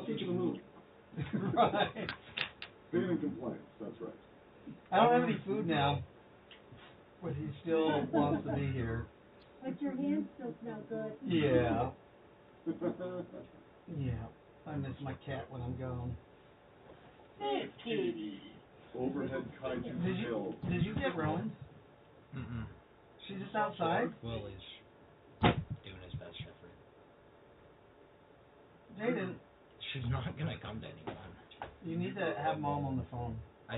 teach him a move. Right. Pain and complaints, that's right. I don't have any food now, but he still wants to be here. But your hands still smell good. Yeah. Yeah. I miss my cat when I'm gone. Hey, kitty. Overhead kaiju hill. Did you get Rowan? Mm-mm. She's just outside? Willie's doing his best effort. Jaden, She's not gonna come to anyone. you need to have Mom on the phone I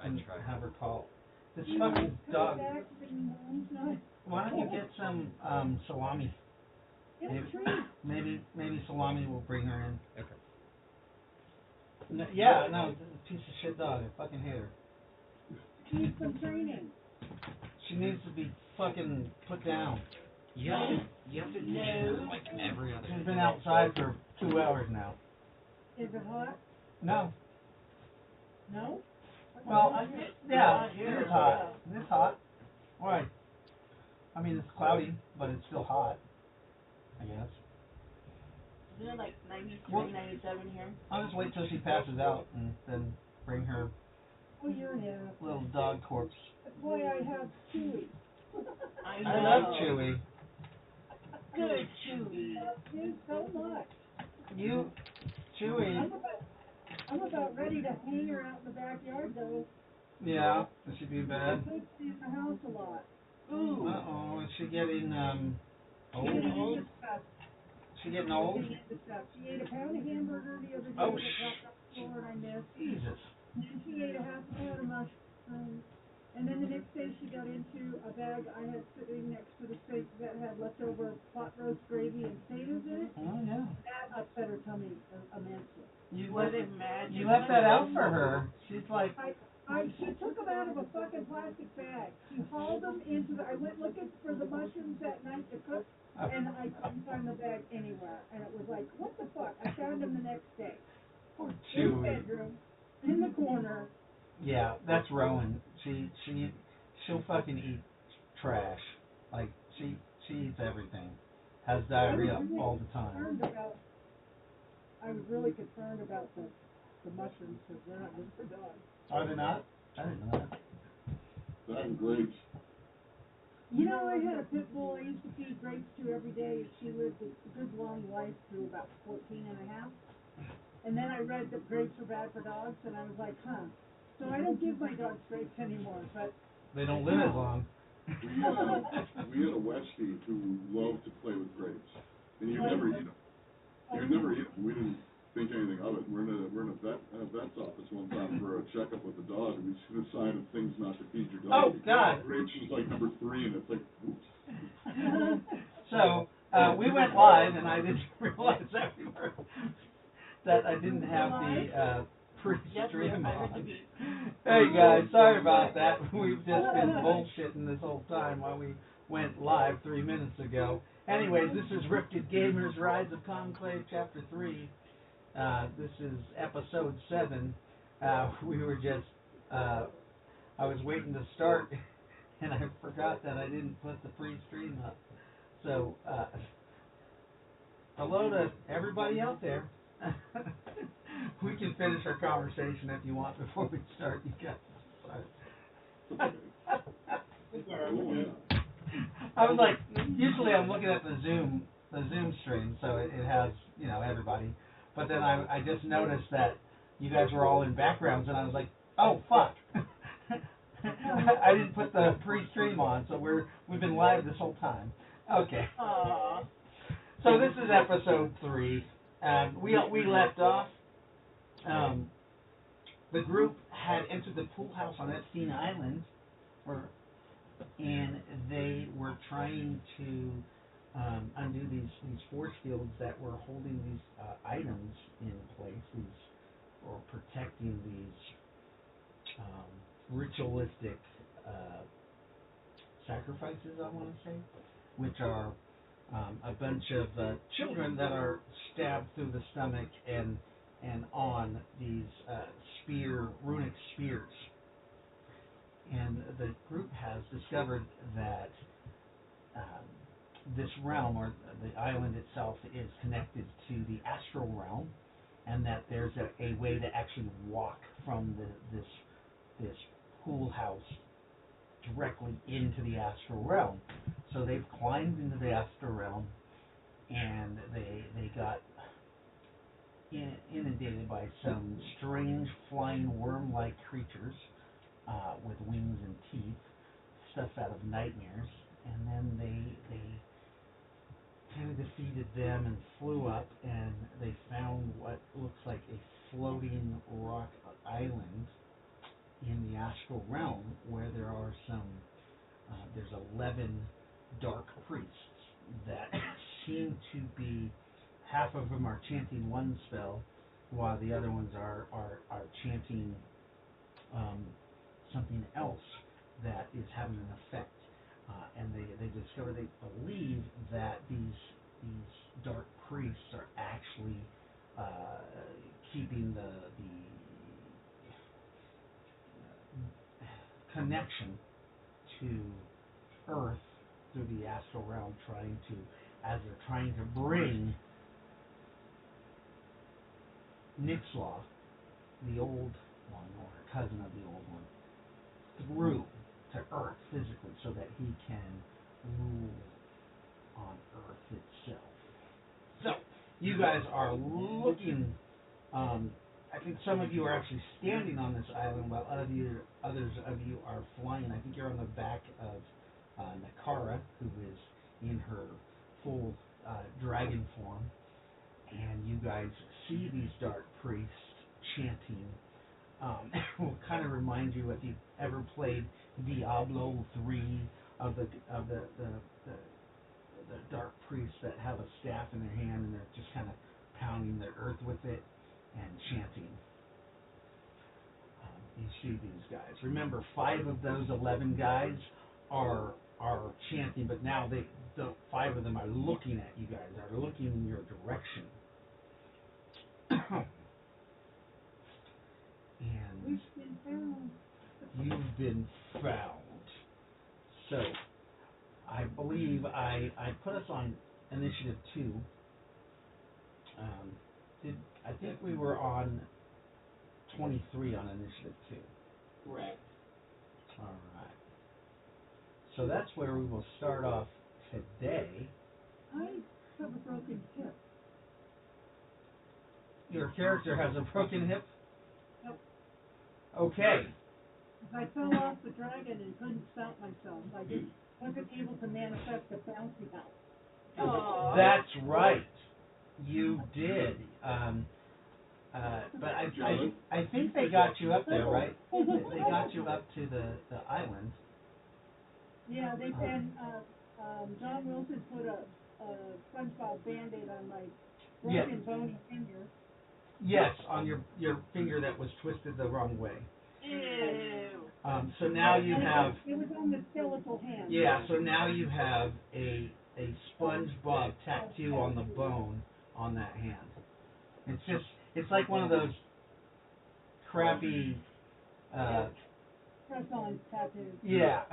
and tried. have her call. This You fucking come dog. back and Mom's not. Why don't you get some salami? Get a treat. Maybe salami will bring her in. Okay. No, yeah, no, it's a piece of shit dog. I fucking hate her. Need some training. She needs to be fucking put down. You have to teach her like every other She's day. been outside for 2 hours now. Is it hot? No. No? Well, yeah, it is hot. It is hot. Why? I mean, it's cloudy, but it's still hot, I guess. Isn't it like 93, Well, 97 here? I'll just wait till she passes out and then bring her Oh, you're an ass. little dog corpse. That's why I have Chewy. I love Chewy. Good Chewy. You so much. You, Chewy. I'm about ready to hang her out in the backyard, though. Yeah, is she being I bad? think she's in the house a lot. Ooh. Uh-oh, is she getting, She's getting old? into stuff. She getting old? Getting into stuff. She ate a pound of hamburger the other day Oh, that dropped off the floor and I missed. Jesus. And then she ate a half a pound of mushrooms. And then the next day she got into a bag I had sitting next to the sink that had leftover pot roast gravy and potatoes in it. Oh, yeah. That upset her tummy immensely. You Was left, it magic? you left that out for her. She's like, She took them out of a fucking plastic bag. She hauled them into the, I went looking for the mushrooms that night to cook, and I couldn't find the bag anywhere. And it was like, what the fuck? I found them the next day. poor In the Chewy. bedroom, in the corner. Yeah, that's Rowan. She'll fucking eat trash. Like, she eats everything. Has diarrhea all the time. I was really concerned about the mushrooms, because they're not good for dogs. Are they not? I didn't know that. That and grapes. You know, I had a pit bull I used to feed grapes to every day, and she lived a good long life through about 14 and a half. And then I read that grapes are bad for dogs, and I was like, huh. So I don't give my dogs grapes anymore, but... They don't live as long. We had a Westie who loved to play with grapes, and you'd never eat them. You'd never eat them. We didn't think anything of it. We're in a vet's office one time for a checkup with the dog, and we see the sign of things not to feed your dog. Oh, God. Grapes was like number 3, and it's like, oops. So, we went live, and I didn't realize that I didn't have the pre-stream on. Hey guys, sorry about that. We've just been bullshitting this whole time while we went live 3 minutes ago. Anyways, this is Rifted Gamers Rise of Conclave Chapter 3. This is Episode 7. We were just, I was waiting to start, and I forgot that I didn't put the pre-stream up. So, hello to everybody out there. We can finish our conversation if you want before we start, you guys. I was like, usually I'm looking at the Zoom stream, so it has, everybody. But then I just noticed that you guys were all in backgrounds, and I was like, oh, fuck. I didn't put the pre-stream on, so we've been live this whole time. Okay. Aww. So this is Episode 3. We left off. The group had entered the pool house on Epstein Island, and they were trying to undo these force fields that were holding these items in place, or protecting these ritualistic sacrifices, I want to say, which are a bunch of children that are stabbed through the stomach and on these runic spears. And the group has discovered that this realm, or the island itself, is connected to the astral realm, and and that there's a way to actually walk from this pool house directly into the astral realm. So they've climbed into the astral realm, and they got inundated by some strange flying worm-like creatures with wings and teeth, stuff out of nightmares, and then they kind of defeated them and flew up, and they found what looks like a floating rock island in the astral realm where there are there's 11 dark priests that seem to be, half of them are chanting one spell while the other ones are chanting something else that is having an effect. And they discover, they believe that these dark priests are actually keeping the connection to Earth through the astral realm, as they're trying to bring Nixlaw, the old one, or cousin of the old one, through to Earth physically, so that he can rule on Earth itself. So, you guys are looking, I think some of you are actually standing on this island, while others of you are flying. I think you're on the back of Nakara, who is in her full dragon form, and you guys see these dark priests chanting. Will kind of remind you, if you've ever played Diablo 3, of the dark priests that have a staff in their hand and they're just kind of pounding the earth with it and chanting. You see these guys. Remember, 5 of those 11 guys are chanting, but now the 5 of them are looking at you guys, are looking in your direction. And We've been found. you've been found. So, I believe I put us on initiative 2. I think we were on 23 on initiative 2. Correct. All right. So that's where we will start off today. I have a broken hip. Your character has a broken hip? Yep. Okay. I fell off the dragon and couldn't stop myself. I just wasn't able to manifest a bouncy house. Aww. That's right. You did. But I think they got you up there, right? They got you up to the island. Yeah, they and John Wilson put a SpongeBob Band-Aid on my broken bony finger. Yes, on your finger that was twisted the wrong way. Ew. So now you have. It was on the skeletal hand. Yeah, so now you have a SpongeBob tattoo on the bone on that hand. It's like one of those crappy. Press-on tattoos. Yeah.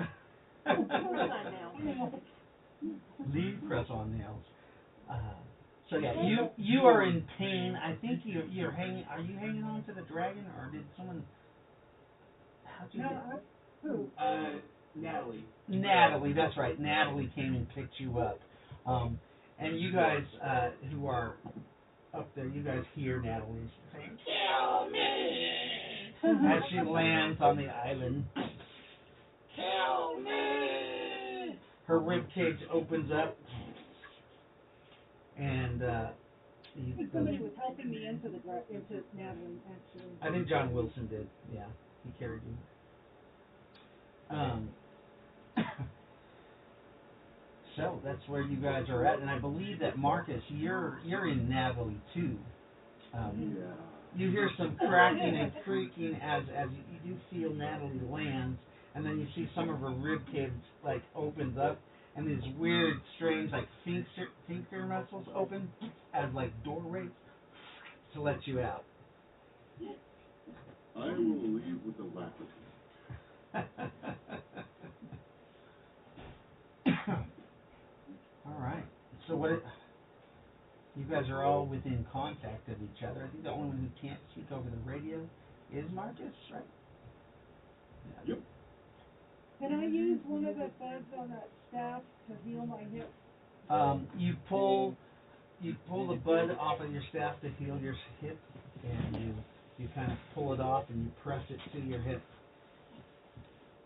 Press-on nails. Lead press-on nails. So yeah, you are in pain. I think you're hanging. Are you hanging on to the dragon, or did someone? How'd you get? Who? Natalie. Natalie, that's right. Natalie came and picked you up. And you guys who are up there, you guys hear Natalie saying, "Kill me!" as she lands on the island. Kill me! Her rib cage opens up, and I think somebody was helping me into Natalie, actually. I think John Wilson did. Yeah, he carried you. So that's where you guys are at, and I believe that Marcus, you're in Natalie too. You hear some cracking and creaking as you do feel Natalie lands, and then you see some of her rib cage like opens up, and these weird, strange like sphincter muscles open as like doorways to let you out. I will leave with alacrity. All right. So what? You guys are all within contact of each other. I think the only one who can't speak over the radio is Marcus, right? Yeah. Yep. Can I use one of the buds on that staff to heal my hip? You pull the bud off of your staff to heal your hip, and you kind of pull it off and you press it to your hip,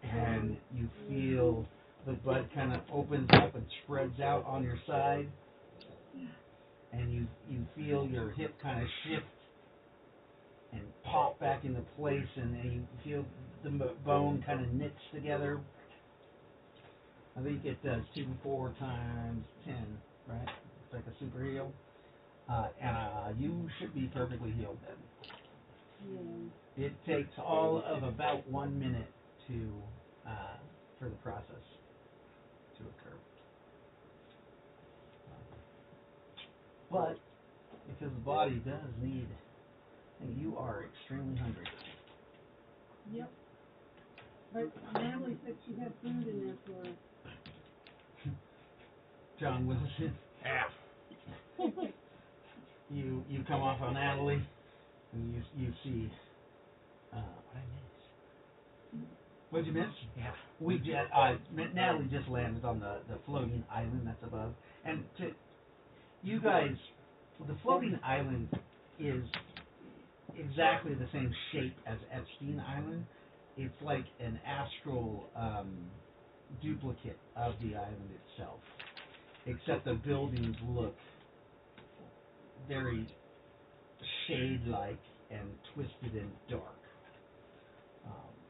and you feel the bud kind of opens up and spreads out on your side, and you feel your hip kind of shift and pop back into place, and then you feel the bone kind of knits together. I think it does 2, 4 times 10, right? It's like a super heal. And you should be perfectly healed then. Yeah. It takes all of about 1 minute for the process to occur. But because the body does need, and you are extremely hungry. Yep. But Natalie said she had food in there for her. John Wilson, Yeah. you come off on Natalie, and you see. What I miss? What'd you miss? Yeah. We just Natalie just landed on the floating island that's above, and to you guys, the floating island is exactly the same shape as Epstein Island. It's like an astral duplicate of the island itself, except the buildings look very shade-like and twisted and dark,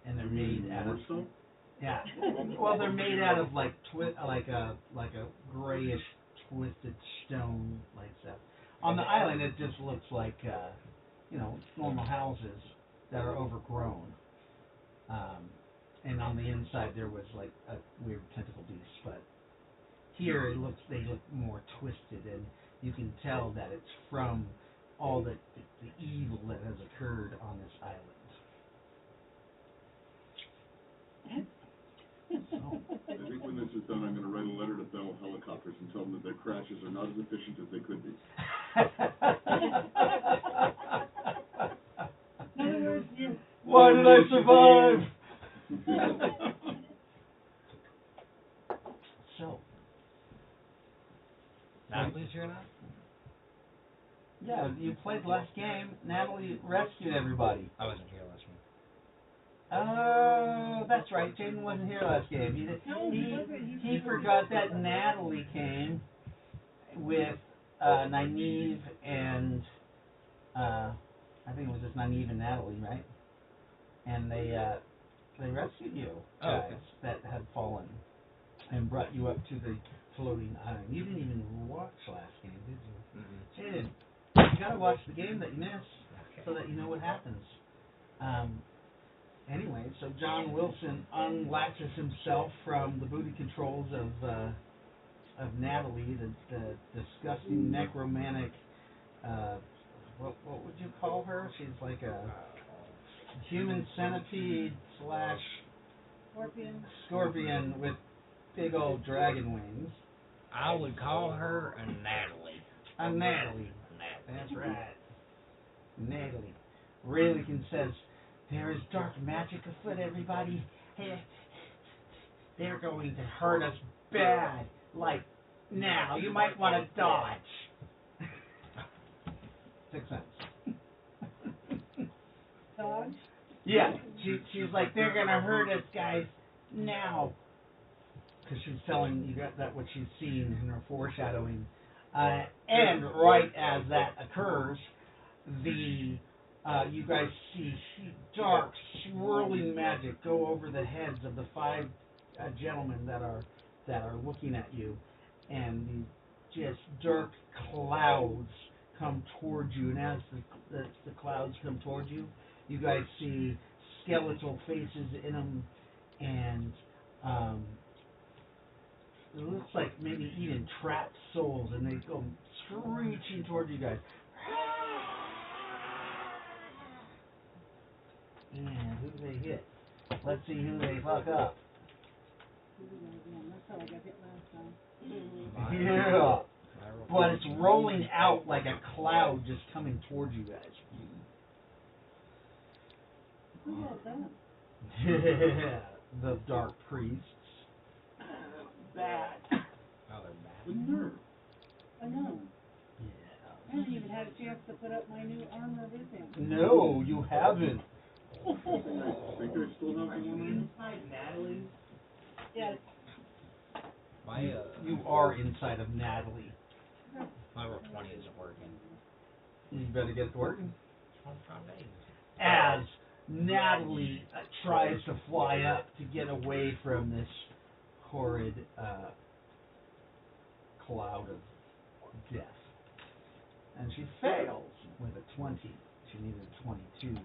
and they're made out of yeah. Well, they're made out of like a grayish twisted stone like stuff. On the island, it just looks like normal houses that are overgrown. And on the inside there was like a weird tentacle beast, but here they look more twisted, and you can tell that it's from all the evil that has occurred on this island. I think when this is done, I'm going to write a letter to Bell Helicopters and tell them that their crashes are not as efficient as they could be. In other words, Why did I survive? So, Natalie's here now? yeah, you played last game. Natalie rescued everybody. I wasn't here last week. Oh, that's right. Jaden wasn't here last game. He forgot that Natalie came with Nynaeve and I think it was just Nynaeve and Natalie, right? And they rescued you guys that had fallen and brought you up to the floating island. You didn't even watch last game, did you? Mm-hmm. Jaden, you gotta watch the game that you missed so that you know what happens. Anyway, so John Wilson unlatches himself from the booty controls of Natalie, the disgusting necromantic. What would you call her? She's like a human centipede / scorpion with big old dragon wings. I would call her a Natalie. A Natalie. That's right. Natalie. Raelican says, there is dark magic afoot, everybody. They're going to hurt us bad. Like now. You might want to dodge. 6 cents. dodge. Yeah. She's like, they're going to hurt us, guys. Now. Because she's telling you that what she's seen in her foreshadowing. And right as that occurs, you guys see dark, swirling magic go over the heads of the 5 gentlemen that are looking at you, and these just dark clouds come towards you. And as the clouds come towards you, you guys see skeletal faces in them, and it looks like maybe even trapped souls, and they go screeching towards you guys. And who do they hit? Let's see who they fuck up. That's how I got hit last time. Yeah. but it's rolling out like a cloud just coming towards you guys. Who was that? The dark priests. Bad. Oh, they're bad. The nerve. I know. Yeah. I haven't even had a chance to put up my new armor with him. No, you haven't. I think I still have the one Inside Natalie's. Yes. My You are inside of Natalie. my roll 20 isn't working. You better get it working. 25 days. As Natalie tries to fly up to get away from this horrid cloud of death. And she fails with a 20. She needed a 22.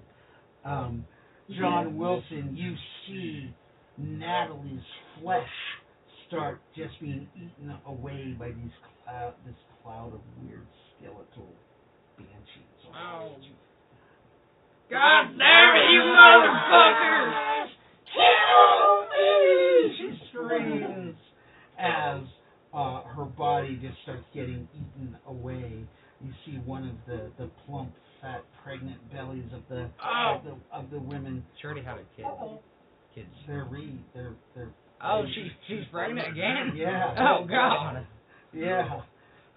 John Wilson, you see Natalie's flesh start just being eaten away by this cloud of weird skeletal banshees. Oh. God damn it, you motherfuckers! Kill me! She screams as her body just starts getting eaten away. You see one of the plump, fat, pregnant bellies of the women. She already had a kid. Kids. They're Oh, she's pregnant again? Yeah. Oh, God. Yeah.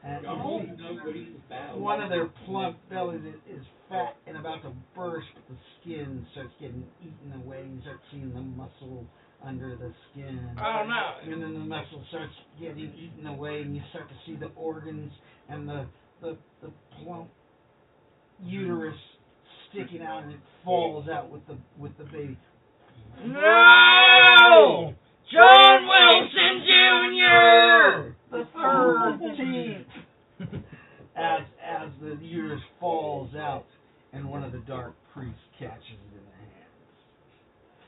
And Y'all you all see know ready for battle. one of their plump bellies is fat and about to burst, but the skin starts getting eaten away. You start seeing the muscle under the skin. Oh, no. And then the muscle starts getting eaten away, and you start to see the organs and the plump uterus sticking out, and it falls out with the baby. No! John Wilson Jr. The 13th. As the uterus falls out, and one of the dark priests catches it in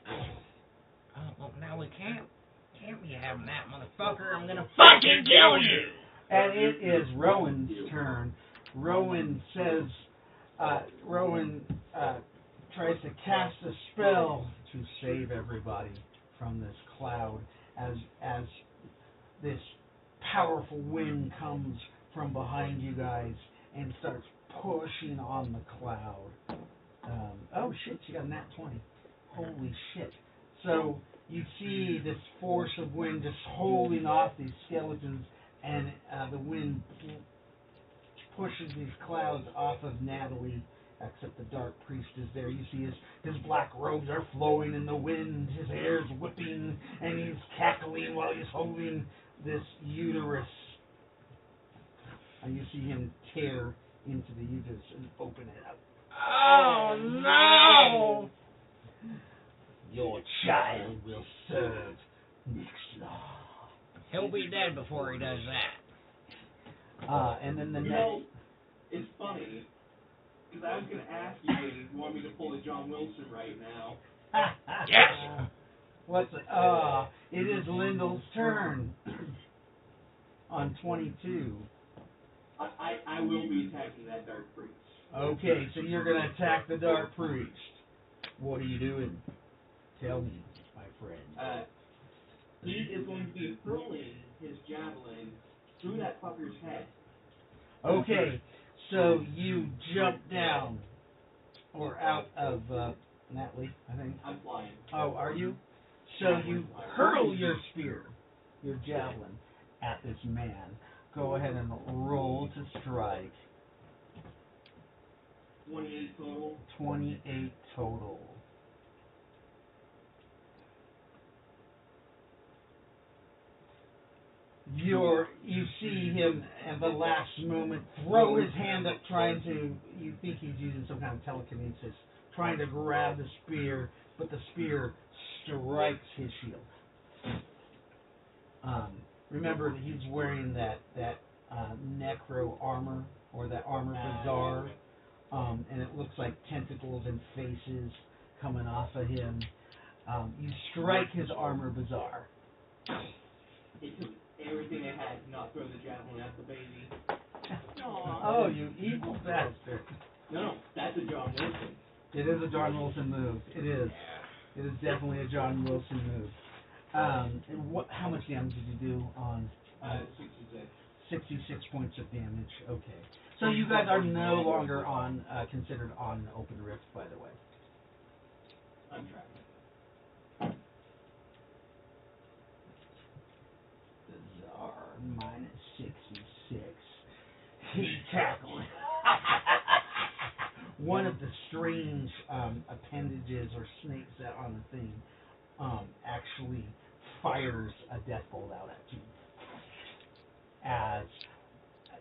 the hands. Well, now we can't be having that, motherfucker. I'm gonna fucking kill you! And it is Rowan's turn. Rowan says, tries to cast a spell to save everybody from this cloud as this powerful wind comes from behind you guys and starts pushing on the cloud. Oh shit, she got a nat 20. Holy shit. So you see this force of wind just holding off these skeletons, and the wind pushes these clouds off of Natalie, except the dark priest is there. You see his black robes are flowing in the wind, his hair's whipping, and he's cackling while he's holding this uterus. And you see him tear into the uterus and open it up. Oh, no! Your child will serve next law. He'll be dead before he does that. And then the You next... know, it's funny, because I was going to ask you if you want me to pull a John Wilson right now. Yes! What's it? It is Lyndall's turn. On 22. I will be attacking that dark priest. Okay, so you're going to attack the dark priest. What are you doing? Tell me, my friend. He is going to be hurling his javelin through that fucker's head. Okay, so you jump down, or out of Natalie, I think. I'm flying. Oh, are you? So you hurl your spear, your javelin, at this man. Go ahead and roll to strike. 28 total. 28 total. You see him at the last moment throw his hand up, you think he's using some kind of telekinesis, trying to grab the spear, but the spear strikes his shield. Remember that he's wearing that necro armor, or that armor bazaar, and it looks like tentacles and faces coming off of him. You strike his armor bazaar. It took everything I had to not throw the javelin at the baby. Oh, you evil bastard. No, that's a John Wilson. It is a John Wilson move. It is. It is definitely a John Wilson move. And how much damage did you do on... 66. 66 points of damage. Okay. So you guys are no longer on considered on open rift, by the way. I'm tracking. Bizarre minus 66. He tackled one of the strange appendages or snakes that on the thing actually fires a death bolt out at you. As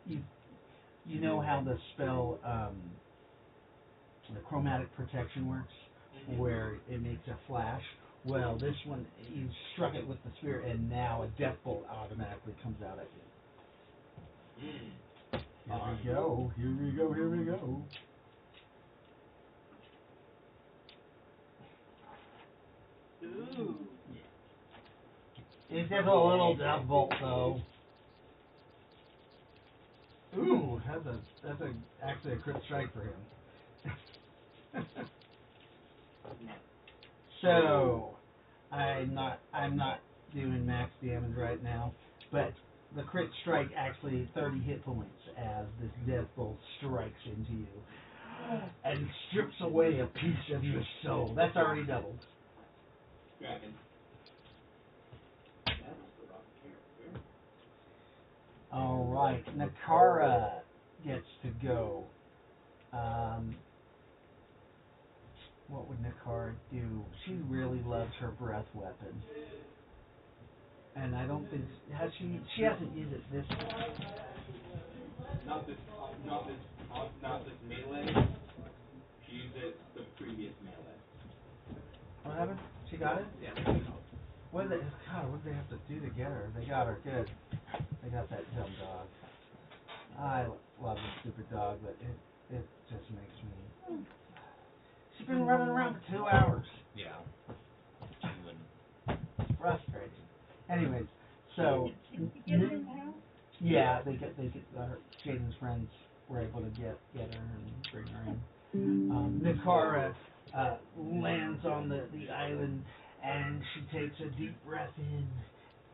you know how the spell the chromatic protection works, where it makes a flash. Well, this one, you struck it with the spear, and now a death bolt automatically comes out at you. Here we go, here we go, here we go. Ooh. It's just a little death bolt, though. Ooh, that's actually a crit strike for him. So, I'm not doing max damage right now, but the crit strike actually 30 hit points as this death bolt strikes into you and strips away a piece of your soul. That's already doubled. Dragon. That's the wrong character. All right, Nakara gets to go. What would Nakara do? She really loves her breath weapon. And I don't think she hasn't used it this time. Not this melee. She used it the previous melee. What happened? She got it? Yeah. What did they have to do to get her? They got her good. They got that dumb dog. I love the stupid dog, but it just makes me... She's been running around for 2 hours. Yeah. It's frustrating. Anyways, so... You get her in the house? Yeah, they get Jaden's friends were able to get her and bring her in. Nakara lands on the island, and she takes a deep breath in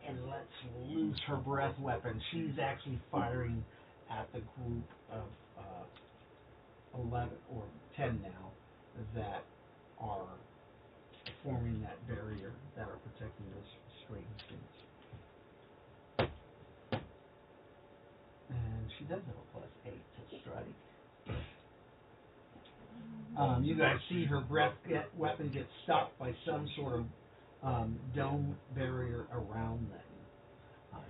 and lets loose her breath weapon. She's actually firing at the group of 11 or 10 now that are forming that barrier, that are protecting those strange things. And she does have a +8 to strike. You guys see her weapon get stopped by some sort of dome barrier around them.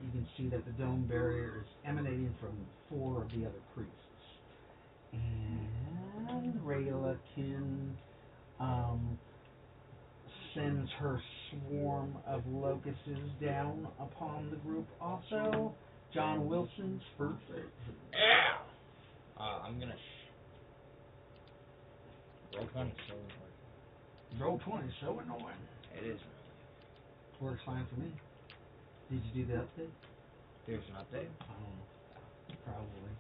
You can see that the dome barrier is emanating from 4 of the other priests. And Rayla can sends her swarm of locusts down upon the group also. John Wilson's first. Yeah. I'm gonna roll 20. So annoying. Roll 20, so annoying. It is. Works fine for me. Did you do the update? There's an update. Probably.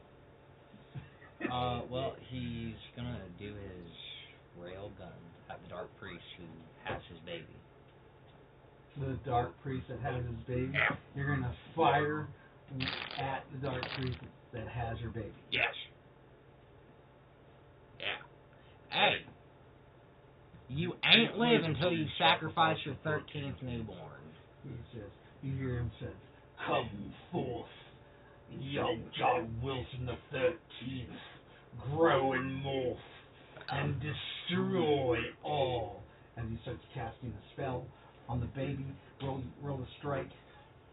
Well, he's gonna do his rail gun at the Dark Priest who has his baby. The Dark Priest that has his baby? You're gonna fire at the Dark Priest that has your baby? Yes. Yeah. Hey. You ain't live until you sacrifice your 13th newborn. He says, you hear him say, "Come forth, young John Wilson the 13th, grow and morph, and destroy all." And he starts casting a spell on the baby. Roll a strike.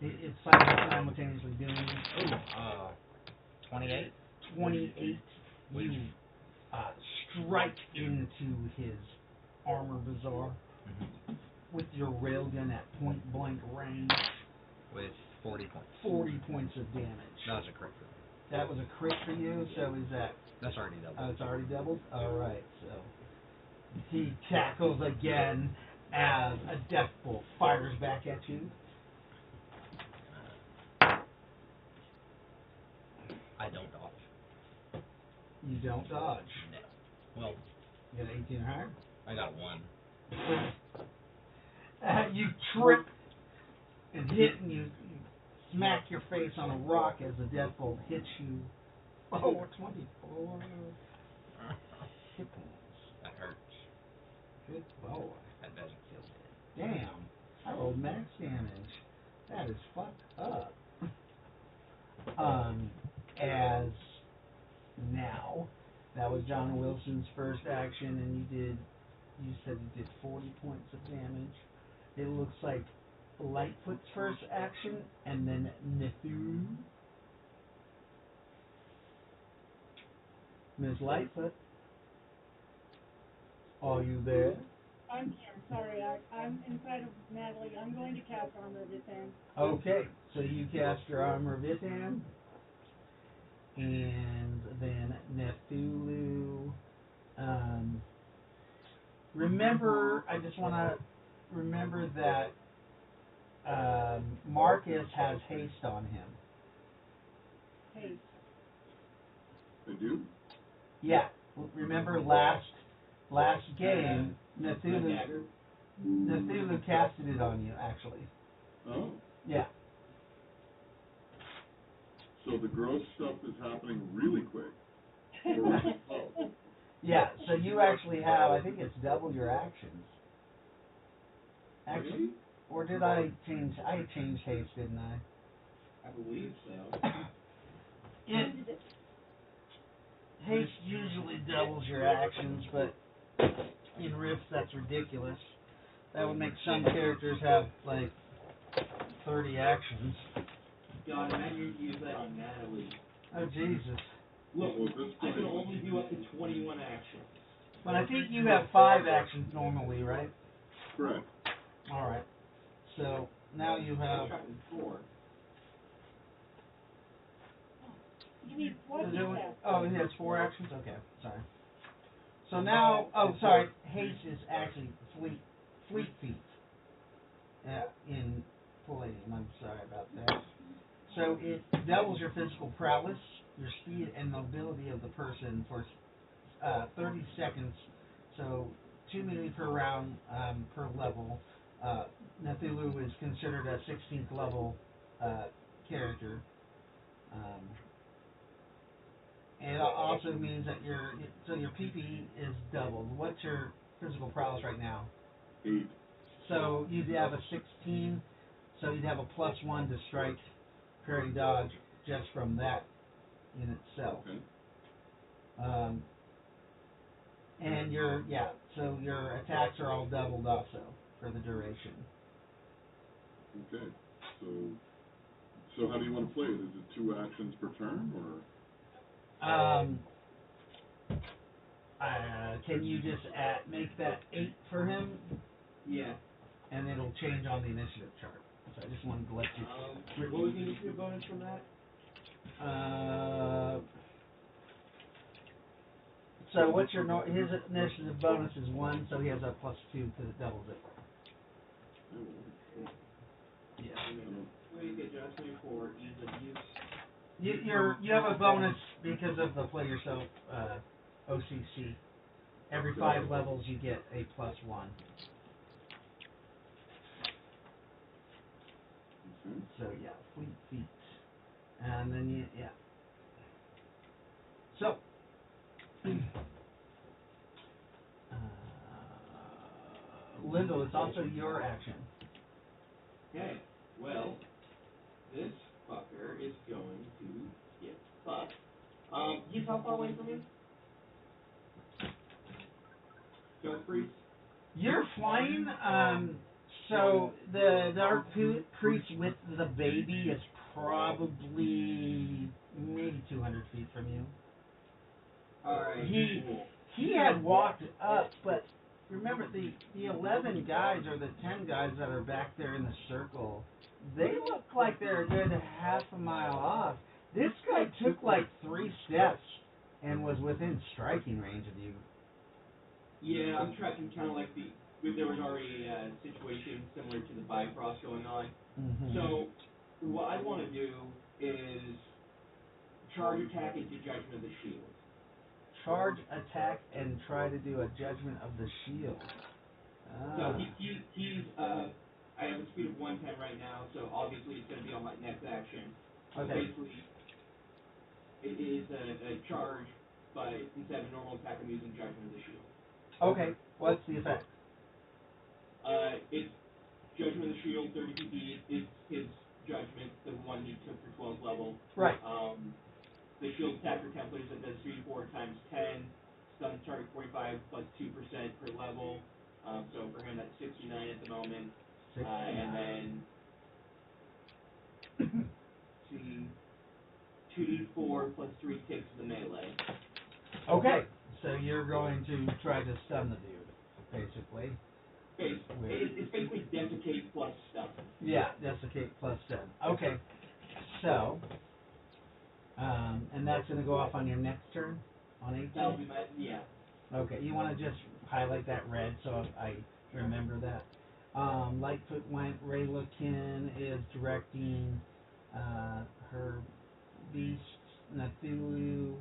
It's simultaneously doing it. 28. 28. You strike into his armor bazaar with your railgun at point blank range. With 40 points. 40 points of damage. That was a crit for me. That was a crit for you, so is that... That's already doubled. Oh, it's already doubled? Alright, so... He tackles again as a death bolt fires back at you. I don't dodge. You don't dodge. No. Well, You got 18 or higher? I got 1. You trip and hit, and smack your face on a rock as the deathbolt hits you. Oh, 24 hit points. That hurts. Good boy. That doesn't feel good. Damn, I rolled max damage. That is fucked up. As now, that was John Wilson's first action, and you said you did 40 points of damage. It looks like Lightfoot's first action, and then Nethu. Miss Lightfoot, are you there? I'm here, sorry, I'm inside of Natalie, I'm going to cast Armor of Itan. Okay, so you cast your Armor of Itan, and then Nephulu. Remember, I just want to remember that Marcus has haste on him. Haste. I do? Yeah, remember last game, Nephulu casted it on you, actually. Oh. Yeah. So the gross stuff is happening really quick. Or really slow. Yeah, so you actually have, I think it's double your actions. Actually, Really? or did I changed haste, didn't I? I believe so. Haste usually doubles your actions, but in Rifts that's ridiculous. That would make some characters have like 30 actions. God, imagine if you use that on Natalie. Oh Jesus. Look, Well, at this I can point- only do up to 21 actions. But I think you have 5 actions normally, right? Correct. Alright. So now you I'm have. tracking 4. You need what you have? Oh, he has 4 actions? Okay, sorry. So now, sorry, haste is actually fleet feet. In Palladium, I'm sorry about that. So it doubles your physical prowess, your speed, and mobility of the person for 30 seconds. So 2 melee per round per level. Nephulu is considered a 16th level character. And it also means that your PP is doubled. What's your physical prowess right now? 8. So you'd have a 16, so you'd have a +1 to strike, parry, dodge, just from that in itself. Okay. And so your attacks are all doubled also for the duration. Okay. So how do you want to play it? Is it 2 actions per turn, or? Can you just make that 8 for him? Yeah. And it'll change on the initiative chart. So I just wanted to let you. What was the initiative bonus from that? So what's your his initiative bonus is 1, so he has a +2 because it doubles it. Yeah. Quick adjustment for ease of use. You have a bonus because of the play yourself OCC. Every 5 levels you get a +1. Okay. So yeah, fleet feet, and then So. Lyndall, it's also your action. Okay, well, this fucker is going to get fucked. He's how far away from me? Dark Priest? You're flying, so the Dark Priest with the baby is probably maybe 200 feet from you. Alright, He had walked up, but remember the 11 guys or the 10 guys that are back there in the circle, they look like they're a good half a mile off. This guy took like 3 steps and was within striking range of you. Yeah, I'm tracking kind of like there was already a situation similar to the Bifrost going on. Mm-hmm. So, what I want to do is charge attack into Judgment of the Shield. Charge, attack, and try to do a Judgment of the Shield. So he's I have a speed of 110 right now, so obviously it's going to be on my next action. Okay. Basically, it is a charge, but instead of a normal attack, I'm using Judgment of the Shield. Okay. What's the effect? It's Judgment of the Shield, 30 PP. It's his judgment, the one he took for 12th level. Right. The shield attack for Templars that does 3-4 times 10. Stun target 45 plus 2% per level. So for him that's 69 at the moment. 69. And then see 2d4 plus 3 ticks to the melee. Okay. So you're going to try to stun the dude, basically. It's basically desiccate plus stun. Yeah, desiccate plus stun. Okay. So, and that's going to go off on your next turn? On 18? That'll be my, yeah. Okay, you want to just highlight that red so I remember that. Lightfoot went. Raylakin is directing her beast. Nathulu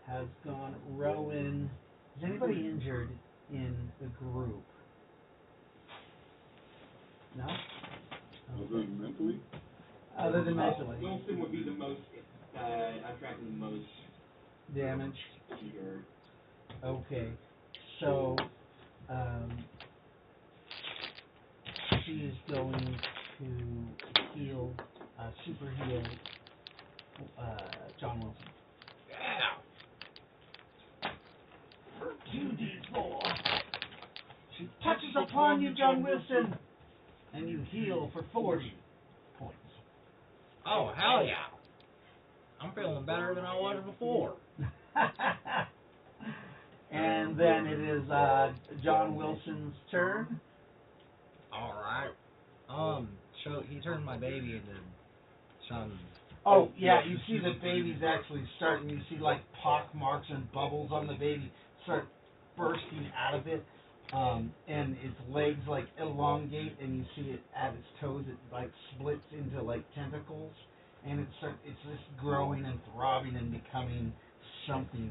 has gone. Rowan. Is anybody injured in the group? No? Other than mentally? Other than mentally. Wilson would be the most, I'm tracking the most Damage. injured. Okay. So, she's going to heal, super heal, John Wilson. Yeah. 2d4. She touches upon you, John Wilson, and you heal for 40 points. Oh, hell yeah. I'm feeling better than I was before. And then it is John Wilson's turn. Alright. So he turned my baby into some... Oh, yeah, you see the baby's actually starting, you see like pock marks and bubbles on the baby start bursting out of it. And its legs like elongate, and you see it at its toes, it like splits into like tentacles, and it's just growing and throbbing and becoming something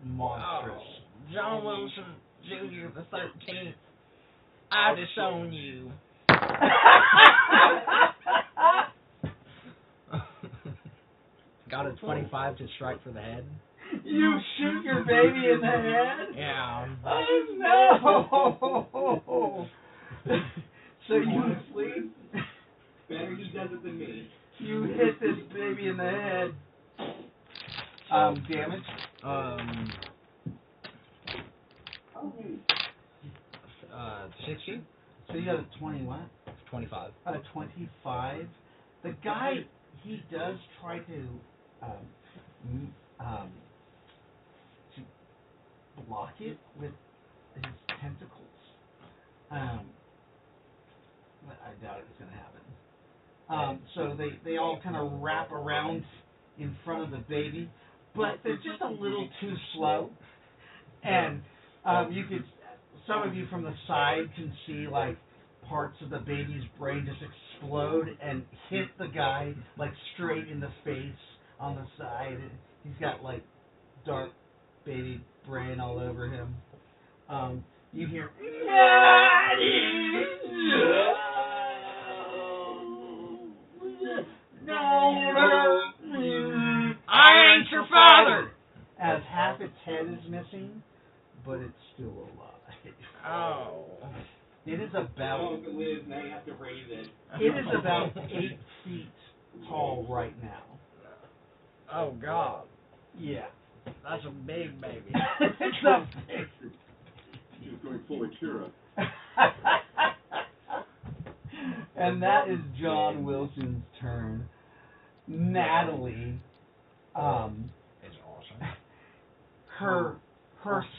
monstrous. Oh, John Wilson Jr. the 13th. I disown you. Got a 25 to strike for the head. You shoot your baby in the head? Yeah. Oh no! So you sleep? Better he does it than me. You hit this baby in the head. Damage? 60? So you got a 20 what? 25. A 25. The guy, he does try to block it with his tentacles. But I doubt it's going to happen. So they all kind of wrap around in front of the baby, but they're just a little too slow. And some of you from the side can see like parts of the baby's brain just explode and hit the guy like straight in the face on the side. He's got like dark baby brain all over him. You hear, I ain't your father! As half its head is missing, but it's still alive. Oh. It is about. Oh, it lives, now you have to raise it. It is about 8 feet tall right now. Oh, God. Yeah. That's a big baby. It's a big. She's going full Akira. And that is John Wilson's turn. Natalie, It's awesome. her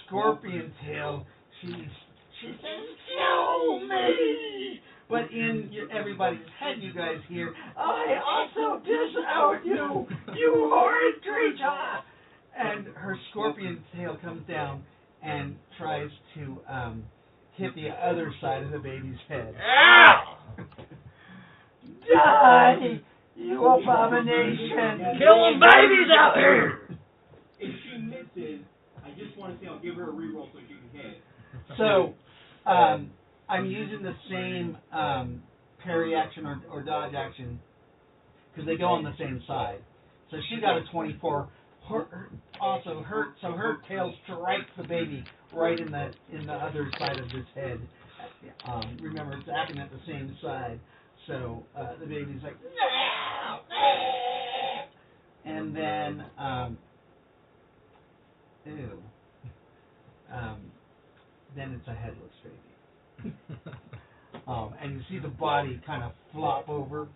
scorpion tail, she says, "Kill me!" But in everybody's head, you guys hear, "I also disown you, you horrid creature!" And her scorpion tail comes down and tries to hit the other side of the baby's head. Yeah! Die, you abomination! Killing babies out here! If she misses, I just want to say I'll give her a reroll so she can hit. So, I'm using the same parry action or dodge action because they go on the same side. So she got a 24. Her tail strikes the baby right in the other side of his head. Remember, it's acting at the same side. So the baby's like, no! And then, then it's a headless baby. And you see the body kind of flop over,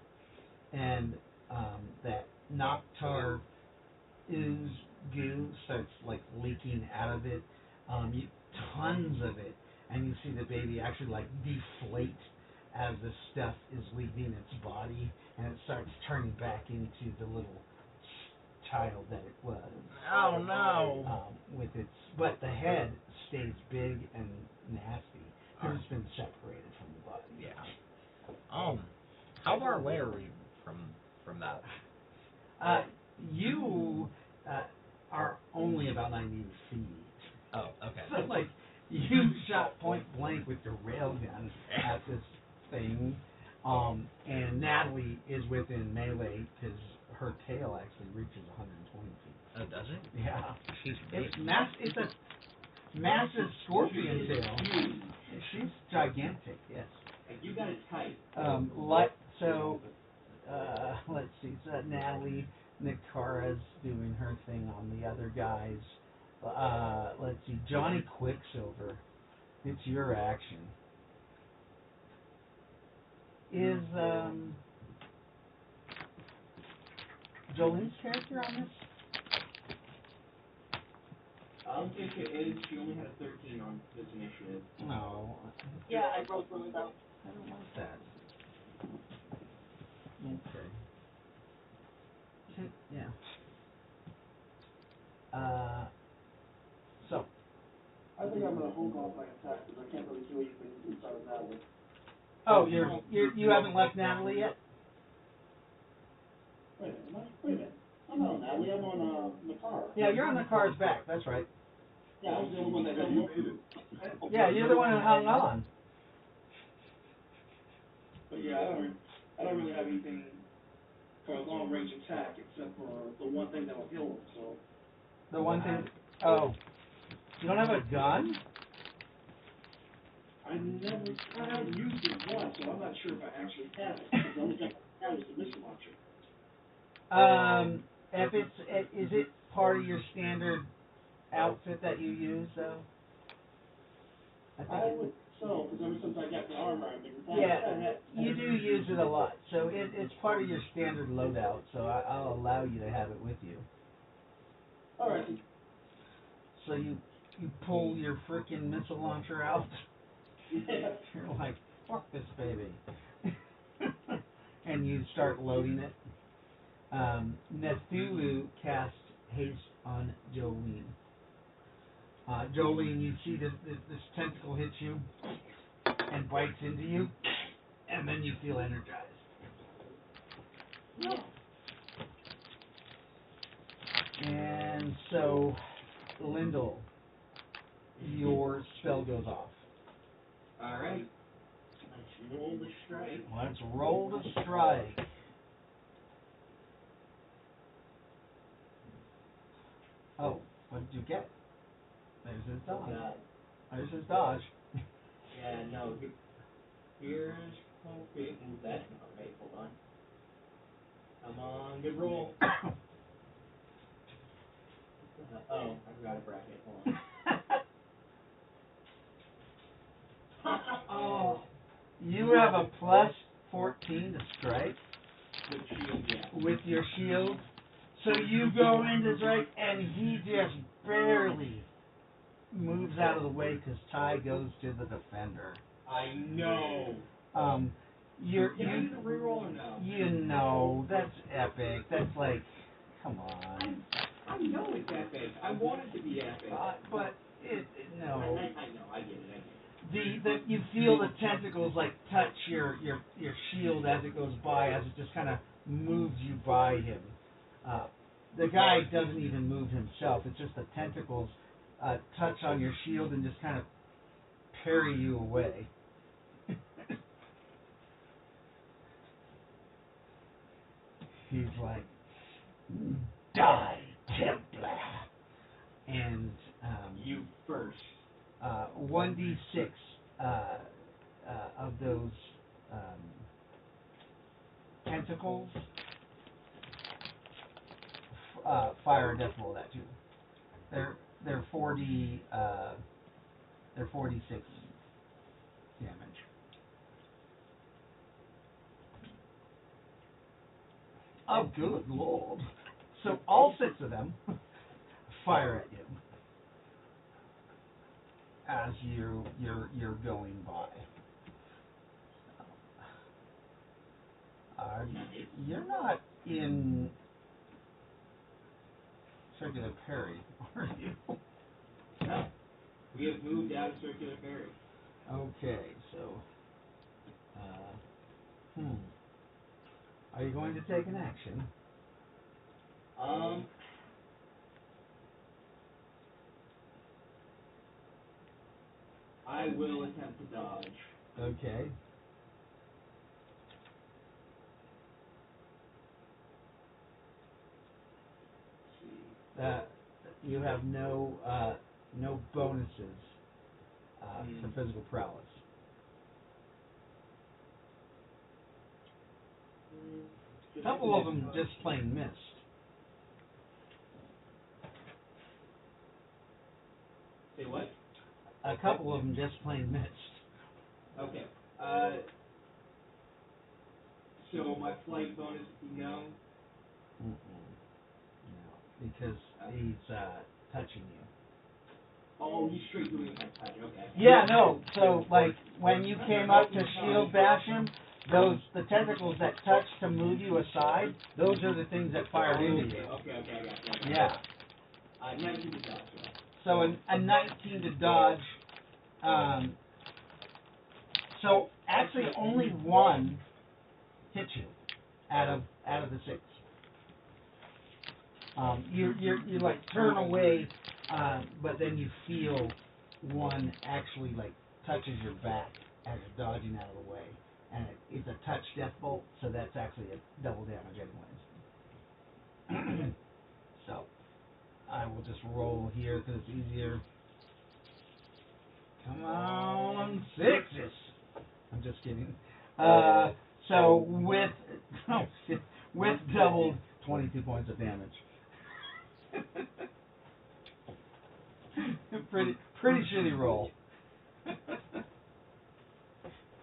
and that Noctar ooze goo starts like leaking out of it. Tons of it, and you see the baby actually like deflate as the stuff is leaving its body, and it starts turning back into the little child that it was. Oh no! But the head stays big and nasty because it's been separated from the body. Yeah. How far away are we from that? You are only about 90 feet. Oh, okay. So, like, you shot point blank with your railgun at this thing, and Natalie is within melee because her tail actually reaches 120 feet. Oh, does it? Yeah. She's It's a massive scorpion tail. She's gigantic, yes. You got it tight. Let's see. So Natalie Nikara's doing her thing on the other guys. Let's see. Johnny Quicksilver. It's your action. Is Jolene's character on this? I don't think it is. She only had a 13 on this initiative. No. Yeah, I rolled really low. I don't like that. Okay. Yeah. So. I think I'm gonna hold off my attack because I can't really do anything inside of that one. Oh, you haven't left Natalie yet? Wait a minute. I'm not on Natalie, I'm on the car. Yeah, you're on the car's back. That's right. Yeah, I was the only one that got You made it. Yeah, you're the one who hung on. But yeah, I don't really have anything for a long range attack except for the one thing that'll heal him, so. The one thing. Oh, you don't have a gun? I haven't used it once, so I'm not sure if I actually have it, because the only thing I have is the missile launcher. If is it part of your standard outfit that you use though? I would so, because ever since I got the armor, I've been you do use it a lot, so it's part of your standard loadout. So I'll allow you to have it with you. All right. So you pull your frickin' missile launcher out. Yeah. You're like, fuck this baby. And you start loading it. Nethulu casts haste on Jolene. Jolene, you see this tentacle hits you and bites into you, and then you feel energized. Yeah. And so, Lyndall, your spell goes off. Alright. Let's roll the strike. Let's roll the strike. Oh, what did you get? There's his dodge. There's his dodge. Yeah, no. Here's. Okay, move that. Alright, hold on. Come on, good roll. Oh, I forgot a bracket. Hold on. Oh. You have a plus 14 to strike With shield, yeah. with your shield. So you go in to strike, and he just barely moves out of the way because Ty goes to the defender. I know. Can I do the reroll or no? You know, that's epic. That's like, come on. I know it's epic. I want it to be epic. But no. I know. I get it. You feel the tentacles like touch your shield as it goes by, as it just kind of moves you by him. The guy doesn't even move himself. It's just the tentacles touch on your shield and just kind of parry you away. he's like, die, Templar, and You first. 1d6 of those tentacles fire a death roll at you. They're 46 damage. Oh, good lord! So all 6 of them fire at you as you're going by. You're not in circular parry, are you? No. We have moved out of circular parry. Okay, so are you going to take an action? I will attempt to dodge. Okay. You have no bonuses for physical prowess. A couple of them just plain missed. Say what? A couple of them just plain missed. Okay. So my flight bonus, no. No, because he's touching you. Oh, he's straight doing my touch. Okay. Yeah, no. So like when you came up to shield bash him, the tentacles that touch to move you aside, those are the things that fired into you. Okay, I got it. Yeah. 19 to dodge. So a 19 to dodge. So actually only one hit you out of the 6. You like turn away, but then you feel one actually like touches your back as you're dodging out of the way, and it's a touch death bolt, so that's actually a double damage anyways. So I will just roll here because it's easier. Come on, 6s. I'm just kidding. So with doubled 22 points of damage. pretty shitty roll.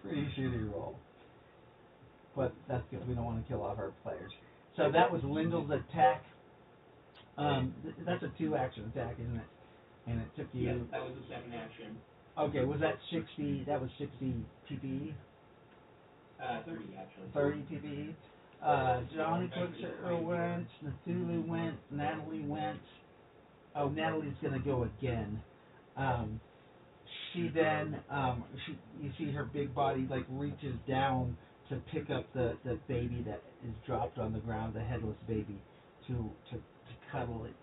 Pretty shitty roll. But that's good. We don't want to kill off our players. So that was Lyndall's attack. That's a 2-action attack, isn't it? And it took you. Yes, that was the second action. Okay, was that 60? That was 60 PPE. 30 actually. 30 PPE. Johnny Quicksilver went. Nathulu went. Natalie went. Oh, Natalie's gonna go again. She then, you see her big body like reaches down to pick up the baby that is dropped on the ground, the headless baby, to cuddle it,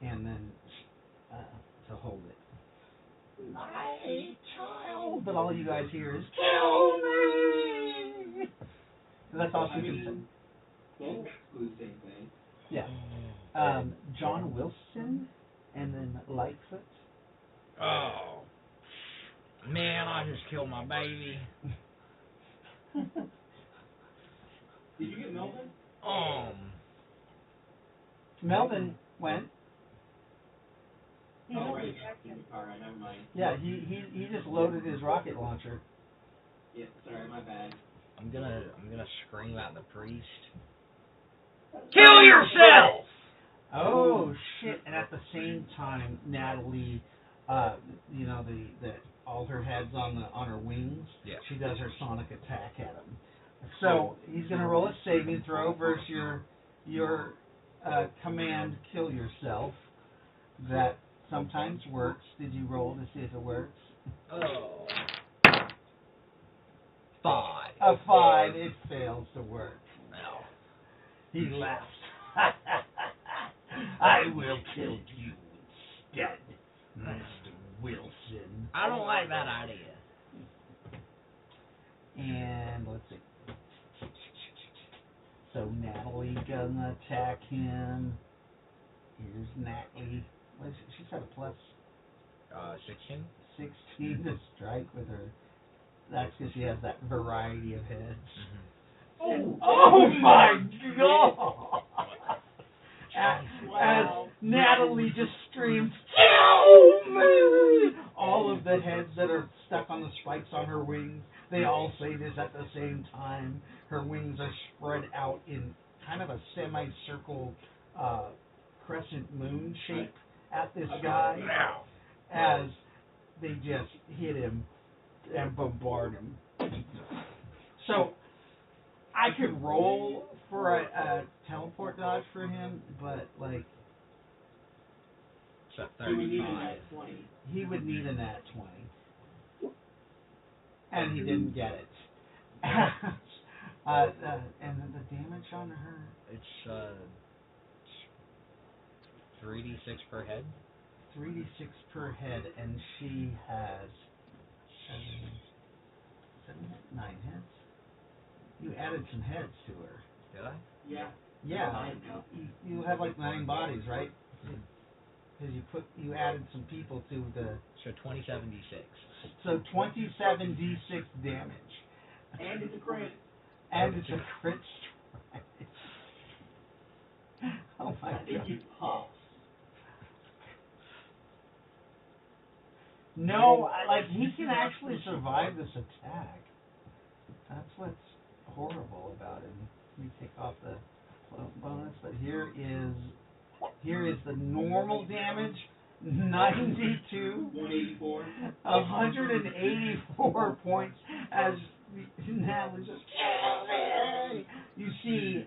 and then to hold it. My child, but all you guys hear is kill me. That's all she can say. Both do the same thing. Yeah. John Wilson, and then Lightfoot. Oh. Man, I just killed my baby. Did you get Melvin? Melvin went. Oh, right. Alright, never mind. Yeah, he just loaded his rocket launcher. Yeah, sorry, my bad. I'm gonna scream at the priest. Kill yourself! Oh shit! And at the same time, Natalie, the all her heads on her wings. Yeah. She does her sonic attack at him. So he's gonna roll a saving throw versus your command, kill yourself. That sometimes works. Did you roll to see if it works? Oh. 5. A 5. It fails to work. No. He laughs. I will kill you instead, Mr. Wilson. I don't like that idea. And let's see. So So Natalie gonna attack him. Here's Natalie. She's got a plus 16. 16 to strike with her. That's because she has that variety of heads. Oh my God! As Natalie just screams, "Help me!" All of the heads that are stuck on the spikes on her wings, they all say this at the same time. Her wings are spread out in kind of a semicircle crescent moon shape at this guy as they just hit him and bombard him. So I could roll for a teleport dodge for him, but like So So we need a 35. net 20. he would need a nat 20, and he didn't get it. And then the damage on her. It's 3d6 per head. 3d6 per head, and she has 9 heads. You added some heads to her. Did I? Yeah. Yeah, Nine now. you have like 9 bodies, right? Because you added some people to the. So 27d6. So 27d6 damage. And it's a crit. And it's a crit strike. Oh my I think God. he pops. No, like he can actually survive this attack. That's what's horrible about him. You take off the bonus, but here is the normal damage. 92, 184. 184 points as Natalie just kill me. You see,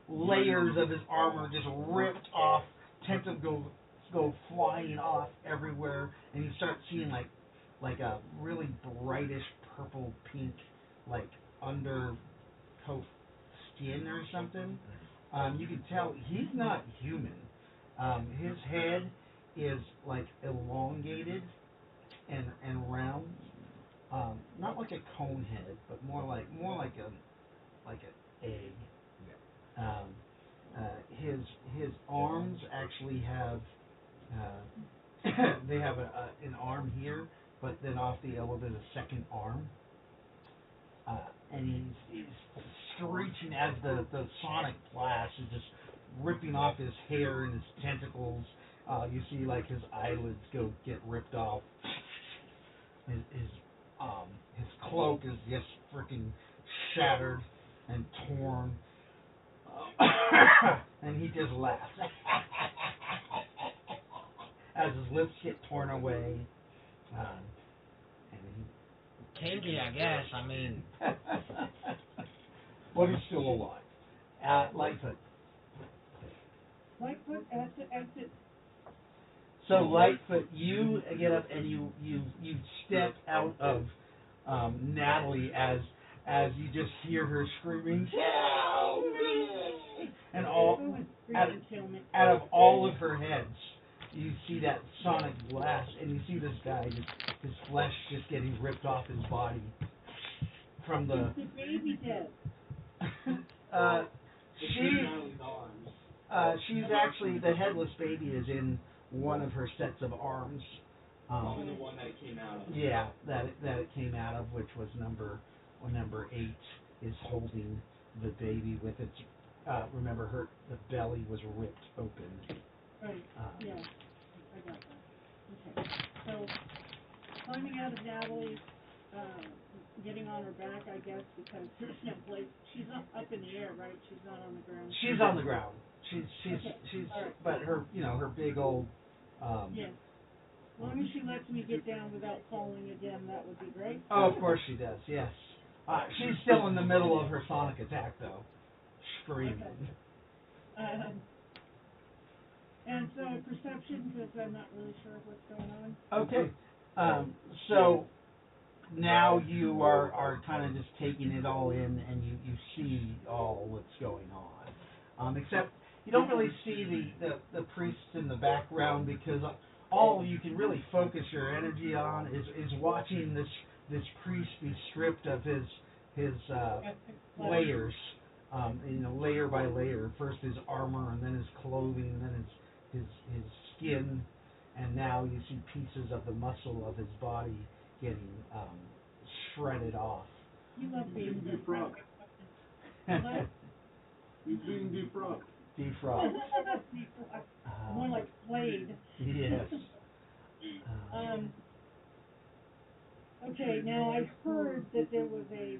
layers of his armor just ripped off, tentacles go flying off everywhere, and you start seeing like a really brightish purple pink like undercoat skin or something. You can tell he's not human. His head is like elongated and round, not like a cone head, but more like an egg. His arms actually have they have an arm here, but then off the elbow there's a second arm, and he's screeching as the sonic blast is just ripping off his hair and his tentacles. You see like his eyelids get ripped off. His cloak is just freaking shattered and torn. And he just laughs as his lips get torn away. And Kinky, I guess. I mean, but he's still alive. Lightfoot. Lightfoot exit. So Lightfoot, you get up and you step out of Natalie as you just hear her screaming, "Help me!" And out of all of her heads, you see that sonic blast, and you see this guy, his flesh just getting ripped off his body from the. Is the baby dead? She's actually, the headless baby is in one of her sets of arms. The one that it came out of. Yeah, that it came out of, which was number 8, is holding the baby with its. Remember, the belly was ripped open. Right, yeah, I got that. Okay, so climbing out of Natalie, getting on her back, I guess, because there's no place. She's up in the air, right? She's not on the ground. She's on the ground. She's Right. but her big old. Yes. As long as she lets me get down without falling again, that would be great. Oh, of course she does. Yes. She's still in the middle of her sonic attack, though, screaming. Okay. And so perception, because I'm not really sure what's going on. Okay. So now you are kind of just taking it all in, and you see all what's going on. Except you don't really see the priests in the background, because all you can really focus your energy on is watching this priest be stripped of his layers layer by layer. First his armor, and then his clothing, and then his skin, and now you see pieces of the muscle of his body getting shredded off. You love being defrocked. He's being defrocked. Defrocked. More like flayed. Yes. Okay, now I heard that there was a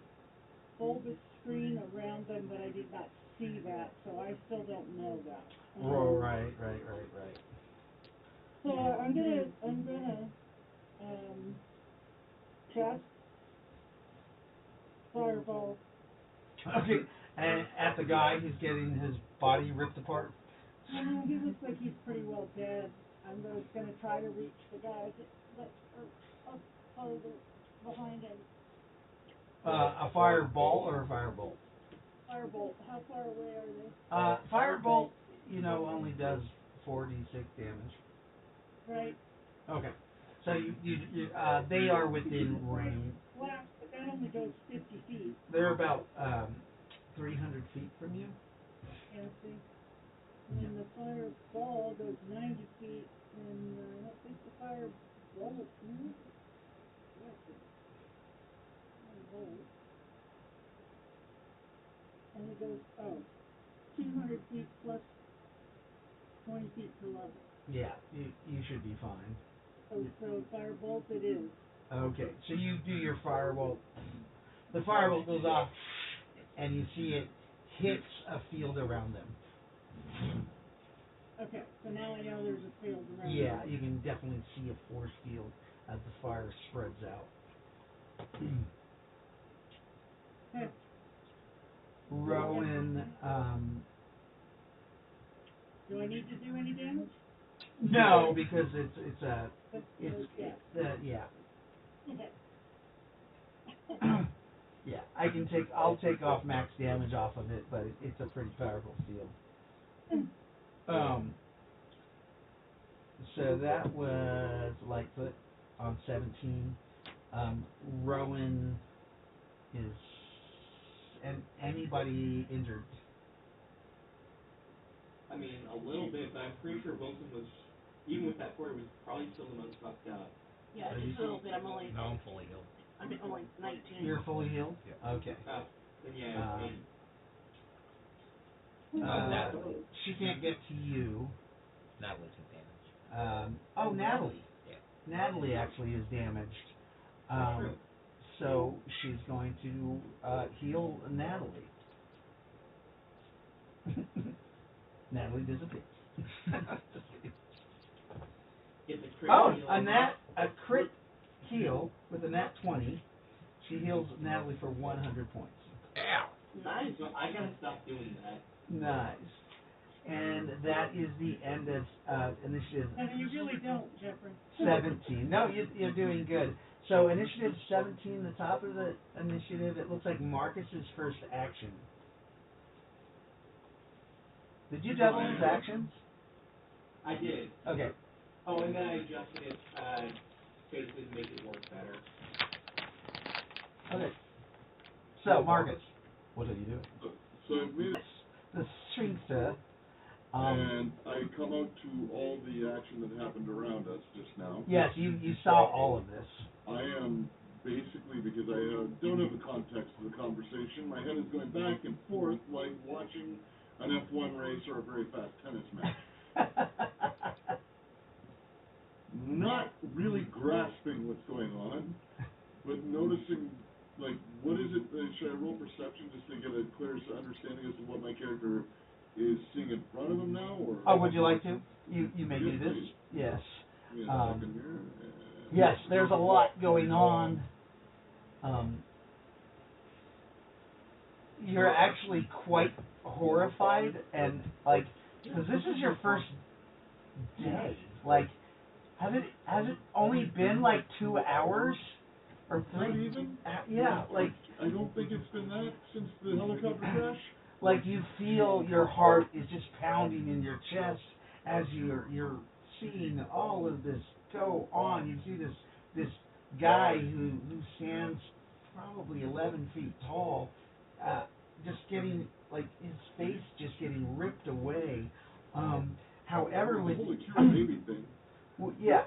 bulbous screen around them, but I did not see that, so I still don't know that. Right. So I'm gonna cast fireball. Okay, and at the guy who's getting his body ripped apart. He looks like he's pretty well dead. I'm just gonna try to reach the guy that's up further behind him. A fireball or a firebolt? Firebolt. How far away are they? Firebolt, only does 4d6 damage. Right. Okay, so they are within range. Well, but that only goes 50 feet. They're about 300 feet from you. Yeah, see. And then the fireball goes 90 feet, and I don't think the firebolt. Only goes 200 feet plus 20 feet per level. Yeah, you should be fine. So firebolt it is. Okay, so you do your firebolt. The firebolt goes off, and you see it hits a field around them. Okay, so now I know there's a field around. Yeah, you can definitely see a force field as the fire spreads out. Okay. Rowan, do I need to do any damage? no, because yeah. Okay. Yeah, I'll take off max damage off of it, but it's a pretty powerful field. So that was Lightfoot on 17. Rowan is, and anybody injured? I mean, a little bit, but I'm pretty sure Wilson was, even with that 40, was probably still the most fucked up. Yeah, just a little bit. I'm only fully healed. I'm only 19. You're fully healed? Yeah. Okay. Then yeah, She can't get to you. Natalie took damage. Natalie. Yeah. Natalie actually is damaged. So she's going to heal Natalie. Natalie disappears. it's a crit heal. A crit heal with a nat 20. She heals Natalie for 100 points. Ow. Nice. So I gotta stop doing that. Nice. And that is the end of initiative. And you really don't, Jeffrey. 17. No, you're doing good. So initiative 17, the top of the initiative, it looks like Marcus's first action. Did you double his actions? I did. Okay. Oh, and then I adjusted it, basically to make it work better. Okay. So, Marcus, what are you doing? So I've made it, The sphincter. and I come out to all the action that happened around us just now. Yes, you saw all of this. I am basically, because I don't have the context of the conversation, my head is going back and forth like watching an F1 race or a very fast tennis match. Not really grasping what's going on, but noticing, like, what is it, should I roll perception just to get a clear understanding as to what my character is seeing in front of him now, or? Oh, would you like to? You may do this. Please. Yes. Give me a second here. Yes, there's a lot going on. You're actually quite horrified, and like, because this is your first day. Like, has it only been like 2 hours or 3? Not even? Yeah, like. I don't think it's been that since the helicopter crash. Like you feel your heart is just pounding in your chest as you're seeing all of this go on. You see this guy who stands probably 11 feet tall, just getting like his face just getting ripped away. However, with Holy cute baby thing. well, yeah,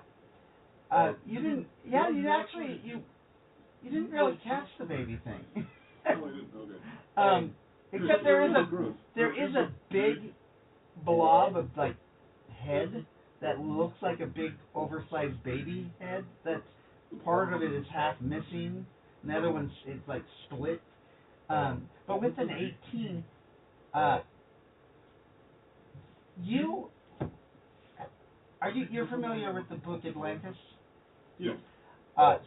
you didn't. Yeah, you didn't really catch the baby thing. Oh, I didn't. Okay. Except there is a big blob of like head that looks like a big oversized baby head. That's part of it is half missing. And the other one's it's like split. But with an 18, you're familiar with the book Atlantis? Yes.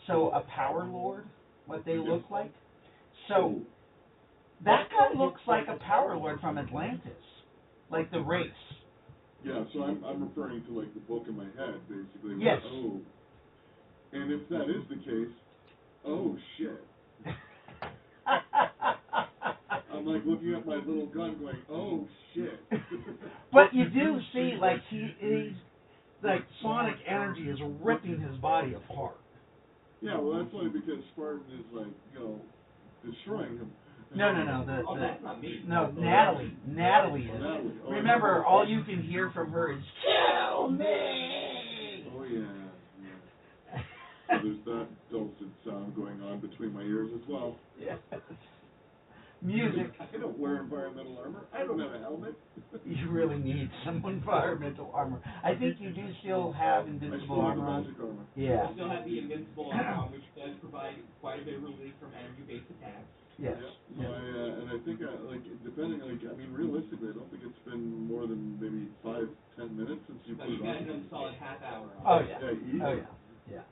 So a power lord, what they look like. So that guy looks like a power lord from Atlantis, like the race. Yeah, so I'm referring to like the book in my head, basically. Yes. Oh. And if that is the case, oh shit. I'm like looking at my little gun going, oh shit. But you do see like he's like sonic energy is ripping his body apart. Yeah, well that's only because Spartan is like, destroying him. No. Oh, that's not me. No, Natalie is. Natalie. Oh, Remember, all you can hear from her is "Kill me." Oh yeah. So there's that dulcet sound going on between my ears as well. Yes. Music. I don't wear environmental armor. I don't have a helmet. You really need some environmental armor. I think you do still have invincible armor on. Magic armor. Yeah. You still have the invincible armor, which does provide quite a bit of relief from energy-based attacks. Yes. Yeah. And I think realistically, I don't think it's been more than maybe 5-10 minutes since you So put you it got on. another solid half hour on. Oh yeah. Easy. Oh yeah. Yeah.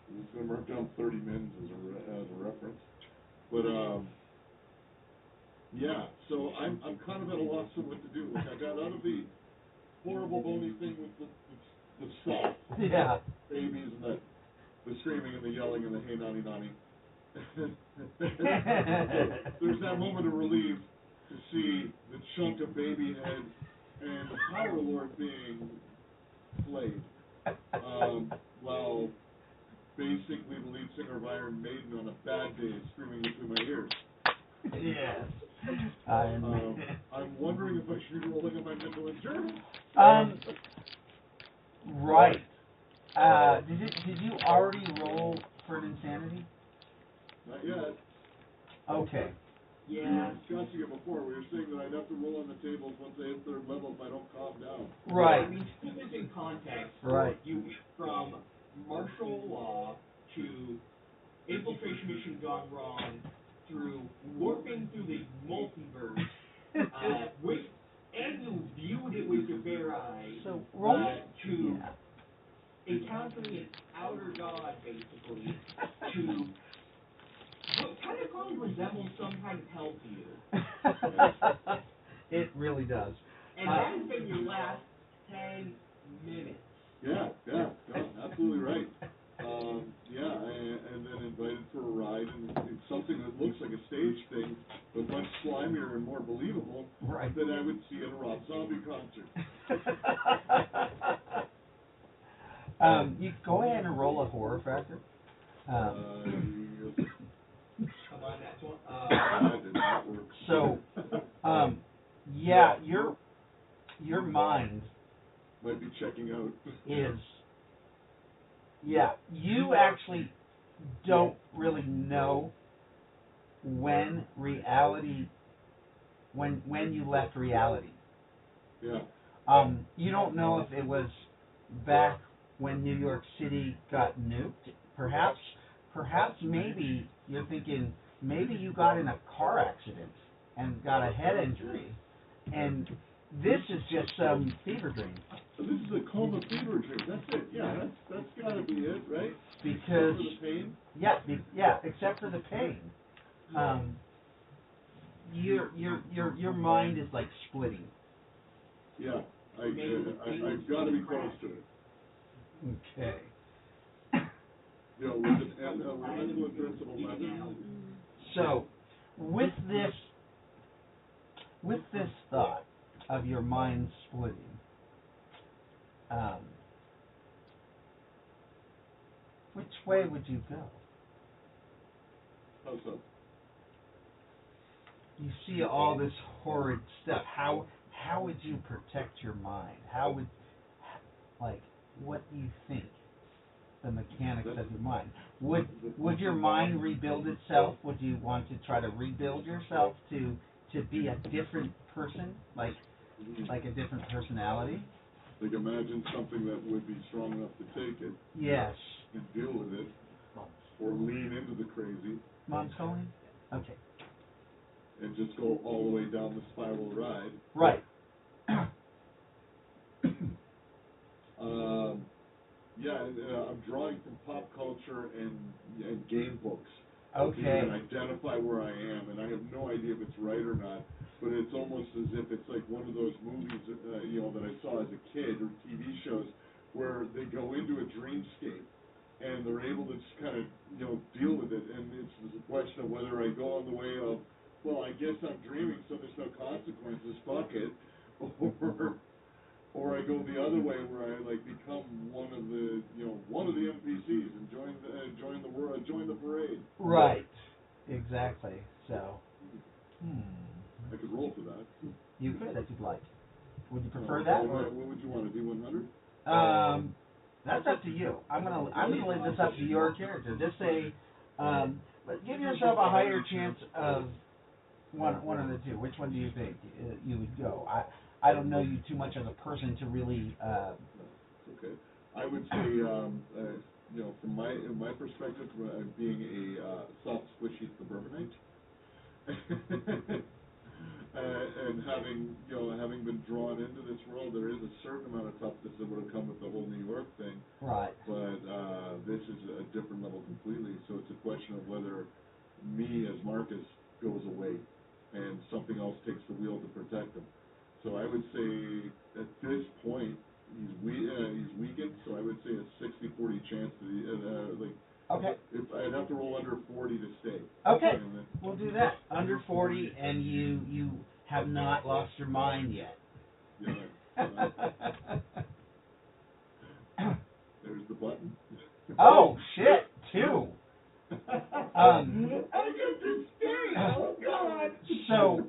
I'm just gonna mark down 30 mins as a reference. But yeah. So I'm kind of at a loss of what to do. Like I got out of the horrible bony thing with the stuff. Yeah. Babies and the screaming and the yelling and the hey nani nani. So there's that moment of relief to see the chunk of baby head and the Power Lord being played. While basically the lead singer of Iron Maiden on a bad day is screaming between my ears. Yes. I'm wondering if I should be rolling on my mental endurance. Right. Did you already roll for an insanity? Not yet. Okay. We were discussing it before. We were saying that I'd have to roll on the tables once I hit third level if I don't calm down. Right. I mean, to put this in context, Right. you went from martial law to infiltration mission gone wrong through warping through the multiverse, and you viewed it with your bare eyes, So roll. to encountering an outer god, basically, to what kind of probably resembles some kind of hell to you. It really does. And that has been your last 10 minutes. Yeah, absolutely right. And then invited for a ride, and it's something that looks like a stage thing, but much slimier and more believable than I would see at a Rob Zombie concert. You go ahead and roll a horror factor. Yes. Come on, that's one. That did not work. So, yeah, your mind might be checking out. Is, yeah, you actually don't really know when you left reality. Yeah. You don't know if it was back when New York City got nuked. Perhaps maybe you're thinking maybe you got in a car accident and got a head injury, and this is just some fever dream. This is a coma fever dream. That's it. Yeah, that's gotta be it, right? Because except for the pain. Yeah, except for the pain. Your mind is like splitting. Yeah, I've got to be close to it. Okay. With an invincible weapon. So, with this thought of your mind splitting, which way would you go? How so? you see all this horrid stuff. How would you protect your mind? How would, like, what do you think the mechanics of your mind? Would your mind rebuild itself? Would you want to try to rebuild yourself to be a different person, like a different personality? Like imagine something that would be strong enough to take it. Yes. And deal with it, or lean into the crazy. Mom's calling? Okay. And just go all the way down the spiral ride. Right. I'm drawing from pop culture and game books. Okay. You can identify where I am, and I have no idea if it's right or not, but it's almost as if it's like one of those movies, that I saw as a kid, or TV shows, where they go into a dreamscape, and they're able to just kind of, deal with it, and it's a question of whether I go on the way of, well, I guess I'm dreaming, so there's no consequences, fuck it, or I go the other way where I become one of the NPCs and join the parade. Right. Exactly. So. I could roll for that. You could if you'd like. Would you prefer that? Or? What would you want, a D100? That's up to you. I'm gonna leave this up to your character. Just say, but give yourself a higher chance of one of the two. Which one do you think you would go? I don't know you too much as a person to really. Okay. I would say, from my perspective, being a soft, squishy suburbanite, and having been drawn into this world, there is a certain amount of toughness that would have come with the whole New York thing. Right. But this is a different level completely. So it's a question of whether me as Marcus goes away and something else takes the wheel to protect him. So I would say at this point he's weakened. So I would say a 60-40 chance to Okay. If I'd have to roll under 40 to stay. Okay. We'll do that. Under 40, and you have not lost your mind yet. Yeah. There's the button. Oh shit! 2. I get to stay. Oh God. So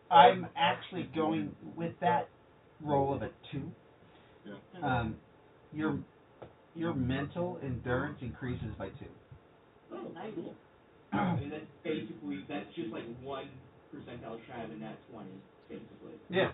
I'm actually going with that roll of a 2. Yeah. Your mental endurance increases by 2. Oh, Nice. cool. I mean, that's just like 1 percentile shy of a nat 20, basically. Yeah.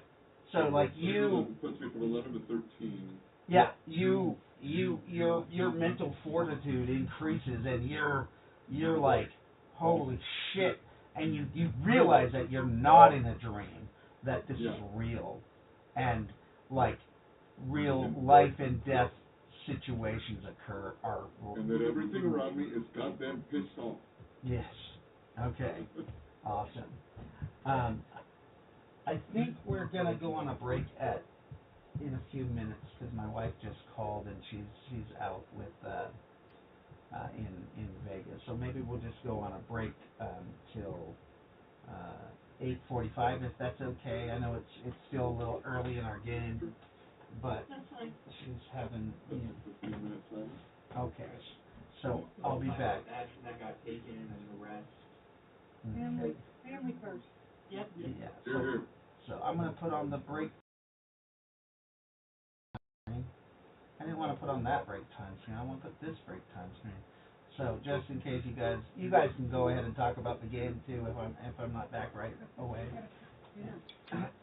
So like you. Puts me from 11 to 13. Yeah. Your mental fortitude increases, and you're like, holy shit, and you realize that you're not in a dream, that this is real, and like real life and death situations are. And that everything around me is goddamn pissed off. Yes. Okay. Awesome. I think we're gonna go on a break in a few minutes because my wife just called and she's out with in Vegas. So maybe we'll just go on a break till 8:45 if that's okay. I know it's still a little early in our game, but That's fine. she's having. 15 minutes then. Okay. So I'll be back. Action that got taken as an arrest. Family first. Yep. Yeah. Here. So I'm gonna put on the break. I didn't want to put on that break time screen. I want to put this break time screen. So just in case you guys can go ahead and talk about the game too if I'm not back right away.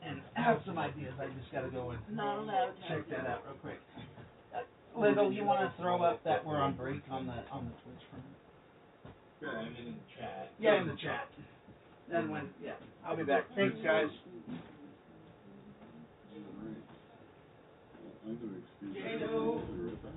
And have some ideas. I just gotta go and Not allowed. check that out real quick. Lyndall, you want to throw up that we're on break on the Twitch for me? Sure, I'm in the chat. Yeah, in the chat. Then I'll be back. Thanks, guys. All right. I'm going to excuse Jado. I'll be right back.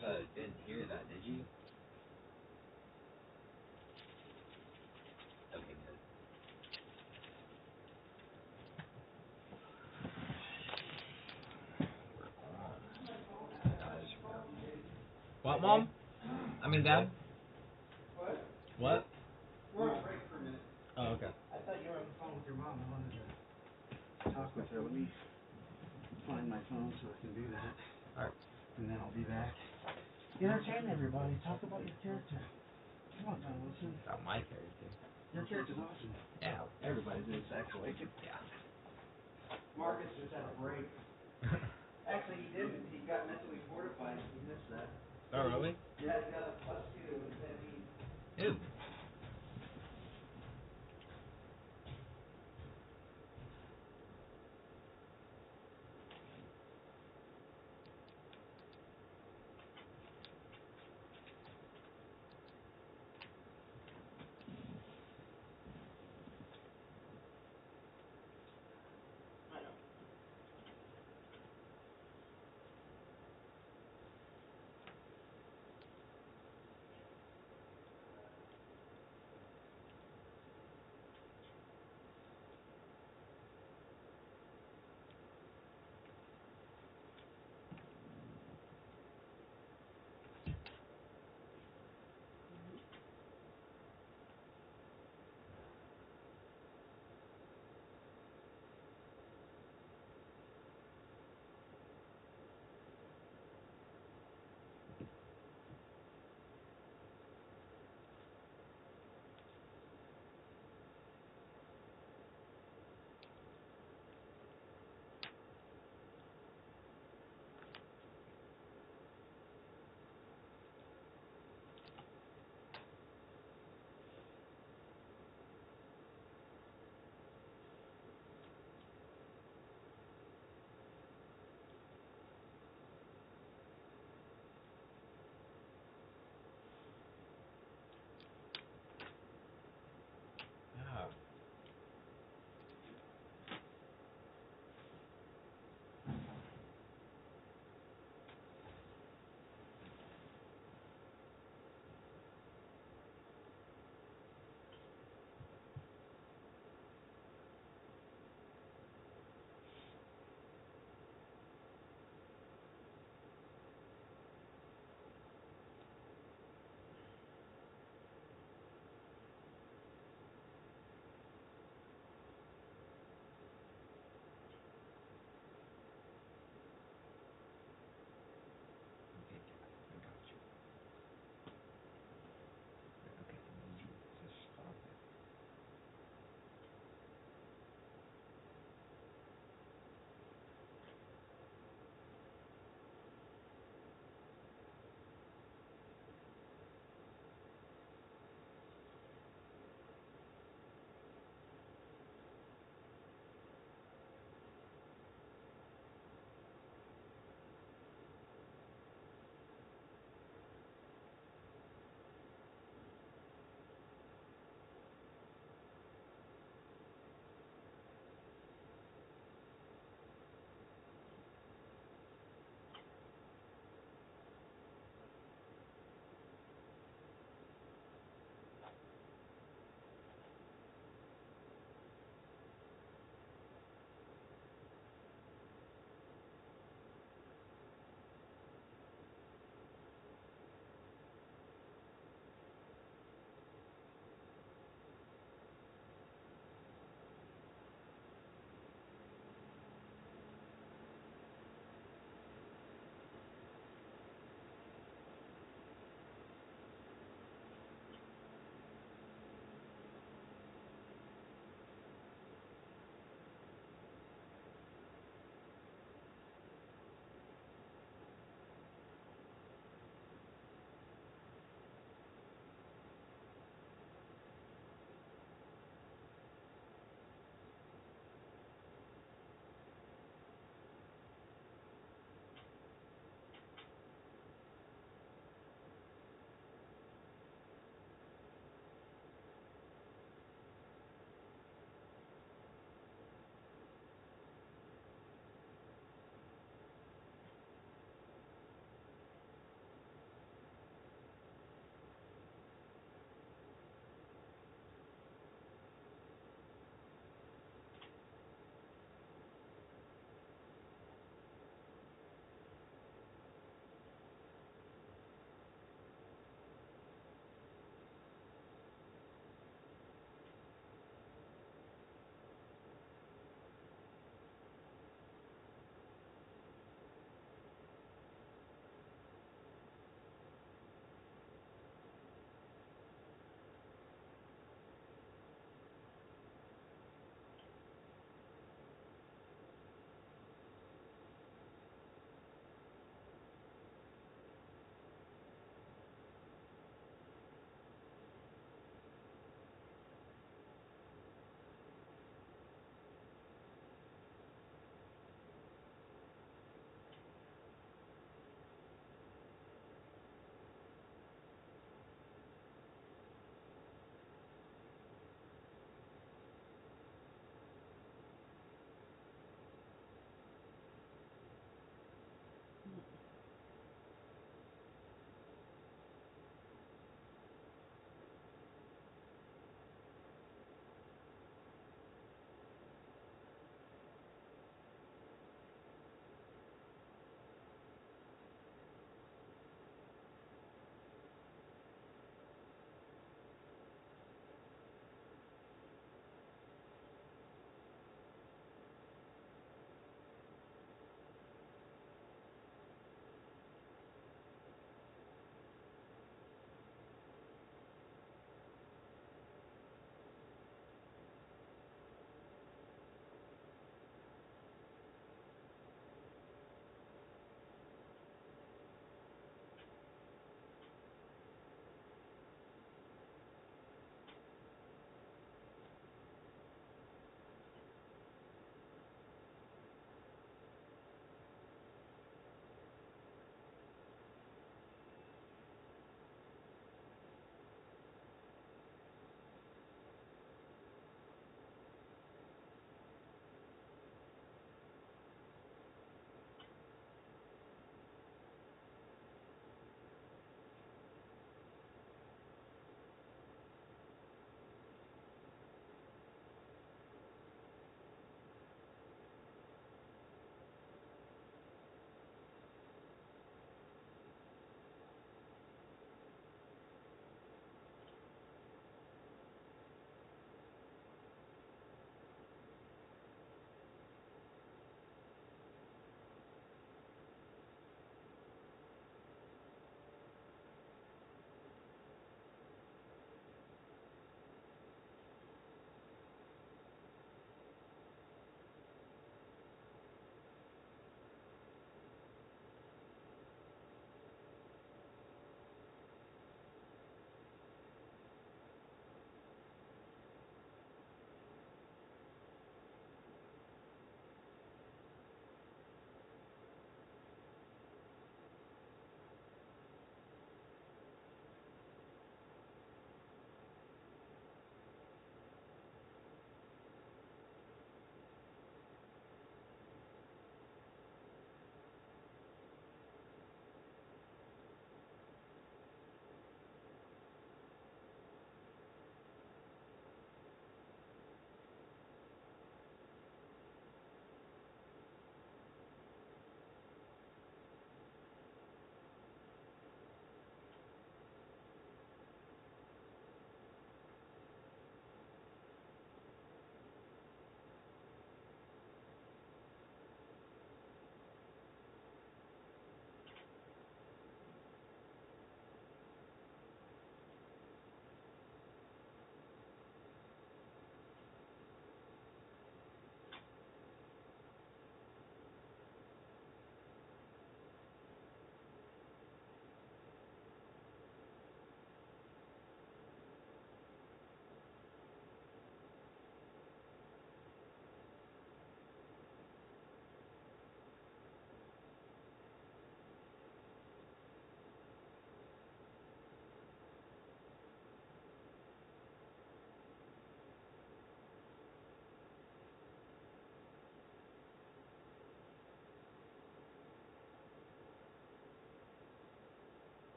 didn't hear that, did you? Okay, good. What, Mom? I mean, Dad? What? We're on break for a minute. Oh, okay. I thought you were on the phone with your mom. I wanted to talk with her. Let me find my phone so I can do that. Alright. And then I'll be back. Entertain everybody. Talk about your character. Come on, John Wilson. About my character. Your character's awesome. Yeah. Everybody's is, actually. Yeah. Marcus just had a break. Actually, he didn't. He got mentally fortified. He missed that. Oh, really? Yeah, he got a +2, and then he... Ew. I know.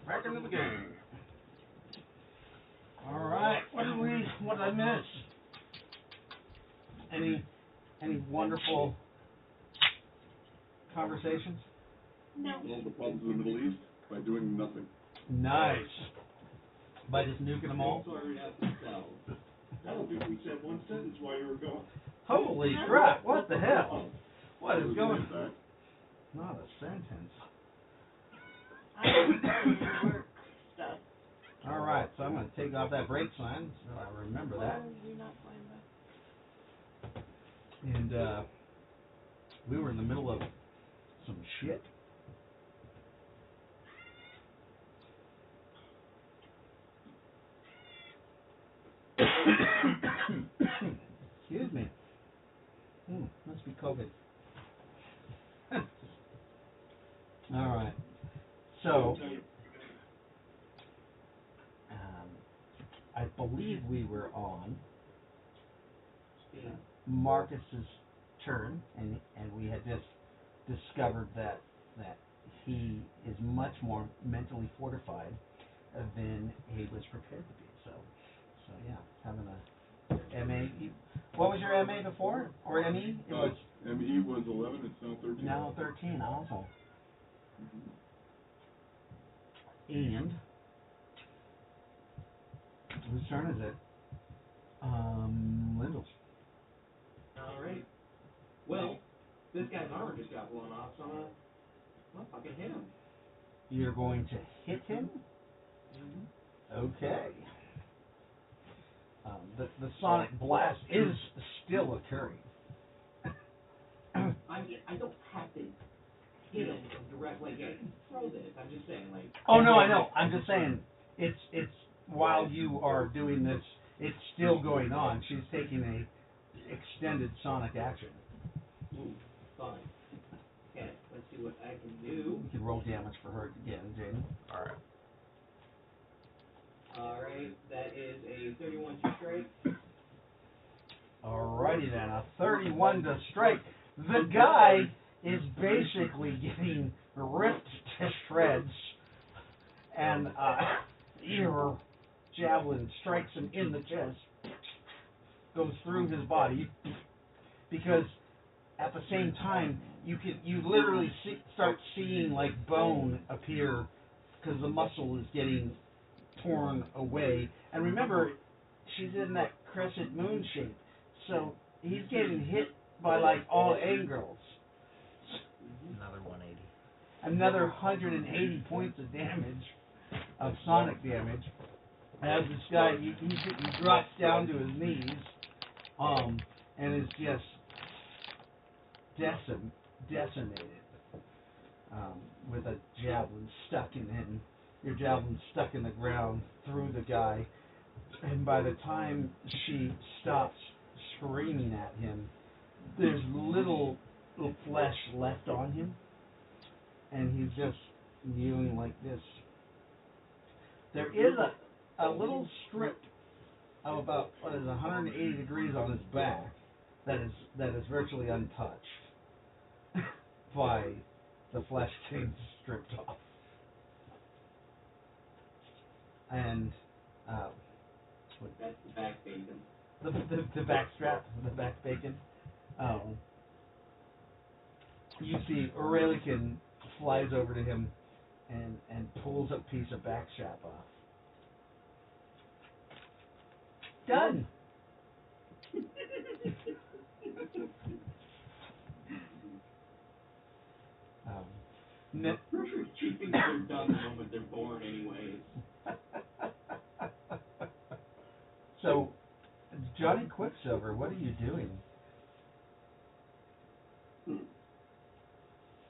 back into the game. All right, what did I miss? Any wonderful conversations? No. Solve the problems in the Middle East by doing nothing. Nice. By just nuking them all? Sorted out themselves. I don't think we said one sentence while you were gone. Holy crap, what the hell? What is It was going like that. Not a sentence. I am doing work stuff. All right, so I'm going to take off that break sign so I remember that. You're not fine, And we were in the middle of some shit. Excuse me. Must be COVID. All right. So, I believe we were on Marcus's turn, and we had just discovered that he is much more mentally fortified than he was prepared to be. So yeah, having a MA. What was your MA before, or ME? It was ME was 11. It's now 13. now 13. Awesome. And whose turn is it? Lyndall's. Alright. Well, this guy's armor just got blown off, so I'm gonna fucking hit him. You're going to hit him? Okay. The sonic blast is still occurring. I don't have to hit him directly. Like, yeah, I can throw this. I'm just saying, like. Oh no, I know. I'm just saying it's while you are doing this, it's still going on. She's taking a extended sonic action. Ooh, fine. Okay, let's see what I can do. You can roll damage for her again, Jaden. All right. Alright, that is a 31 to strike. Alrighty then, a 31 to strike. The guy is basically getting ripped to shreds, and your javelin strikes him in the chest, goes through his body, because at the same time you literally start seeing like bone appear because the muscle is getting torn away. And remember, she's in that crescent moon shape, so he's getting hit by like all angles. Another 180. Another 180 points of damage, of sonic damage. As this guy, he drops down to his knees, and is just decimated, with a javelin stuck in him. Your javelin stuck in the ground through the guy, and by the time she stops screaming at him, there's little flesh left on him, and he's just kneeling like this. There is a little strip of about 180 degrees on his back that is virtually untouched by the flesh getting stripped off. And That's the back bacon. the back strap, the back bacon. You see Aurelican flies over to him and pulls a piece of back strap off. Done. She thinks they're done the moment they're born anyways. So, Johnny Quicksilver, what are you doing?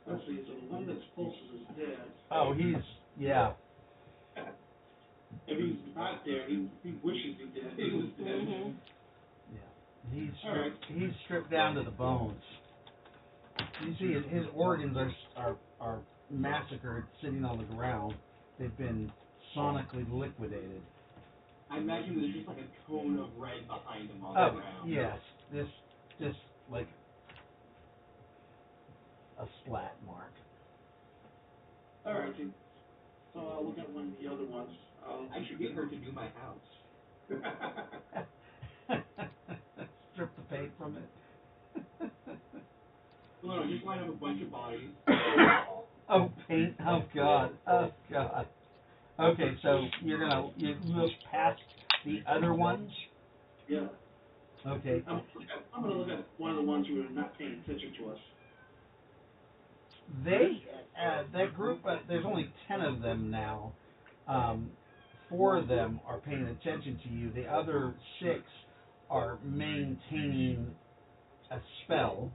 Let's see, so the one that's closest is dead. Oh, yeah. If he's not dead, he wishes he did. He was dead. Yeah. He's stripped down to the bones. You see his organs are massacred, sitting on the ground. They've been sonically liquidated. I imagine there's just like a cone of red behind him on the ground. Yes. Just like a splat mark. Alright, So I'll look at one of the other ones. I should get her to do my house. Strip the paint from it. Well, no, just line up a bunch of bodies. Oh, paint. Oh, God. Oh, God. Okay, so you look past the other ones? Yeah. Okay. I'm gonna look at one of the ones who are not paying attention to us. That group, there's only 10 of them now. 4 of them are paying attention to you. The other 6 are maintaining a spell.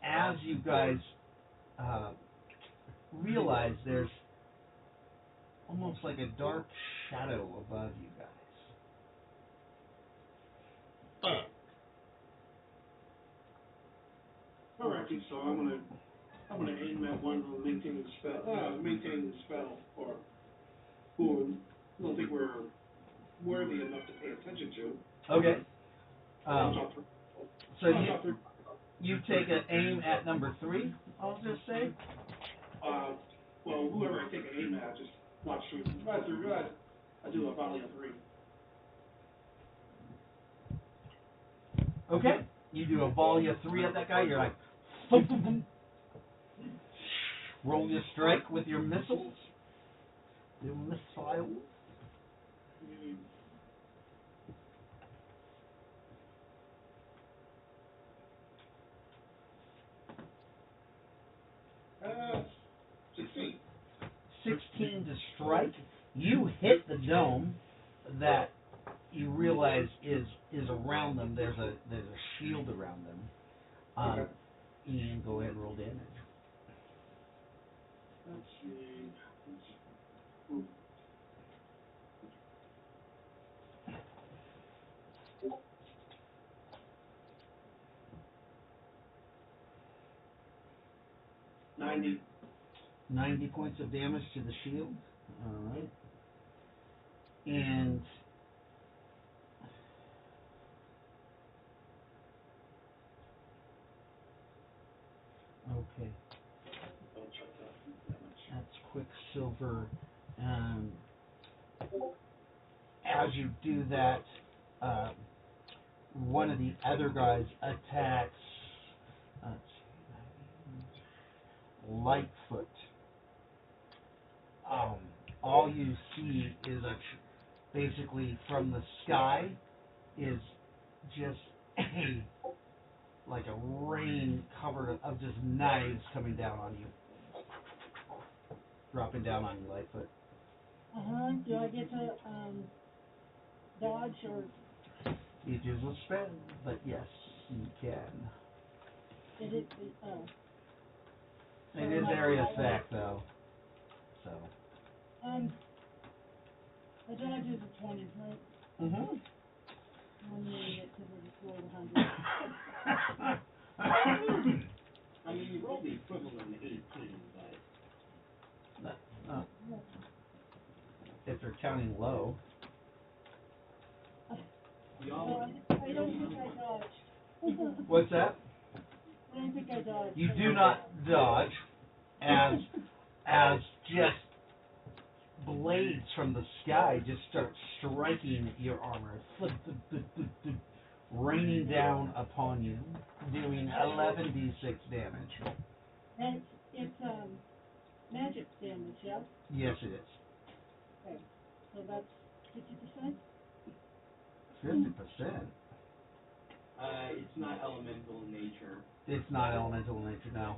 As you guys realize there's almost like a dark shadow above you guys. Alrighty, so I'm gonna aim at one who maintaining the spell, or who I don't think we're worthy enough to pay attention to. Okay. Top three. So Top three. you take an aim at number 3, I'll just say. Well, whoever I take an aim at, just watch through. I do a volley of 3. Okay. You do a volley of 3 at that guy, you're like, boom, boom, boom. Roll your strike with your missiles. Your missiles. Uh, 16. 16 to strike. You hit the dome that you realize is around them. There's a shield around them. Okay. And go ahead and roll damage. Let's see. Ooh. $90. 90 points of damage to the shield. All right. And okay. That's Quicksilver. As you do that, one of the other guys attacks Lightfoot. All you see is basically from the sky is just like a rain covered of just knives coming down on you, dropping down on you, Lightfoot. Do I get to, dodge or? It is a spell, but yes, you can. It is, It is area effect, though. So. the dodge is a 20, right? Mm-hmm. One minute because I just rolled 100. I mean, you rolled the equivalent of 18, but... If they're counting low. We all... I don't think I dodged. What's that? I don't think I dodged. You do not dodge as just blades from the sky just start striking your armor, raining down upon you, doing 11d6 damage. And it's magic damage, yeah? Yes, it is. Okay. So that's 50%? 50%. It's not elemental in nature. It's not elemental in nature, no.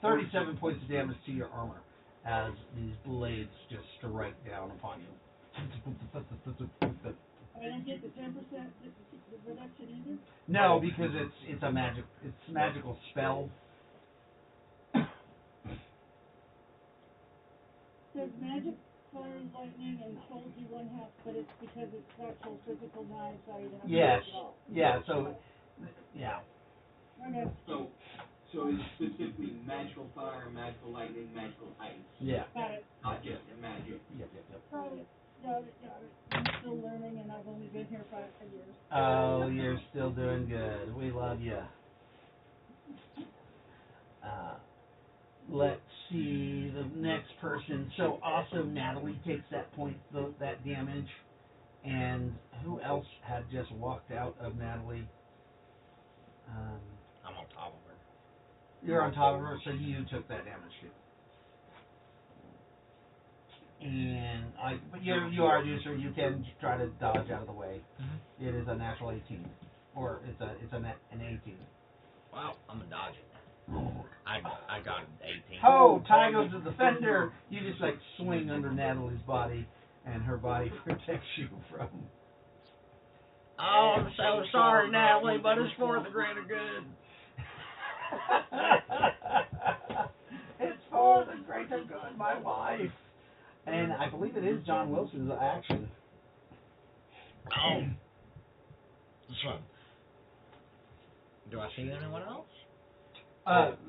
37 points of damage to your armor as these blades just strike down upon you. I don't get the 10% reduction either? No, because it's a magical spell. Says magic, fire, lightning, and holds you 1/2, but it's because it's actual physical knives, so you don't have to Yes. use it all. Yeah, so, yeah. Okay. So it's specifically magical fire, magical lightning, magical ice. Yeah. Got it. Not just magic. Yep. Got it. I'm still learning, and I've only been here 5 years. Oh, you're still doing good. We love you. Let's see the next person. So also Natalie takes that point, that damage, and who else had just walked out of Natalie? I'm on top of her. You're on top of her, so you took that damage too. And but you are a user. You can try to dodge out of the way. Mm-hmm. It is a natural 18, or it's an 18. Wow, I'm gonna dodge it. I got an 18. Oh, Ty goes to the defender. You just like swing under Natalie's body, and her body protects you from. Oh, I'm so sorry, Natalie, but it's for the greater good. It's for the greater good, my wife. And I believe it is John Wilson's action. Oh. This one. Do I see anyone else?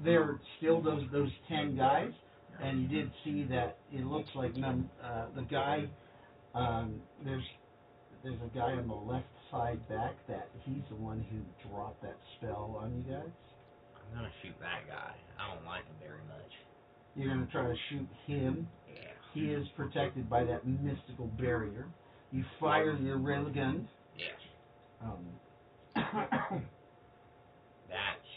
There are still those 10 guys, and you did see that it looks like the guy. There's a guy on the left side back that he's the one who dropped that spell on you guys. I'm gonna shoot that guy. I don't like him very much. You're gonna try to shoot him. Yeah. He is protected by that mystical barrier. You fire your railgun. Yes. That's.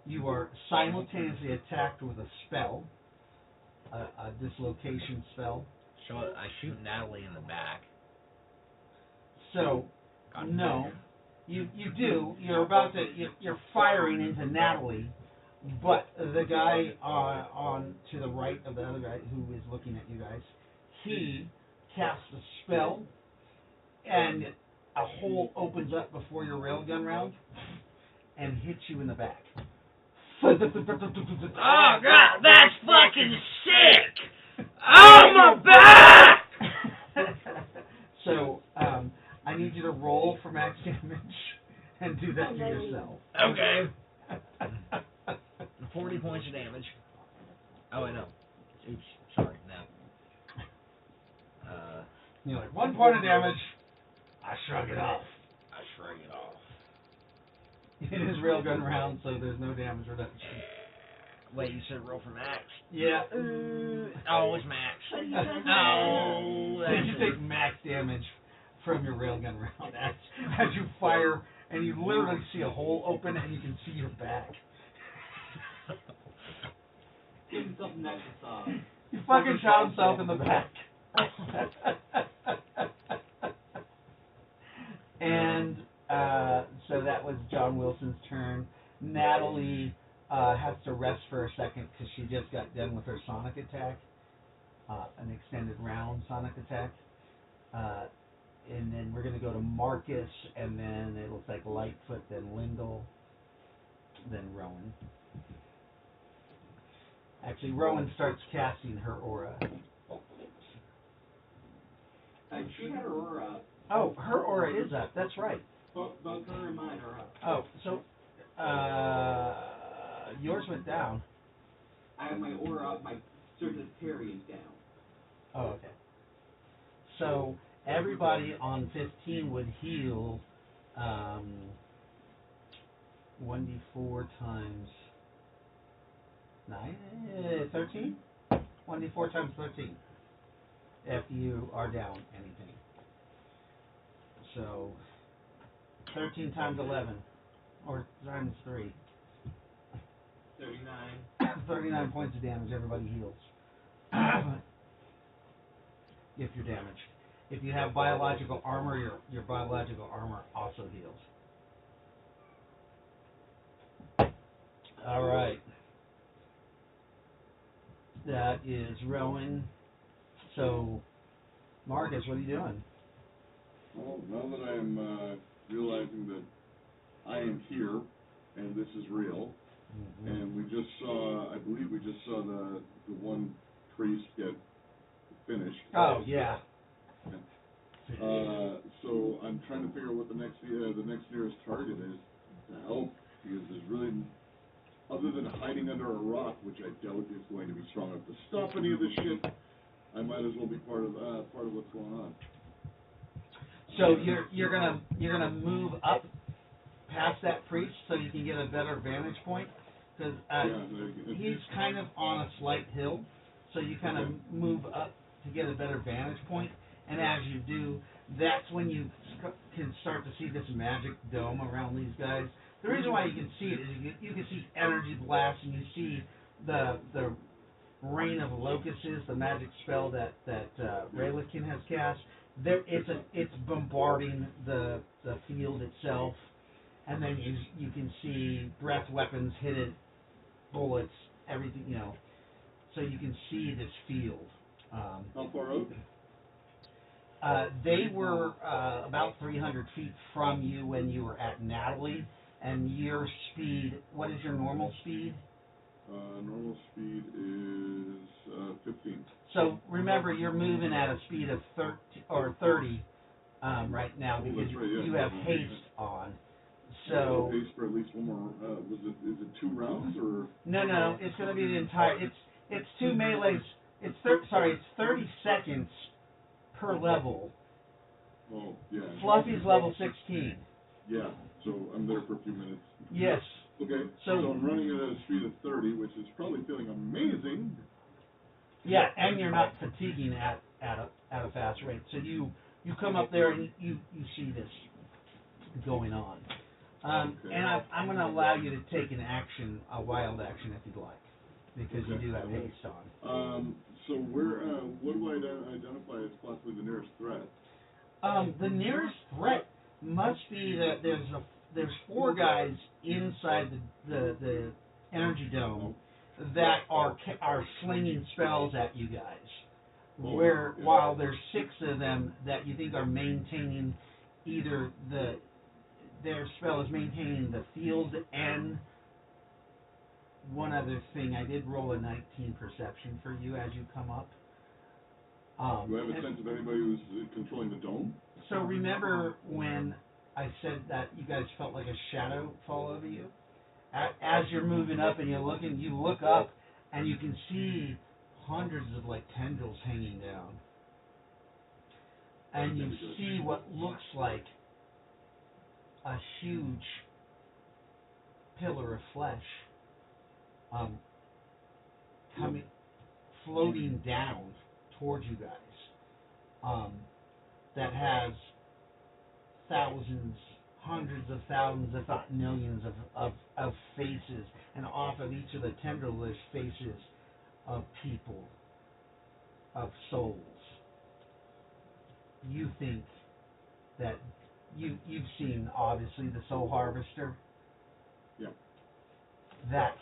You are simultaneously attacked with a spell, a dislocation spell. So I shoot Natalie in the back. So, no, you do. You're about to. You're firing into Natalie, but the guy on to the right of the other guy who is looking at you guys, he casts a spell, and a hole opens up before your railgun round, and hits you in the back. Oh God, that's fucking sick! Oh my back! So, I need you to roll for max damage and do that to yourself. Okay. 40 points of damage. Oh, I know. Oops, sorry, no. You're like, 1 point of damage. I shrug it off. I shrug it off. It is railgun round, so there's no damage reduction. Wait, you said roll for max? Yeah. Oh, it's max. Oh, So you take max damage from your railgun round as you fire, and you literally see a hole open, and you can see your back. Give himself an exercise. He fucking shot himself in the back. And so that was John Wilson's turn. Natalie has to rest for a second because she just got done with her sonic attack, an extended round sonic attack. And then we're going to go to Marcus, and then it looks like Lightfoot, then Lyndall, then Rowan. Actually, Rowan starts casting her aura. She had her aura up. Oh, her aura is up. That's right. Both her and mine are up. Oh, so yours went down. I have my aura up, my surface parry is down. Oh, okay. So everybody on 15 would heal 1d4 times 9, 13? 1d4 times 13. If you are down anything. So 13 times 11, or times 3. 39. 39 points of damage, everybody heals. If you're damaged. If you have biological armor, your biological armor also heals. Alright. That is Rowan. So, Marcus, what are you doing? Well, now that I'm realizing that I am here, and this is real, and we just saw, I believe we just saw the one priest get finished. Oh, yeah. So I'm trying to figure out what the next nearest target is to help, because there's really, other than hiding under a rock, which I doubt is going to be strong enough to stop any of this shit, I might as well be part of what's going on. So you're gonna move up past that priest so you can get a better vantage point. because Yeah, he's kind of on a slight hill, so you kind of move up to get a better vantage point, and as you do, that's when you can start to see this magic dome around these guys. The reason why you can see it is you can see energy blast, and you see the rain of locusts, the magic spell that Raylikin has cast. It's bombarding the field itself, and then you can see breath weapons hit it, bullets, everything, so you can see this field. How far out? They were about 300 feet from you when you were at Natalie, and your speed, what is your normal speed? Normal speed is 15. So remember, you're moving at a speed of 30 right now because you have haste on. So haste for at least one more. Is it 2 rounds or? No. It's going to be the entire. It's 2 melees. It's 30 seconds per level. Oh yeah. Fluffy's level 16. Yeah. So I'm there for a few minutes. Yes. Okay. So I'm running at a speed of 30, which is probably feeling amazing. Yeah, and you're not fatiguing at a fast rate. So you come up there and you see this going on. Okay. And I'm going to allow you to take an action, a wild action, if you'd like, because you do have haste on. So where? What do I identify as possibly the nearest threat? The nearest threat must be that there's 4 guys inside the energy dome that are slinging spells at you guys. While there's 6 of them that you think are maintaining either their spell is maintaining the field and one other thing. I did roll a 19 perception for you as you come up. Do I have a sense of anybody who's controlling the dome? So remember when I said that you guys felt like a shadow fall over you? As you're moving up and you look up and you can see hundreds of tendrils hanging down. And you see what looks like a huge pillar of flesh floating down towards you guys, that has thousands, hundreds of thousands, if not millions of faces, and off of each of the tendrils there's faces of people, of souls. You think that you've seen, obviously, the Soul Harvester. Yeah. That's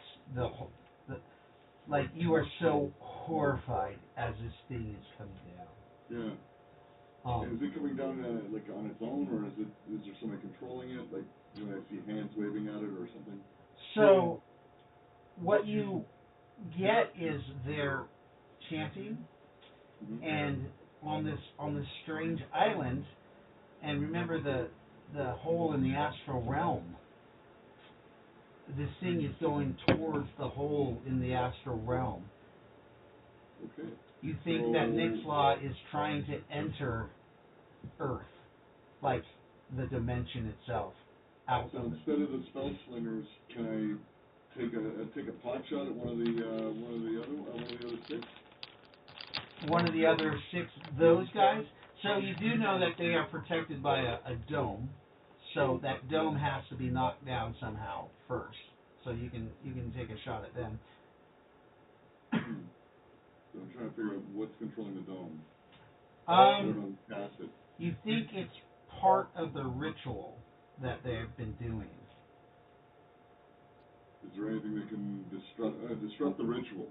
you are so horrified as this thing is coming down. Yeah. Is it coming down on its own, or is there somebody controlling it? I see hands waving at it or something. So what you get is their chanting, and on this strange island, and remember the hole in the astral realm. This thing is going towards the hole in the astral realm. Okay. You think that Nixlaw is trying to enter Earth, the dimension itself. So instead of the spell slingers, can I take a pot shot at one of the other 6? One of the other 6, those guys. So you do know that they are protected by a dome. So that dome has to be knocked down somehow first. So you can take a shot at them. So I'm trying to figure out what's controlling the dome. Past it. You think it's part of the ritual that they've been doing. Is there anything that can disrupt the ritual?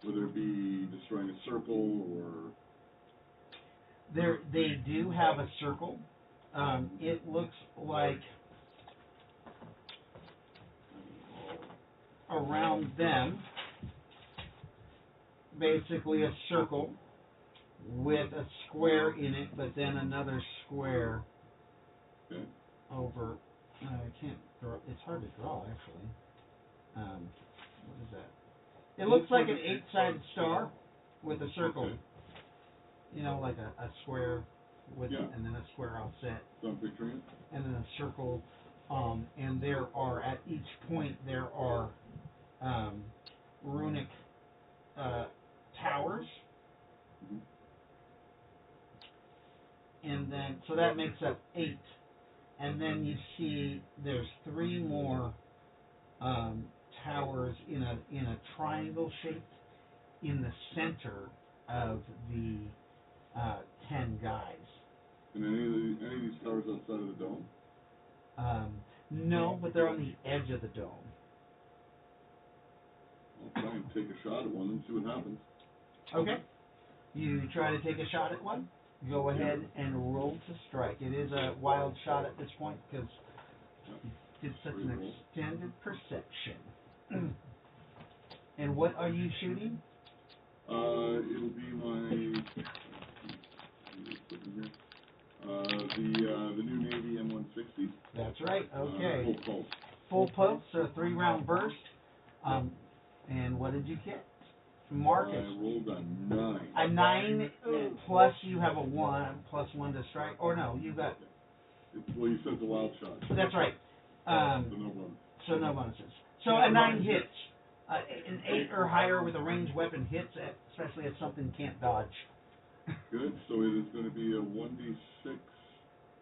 Whether it be destroying a circle or... They do have a circle. It looks like around them, basically a circle with a square in it, but then another square over. I can't draw. It's hard to draw, actually. What is that? It looks like an 8-sided star with a circle. Okay. Like a square with, and then a square offset. So I'm picturing it. And then a circle And there are, at each point, there are runic towers. Mhm. And then, so that makes up 8. And then you see there's 3 more towers in a triangle shape in the center of the 10 guys. And any of these towers outside of the dome? No, but they're on the edge of the dome. I'll try and take a shot at one and see what happens. Okay. You try to take a shot at one. Go ahead and roll to strike. It is a wild shot at this point because you did such an extended perception. And what are you shooting? It'll be my the new Navy M160. That's right. Okay. Full pulse. Full pulse, so 3-round burst. And what did you get? Marcus. I rolled a 9. A 9 plus you have a 1 plus 1 to strike. Or no, you got. Well, you said the wild shot. That's right. So no bonus. So no bonuses. So a 9 hits. An 8 or higher with a ranged weapon hits, especially if something can't dodge. Good. So it is going to be a 1d6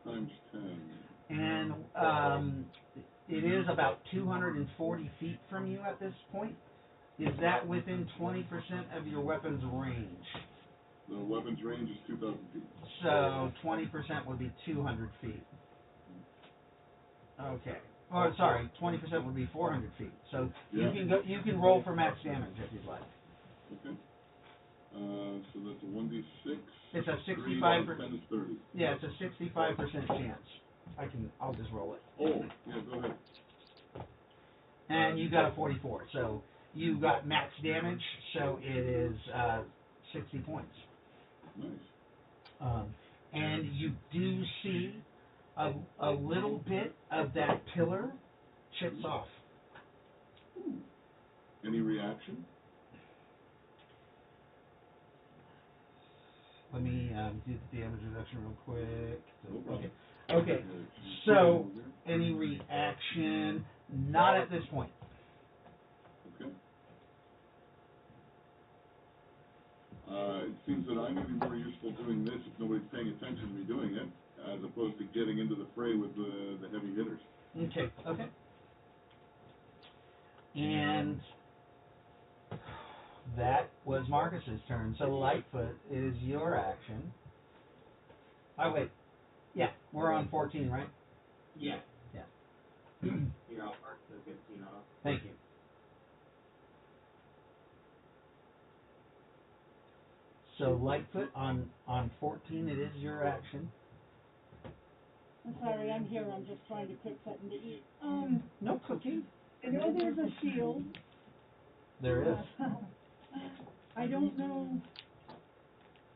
times 10. And it is about 240 feet from you at this point. Is that within 20% of your weapon's range? The weapon's range is 2,000 feet. So 20% would be 200 feet. Okay. Oh, sorry, 20% would be 400 feet. So Yeah. you can roll for max damage if you'd like. Okay. So that's a 1d6. It's a 3 65%. times 10 is 30. Yeah, it's a 65% chance. I'll just roll it. Oh, yeah, go ahead. And you got a 44. So you got max damage. So it is 60 points. Nice. And you do see a little bit of that pillar chips off. Any reaction? Let me do the damage reduction real quick. No problem. Okay. So any reaction? Not at this point. Okay. It seems that I'm going to be more useful doing this if nobody's paying attention to me doing it, as opposed to getting into the fray with the heavy hitters. Okay. Okay. And that was Marcus's turn. So Lightfoot is your action. Oh wait. Yeah, we're on 14, right? Yeah. Yeah. You're out, Mark, so 15 off. Thank you. So Lightfoot on 14, it is your action. I'm sorry, I'm here, I'm just trying to cook something to eat. No cooking. I know there's a shield. There is. I don't know.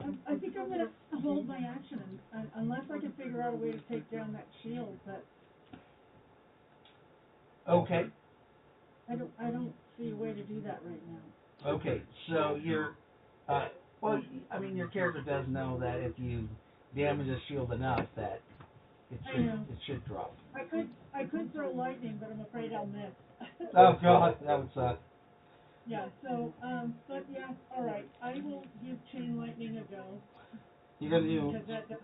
I think I'm gonna hold my action unless I can figure out a way to take down that shield, but Okay. I don't see a way to do that right now. Okay. So you're, well, I mean, your character does know that if you damage a shield enough, that it should drop. I could throw lightning, but I'm afraid I'll miss. Oh God, that would suck. Yeah. So, but yeah, all right. I will give chain lightning a go. You're gonna do Because that's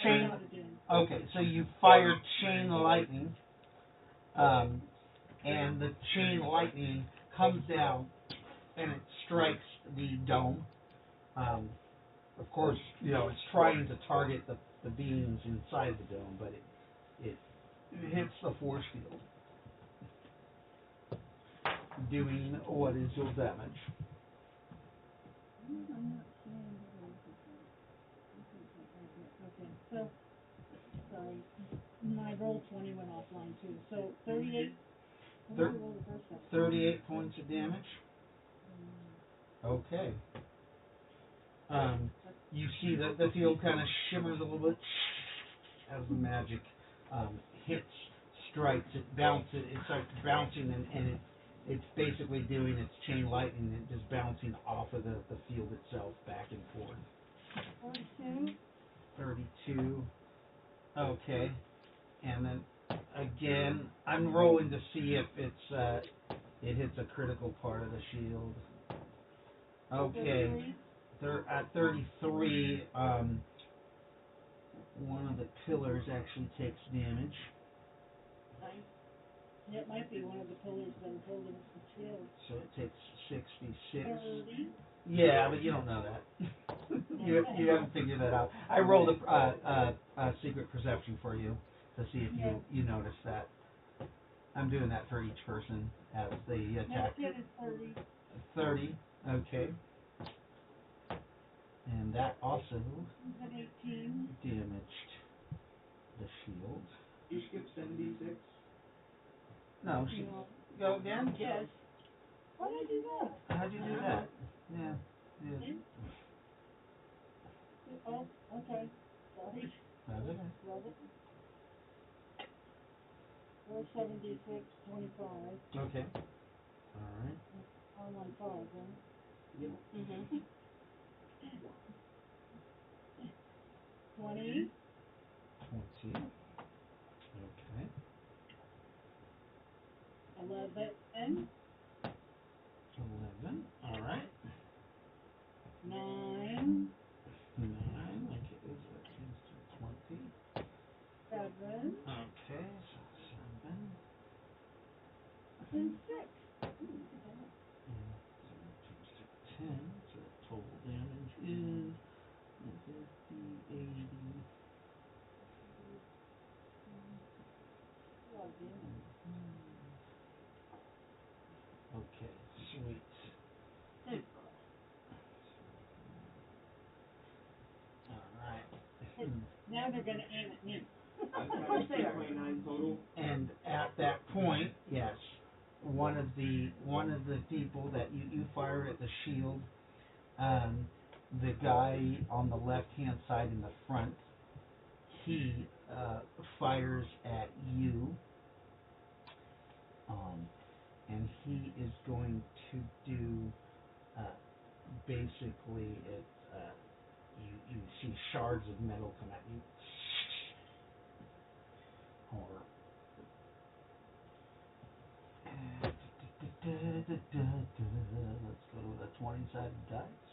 chain. what it is. Okay, so you fire chain lightning, and the chain lightning comes down and it strikes the dome. Of course, it's trying to target the beams inside the dome, but it hits the force field, doing what is your damage. I'm not seeing what it is. Okay, so, sorry, my roll 20 went offline too, so 38, what did I roll the first one? 38 points of damage. Okay. You see that the field kind of shimmers a little bit as the magic strikes, it bounces, it starts bouncing, and it's basically doing its chain lightning and just bouncing off of the field itself back and forth. 42. 32. Okay. And then again, I'm rolling to see if it hits a critical part of the shield. Okay, they're at 33. One of the pillars actually takes damage. Nice. It might be one of the pillars that holding the shield. So it takes 66. 30. Yeah, but you don't know that. you haven't figured that out. I rolled a secret perception for you to see if you notice that. I'm doing that for each person as they attack. Next hit is 30. 30. Okay. And that also He's at 18. damaged the shield. You skip 76. No, she go again. Yes. Why did I do that? How'd you do that? Yeah. Oh, okay. Sorry. That's okay. Love it. 476, 25. Okay. All right. I'm on 5, right? Yep. Mhm. 20. 20. Okay. 11. 11. All right. 9. 9. Okay. So that changes to 20. 7. Okay. So 7. And 6. And so that changes to 10. So the total damage is 50, 80. Okay, sweet. Super. Alright. Now they're going to aim at me. I say 29 total. And at that point, yes, one of the people that you fire at the shield, the guy on the left hand side in the front, he fires at you. And he is going to do basically it. You see shards of metal come at you. Or let's go to the 20-sided dice.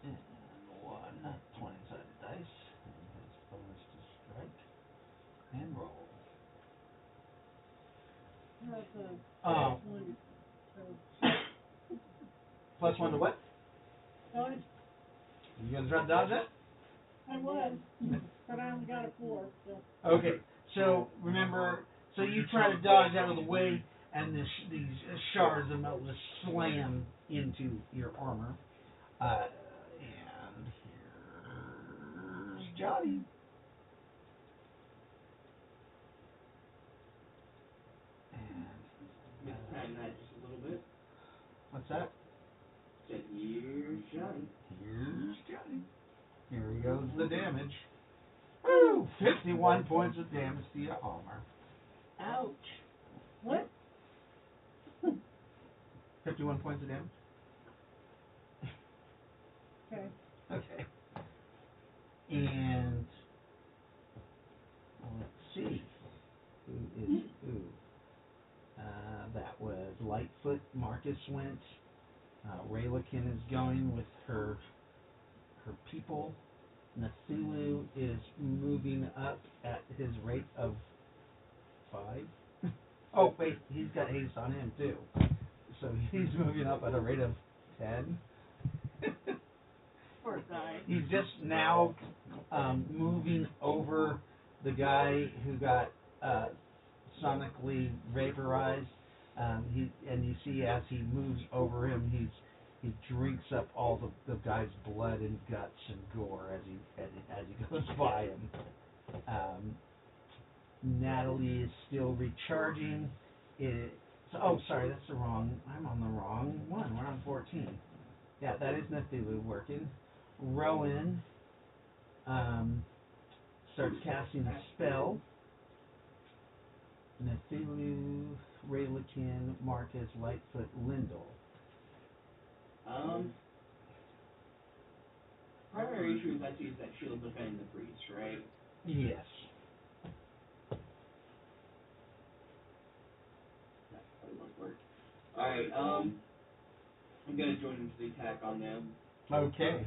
And one 20-sided dice. And his bonus to strike. And roll. That's a Oh. one. Plus 1 to what? Dodge. You gonna try to dodge that? I was, but I only got a 4. So. Okay, so remember, so you try to dodge out of the way, and these shards of metal just slam into your armor. And here's Johnny. And Time that just a little bit. what's that? Said, here's Johnny. Here's Johnny. Here he goes, the damage. Woo! 51 points of damage to your armor. Ouch. What? 51 points of damage? Okay. Okay. And let's see. Who is who? That was Lightfoot. Marcus went. Raylakin is going with her people. Nathulu is moving up at his rate of 5. Oh, wait, he's got haste on him, too. So he's moving up at a rate of 10. Poor guy. He's just now moving over the guy who got sonically vaporized. And you see as he moves over him, he drinks up all the guy's blood and guts and gore as he goes by him. Natalie is still recharging. Sorry, that's I'm on the wrong one. We're on 14. Yeah, that is Nathulu working. Rowan starts casting a spell. Nathulu, Raylakin, Marcus, Lightfoot, Lindell. Primary issue is I see is that shield defending the priest, right? Yes. I'm gonna join into the attack on them. Okay.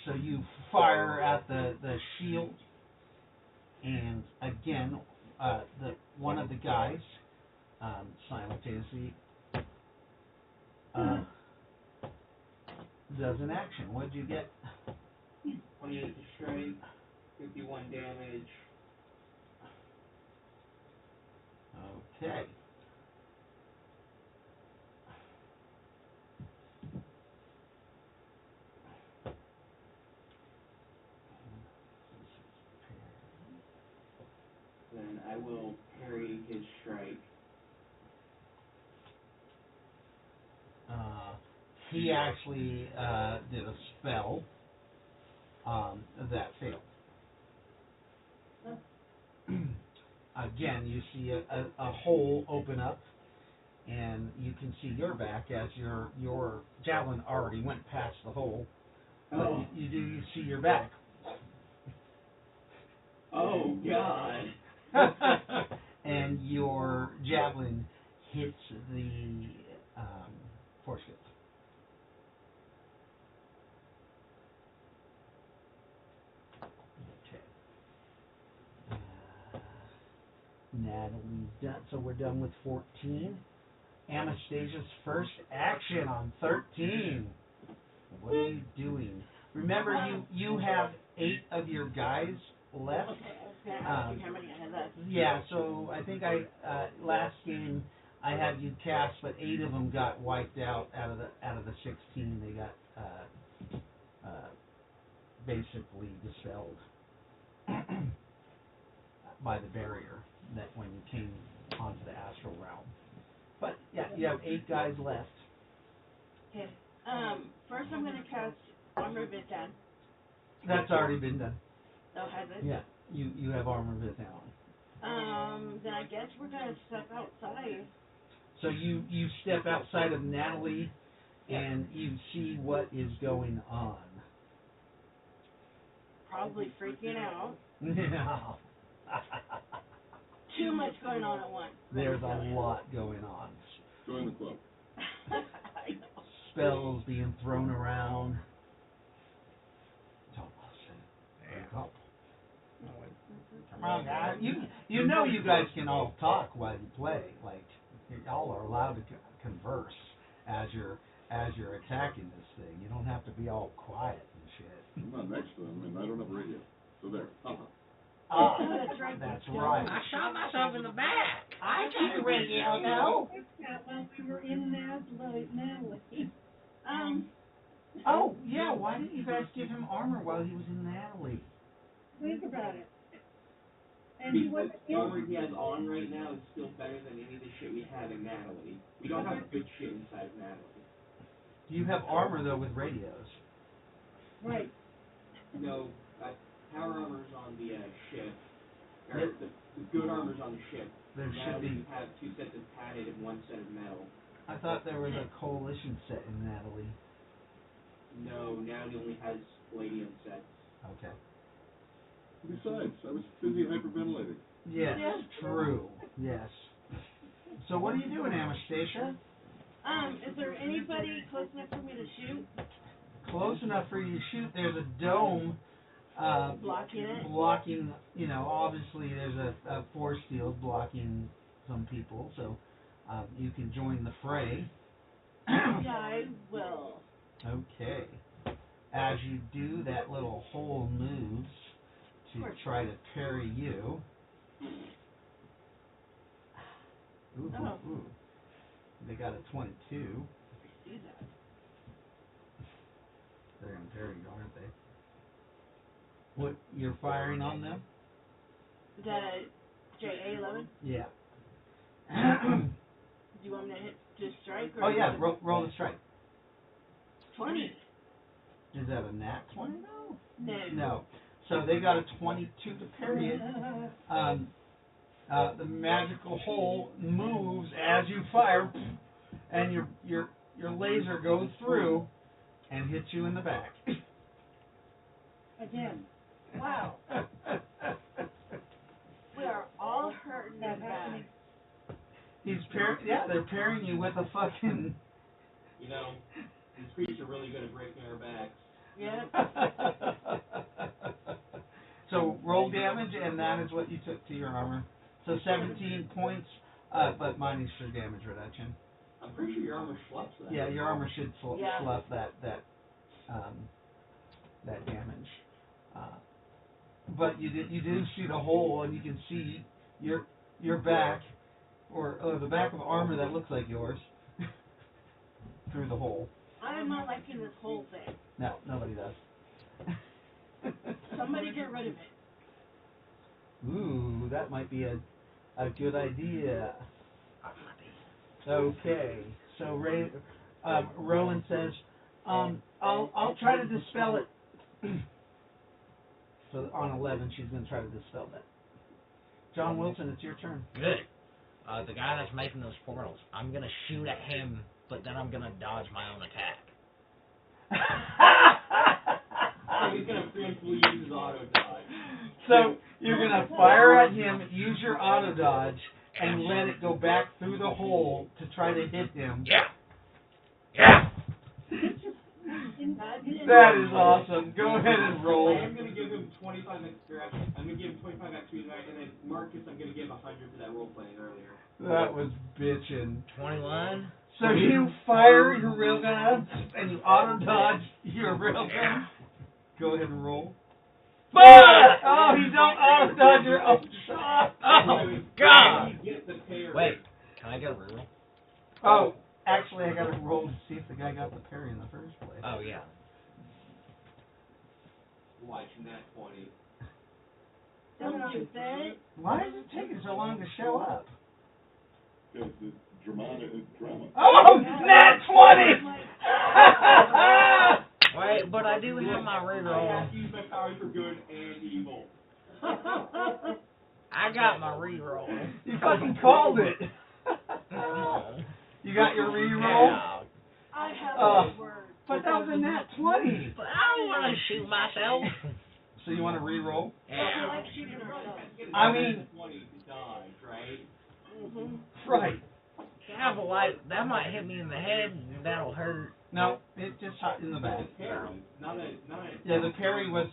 So you fire at the shield, and again, one of the guys simultaneously does an action. What'd you get? 28 to strike, 51 damage. Okay. Then I will parry his strike. He actually did a spell that failed. Again, you see a hole open up, and you can see your back as your javelin already went past the hole. But you see your back. Oh, God. And your javelin hits the force field. Okay. Natalie's done, so we're done with 14. Anastasia's first action on 13. What are you doing? Remember, you have 8 of your guys left. Okay, I was gonna ask you how many I had left. Yeah, so I think last game I had you cast, but 8 of them got wiped out of the 16. They got basically dispelled by the barrier that when you came onto the astral realm. But yeah, you have 8 guys left. Okay. First I'm gonna cast Armor of Vitan. That's already been done. Oh, has it? Yeah, you have armor with now on. Then I guess we're gonna step outside. So you step outside of Natalie, and you see what is going on. Probably freaking out. Yeah. Too much going on at once. There's a lot going on. Join the club. I know. Spells being thrown around. Come on, guys. You know you guys can all talk while you play. Like, y'all are allowed to converse as you're attacking this thing. You don't have to be all quiet and shit. I'm not next to them, and I don't have a radio. So there. That's right. That's right. I shot myself in the back. I got a radio now. Fixed that when we were in Natalie. Oh, yeah, why didn't you guys give him armor while he was in Natalie? Think about it. And he Because was the armor he has on right now is still better than any of the shit we have in Natalie. We don't have good shit inside of Natalie. You have armor, though, with radios. right. No, power armor's on the ship. Or the good armor's on the ship. There should Natalie, be. you have 2 sets of padded and 1 set of metal. I thought there was a coalition set in Natalie. No, Natalie only has palladium sets. Okay. Besides, I was busy hyperventilating. Yes, Yeah. true. Yes. So what are you doing, Anastasia? Is there anybody close enough for me to shoot? Close enough for you to shoot. There's a dome Blocking it? blocking, obviously there's a force field blocking some people, so you can join the fray. Yeah, I will. Okay. As you do, that little hole moves to try to parry you. Ooh, Oh. ooh. They got a 22. I see that. They're going to parry you, aren't they? What, you're firing on them? Is that a JA-11? Yeah. Do you want me to hit just strike? Or Oh, yeah, roll the strike. 20. Is that a nat 20 though? No. No. So they got a 22 to parry it. The magical hole moves as you fire, and your laser goes through and hits you in the back. Again. Wow. We are all hurting That in the back. happening. They're pairing you with a fucking. You know, these creatures are really good at breaking our backs. Yeah. So roll damage, and that is what you took to your armor. So 17 points, but minus your damage reduction. I'm pretty sure your armor sloughs that. Yeah, your armor should Yeah. slough that damage. But you do see the hole, and you can see your back, or the back of armor that looks like yours, through the hole. I am not liking this whole thing. No, nobody does. Somebody get rid of it. Ooh, that might be a good idea. Okay, so Rowan says, I'll try to dispel it. So on 11, she's going to try to dispel that. John Wilson, it's your turn. Good. The guy that's making those portals, I'm gonna shoot at him, but then I'm gonna dodge my own attack. So he's gonna preemptively use his auto dodge. So you're going to fire at him, use your auto dodge, and let it go back through the hole to try to hit him. Yeah. Yeah. That is awesome. Go ahead and roll. I am gonna give him 25 extra. I'm gonna give him 25 extra tonight, and then Marcus, I'm gonna give 100 for that role playing earlier. That was bitchin'. 21. So you fire your railgun and you auto dodge your railgun. Go ahead and roll. Oh, you don't auto dodge your own shot. Oh, God. Wait, can I get a reroll? Oh, actually, I got to roll to see if the guy got the parry in the first place. Oh, yeah. Watch that 20. Don't you bet. Why is it taking so long to show up? Because it's drama. Oh, nat 20! Wait, but I do have my I reroll. have to use my powers for good and evil. I got my reroll. You fucking called it. You got your reroll? Yeah. I have Oh. a word. But that was a nat 20. But I don't want to shoot myself. So you want to reroll? We Yeah. like shooting ourselves. I mean- 20 to dodge, right? Mm-hmm. Right. Yeah, but like, that might hit me in the head, and that'll hurt. No, it just shot in the back. Not a. Yeah, the parry was,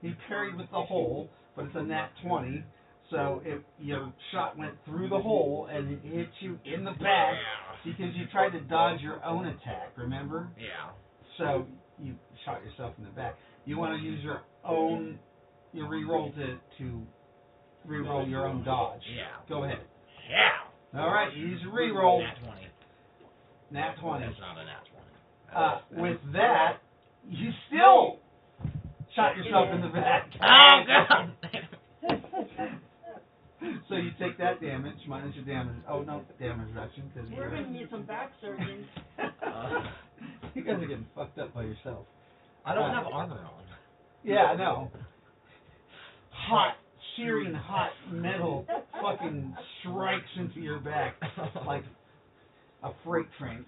he parried with the hole, but it's a nat 20. So your shot went through the hole and it hit you in the back because you tried to dodge your own attack, remember? Yeah. So you shot yourself in the back. You want to use your reroll to reroll your own dodge. Yeah. Go ahead. Yeah. All right, use your reroll. Nat 20. Nat 20. That's not a nat 20. With that, you still shot yourself in the back. Oh, God. So you take that damage minus your damage. Oh, no damage reduction because We're going to need some back surgeons. you guys are getting fucked up by yourself. I don't have armor on. Yeah, I know. Hot, searing hot metal fucking strikes into your back like a freight train.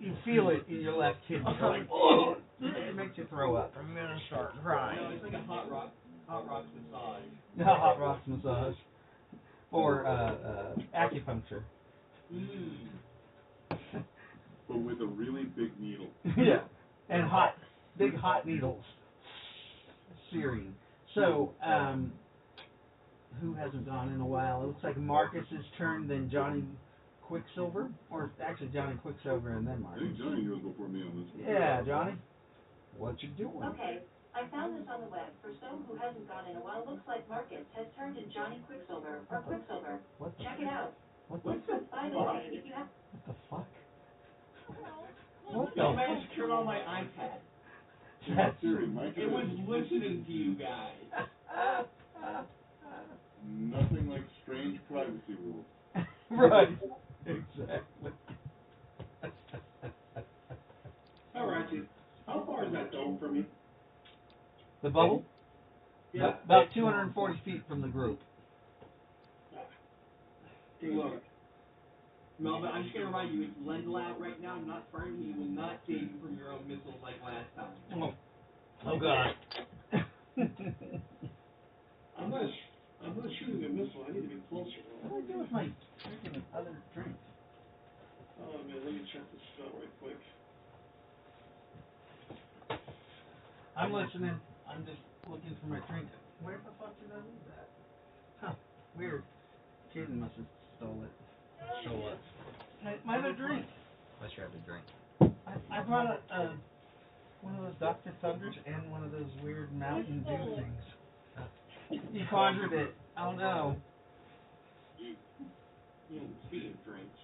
You feel it in your left kidney. You're like, oh, it makes you throw up. I'm gonna start crying. No, it's like a hot rocks massage. Hot rocks massage. Or acupuncture. But with a really big needle. Yeah. And big hot needles. Searing. So, who hasn't gone in a while? It looks like Marcus's turn, then Johnny Quicksilver. Or actually Johnny Quicksilver and then I Marcus. think Johnny goes before me on this one. Yeah, Johnny. What you doing? Okay, I found this on the web. For someone who hasn't gone in a while, looks like Marcus has turned in Johnny Quicksilver, or Quicksilver. What the Check it out. What the By the way, if you have... What the fuck? What I the managed to turn on my iPad. That's Siri, Mike, It was listening to you guys. nothing like strange privacy rules. right. Exactly. Alright, how far is that dome from me? The bubble? Yeah. About 240 feet from the group. Look, Melvin, I'm just gonna remind you, it's Lendlab right now, not Fern. He will not save you from your own missiles like last time. Oh God. I'm not shooting a missile. I need to be closer. What do I do with my freaking other drink? I'm listening. I'm just looking for my drink. Where the fuck did I leave that? Huh. Weird. Jaden must have stole it. So what? My other drink. What's your other drink? I brought one of those Dr. Thunders and one of those weird Mountain Dew things. You conjured it. Oh no. Speaking of drinks,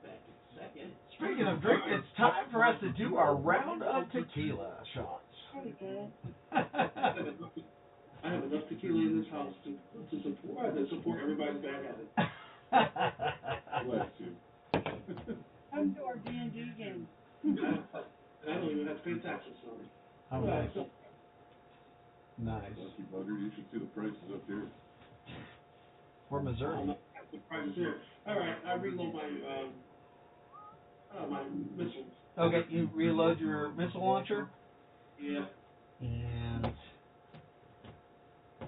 back in a second. Speaking of drink, it's time for us to do our round of tequila shots. Hey, Dad. I have enough tequila in this house to support everybody's bad habit. Bless you. Come to our D&D game. I don't even have to pay taxes, sorry. Oh, nice. Nice. Lucky bugger, you should see the prices up here. For Missouri. The price is here. All right, I reload my missiles. Okay, you reload your missile launcher, Yeah. and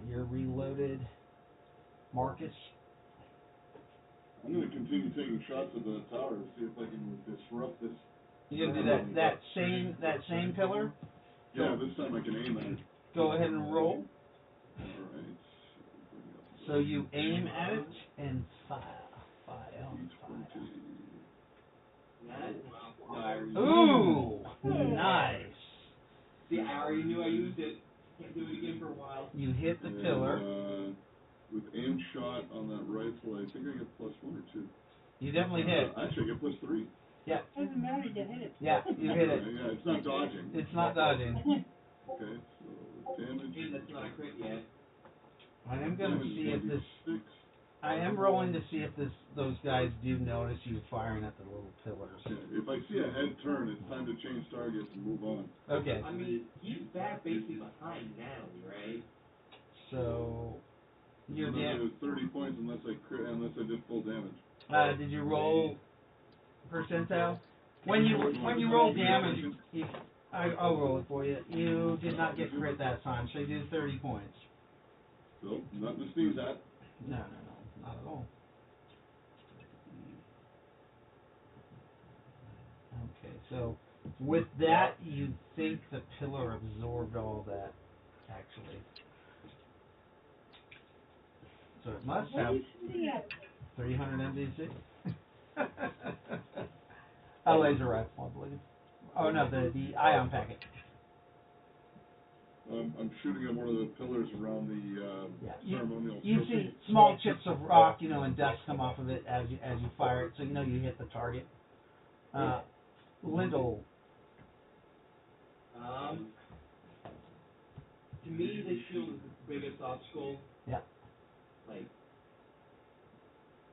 you're reloaded. Marcus. I'm gonna continue taking shots at the tower to see if I can disrupt this. You gonna do that same pillar? Yeah, this time I can aim at it. Go ahead and roll. Alright. So you aim at it and fire. No, I already Ooh, nice. See, I already knew I used it. Can't do it again for a while. You hit the pillar. With aim shot on that rifle, I think I get +1 or 2. You definitely hit. Actually, I get +3. Yeah. Doesn't matter, you hit it. Yeah, you hit it. Yeah, it's not dodging. It's not dodging. Okay, so damage. Hey, that's not a crit yet. I am gonna Damage see if this. 1d6. I am rolling to see if those guys do notice you firing at the little pillars. Okay, if I see a head turn, it's time to change targets and move on. Okay. I mean, he's back basically behind now, right? So you're Another 30 points unless I did full damage. did you roll percentile? When you roll damage, I'll roll it for you. You did not get crit that time, so you do 30 points. So, nothing to sneeze at. No, not at all. Okay, so with that, you think the pillar absorbed all that, actually. So it must What have are you shooting at? 300 MDC. A laser rifle, I believe. Oh no, the ion packet. I'm shooting at one of the pillars around the ceremonial. You see small chips of rock, and dust come off of it as you fire it, so you know you hit the target. Lindell. To me, the shield is the biggest obstacle. Yeah. Like,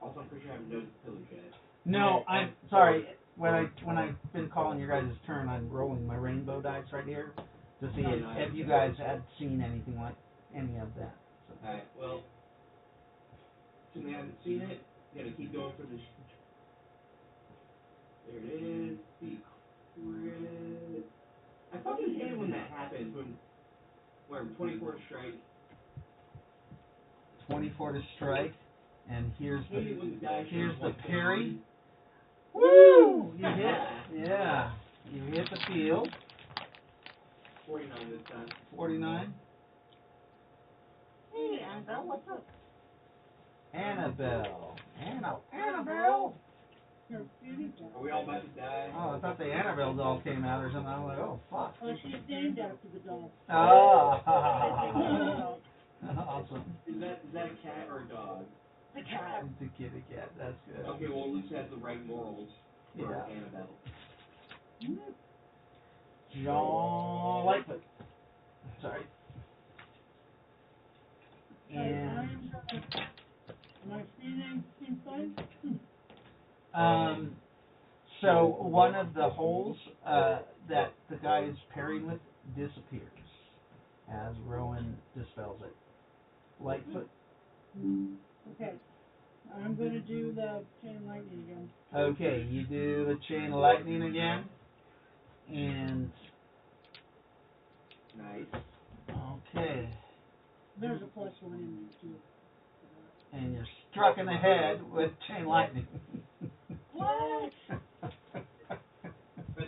also, I'm pretty sure I haven't noticed the pillars yet. No, I'm sorry. When I've been calling your guys' turn, I'm rolling my rainbow dice right here to see if you guys had seen anything like any of that. So. Alright, well, since they haven't seen it, you gotta keep going for this. There it is. The crit. I fucking hate when that happens. When 24 to strike. 24 to strike, and here's the parry. Woo! You hit, yeah. You hit the field. 49 this time. 49. Hey, Annabelle, what's up? Annabelle. Annabelle. You're beautiful. Are we all about to die? Oh, I thought the Annabelle doll came out or something. I was like, oh, fuck. Well, she's named after the dog. Ah. Awesome. Is that a cat or a dog? The cat. It's a kitty cat. That's good. Okay, well, at least it has the right morals for Yeah. Annabelle. Jean Lightfoot. Sorry. And Am I seeing anything? so one of the holes that the guy is parrying with disappears as Rowan dispels it. Lightfoot. Okay. I'm going to do the chain lightning again. Okay, you do the chain of lightning again, and Nice. okay, There's a +1 in there, too. and you're struck in the head with chain lightning. What? I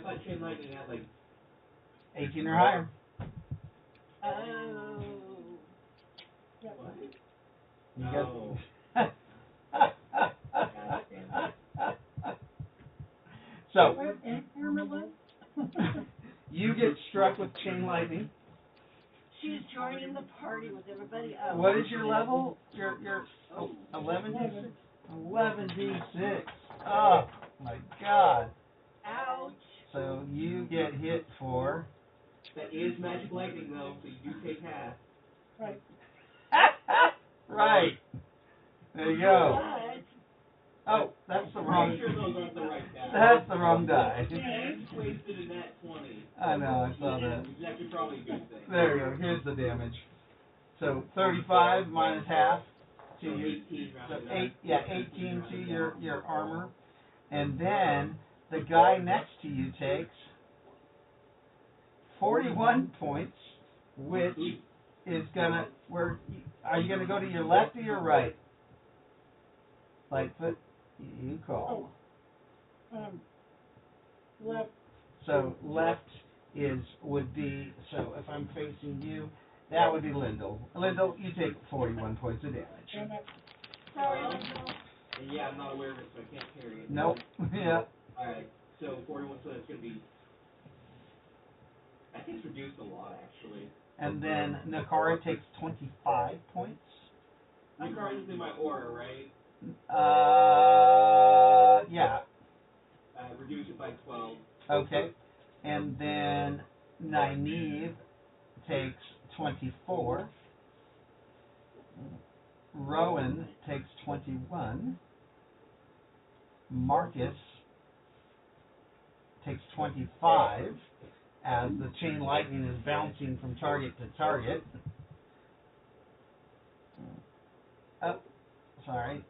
thought chain lightning had, like, 18 or higher. Oh. Yep. You No. got. So, Armor was? you get struck with chain lightning. She's joining the party with everybody else. What is your level? Your 11d6? 11d6. Oh my god. Ouch. So you get hit for. That is magic lightning though, so you do take half. Right. Right. There you go. But Oh, that's the I'm wrong. sure those aren't the right die. That's the wrong die. And wasted in that 20. I know, I saw that. Which is actually probably a good thing. There you go. Here's the damage. So 35 minus half to So your. 18 So rounded up. 18 to your armor, and then the guy next to you takes 41 points, which is gonna. Where are you gonna go to your left or your right? Lightfoot, you call. Left. So left would be. So if I'm facing you, that would be Lyndall. Lyndall, you take 41 points of damage. sorry, Linda. And yeah, I'm not aware of it, so I can't carry it. Nope. Yeah. Alright, so 41, so that's gonna be. I think it's reduced a lot, actually. And then Nakara takes 25 points. My card is in my aura, right? Yeah. Reduce it by 12. Okay. And then Nynaeve takes 24. Rowan takes 21. Marcus takes 25 as the chain lightning is bouncing from target to target. Oh, sorry.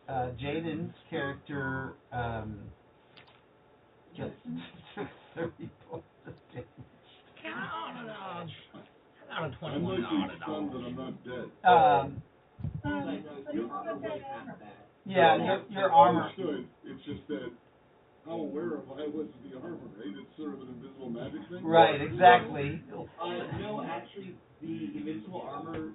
Jaden's character gets 30 points of damage. Can I auto dodge? I got a I 21 might auto be stunned, but dodge. I'm not dead. Your armor weighs half of that. Yeah, your armor. Understood. It's just that how aware of I was of the armor, right? It's sort of an invisible magic thing. Right, exactly. No, actually, the invincible armor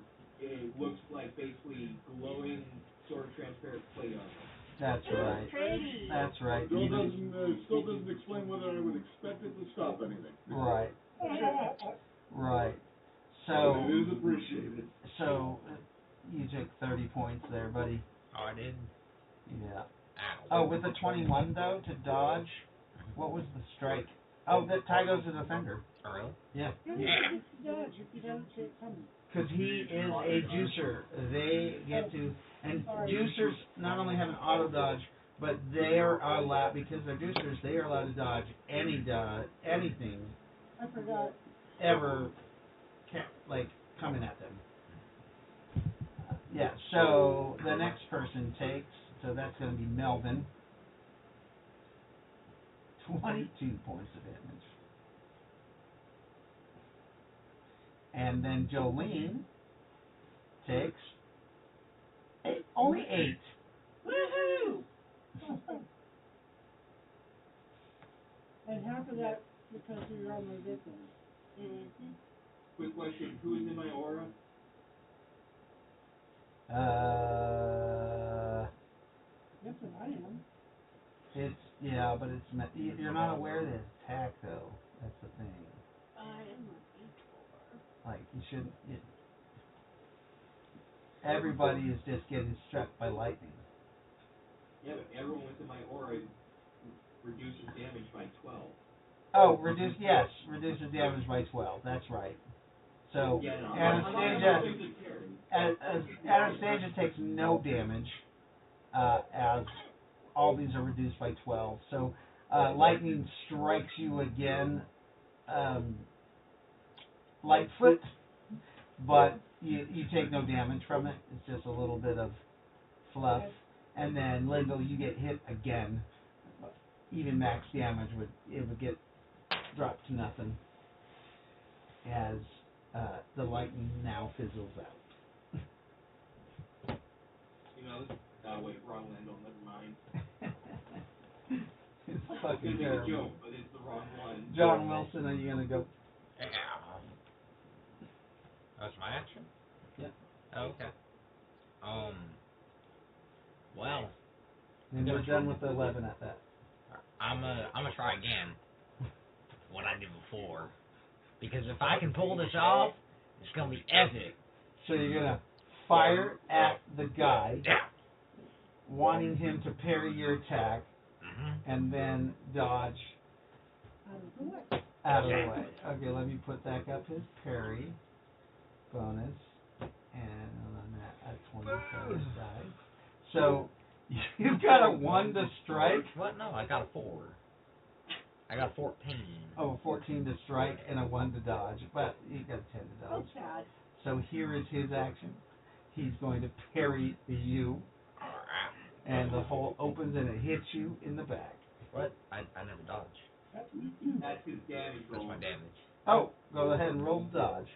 looks like basically glowing, sort of transparent plate armor. That's right. Pretty. That's right. Still doesn't explain whether I would expect it to stop anything. Right. Right. So. It is appreciated. So you took 30 points there, buddy. Oh, I did. Yeah. Ow. Oh, with the 21 though to dodge, what was the strike? Oh, that tie goes to the defender. Oh, really? Yeah. Dodge if you don't see it coming. Because he is a juicer. They get to, and juicers not only have an auto dodge, but they are allowed, because they're juicers, they are allowed to dodge anything I forgot. ever, coming at them. Yeah, so the next person takes, so that's going to be Melvin, 22 points of damage. And then Jolene takes only 8. Woohoo! And half of that because of your armor victim. Mm-hmm. Quick question, who is in my aura? Yes, and I am. But you're not aware that it's attack though. That's the thing. I am looking for. Like you shouldn't. Everybody is just getting struck by lightning. Yeah, but everyone within my aura reduces damage by 12. Oh, reduces damage by 12. That's right. So Yeah, no, Anastasia takes no damage, as all these are reduced by 12. So lightning strikes you again, Lightfoot, but you take no damage from it. It's just a little bit of fluff. And then Lyndall, you get hit again. Even max damage would get dropped to nothing as the lightning now fizzles out. Wait, wrong Lando, never mind. It's I was fucking gonna make a terrible. joke, but it's the wrong one. John Wilson, are you gonna go? Yeah. That's my action? Yep. Okay. Well, And we're done with 11 at that. I'm gonna try again. What I did before, because if I can pull this off, it's gonna be epic. So you're gonna fire at the guy, Yeah. wanting him to parry your attack, Mm-hmm. and then dodge Out of the way. out of the way. Okay, let me put back up his parry bonus, and on that a 20 for his die. So you've got a 1 to strike. What? No, I got a 4. I got 14. Oh, 14 to strike and a 1 to dodge, but you got 10 to dodge. That's bad. So here is his action. He's going to parry you, and the hole opens and it hits you in the back. What? I never dodge. That's his damage That's roll. my damage. Oh, go ahead and roll dodge.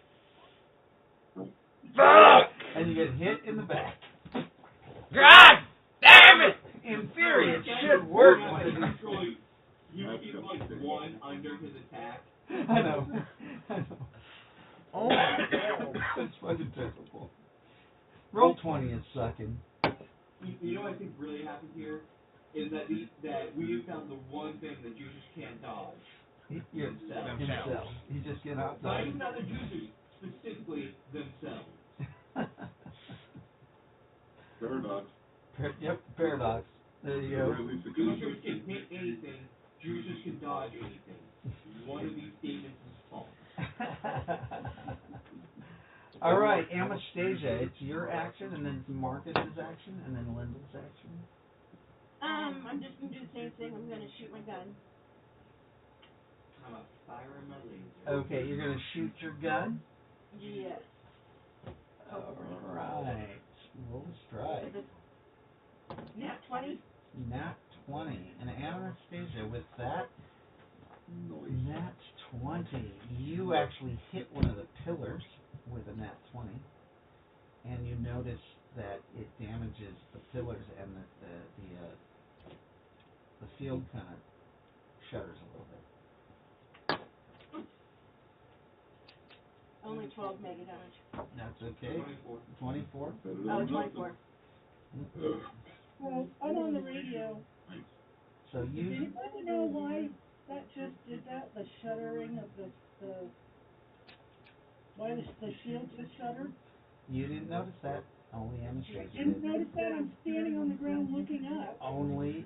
Fuck! And you get hit in the back. God damn it! In theory, it should work. Actually, you see like 1 under his attack. I know. I know. Oh. That's fucking terrible. Roll 20 is sucking. You know what I think really happened here? Is that we have found the one thing that juicers can't dodge. Himself. He just get Not outside. even other juicers, specifically themselves. Paradox. Yep, paradox. There you go. Or at least a concept. Juicers can hit anything, juicers can dodge anything. One of these statements is false. All right, Anastasia, it's your action, and then it's Marcus's action, and then Lyndall's action. I'm just gonna do the same thing. I'm gonna shoot my gun. I'm firing my laser. Okay, you're gonna shoot your gun. Yes. All right, roll a strike. Nat 20. Nat 20, and Anastasia with that. Noise. Nat 20. You actually hit one of the pillars with a nat 20, and you notice that it damages the pillars, and the field kind of shudders a little bit. Only 12 mega damage. That's okay. 24. 24. Better than Oh, nothing. 24. Well, I'm on the radio. So Does you anybody know why that just did that? The shuttering of the why the shield just shuddered? you didn't notice that. Only Anastasia Didn't did. notice that. I'm standing on the ground looking up. Only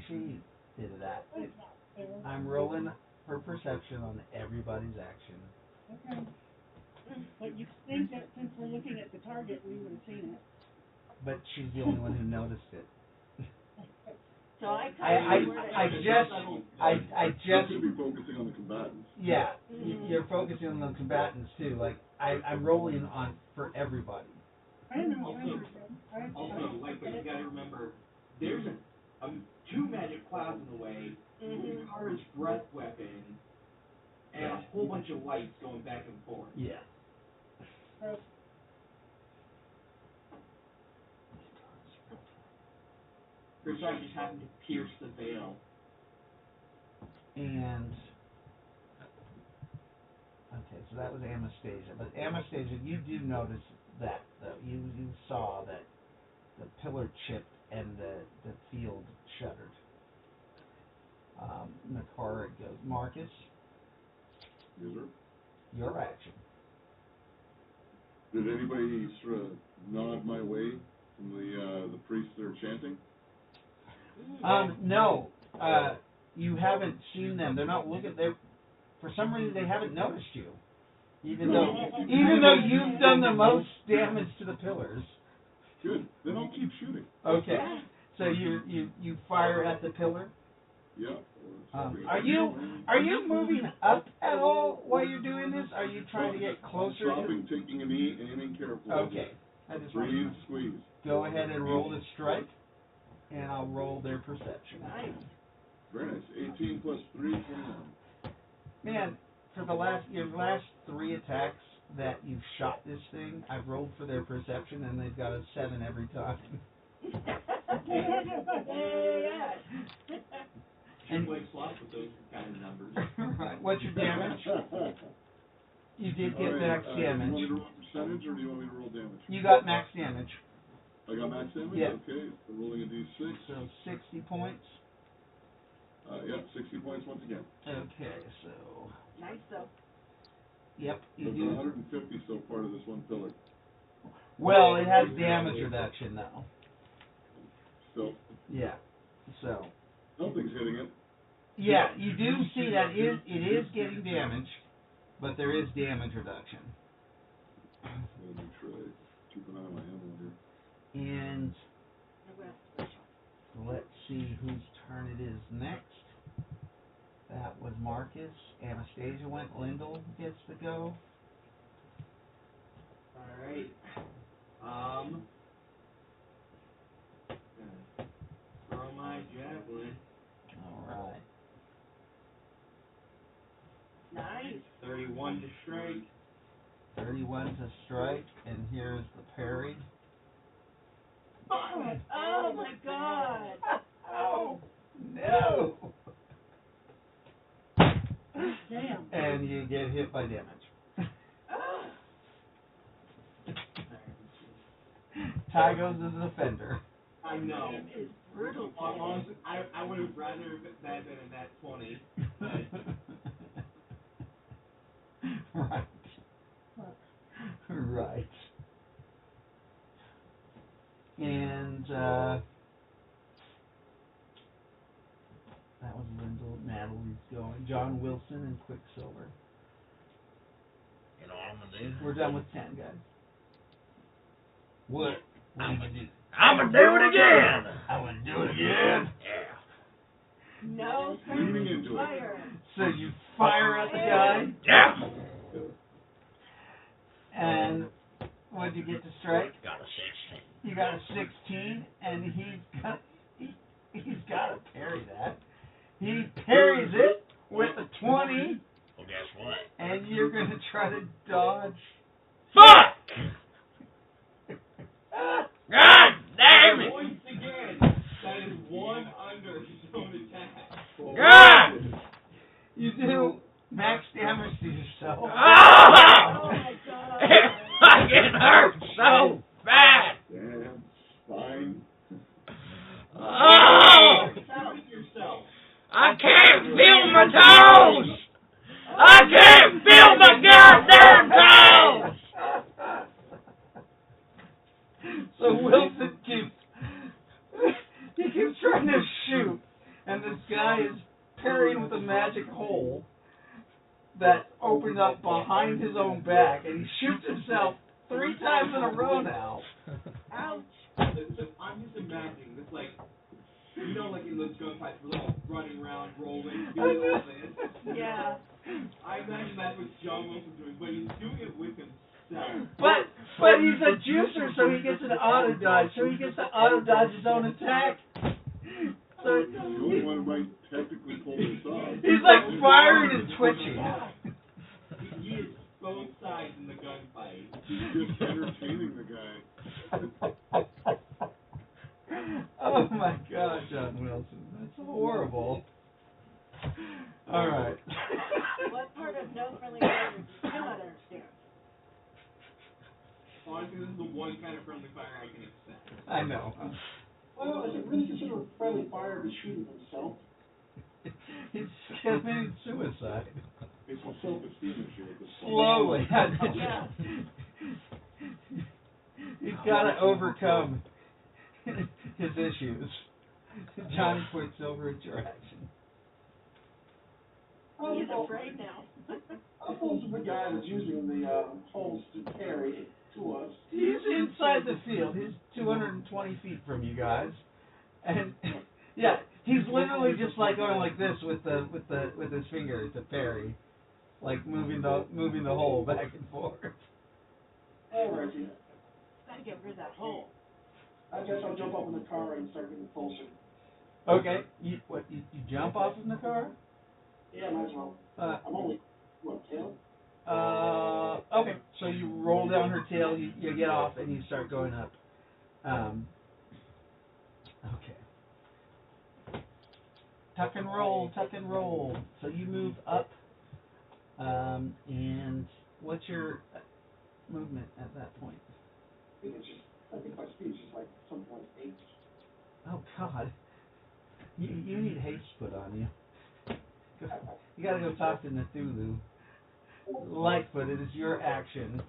she did that. That's not fair. I'm rolling her perception on everybody's action. Okay. But you think that since we're looking at the target, we would have seen it. But she's the only one who noticed it. So I just You should be focusing on the combatants. yeah, you're focusing on the combatants too. Like I'm rolling on for everybody. I know. Also, like, but you gotta remember, there's two magic clouds in the way, Kara's breath weapon, and a whole bunch of lights going back and forth. Yeah. Her shot just happened to pierce the veil. And okay, so that was Anastasia. But Anastasia, you do notice that though. You saw that the pillar chipped and the field shuddered. Nakara goes. Marcus, Yes, sir. your action. Did anybody sort of nod my way from the priests that are chanting? No. You haven't seen them. They're not looking. They, for some reason, they haven't noticed you. Even though you've done the most damage to the pillars. Good. Then I'll keep shooting. Okay. So you fire at the pillar. Yeah. Are you moving up at all while you're doing this? Are you trying to get closer? Stopping, taking a knee, aiming carefully. Okay. I just want Breathe, to squeeze. go ahead and roll the strike, and I'll roll their perception. Nice. Very nice. 18 plus 3, 21. Man, for your last 3 attacks that you've shot this thing, I've rolled for their perception, and they've got a 7 every time. And- Triple X slots with those kind of numbers. Right. What's your damage? You did All get right, max Do you want damage. me to roll percentage, or do you want me to roll damage? You got max damage. I got max damage? Yeah. Okay, so rolling a d6. So 60 points. Yep, 60 points once again. Okay, so Nice though. yep, So you it's do. 150 so far to this one pillar. Well, it has damage reduction though. Still, Yeah. So something's hitting it. yeah, you do see that it is getting damage, but there is damage reduction. Let me try. Keep an eye on my ammo here. And let's see whose turn it is next. That was Marcus. Anastasia went. Lyndall gets to go. Alright. Gonna throw my javelin. All right. Nice. 31 to strike. 31 to strike, and here's the parry. Oh my God. Oh no! Damn. And you get hit by damage. Ty goes as a defender. I know. It is brutal. Honestly, I would have rather that been in that 20. Right. Right. And that was Lyndall. Natalie's going. John Wilson and Quicksilver. You know what I'm gonna do? We're done with 10, guys. What? I'm gonna do it again. I'm gonna do it again. Yeah. No Leaning into it. fire. So you fire at the guy, Yeah. and what'd you get to strike? Got a 16. You got a 16, and he's got to parry that. He parries it with a 20, Well, guess what? and you're gonna try to dodge. Fuck! God damn it! Once again, that is one under his own attack. God! You do max damage to yourself. Oh Oh! my God. It fucking hurts so bad! Damn, spine. Oh! Do it yourself. I can't feel my toes! I can't feel my goddamn toes! So Wilson keeps trying to shoot, and this guy is parrying with a magic hole that opens up behind his own back, and he shoots himself 3 times in a row now. Ouch. So I'm just imagining this, like, you know, like in those gunfights, we're all running around, rolling, doing all this. Yeah. I imagine that's what John Wilson's doing, but he's doing it with himself. But he's a juicer, so he gets an auto dodge, so he gets to auto dodge his own attack. So The only one who might technically pull this off. he's like firing and twitching. He is both sides in the gunfight. He's just entertaining the guy. Oh my God, John Wilson, that's horrible. All right. What part of no friendly fire did you not understand? Honestly, this is the one kind of friendly fire I can accept. I know. Well, is it really considered friendly fire to shoot himself? He's committing suicide. It's a self-esteem issue at this point. Slowly. Yeah. He's got to overcome his issues. Johnny Quicksilver, it's your action. He's afraid now. How close is the guy that's using the holes to carry to us? He's inside the field. He's 220 feet from you guys, and yeah, he's literally just like going like this with his finger to parry, like moving the hole back and forth. All righty. Gotta get rid of that hole. I guess I'll jump up in the car and start getting closer. Okay, you jump off in the car? Yeah, might as well. I'm only, 10? Okay, so you roll down her tail, you get off, and you start going up. Okay. Tuck and roll, tuck and roll. So you move up, and what's your movement at that point? I think my speed is just like something like 8. Oh God, you need haste put on you. You gotta go talk to Cthulhu. Lightfoot, it is your action.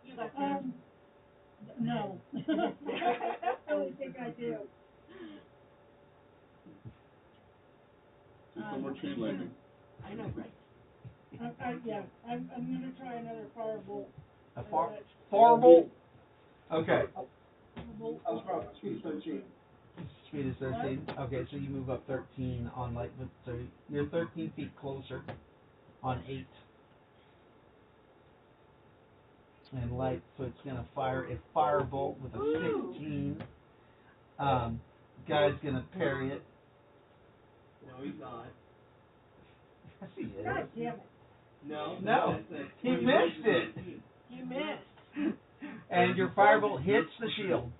You got this. No. I don't think I do. Do some more chain lightning. I know, right? I'm gonna try another firebolt. A farbolt? Okay. I was probably speed is 13. Speed is 13. Okay, so you move up 13 on Lightfoot. So you're 13 feet closer on 8. And Lightfoot's gonna fire a firebolt with a 16. Guy's gonna parry it. No, he's not. Yes, he is. God damn it. No. No, he missed it. He missed. And your firebolt hits the shield.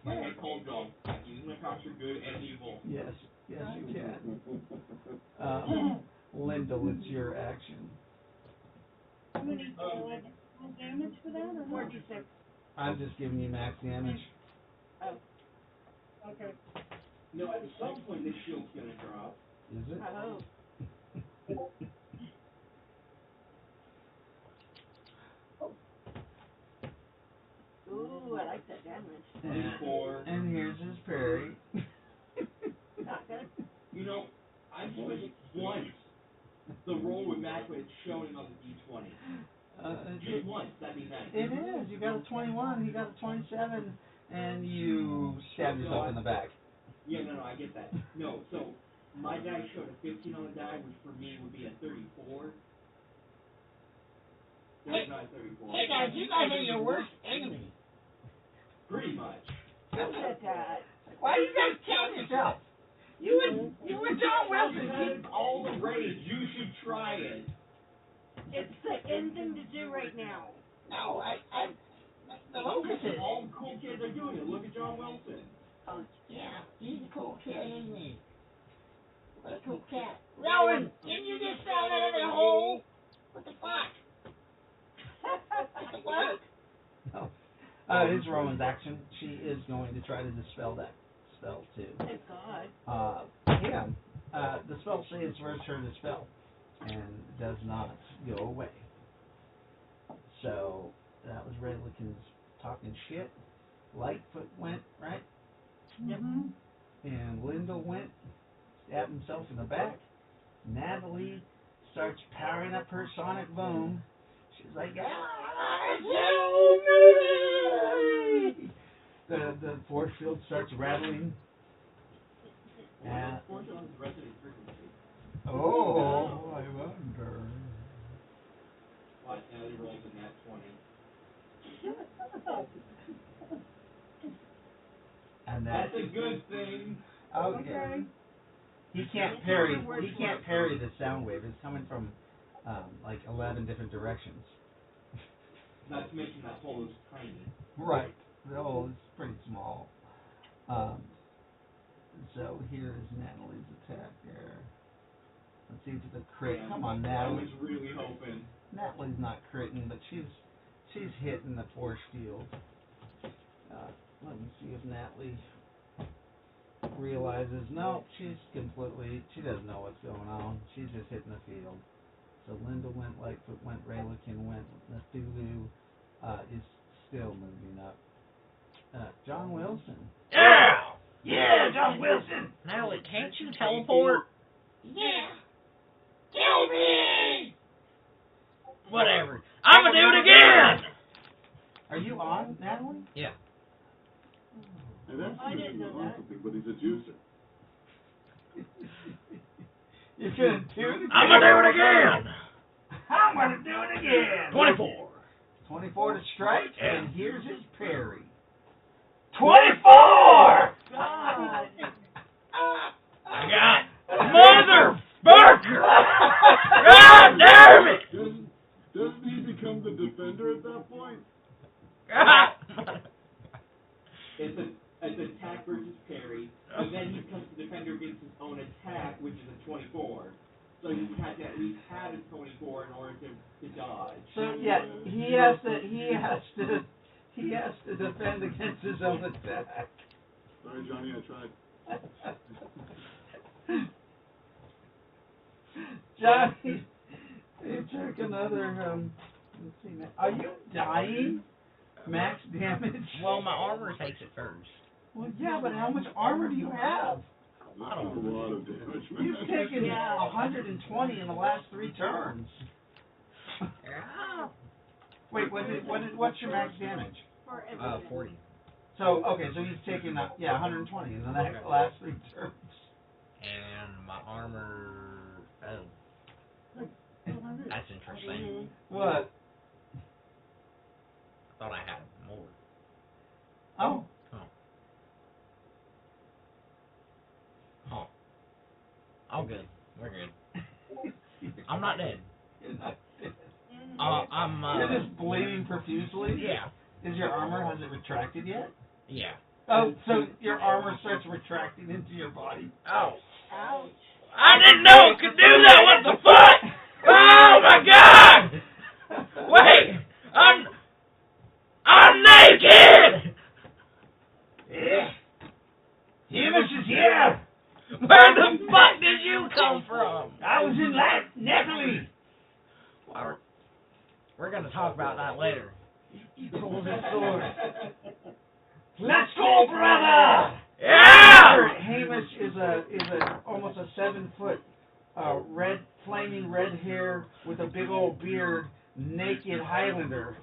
Like I told y'all, I can use my powers for good and evil. Yes, yes, you can. Lyndall, it's your action. How many, like, full damage for that, or what? 4d6. I'm just giving you max damage. Oh, Okay. No, at some point this shield's gonna drop. Is it? I hope. Ooh, I like that damage. 24. And here's his parry. Not good. You know, I switched once the roll with Mac when it's showing on the D20. Just once, that'd be nice. It is. You got a 21, he got a 27, and you stab yourself in the back. Yeah, no, I get that. No, so my die showed a 15 on the die, which for me would be a 34. That's not a 34. Hey guys, you guys are your worst enemy. Pretty much. Look at that. Why do you guys kill yourself? You and John Wilson Keep all the rage. You should try it. It's the end thing to do right now. No, the locusts. All the cool kids are doing it. Look at John Wilson. Oh, yeah, he's a cool kid, isn't he? What a cool cat. Rowan, didn't you just fell out of that hole? What the fuck? It worked. No. It's Rowan's action. She is going to try to dispel that spell too. Thank God. The spell saves first her dispel and does not go away. So that was Redlickins talking shit. Lightfoot went, right? Yep. And Lyndall went, stabbed himself in the back. Natalie starts powering up her sonic boom. She's like, the force field starts rattling. And, Force on the resonant frequency. oh, I wonder. Watch now he rolls a nat 20. And That's a good thing. okay. He can't parry the sound wave. It's coming from like 11 different directions. Not to mention that hole is tiny. Right. The hole is pretty small. So here is Natalie's attack here. Let's see if it's a crit. Come on, I Natalie. was really hoping. Natalie's not critting, but she's hitting the force field. Let me see if Natalie realizes, no, she doesn't know what's going on. She's just hitting the field. So Linda went, Lightfoot went, Raylikin went, Cthulhu is still moving up. John Wilson. Yeah! Yeah, John Wilson! Natalie, can't you teleport? Yeah. Kill me! Whatever. I'm gonna do it again! Are you on, Natalie? Yeah. And that's I didn't know that. something, but he's a juicer. You're gonna do it again. I'm gonna do it again! I'm gonna do it again. 24. 24 to strike, and here's his parry. 24! God. I got motherfucker! God damn it! Doesn't he become the defender at that point? It's a own attack, which is a 24. So you had to at least have a 24 in order to dodge. So yeah, he has to defend against his own attack. Sorry, Johnny, I tried. Johnny, you took another, let's see, are you dying? Max damage? Well, my armor takes it first. Well, yeah, but how much armor do you have? That's a lot of damage, man. You've taken 120 in the last 3 turns. Yeah. Wait, what's your max damage? 40. So, okay, so he's taken, 120 in the last 3 turns. And my armor, that's interesting. What? I thought I had more. Oh. Oh. Oh, good. We're good. I'm not dead. You're not dead. I'm, You're just bleeding profusely? Yeah. Is your armor, has it retracted yet? Yeah. Oh, so your armor starts retracting into your body. Oh. Ouch. I didn't know it could do that. What the fuck? Oh my god! Wait! I'm naked! Yeah. Hamish is here! Where the fuck did you come from? I was in Napoli! Well, we're gonna talk about that later. He pulls his sword. Let's go, brother! Yeah! Hamish is a almost a 7-foot flaming red hair with a big old beard, naked Highlander.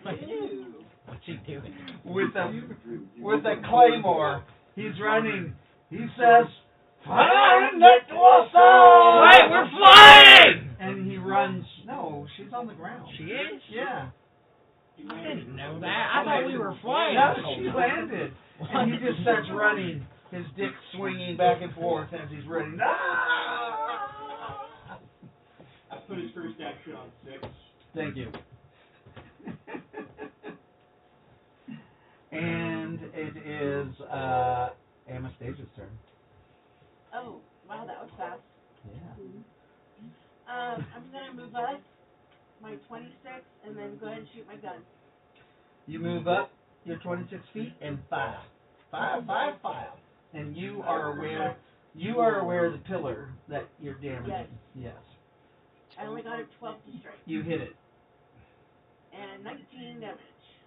What's he doing? With a claymore. He's running. He says, "Find that closer!" Wait, we're flying! And he runs. No, she's on the ground. She is? Yeah. I didn't know that. I thought we were flying. No, she landed. And he just starts running, his dick swinging back and forth as he's running. Ah! I put his first action on 6. Thank you. And it is Anastasia's turn. Oh, wow, that was fast. Yeah. I'm gonna move up my 26 and then go ahead and shoot my gun. You move up your 26 feet and fire. Fire. And you are aware of the pillar that you're damaging. Yes. I only got a 12 to strike. You hit it. And 19 damage.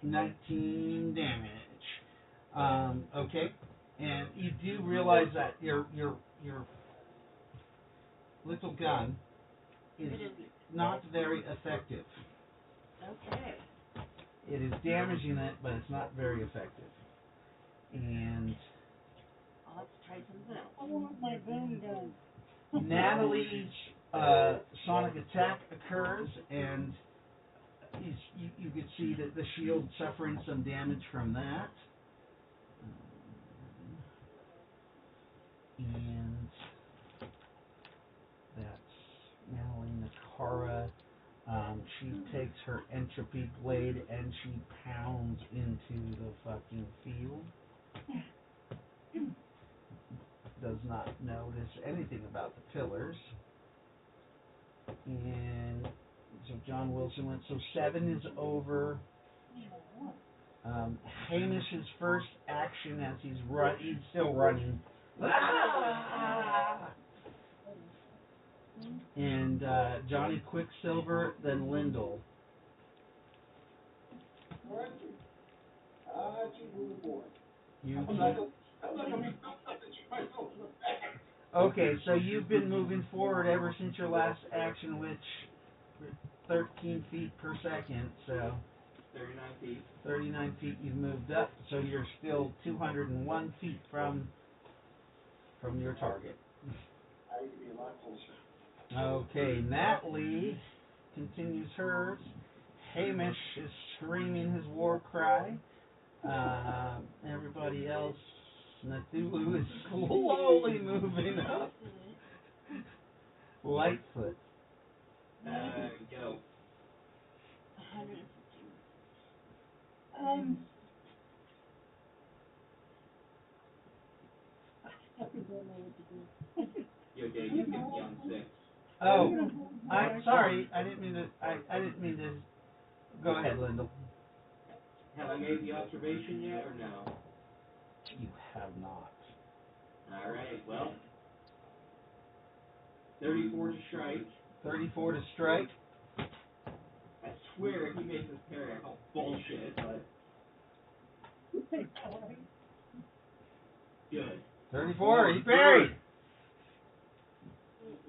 19 damage. Okay. And you do realize that your little gun is not very effective. Okay. It is damaging it, but it's not very effective. And I'll have to try something else. I want my gun done. Natalie's sonic attack occurs, and you could see that the shield suffering some damage from that. And that's Natalie Nakara. She takes her entropy blade and she pounds into the fucking field. Does not notice anything about the pillars. And so John Wilson went. So 7 is over. Hamish's first action as he's still running. And Johnny Quicksilver, then Lyndall. Okay, so you've been moving forward ever since your last action, which 13 feet per second, so 39 feet. 39 feet you've moved up, so you're still 201 feet from your target. I could be a lot closer. Okay, Natalie continues hers. Hamish is screaming his war cry. Everybody else, Nathulu is slowly moving up. Lightfoot. Go. 150. fucking don't know what to do. Yo, Dave, you get me on 6. Oh, I'm sorry. I didn't mean to. I didn't mean to. Go ahead, Lyndall. Have I made the observation yet, or no? You have not. Alright, well. 34 to strike. 34 to strike. I swear if he makes this parry, I call bullshit, but good. 34. He parried.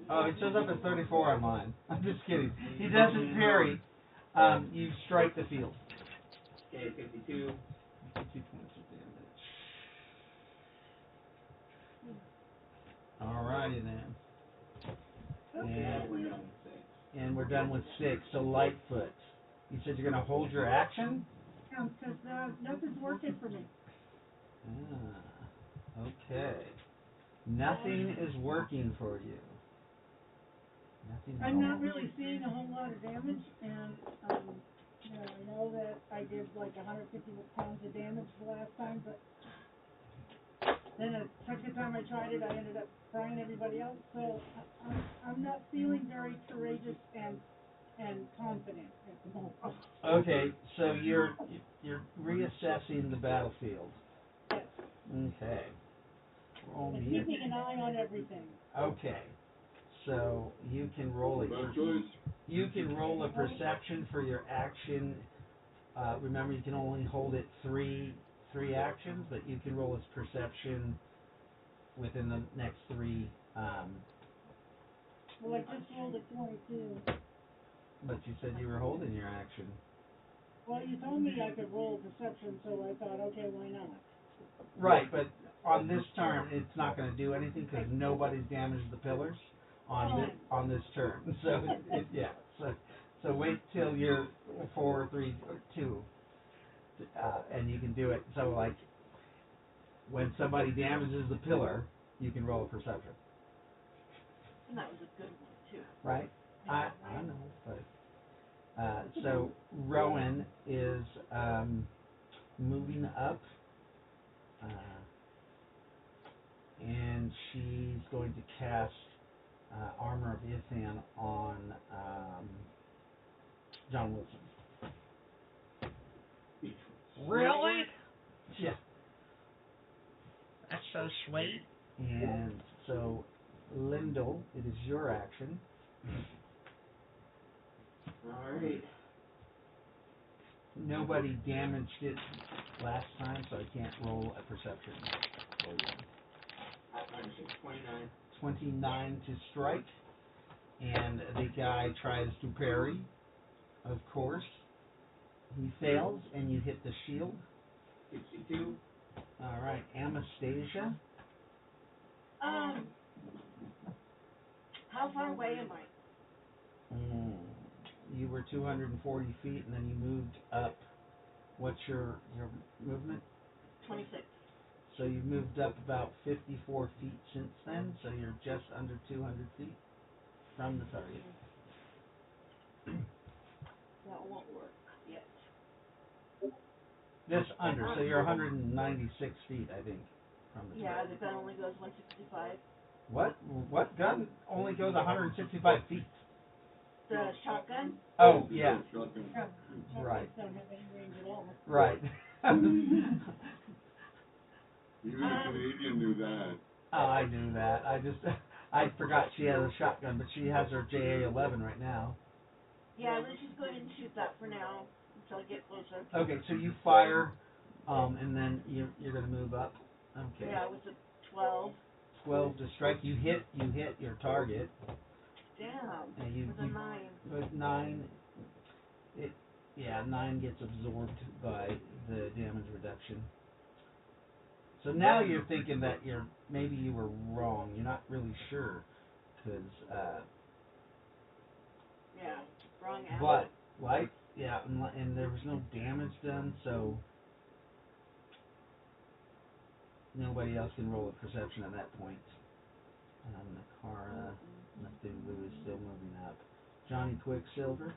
Oh, it shows up as 34 on mine. I'm just kidding. He doesn't parry. You strike the field. Okay, 52. 52 points of damage. Alrighty then. And we're done with 6. And we're done with 6. So Lightfoot. You said you're gonna hold your action? Because nothing's working for me. Okay. Nothing is working for you. Nothing at I'm not all. really seeing a whole lot of damage, and, you know, I know that I did like 150 pounds of damage the last time, but then the second time I tried it, I ended up frying everybody else, so I'm not feeling very courageous and confident at the moment. Okay, so you're reassessing the battlefield. Yes. Okay. Roll And me. keeping an eye on everything. Okay. So you can roll it. Bad choice. You can roll a perception for your action. Remember, you can only hold it three actions, but you can roll its perception within the next 3. Well, I just rolled a 22. But you said you were holding your action. Well, you told me I could roll perception, so I thought, okay, why not? Right, but on this turn, it's not going to do anything because nobody's damaged the pillars on this turn. So yeah. So wait till you're 4, 3, or 2, and you can do it. So like when somebody damages the pillar, you can roll a perception. And that was a good one, too. Right? I know, but so Rowan is moving up. And she's going to cast Armor of Ithan on John Wilson. Really? Yeah. That's so sweet. And so, Lyndall, it is your action. Alright. Nobody damaged it last time, so I can't roll a perception. Roll one. 29. 29 to strike, and the guy tries to parry, of course. He fails, and you hit the shield. 62. Alright, Anastasia. How far away am I? You were 240 feet, and then you moved up. What's your movement? 26. So you've moved up about 54 feet since then, so you're just under 200 feet from the target. That won't work yet. Just under, so you're 196 feet, I think, from the Yeah, target. the gun only goes 165. What gun only goes 165 feet? The shotgun? Oh, yeah. Shotgun. Right. Don't have any range at all. Right. Even a Canadian knew that. Oh, I knew that. I forgot she has a shotgun, but she has her JA-11 right now. Yeah, let's just go ahead and shoot that for now until I get closer. Okay, so you fire, and then you're gonna move up. Okay. Yeah, it was a 12. 12 to strike. You hit your target. Damn. And With a 9. With 9, 9 gets absorbed by the damage reduction. So now you're thinking that maybe you were wrong. You're not really sure, because Yeah, wrong ammo. but and there was no damage done, so nobody else can roll a perception at that point. Nakara, nothing. Lou is still moving up. Johnny Quicksilver.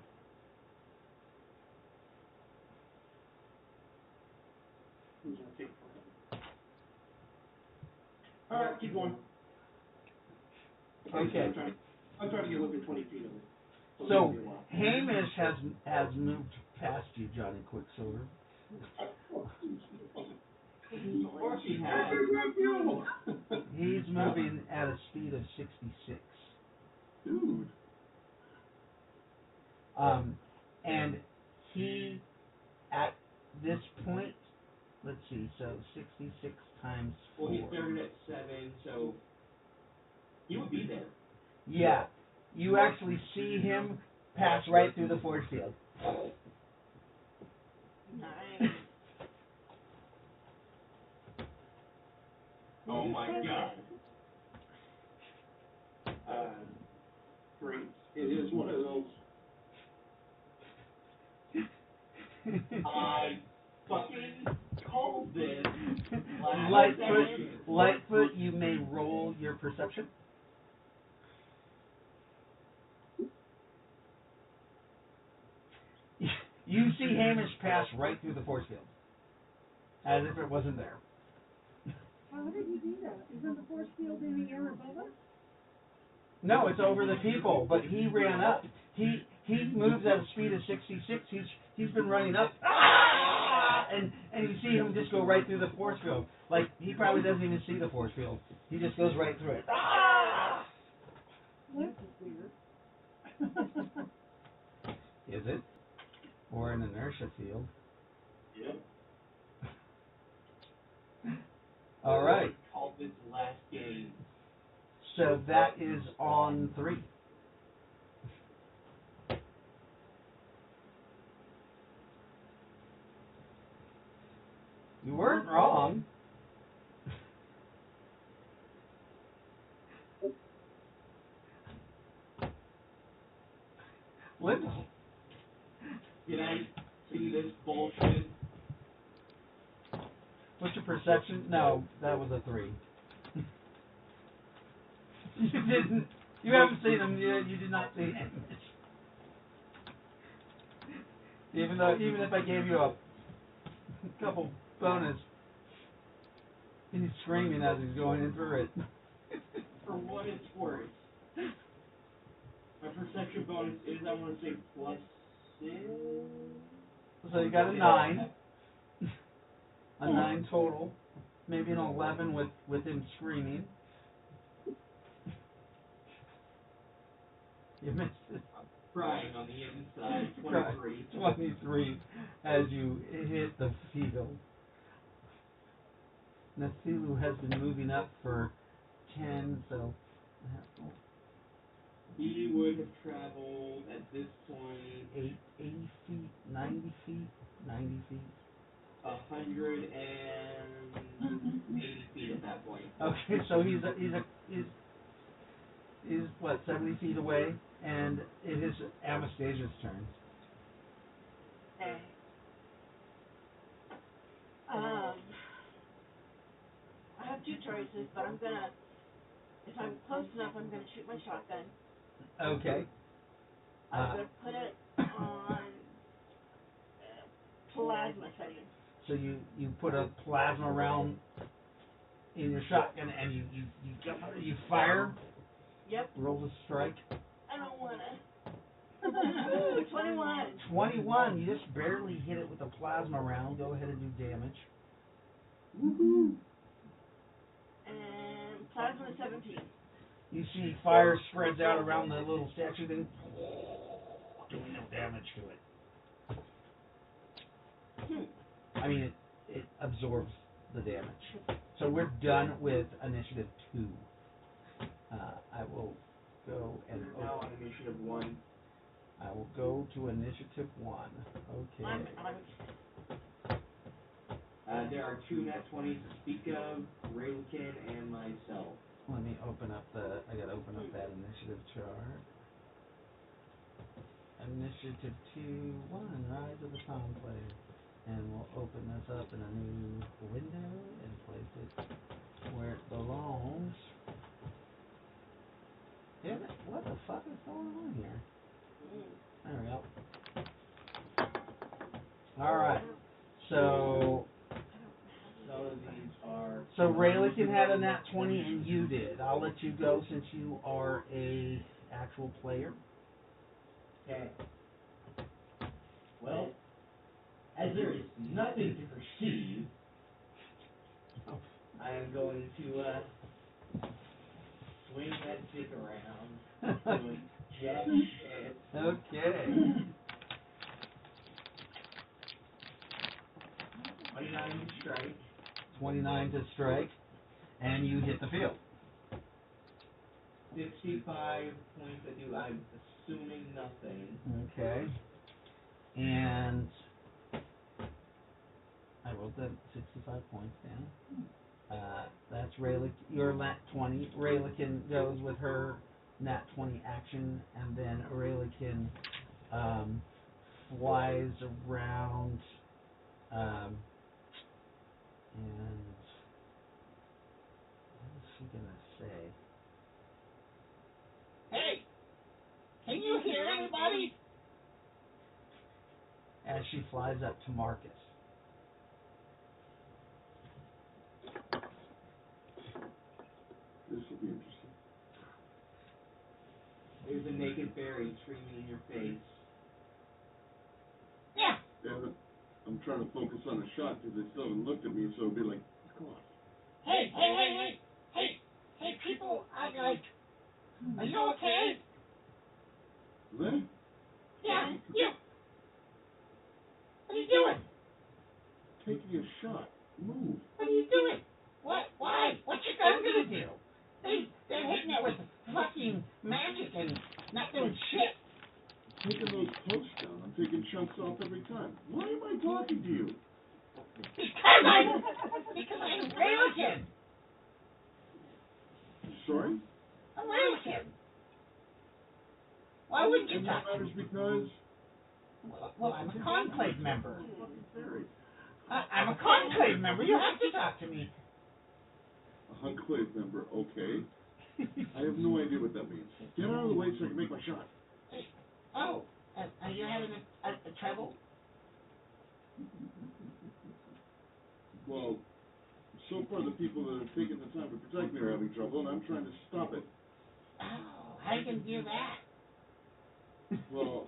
Alright, keep going. Okay. I'm trying to get within 20 feet of it. So Hamish has moved past you, Johnny Quicksilver. Of course he has. He's moving at a speed of 66. Dude. And he, at this point, let's see, so 66 times 4. Well, he started at 7, so he would be there. Yeah, you actually see him pass right through the force field. Nice. Oh my god. Great. It is one of those. I fucking called this. Lightfoot, you may roll your perception. You see Hamish pass right through the force field, as if it wasn't there. How did he do that? Isn't the force field in the air above us? No, it's over the people, but he ran up. He moves at a speed of 66. He's been running up, and you see him just go right through the force field. Like he probably doesn't even see the force field. He just goes right through it. This is weird. Is it? Or an inertia field? Yep. All right. Called this last game. So that is on 3. You weren't wrong. Linda. Can I see this bullshit? What's your perception? No, that was a 3. You didn't. You haven't seen him. You did not see him. Even if I gave you a couple bonus, he's screaming as he's going in through it. For what it's worth, my perception bonus is, I want to say, +6. So you got a 9. A 9 total. Maybe an 11 with him screaming. You missed it. Crying on the inside. 23. 23 as you hit the field. Nathilu has been moving up for 10, so He would have traveled at this point 80 feet, 90 feet, 90 feet. 180 feet at that point. Okay, so he's what, 70 feet away, and it is Anastasia's turn. Okay. I have 2 choices, but I'm gonna, if I'm close enough, I'm gonna shoot my shotgun. Okay. I'm gonna put it on plasma setting. So you put a plasma round in your shotgun and you fire. Yep. Roll the strike. I don't wanna. 21. 21. You just barely hit it with a plasma round. Go ahead and do damage. Woohoo! And plasma 17. You see fire spreads out around the little statue thing, doing no damage to it. I mean, it absorbs the damage. So we're done with initiative 2. I will go and We're now on initiative 1. I will go to initiative 1. Okay. There are 2 nat 20s to speak of, Railkin and myself. Let me open up I gotta open up that initiative chart. Initiative 2, 1, Rise of the Conclave. And we'll open this up in a new window and place it where it belongs. Damn it, what the fuck is going on here? There we go. Alright, so Some of these are So Raylikin had a nat 20 and you did. I'll let you go since you are a actual player. Okay. Well, as there is nothing to perceive, I am going to swing that stick around, doing jack shit. Okay. 29 to strike. 29 to strike, and you hit the field. 65 points I do. I'm assuming nothing. Okay. And I wrote that 65 points down. That's Raylick. Your nat 20. Raylikin goes with her nat 20 action, and then Raylikin flies around. And what is she gonna say? Hey, can you hear anybody? As she flies up to Marcus. This will be interesting. There's a naked fairy screaming in your face. Yeah. Damn it. I'm trying to focus on a shot because they still haven't looked at me, so it'll be like, come on. Hey, people, are you okay? Lynn? Yeah, you. What are you doing? Taking a shot. Move. What are you doing? Why? What's your gun gonna do? They're hitting it with fucking magic and not doing shit. Taking those posts down. I'm taking chunks off every time. Why am I talking to you? Because I'm Railkin. Sorry? I'm Railkin. Why wouldn't you And talk that to me? matters because... Well, I'm a Conclave member. Fucking fairy. I'm a Conclave member. You have to talk to me. A Conclave member, okay. I have no idea what that means. Get out of the way so I can make my shot. Oh, are you having a trouble? Well, so far the people that have taken the time to protect me are having trouble, and I'm trying to stop it. Oh, I can do that. Well,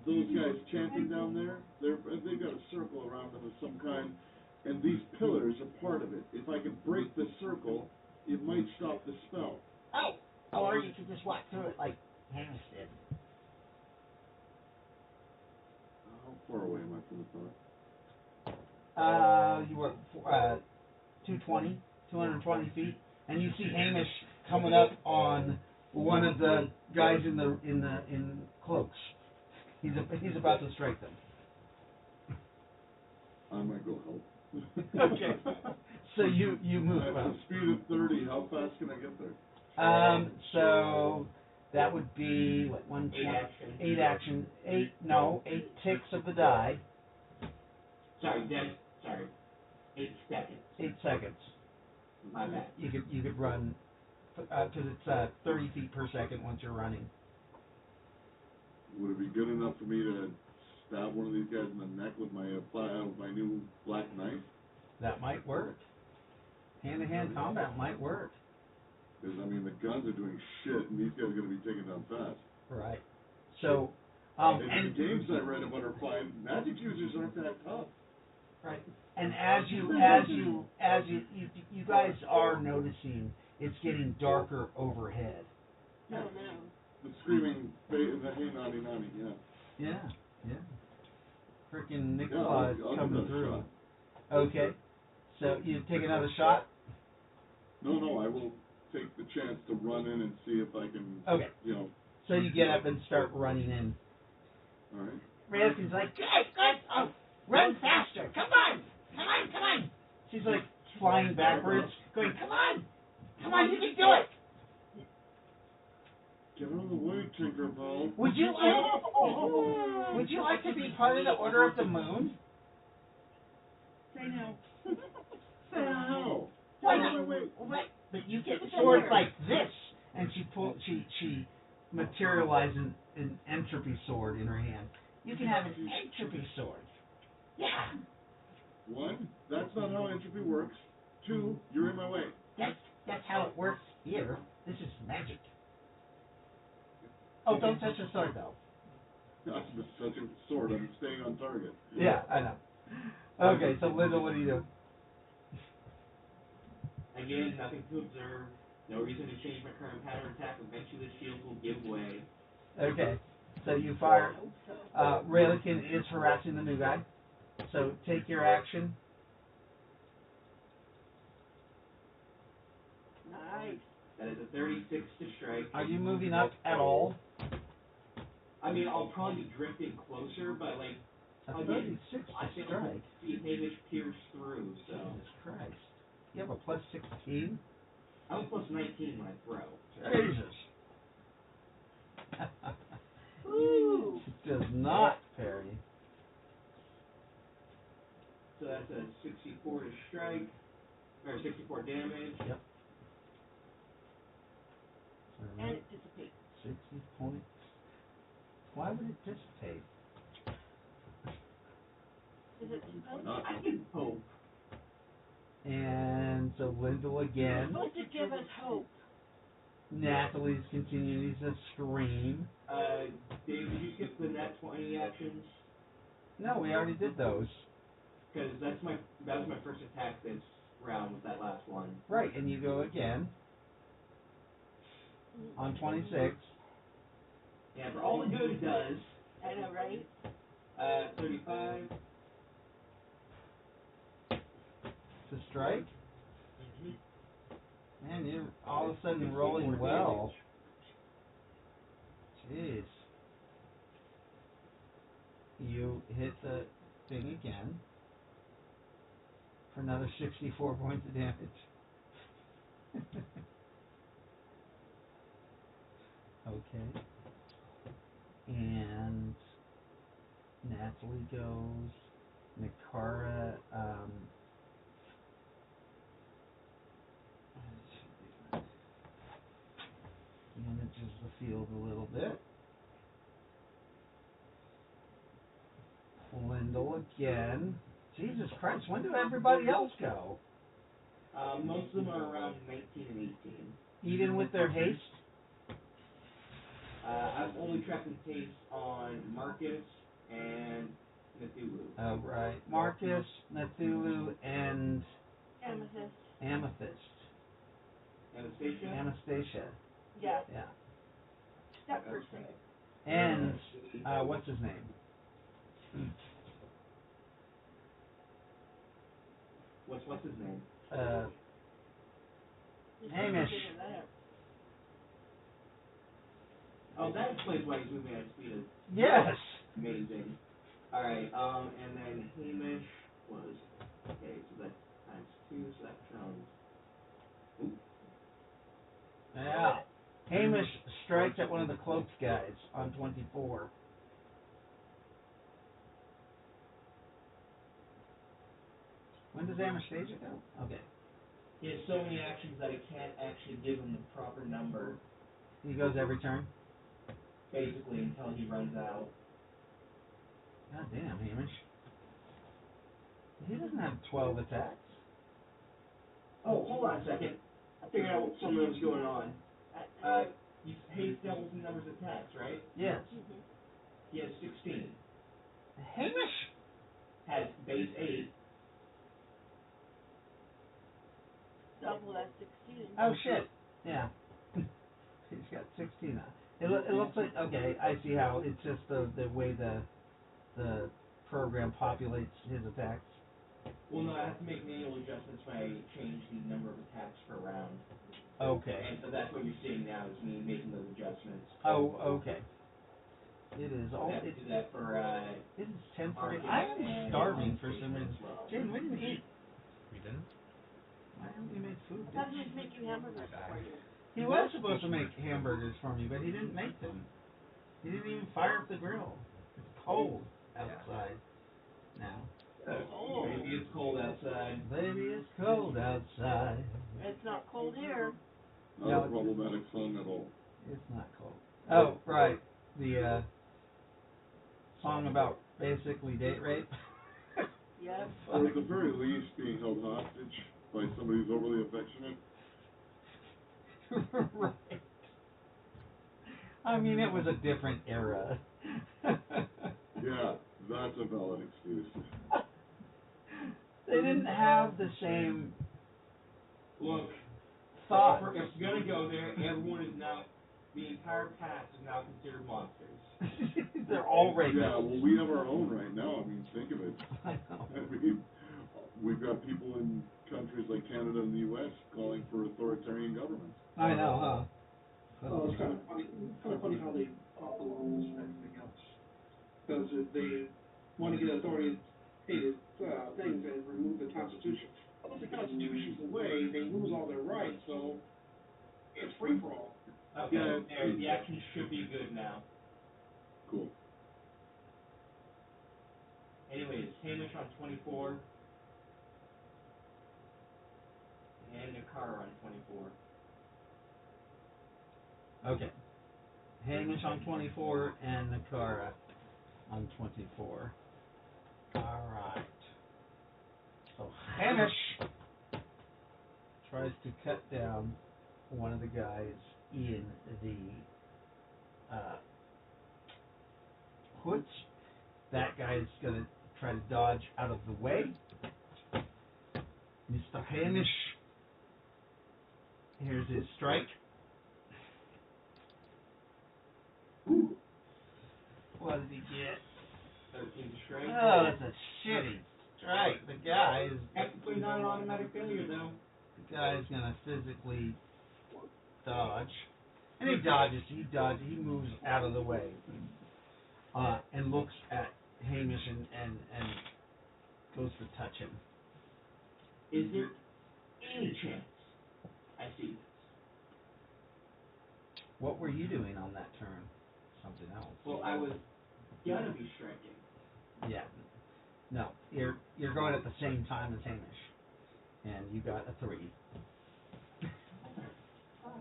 those guys chanting down there, they've got a circle around them of some kind, and these pillars are part of it. If I could break the circle, it might stop the spell. Oh, or you could just walk through it like Hamish did. How far away am I from the thought? You were 220 feet, and you see Hamish coming up on one of the guys in cloaks. He's about to strike them. I might go help. Okay. So you move At up. the speed of 30, how fast can I get there? So that would be what, 8 action, 8 ticks of the die. Sorry, 8 seconds. 8 seconds. My bad. You could run because it's 30 feet per second once you're running. Would it be good enough for me to stab one of these guys in the neck with my new black knife? That might work. Hand-to-hand combat might work. Because, I mean, the guns are doing shit, and these guys are going to be taken down fast. Right. So, and and the games I read about are fine. Magic users aren't that tough. right. And as you guys are noticing, it's getting darker overhead. Oh, no. The screaming, the hey nani nani, yeah. Yeah. Frickin' Nick Yeah, Claus I'll coming give that a through. shot. Okay. So you take another shot? No, I will take the chance to run in and see if I can, Okay. So you get up and start running in. All right. Raylikin's like, Guys, run faster. Come on. she's like flying backwards, going, Come on, you can do it. Get out of the way, Tinkerbell. would you like to be part of the Order of the Moon? Say no. Say no. Why Get out not? of my way. What? But you get swords like this, and she materializes an entropy sword in her hand. You can have an entropy sword. Yeah. What? That's not how entropy works. Two, you're in my way. That's how it works here. This is magic. Oh, don't touch the sword though. I'm just touching the sword. I'm staying on target. Yeah, I know. Okay, so Linda, what do you do? Again, nothing to observe. No reason to change my current pattern attack. Eventually the shields will give way. Okay, so you fire. Railikin is harassing the new guy. So take your action. Nice. That is a 36 to strike. Are you moving up at all? I mean, I'll probably be drifting closer, but like, A again, 36 I to think strike. see Hamish pierce through, so. Jesus Christ. You have a plus 16? I'm plus 19 when I throw. Jesus. Ooh. Does not parry. So that's a 64 to strike, or 64 damage. Yep. And it dissipates. 60 points. Why would it dissipate? Is it supposed to? I can hope. And so Lyndall It's again. supposed to give us hope. Natalie's continuing to scream. Dave, did you skip the net 20 actions? No, we already did those. Because that was my first attack this round with that last one. Right, and you go again on 26. Yeah, for all the good it does. I know, right? 35. To strike? Man, you're all of a sudden rolling well. Jeez. You hit the thing again for another 64 points of damage. Okay. And Natalie goes. Mikara, manages the field a little bit. Lyndall again. Jesus Christ, when do everybody else go? Most of them are around 19 and 18. Even with their haste? I've only tracked the pace on Marcus and Cthulhu. Oh, right. Marcus, Cthulhu, and Amethyst. Amethyst. Anastasia? Anastasia. Yeah. Yeah. That person. And, what's his name? What's his name? Hamish. Oh, that explains why he's moving at speed. Yes. Amazing. Alright, and then Hamish was, okay, so that's times 2, so that counts. Ooh. Yeah. Hamish strikes at one of the cloaked guys on 24. When does Anastasia go? Okay. He has so many actions that I can't actually give him the proper number, He goes every turn? basically, until he runs out. God damn, Hamish. He doesn't have 12 attacks. Oh, hold on a second. I figured out something that was going on. You haste doubles the numbers of attacks, right? Yes. He has 16. Hamish? Has base 8. Double that 16. Oh, shit. Yeah. He's got 16 now. It looks like, okay, I see how it's just the way the program populates his attacks. Well, no, I have to make manual adjustments when I change the number of attacks per round. Okay. And so that's what you're seeing now is me making those adjustments. Oh, okay. It is all. I have to do that for, It is 10:40. I am starving for some reason. Jaden, we didn't eat. We didn't? Why haven't you made food? I thought he was making hamburgers for you. He was supposed to make hamburgers for me, but he didn't make them. He didn't even fire up the grill. It's cold outside now. Oh. Maybe it's cold outside. Baby, it's cold outside. It's not cold here. Not a problematic song at all. It's not cold. Oh, right. The song about basically date rape. Yes. Or at the very least being held hostage. by somebody who's overly affectionate. Right. I mean, it was a different era. Yeah, that's a valid excuse. They didn't have the same Look, thoughts. if we're gonna go there, everyone is now, the entire cast is now considered monsters. They're all racist. Yeah, well, we have our own right now. I mean, think of it. I know. I mean, we've got people in countries like Canada and the U.S. calling for authoritarian governments. I know, Well, it's kind of funny how they follow the rules and everything else. Because they want to get authoritative things and remove the Constitution. Once the Constitution's away, they lose all their rights, so it's free for all. Okay, there, the action should be good now. Cool. Anyways, Hamish on 24. And Nakara on 24. Okay. Hamish on 24 and Nakara on 24. Alright. So Hamish tries to cut down one of the guys in the hoods. That guy's gonna try to dodge out of the way. Mr. Hamish. Here's his strike. Ooh. What did he get? 13 straight. Oh, that's a shitty strike. The guy is Technically not an automatic failure, though. the guy's gonna physically dodge. And he dodges, he moves out of the way. And looks at Hamish and goes to touch him. Is there any chance I see this? What were you doing on that turn? Something else. Well, I was gonna be striking. Yeah. No, you're going at the same time as Hamish. And you got a 3.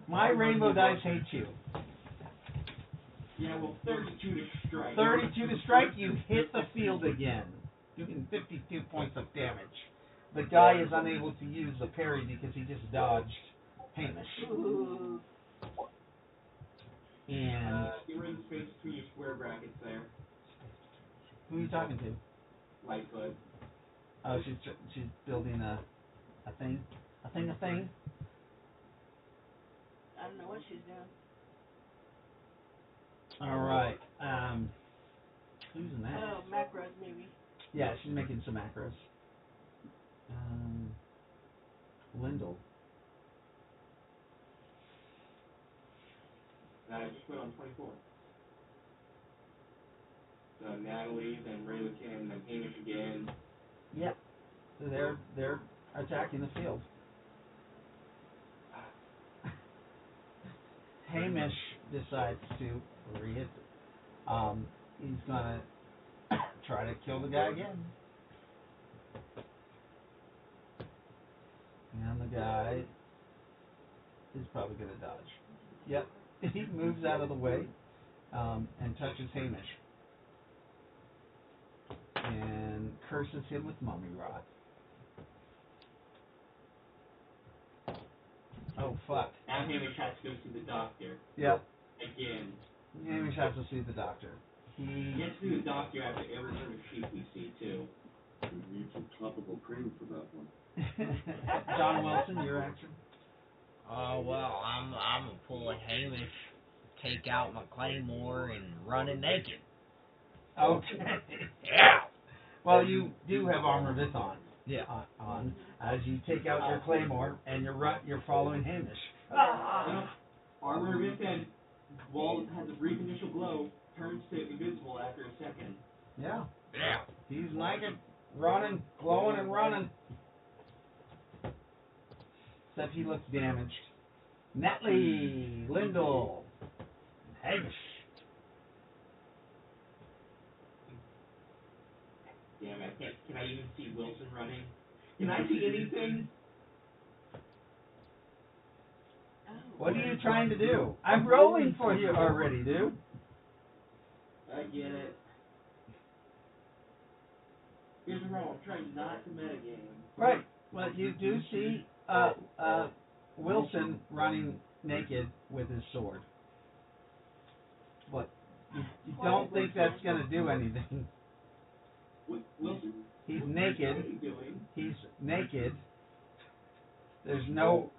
My rainbow dice hate you. Yeah, well, 32 to strike. 32 to strike, you hit the field again, doing 52 points of damage. The guy is unable to use the parry because he just dodged Hamish. Ooh. And Get rid of the space between your square brackets there. who are you talking to? Lightfoot. Oh, she's building a thing. A thing. I don't know what she's doing. All right. Who's next? Oh, macros maybe. Yeah, she's making some macros. Lyndall. I just went on 24. So Natalie, then Ray McKim, then Hamish again. Yep. So they're attacking the field. Hamish decides to re-hit. He's gonna try to kill the guy again. And the guy is probably gonna dodge. Yep. He moves out of the way and touches Hamish. And curses him with mummy rot. Oh, fuck. Now Hamish has to go see the doctor. Yep. Again. Hamish has to see the doctor. He gets to see the doctor after every herd of sheep we see, too. We need some topical cream for that one. John Wilson, your action? Oh, well, I'm gonna pull a Hamish, take out my claymore, and run it naked. Okay. Yeah. Well, you do have armor this on. Yeah. On as you take out your claymore and you're following Hamish. Armor of Infant, while it has a brief initial glow, turns to invisible after a second. Yeah. Yeah. He's naked, running, glowing and running. Except he looks damaged. Netley, Lyndall, Hamish. Damn, can I even see Wilson running? Can I see anything? Oh. What are you trying to do? I'm rolling for you already, dude. I get it. Here's the problem, I'm trying not to metagame. Right. Well, you do see Wilson running naked with his sword. What? You don't think that's going to do anything? Wilson? He's What's naked. he doing? He's naked. There's no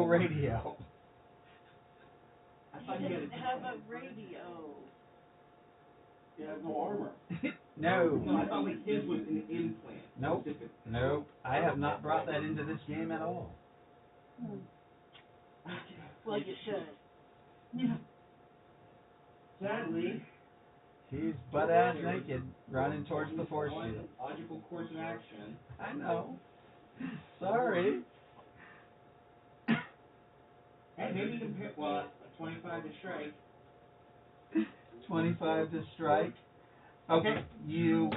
radio. I He thought he had didn't have a radio. He has no armor. No, No. I thought like his was an implant. Nope. Specific. Nope. I have not brought that into this game at all. Well, you should. Yeah. Sadly, He's butt ass naked, running towards the force field. Logical course of action. I know. Sorry. Hey, maybe you can pick, well, a 25 to strike. 25 to strike. Okay, you.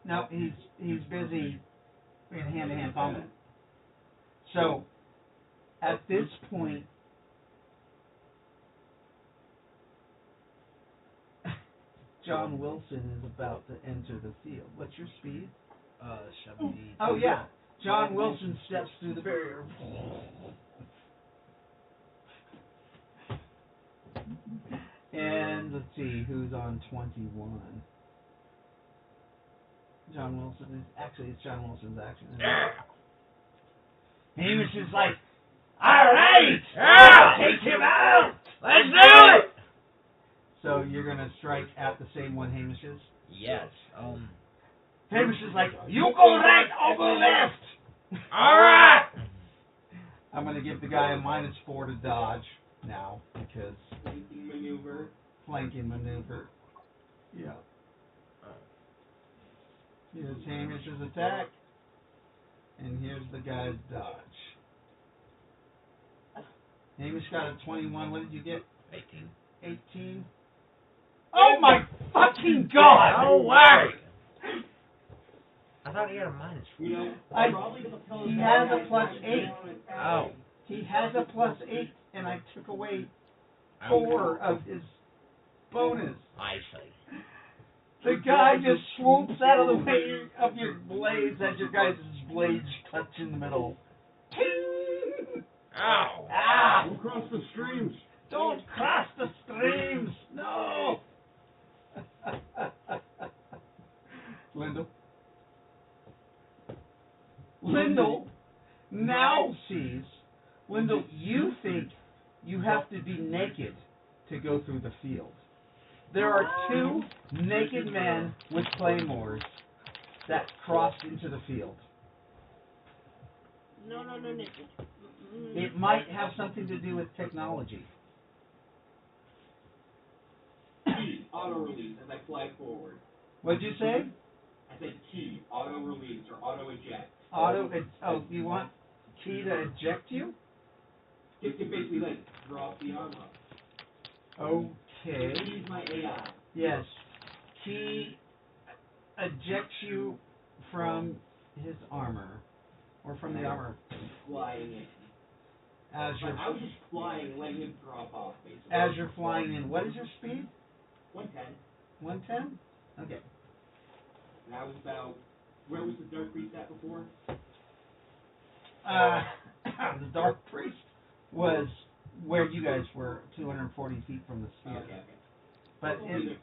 No, he's busy in hand-to-hand combat. So, at this point, John Wilson is about to enter the field. What's your speed? 70. Oh yeah, John Wilson steps through the barrier. And let's see, who's on 21? John Wilson is actually it's John Wilson's action. Hamish is like, all right, take him out. Let's do it! So you're gonna strike at the same one Hamish is. Yes. Hamish is like, you go right, I'll go left. All right. I'm gonna give the guy a -4 to dodge now because Maneuver. flanking maneuver. Yeah. Here's Hamish's attack, and here's the guy's dodge. Hamish got a 21. What did you get? 18. 18. Oh my fucking god! No way! I thought he had a -4. You know, I- probably gonna tell he us has that a guy +8. down and Oh. He has a +8, and I took away I 4 of his bonus. see. The guy just swoops out of the way of your blades as your guys' blades touch in the middle. Ting! Ow. Ah! Don't cross the streams. Don't cross the streams! No! Lyndall now sees, Lyndall, you think you have to be naked to go through the field. There are 2 naked men with claymores that crossed into the field. No, Nikki. It might have something to do with technology. Key, auto release as I fly forward. What'd you say? I said key, auto release or auto eject. Oh, you want Key to eject you? It basically like drop the arm up. Okay. Key's my AI. Yes. Key ejects you from his armor. Or from the armor. Flying in. As But you're I was just flying and letting him drop off basically. as you're flying in. What is your speed? 110. 110? Okay. And I was about, where was the Dark Priest at before? The Dark Priest was where you guys were, 240 feet from the sphere. Okay. But Either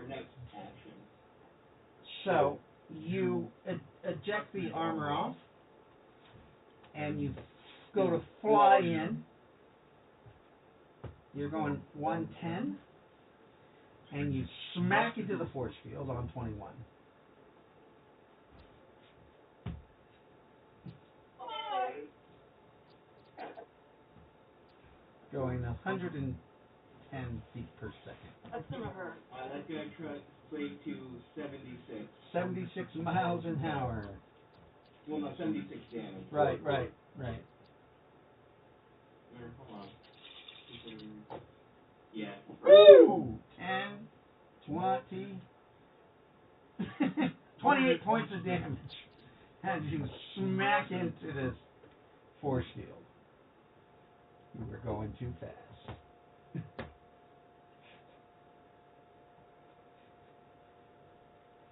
next action. so you eject the armor off, and you go to fly in. You're going 110, and you smack into the force field on 21. Going 110 feet per second. That's gonna hurt. That's gonna translate to 76. 76 miles an hour. Well, no, 76 damage. Right. Hold on. Yeah. Woo! 10, 20, 28 points of damage as you smack into this force field. You were going too fast.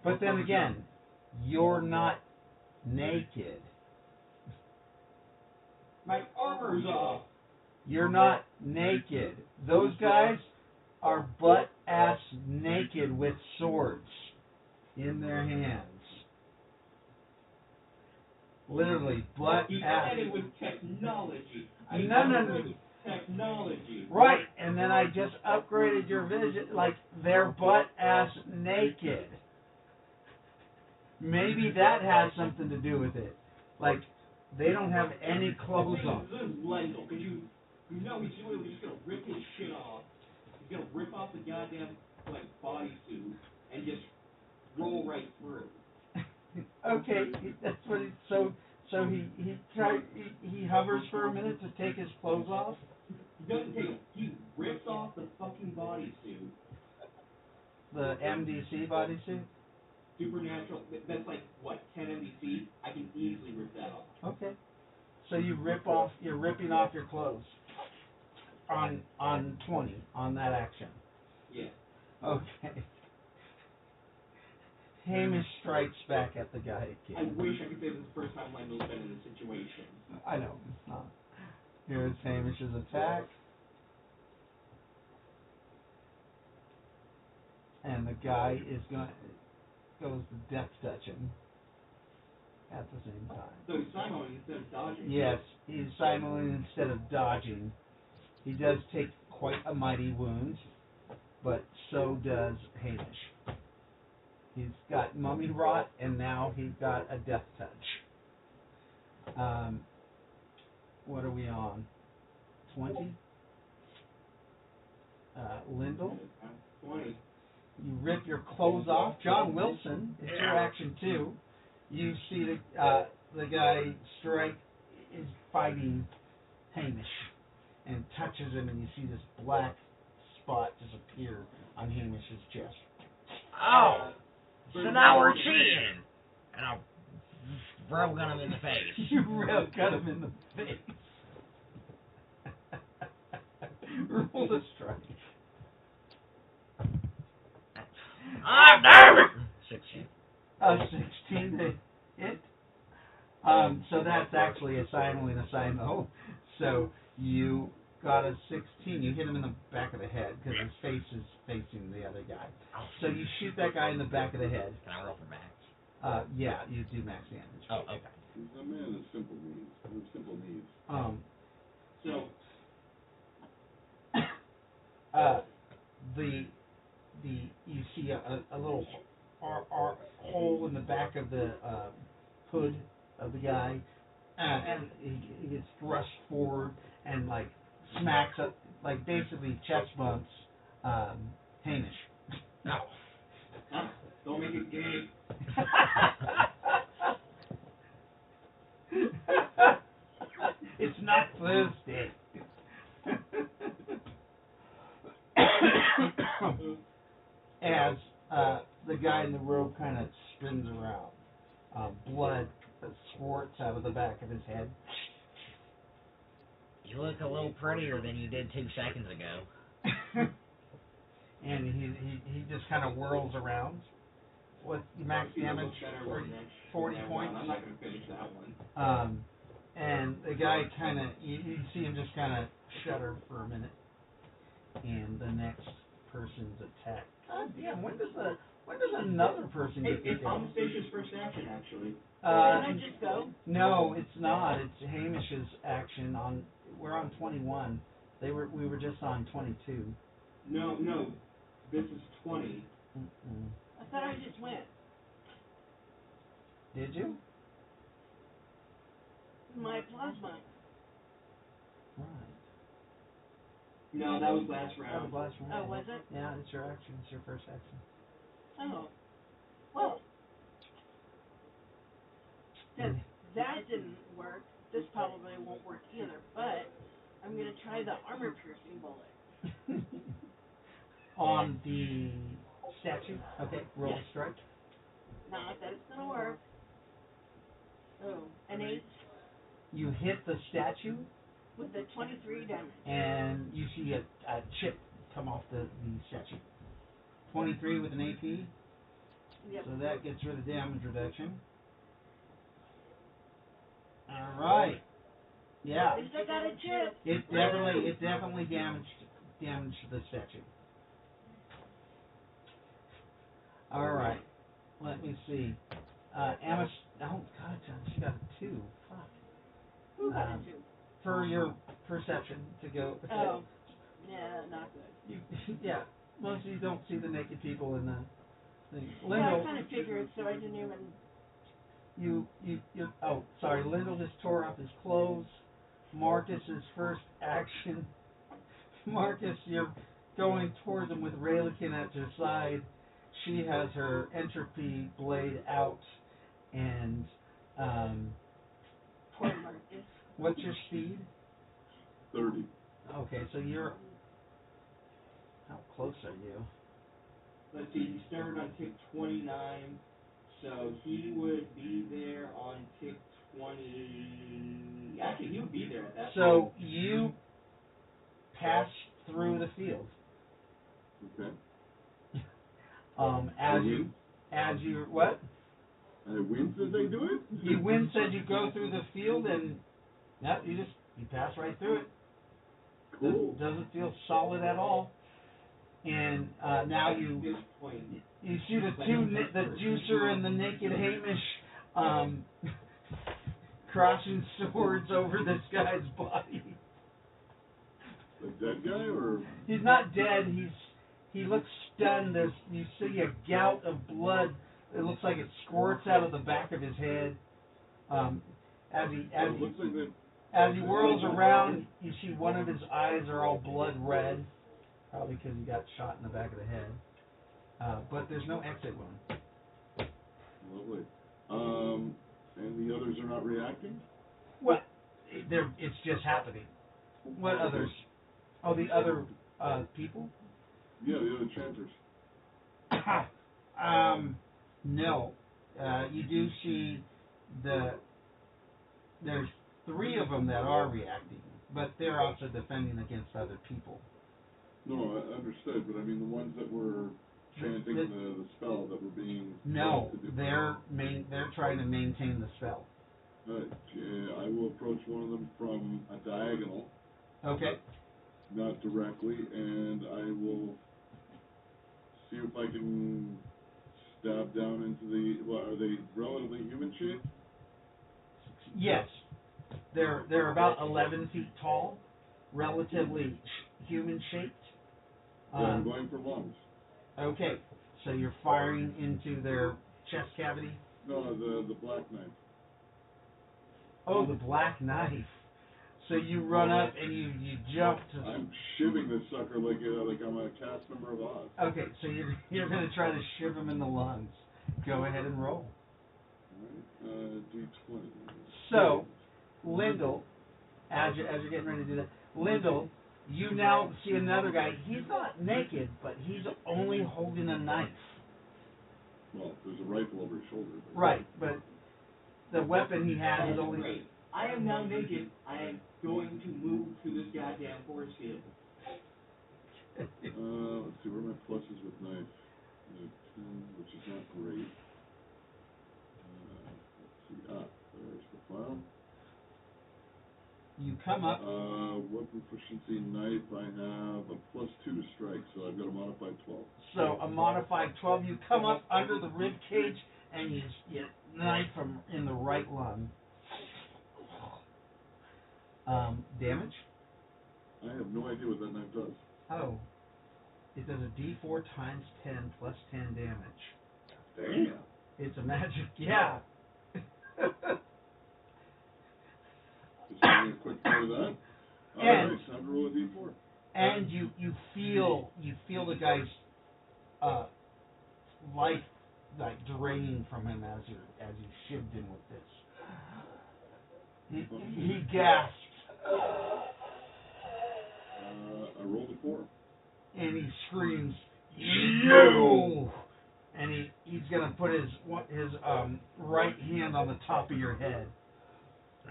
But then again, you're not naked. My armor's off. You're not naked. Those guys are butt-ass naked with swords in their hands. Literally, He butt-ass. said it was technology. No. Technology. Right, and then I just upgraded your vision, like, they're butt-ass naked. Maybe that has something to do with it. Like, they don't have any clothes on. This is Lendl, because you know he's literally just gonna rip his shit off. He's gonna rip off the goddamn, like, bodysuit and just roll right through. Okay, that's what he, so he hovers for a minute to take his clothes off? He doesn't take it. He rips off the fucking bodysuit. The MDC bodysuit? Supernatural, that's like, what, 10 MDC? I can easily rip that off. Okay. So you're ripping off your clothes on 20, on that action. Yeah. Okay. Hamish strikes back at the guy I again. wish I could say this is the first time Lendl's been in this situation. I know, it's not. Here's Hamish's attack. And the guy goes to death touch him at the same time. So he's simulating instead of dodging. Yes, he's simulating instead of dodging. He does take quite a mighty wound, but so does Hamish. He's got mummy rot, and now he's got a death touch. What are we on? 20? Lindell? 20. You rip your clothes off. John Wilson, it's your action too. You see the guy strike is fighting Hamish and touches him, and you see this black spot disappear on Hamish's chest. Oh, so now we're cheating. And I'll railgun him in the face. You railgun him in the face. Roll the strike. I'm damn it! 16. 16 to hit. So that's actually a simile and a simo. So you got a 16. You hit him in the back of the head because his face is facing the other guy. So you shoot that guy in the back of the head. Can I roll for max? Yeah, you do max damage. Oh, okay. He's a man of simple needs. Simple needs. So, you see a little hole in the back of the hood of the guy, and he gets thrust forward and like smacks up, like basically chest bumps Hamish. no. Don't make it gay. It's not Thursday. As the guy in the robe kind of spins around, blood squirts out of the back of his head. You look a little prettier than you did 2 seconds ago. And he just kind of whirls around. What max damage? 40 points. I'm not going to finish that one. And the guy kind of, you see him just kind of shudder for a minute. And the next person's attack. God damn, when does another person get to It's go? Anastasia's first action, actually. Can I just go? No, it's not. It's Hamish's action. We're on 21. We were just on 22. No, this is 20. Mm-mm. I thought I just went. Did you? My plasma. Right. No, that was last That round. was last round. Oh, was it? Yeah, it's your action. It's your first action. Oh. Well, since that didn't work, this probably won't work either, but I'm going to try the armor-piercing bullet. On the statue? Okay, roll Yes. strike. Not that it's going to work. Oh, an 8 You hit the statue, with the 23 damage. and you see a chip come off the statue. 23 with an AP, Yep. so that gets rid of damage reduction. All right. Yeah. At least I got a chip. It definitely damaged the statue. All right. Let me see. Amos. Oh God, John, she got a 2. Fuck. Who got a 2? For your perception to go. Oh. Yeah, not good. Yeah. Most of you don't see the naked people in the thing. Yeah, I Lindell, kind of figured, so I didn't even. you. Oh, sorry. Lindell just tore off his clothes. Marcus's first action. Marcus, you're going towards him with Raelikin at your side. She has her entropy blade out, and Poor Marcus. what's your speed? 30. Okay, so you're. How close are you? Let's see, he started on tick 29, so he would be there on tick 20. Actually, he would be there at that So point. you pass through the field. Okay. As you what? I win as I do it? You win said you go through the field and you pass right through it. Cool. Doesn't feel solid at all. And now At you this point, see the juicer and the naked Hamish crossing swords over this guy's body. A dead guy or? He's not dead. He looks stunned. You see a gout of blood. It looks like it squirts out of the back of his head. As he whirls around, you see one of his eyes are all blood red, probably because he got shot in the back of the head. But there's no exit wound. Lovely. And the others are not reacting? Well, it's just happening. What others? Oh, the other people? Yeah, the other chanters. No. You do see there's 3 of them that are reacting, but they're also defending against other people. No, I understood, but I mean the ones that were chanting the spell that were being... No, they're trying to maintain the spell. Alright, I will approach one of them from a diagonal. Okay. Not directly, and I will see if I can stab down into the... Well, are they relatively human shaped? Yes. They're about 11 feet tall, relatively human shaped. So I'm going for lungs. Okay, so you're firing into their chest cavity? No, the black knife. Oh, the black knife. So you run up and you jump to... I'm shivving this sucker like I'm a cast member of Oz. Okay, so you're going to try to shiv him in the lungs. Go ahead and roll. Alright, D20. So, Lindell, as you're getting ready to do that, Lindell, you now see another guy. He's not naked, but he's only holding a knife. Well, there's a rifle over his shoulder. But... Right, but the weapon he has is only... Great. I am now naked. I am going to move through this goddamn force field. Let's see, where are my pluses with knife? 10, which is not great. Let's see, there's the file. You come up... Weapon proficiency knife, I have a +2 to strike, so I've got a modified 12. So a modified 12, you come up under the rib cage and you knife him in the right lung. Damage? I have no idea what that knife does. Oh. It does a D4 times 10 plus 10 damage. Damn. It's a magic, yeah. Just having a quick play of that. Alright, time to roll a D4. And you feel the guy's life like draining from him as you shivved him with this. He gasps. I rolled a 4. And he screams, "You!" And he's gonna put his right hand on the top of your head.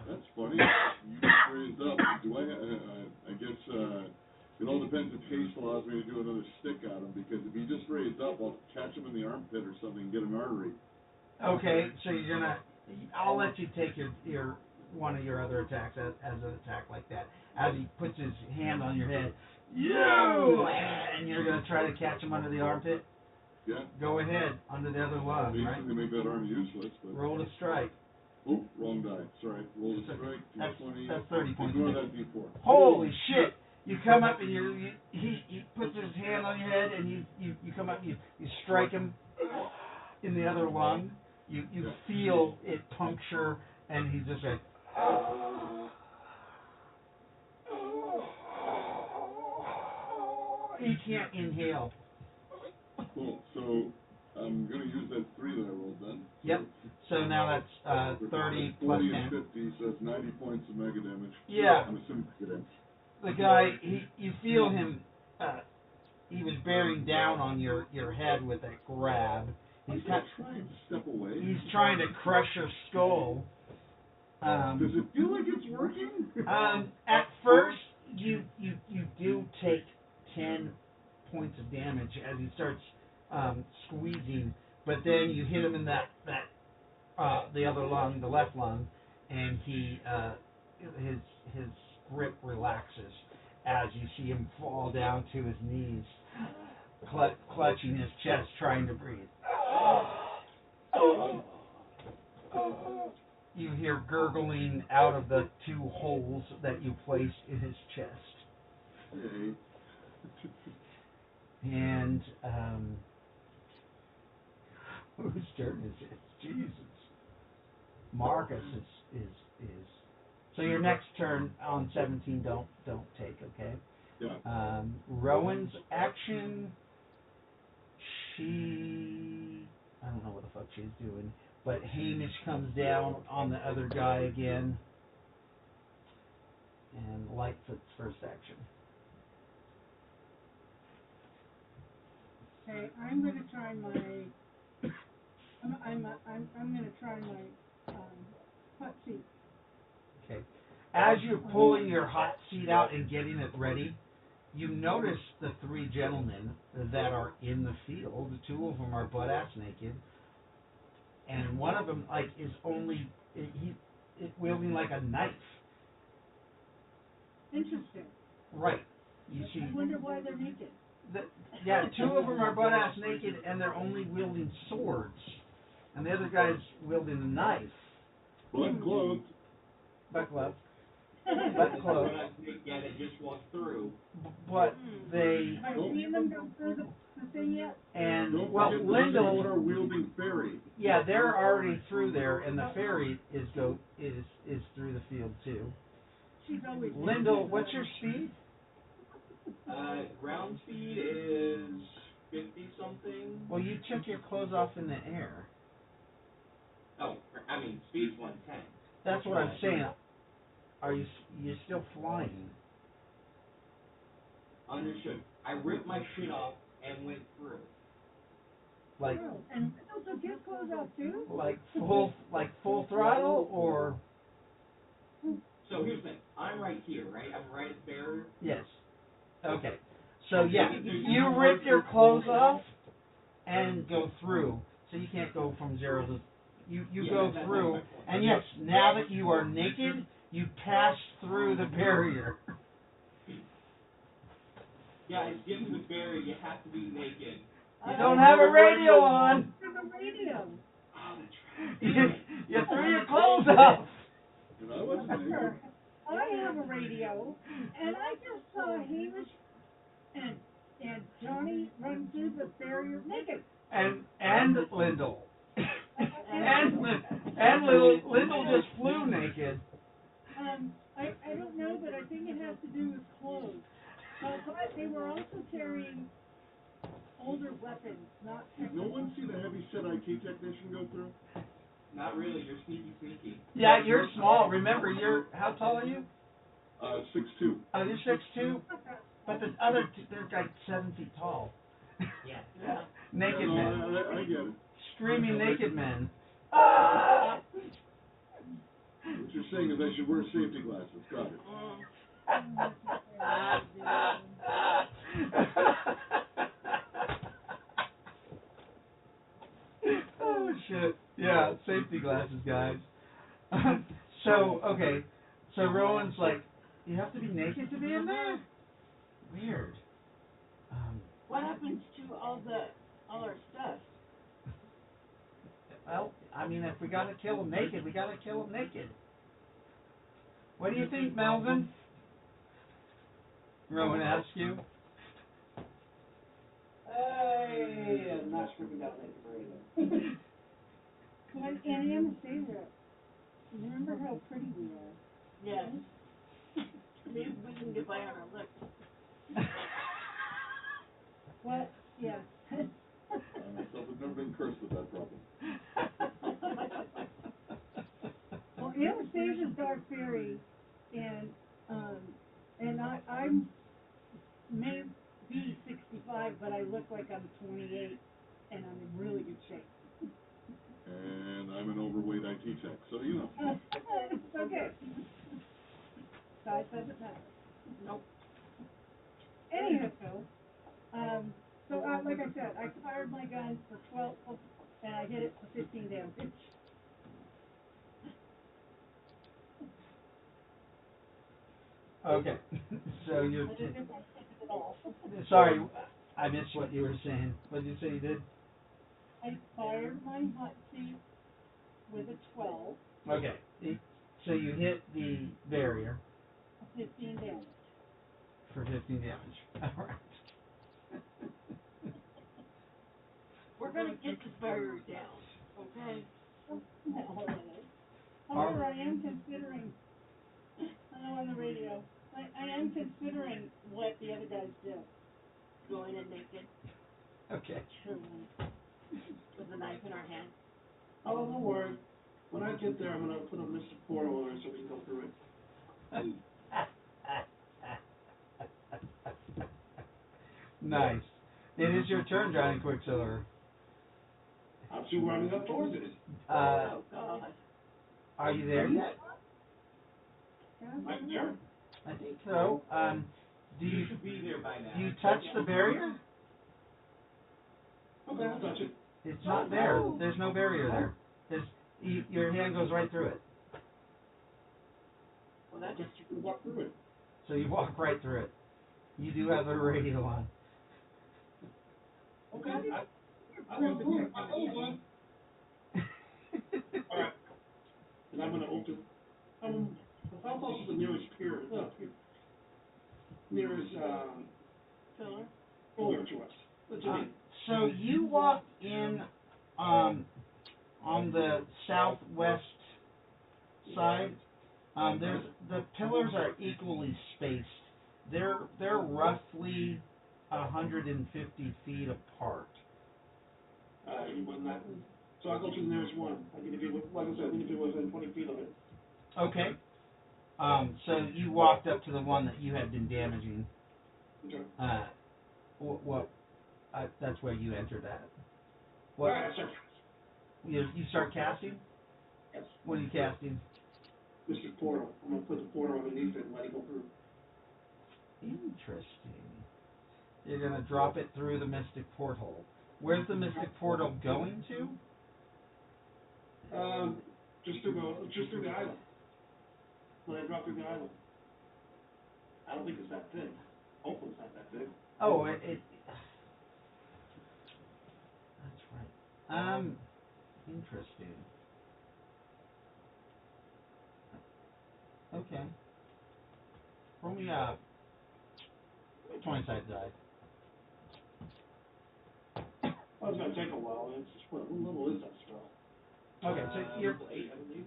That's funny. You raised up. Do I guess it all depends if haste allows me to do another stick at him, because if he just raised up, I'll catch him in the armpit or something and get an artery. Okay, so I'll let you take your one of your other attacks as an attack like that. As he puts his hand on your head, you, and you're gonna try to catch him under the armpit. Yeah. Go ahead, under the other lung, right? Basically make that arm useless, but. Roll to strike. Oh, wrong die. Sorry. Roll the strike. That's 20. that's 30 points. Ignore that D4. Holy shit! You come up and he puts his hand on your head and you come up and you strike him in the other lung. You feel it puncture and he's just like. He can't inhale. Cool. So I'm going to use that 3 that I rolled then. Yep. So now that's 30 plus 40 10. and 50, so that's 90 points of mega damage. Yeah. I'm assuming get in. The guy, you feel him, he was bearing down on your head with that grab. He's trying to step away. He's trying to crush your skull. Does it feel like it's working? At first, you do take 10 points of damage as he starts squeezing, but then you hit him in that the other lung, the left lung, and his grip relaxes as you see him fall down to his knees, clutching his chest, trying to breathe. You hear gurgling out of the 2 holes that you placed in his chest. Hey. And whose turn is it? Jesus. Marcus is. So your next turn on 17, don't take, okay? Yeah. Rowan's action. I don't know what the fuck she's doing, but Hamish comes down on the other guy again, and Lightfoot's first action. Okay, I'm gonna try my. I'm gonna try my hot seat. Okay. As you're pulling your hot seat out and getting it ready, you notice the 3 gentlemen that are in the field. 2 of them are butt ass naked, and one of them is only he's wielding like a knife. Interesting. Right. You see. I wonder why they're naked. Yeah, 2 of them are butt ass naked, and they're only wielding swords, and the other guy's wielding a knife. Butt clothed. Butt glove. Butt clothed. Yeah, they just walked through. But they. Have I seen them go through the thing yet? And Don't well, forget the Lyndall. motor wielding fairy. Yeah, they're already through there, and the ferry is through the field too. She's always. Lyndall, what's your speed? Ground speed is 50 something. Well, you took your clothes off in the air. Oh, I mean, speed's 110. That's what I'm saying. Are you're still flying? Understood. I ripped my shit off and went through. Like. Oh, and also get clothes off too. Like full throttle or? So here's the thing. I'm right here, right? I'm right at the barrier. Yes. Okay. So yeah, you rip your clothes off and go through. So you can't go from 0 to. You go through, and yes, now that you are naked, you pass through the barrier. Yeah, it's given the barrier. You have to be naked. You don't have a radio on. I have a radio. You threw your clothes off. And I wasn't naked. I have a radio, and I just saw Hamish and Johnny run through the barrier naked. And Lyndall. and Lyndall just flew naked. I don't know, but I think it has to do with clothes. But they were also carrying older weapons, not. Did no one see the heavy set IT technician go through? Not really. You're sneaky. Yeah, you're small. Remember, how tall are you? 6'2". Oh, you're 6'2"? But the other, they're like 7 feet tall. Yeah. Naked men. I get it. Screaming naked men. What you're saying is I should wear safety glasses. Got it. Oh shit! Yeah, safety glasses, guys. So okay, so Rowan's like, you have to be naked to be in there? Weird. What happens to all our stuff? Well, I mean, if we gotta kill him naked, we gotta kill him naked. What do you think, Melvin? Rowan asks you. I am not sure we got that great. But and Anastasia, remember how pretty we are? Yes. Maybe we can get by on our looks. What? Yeah. I myself have never been cursed with that problem. Well, Anastasia's dark fairy, and I'm may be 65, but I look like I'm 28, and I'm in really good shape. And I'm an overweight IT tech, so you know. It's okay. Size doesn't matter. Nope. Anyhow, so like I said, I fired my gun for 12, and I hit it for 15 damage. Okay, so you're. I didn't get my ticket at all. Sorry, I missed what you were saying. What did you say you did? I fired my hot seat with a 12. Okay, so you hit the barrier 15 damage. for 15 damage. All right. We're gonna get this barrier down, okay? However, I am considering, I know on the radio, I am considering what the other guys did. Going in naked Okay. with a knife in our hand. Oh, don't worry. When I get there, I'm gonna put a Mr. Portal on it so we can go through it. Nice. It is your turn, Johnny Quicksilver. I'm still running up towards it. Oh, God. Are you there yet? I'm there. I think so. Do you should be there by now. do you touch the barrier? Okay, I'll touch it. It's not there. There's no barrier there. Your hand goes right through it. Well, that just, You walk through it. So you walk right through it. You do have the radio on. Okay, I went through it. I told you. All right. And I'm gonna open. How close is the nearest pier? Nearest filler. pillar to us. What's your name? So you walk in on the southwest side. There's the pillars are equally spaced. They're roughly 150 feet apart. So I go to the nearest one. I need to be, like I said, I need to be within 20 feet of it. Okay. So you walked up to the one that you had been damaging. Okay. That's where you entered that. All right, sir. You start casting? Yes. What are you casting? Mr. Portal. I'm gonna put the portal underneath it and let it go through. Interesting. You're gonna drop it through the mystic porthole. Where's the mystic portal going to? Just through the island. When I drop through the island. I don't think it's that thick. Hopefully it's not that thick. Oh, it that's right. Interesting. Okay. Roll me 20-sided die. Oh, it's gonna take a while. It's just, what level is that spell? Okay, so you're Level 8, I believe.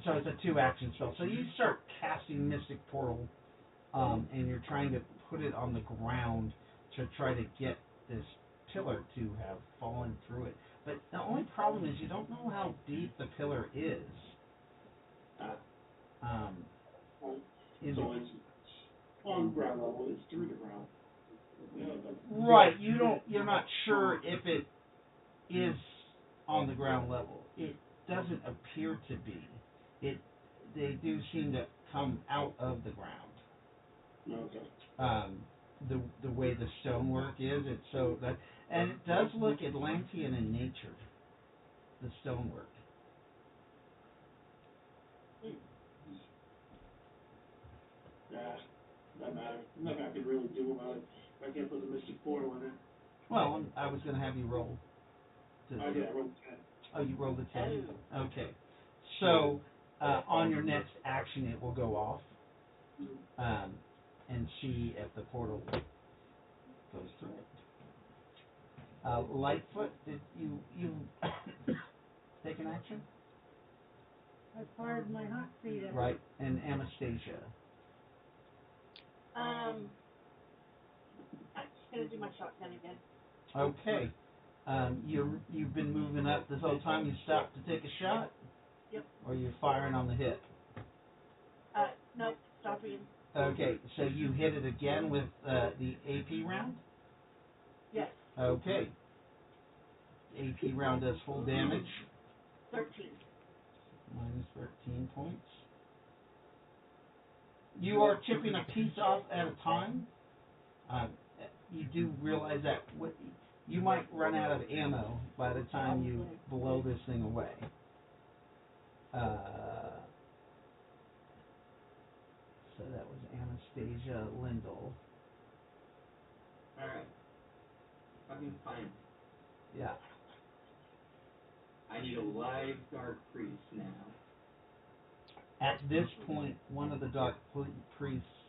so it's a 2-action spell. So you start casting Mystic Portal, and you're trying to put it on the ground to try to get this pillar to have fallen through it. But the only problem is you don't know how deep the pillar is. So it's on ground level. It's through the ground. Yeah, Right, you're not sure if it is on the ground level. It doesn't appear to be. They do seem to come out of the ground. Okay. The way the stonework is, it's so that, and it does look Atlantean in nature. The stonework. doesn't matter. Nothing I can really do about it. I can't put the Mystic Portal in it. Well, I was going to have you roll. I rolled 10. Oh, you rolled a 10? Okay. So, on your next action, it will go off. And see if the portal goes through it. Lightfoot, did you take an action? I fired my hot seat at Right, and Anastasia. I'm just gonna do my shotgun again. Okay. You've been moving up this whole time. You stopped to take a shot? Yep. Or you're firing on the hip? Nope, stopping. Okay, so you hit it again with the AP round? Yes. Okay. AP round does full damage. 13. Minus 13 points. You are chipping a piece off at a time. You do realize that you might run out of ammo by the time you blow this thing away. So that was Anastasia Lindell. Alright. Fucking fine. Yeah. I need a live dark priest now. At this point, one of the dark priests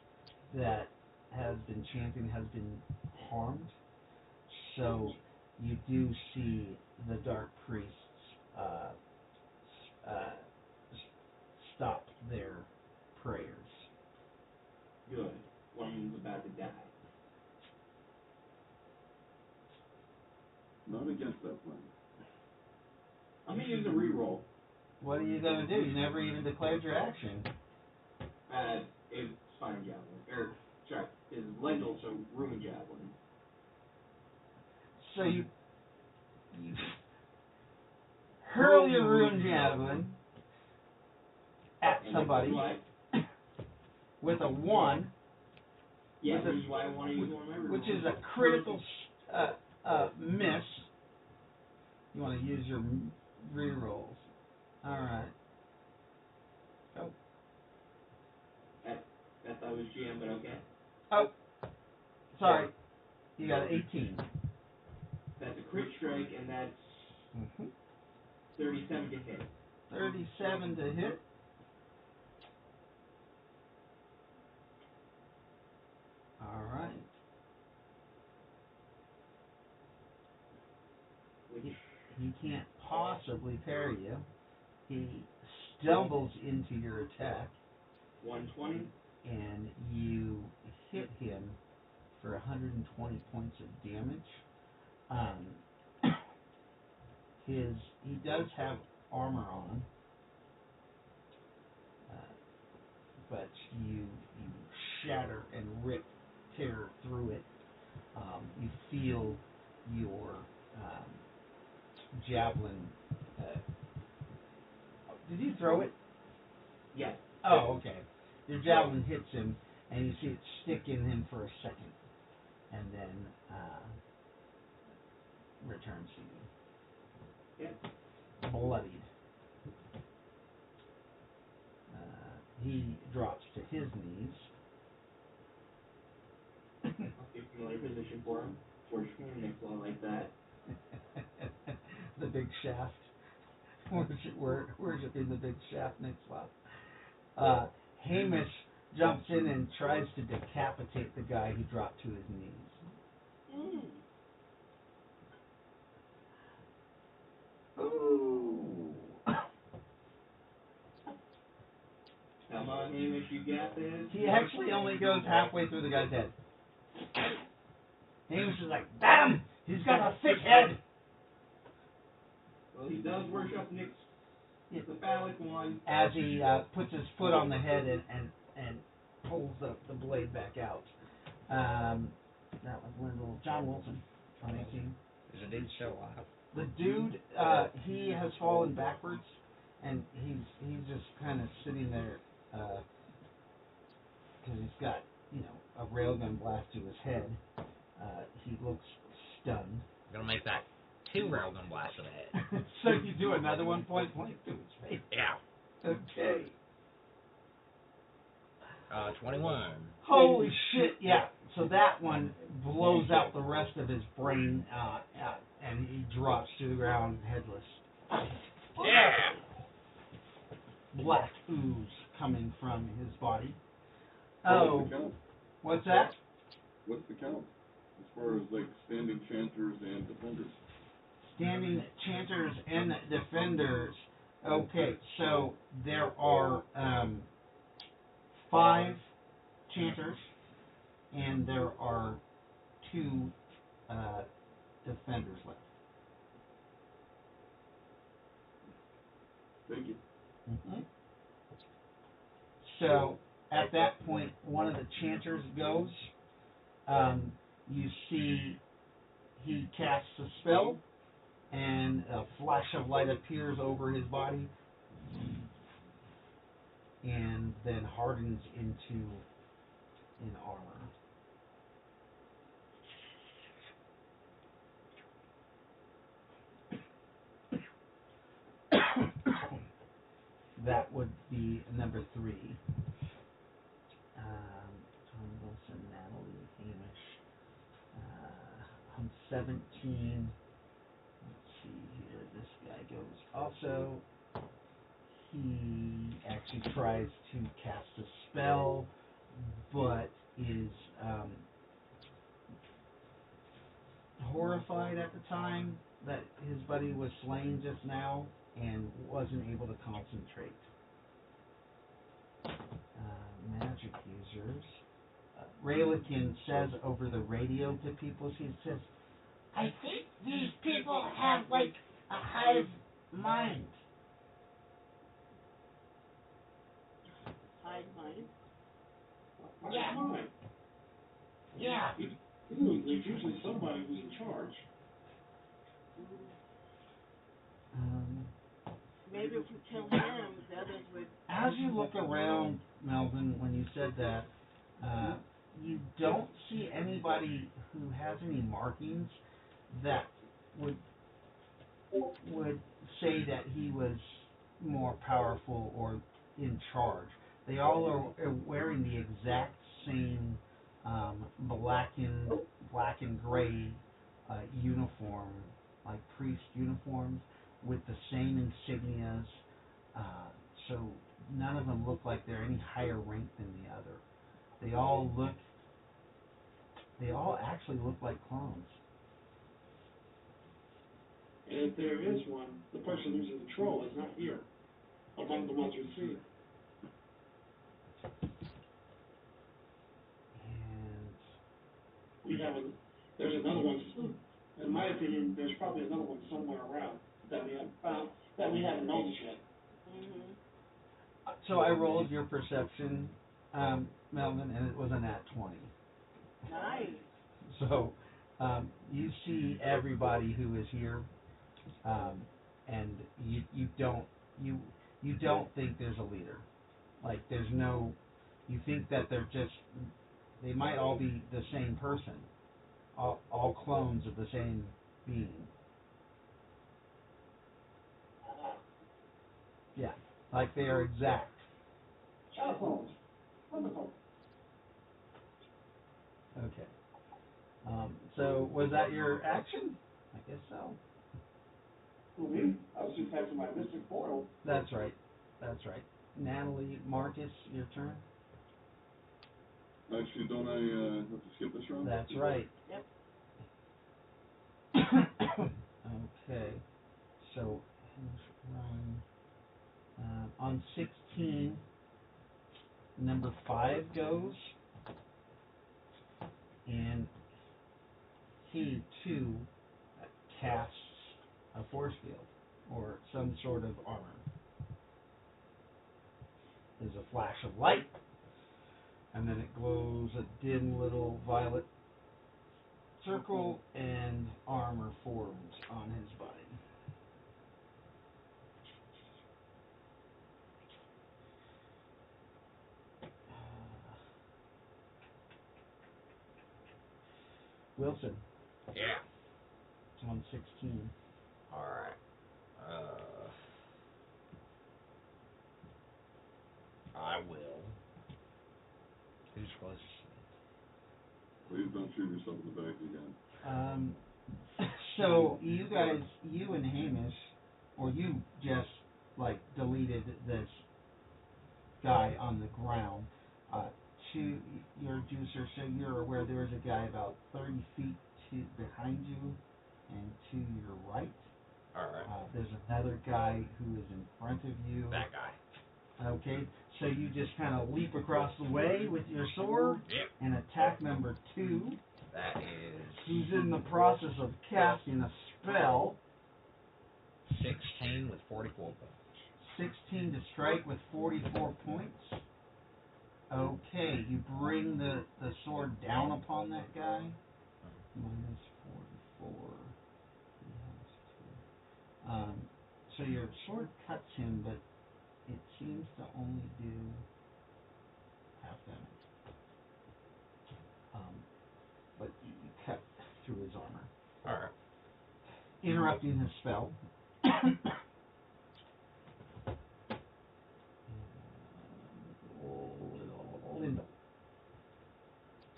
that has been chanting has been harmed. So you do see the dark priests stop their prayers. Good. One's about to die. Not against that plan. I'm gonna use a reroll. What are you going to do? You never even declared your action. It's Spine Javelin. Sorry, it's Lendl, so Ruin Javelin. So you hurl your Ruin Javelin at somebody with a 1. Yeah, which is why I want to use one of my rerolls. Which is a critical miss. You want to use your rerolls. Alright. Go. I thought it was GM, but okay. Oh. Sorry. You got 18. That's a crit strike, and that's 37 to hit. 37 to hit. Alright. He can't possibly parry you. He stumbles into your attack. 120. And you hit him for 120 points of damage. He does have armor on, but you shatter and tear through it. You feel your javelin. Did you throw it? Yes. Oh, okay. Your javelin hits him, and you see it stick in him for a second, and then returns to you. Yep. Bloodied. He drops to his knees. I'll give familiar position for him. Worshiping a Nicola like that. The big shaft. Worshipping the big shaft Nicola. Hamish jumps in and tries to decapitate the guy who dropped to his knees. Ooh. Come on, Hamish, you got this. He actually only goes halfway through the guy's head. Hamish is like, damn! He's got a thick head! Well, he does worship Nick's the phallic one. As he puts his foot on the head and pulls the blade back out. That was Lindell. John Wilson on 18. Is the dude still alive? The dude, he has fallen backwards, and he's just kind of sitting there because he's got, a railgun blast to his head. He looks stunned. Gonna make that 2 railgun blasts to the head. So you do another one point blank to his face. Yeah. Okay. 21. Holy shit! Yeah. So that one blows out the rest of his brain, and he drops to the ground headless. Yeah. Black ooze coming from his body. What's Oh, the count? what's that? What's the count? As far as like standing chanters and defenders. Standing chanters and defenders. Okay, so there are 5 chanters, and there are 2 defenders left. Thank you. Mm-hmm. So at that point, one of the chanters goes. You see he casts a spell, and a flash of light appears over his body, and then hardens into an armor. That would be number 3. Tom Wilson, Natalie, Hamish. I'm 17. Let's see here. This guy goes. Also, he actually tries to cast a spell, but is horrified at the time that his buddy was slain just now and wasn't able to concentrate. Magic users. Raylikin says over the radio to people, he says, I think these people have like a hive mind. Hive mind. Yeah. Fine. Yeah. There's usually somebody who's in charge. Maybe if we kill him, the others would. As you look around, Melvin, when you said that, you don't see anybody who has any markings that would say that he was more powerful or in charge. They all are wearing the exact same black and gray uniform, like priest uniforms, with the same insignias. So none of them look like they're any higher rank than the other. They all actually look like clones. And if there is one, the person who's in control is not here, among the ones we see. And There's another one. In my opinion, there's probably another one somewhere around that we haven't found, that we haven't noticed yet. So I rolled your perception, Melvin, and it was a nat 20. Nice. So you see everybody who is here, and you don't think there's a leader. Like there's no. You think that they might all be the same person, all clones of the same being. Yeah, like they are exact. Telephones. Wonderful. Okay. So was that your action? I guess so. Who, me? I was just passing my mystic portal. That's right. Natalie, Marcus, your turn. Actually, don't I have to skip this round? That's right. Yep. Okay. So on 16, number 5 goes, and he too casts a force field or some sort of armor. There's a flash of light, and then it glows a dim little violet circle, and armor forms on his body. Wilson. Yeah. It's on 16. Alright. I will closest. Please don't shoot yourself in the back again. So you guys, you and Hamish, or you just like deleted this guy on the ground. To your juicer, so you're aware there's a guy about 30 feet behind you and to your right. Alright. There's another guy who is in front of you. That guy. Okay, so you just kind of leap across the way with your sword and attack number 2. That is... He's in the process of casting a spell. 16 with 44 points. 16 to strike with 44 points. Okay, you bring the sword down upon that guy. Minus 44. So your sword cuts him, but it seems to only do half damage. But you cut through his armor. Alright. Interrupting his spell. Linda.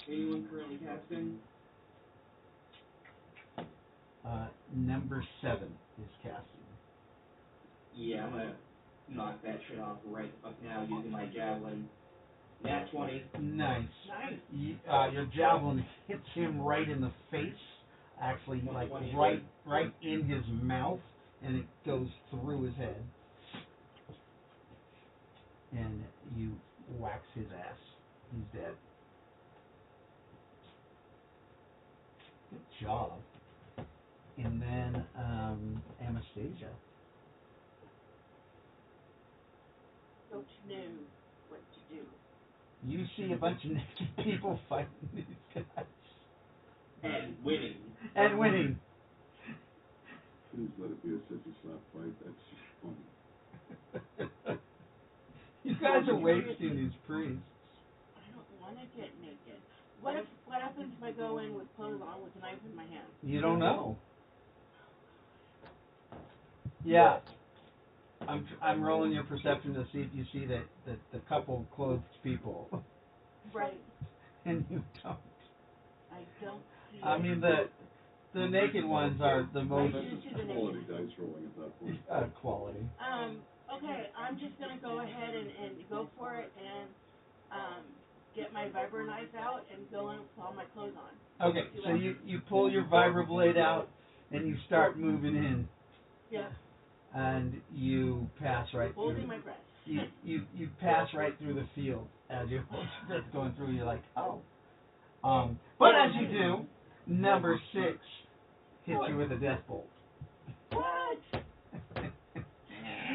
Anyone currently casting? Number 7 is casting. Yeah, I'm gonna knock that shit off right the fuck now using my javelin. Nat 20. Nice. Nice. Your javelin hits him right in the face, actually, like right in his mouth, and it goes through his head. And you wax his ass. He's dead. Good job. And then Anastasia. Don't you know what to do? You see a bunch of naked people fighting these guys. And winning. And winning. Please let it be a sissy slap fight. That's just funny. You guys are wasting these priests. I don't want to get naked. What happens if I go in with clothes on with a knife in my hand? You don't know. Yeah. I'm rolling your perception to see if you see that the couple clothed people. Right. And you don't. I don't see I mean the naked ones are the most That's just quality dice rolling at that point. quality. Okay, I'm just gonna go ahead and go for it and get my vibro knife out and go in with all my clothes on. Okay, so you pull your vibroblade out and you start moving in. Yeah. And you pass right through. Holding my breath. You pass right through the field as you're going through. You're like, oh. But as you do, number 6 hits you with a death bolt. What?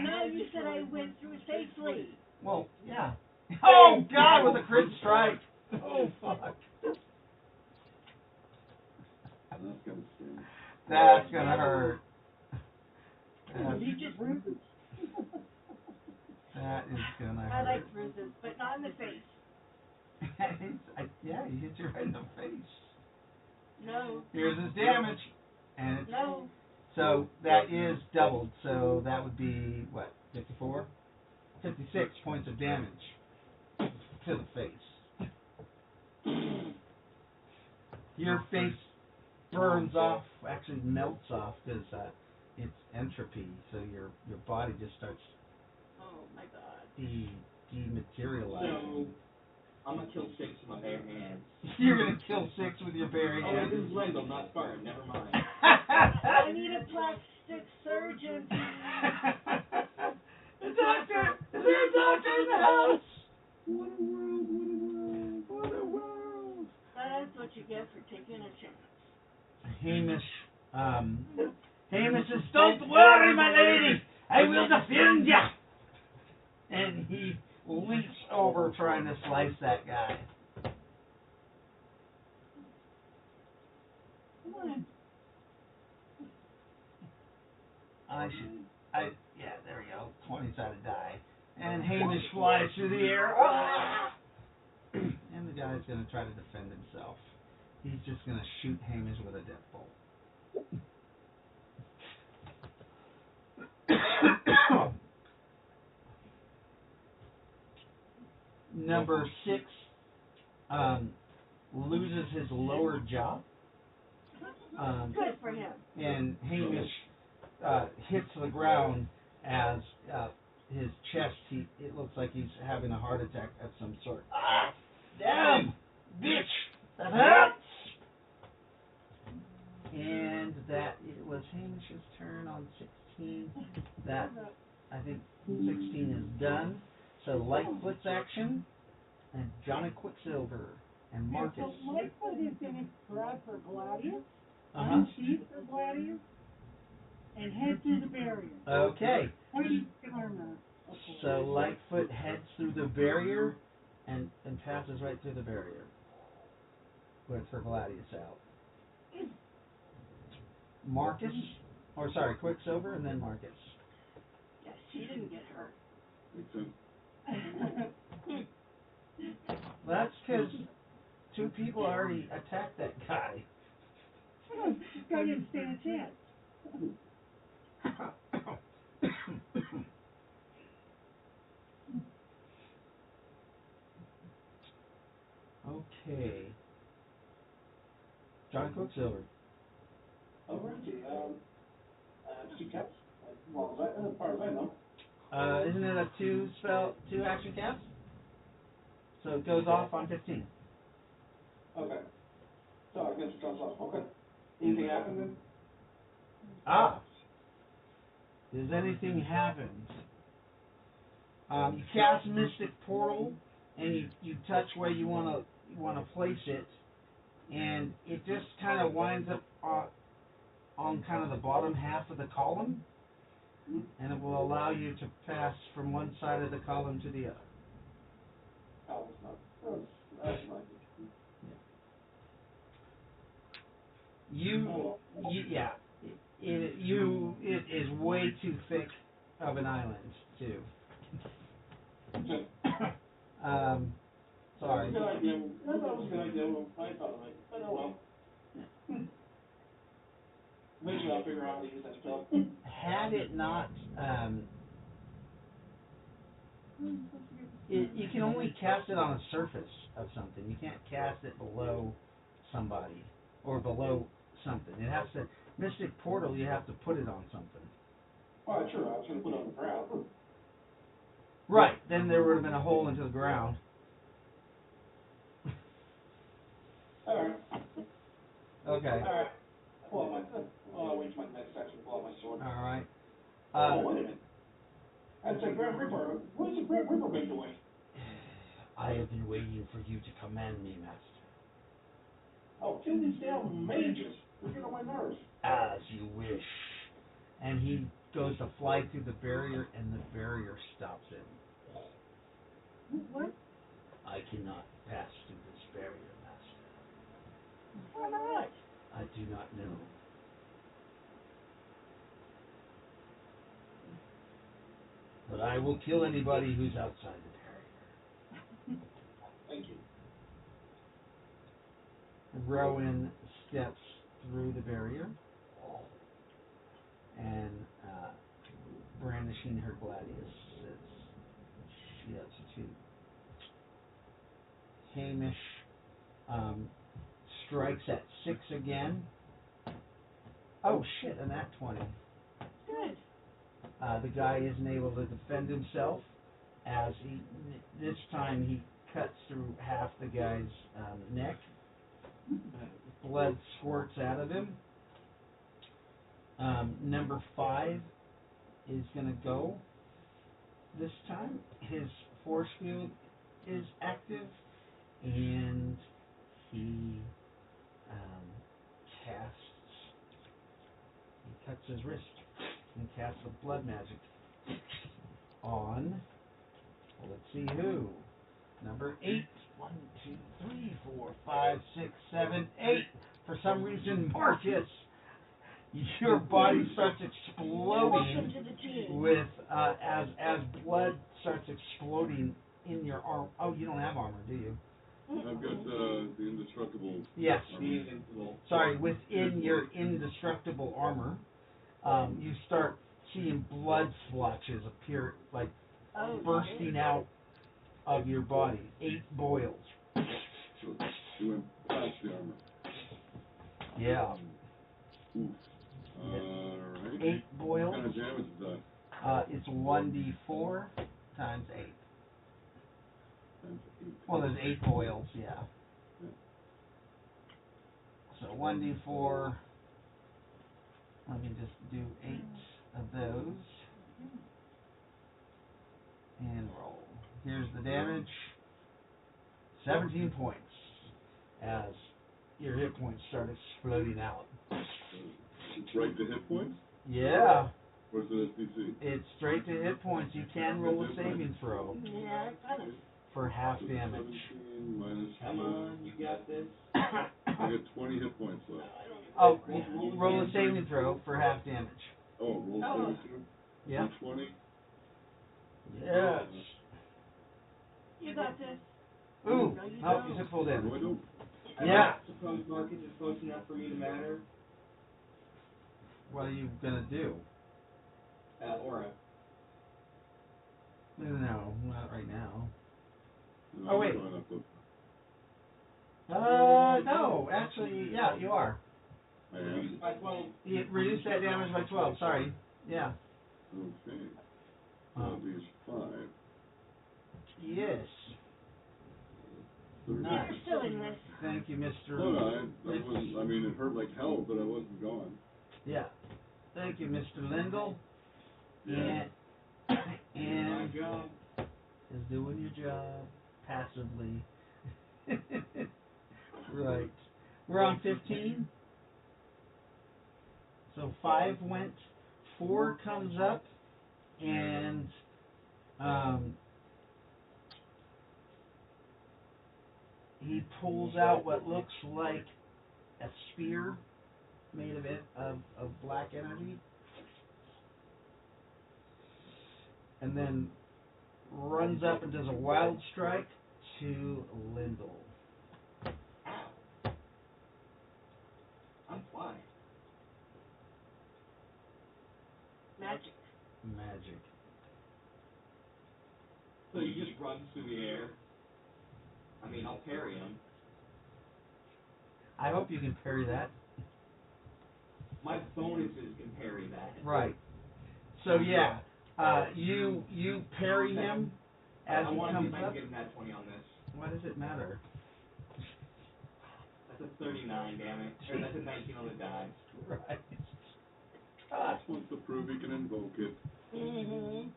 No, you said I went through safely. Well, yeah. Oh God, with a crit strike. Oh fuck. That's gonna sting. That's gonna hurt. You just bruises. That is gonna hurt. I like bruises, but not in the face. Yeah, he hit you right in the face. No. Here's his damage, and it's No. so that is doubled. So that would be what, 54, 56 points of damage to the face. Your face burns off, actually melts off, because it's entropy. So your body just starts Oh my God. dematerializing. So, I'm gonna kill 6 with my bare hands. You're gonna kill 6 with your bare Oh, hands. this is Lando, not Spartan, never mind. I need a plastic surgeon. The doctor! Is there a doctor in the house? What a world, what a world, what a world. That's what you get for taking a chance. Hamish says, "Don't worry, my lady, I will defend ya." And he leaps over trying to slice that guy. Come on. Yeah, there we go. 20-sided die. And Hamish flies through the air. Ah! And the guy's going to try to defend himself. He's just going to shoot Hamish with a death bolt. Number 6 loses his lower jaw. Good for him. And Hamish hits the ground as his chest, it looks like he's having a heart attack of some sort. Ah! Damn! Bitch! That hurts! And that, it was Hamish's turn on 16. That, I think 16 is done. So Lightfoot's action, and Johnny Quicksilver, and Marcus. So Lightfoot is gonna grab for Gladius, Uh-huh. unsheath for Gladius, and head through the barrier. Okay. Karma. So Lightfoot heads through the barrier and passes right through the barrier with her Gladius out. Marcus, or sorry, Quicksilver, and then Marcus. Yeah, she didn't get hurt. Makes sense. Well, that's because 2 people already attacked that guy. Guy didn't stand a chance. Okay. John Quicksilver. Alrighty, 2 caps, as far as I know. Isn't it a 2 action cast? So it goes off on 15. Okay. So I guess it comes off, okay. Anything happen then? Ah. Does anything happen? You cast Mystic Portal, and you touch where you wanna place it, and it just kind of winds up on kind of the bottom half of the column, and it will allow you to pass from one side of the column to the other. Oh, it's not. That's not. It is way too thick of an island too. Sorry. That was a good idea. That was a good idea. I thought of it. But oh well. Eventually I'll figure out how to use that spell. Had it not, you can only cast it on a surface of something. You can't cast it below somebody or below something. It has to, Mystic Portal, you have to put it on something. Oh, sure. I was going to put it on the ground. Right, then there would have been a hole into the ground. Alright. Okay. Alright. I'll wait for my next action to pull out my sword. Alright. Oh, wait a minute. I'd say Grand Reaper. What has the Grand Reaper been doing? I have been waiting for you to command me, Master. Oh, kill these damn mages. They're getting on my nerves. As you wish. And he goes to fly through the barrier, and the barrier stops him. What? I cannot pass through this barrier, Master. Why not? I do not know. But I will kill anybody who's outside the barrier. Thank you. Rowan steps through the barrier and brandishing her gladius as she has to. Hamish strikes at 6 again. Oh shit, and that 20. Good. The guy isn't able to defend himself as this time he cuts through half the guy's neck. Blood squirts out of him. Number 5 is going to go this time. His force field is active, and he cuts his wrist and casts a blood magic on, let's see who. Number 8. 1, 2, 3, 4, 5, 6, 7, 8. For some reason, Marcus, your body starts exploding Welcome to the team. with as blood starts exploding in your arm. Oh, you don't have armor, do you? I've got the indestructible. Yes. armor. Sorry, within your indestructible armor, you start seeing blood splotches appear, like bursting out of your body. 8 boils. So it went past the armor. Yeah. Oof. Alright. 8 boils. What kind of damage is that? It's 1d4 times 8. Times 8. Well, there's 8 boils, yeah. Yeah. So 1d4. Let me just do 8 of those. And roll. Here's the damage. 17 points. As your hit points start exploding out. It's right to hit points? Yeah. What's the SDC? It's straight to hit points. You can roll a saving throw Yeah, it's kind of. for half So damage. 17 minus Come on, you got this. I get 20 hit points left. Oh, roll a saving throw for half damage. Oh, roll Oh. 17? Yeah. 20? Yes. You got this. Ooh. No, you Oh, don't. you took full No, I damage. don't. Yeah. Suppose Marcus is close enough for me to matter. What are you gonna do? Aura. No, not right now. No, Oh, wait. I'm going up the- No. Actually, yeah, you are. I am. By 12. You reduced that damage by 12. Sorry. Yeah. Okay. That leaves 5. Yes. You're still in this. Thank you, Mr. No, I wasn't, I mean, it hurt like hell, but I wasn't gone. Yeah. Thank you, Mr. Lindell. Yeah. And My job. is doing your job passively. Right. We're on 15. So 5 went, 4 comes up, and he pulls out what looks like a spear made of black energy, and then runs up and does a wild strike to Lindell. Ow. I'm flying. Magic. Magic. So he just runs through the air. I mean, I'll parry him. I hope you can parry that. My bonuses can parry that. Right. So yeah, you parry him as I he want to see comes if I up. can get that 20 on this. Why does it matter? That's a 39, damn it. Or that's a 19 on the die. Right. Just wants to prove he can invoke it. Mm-hmm.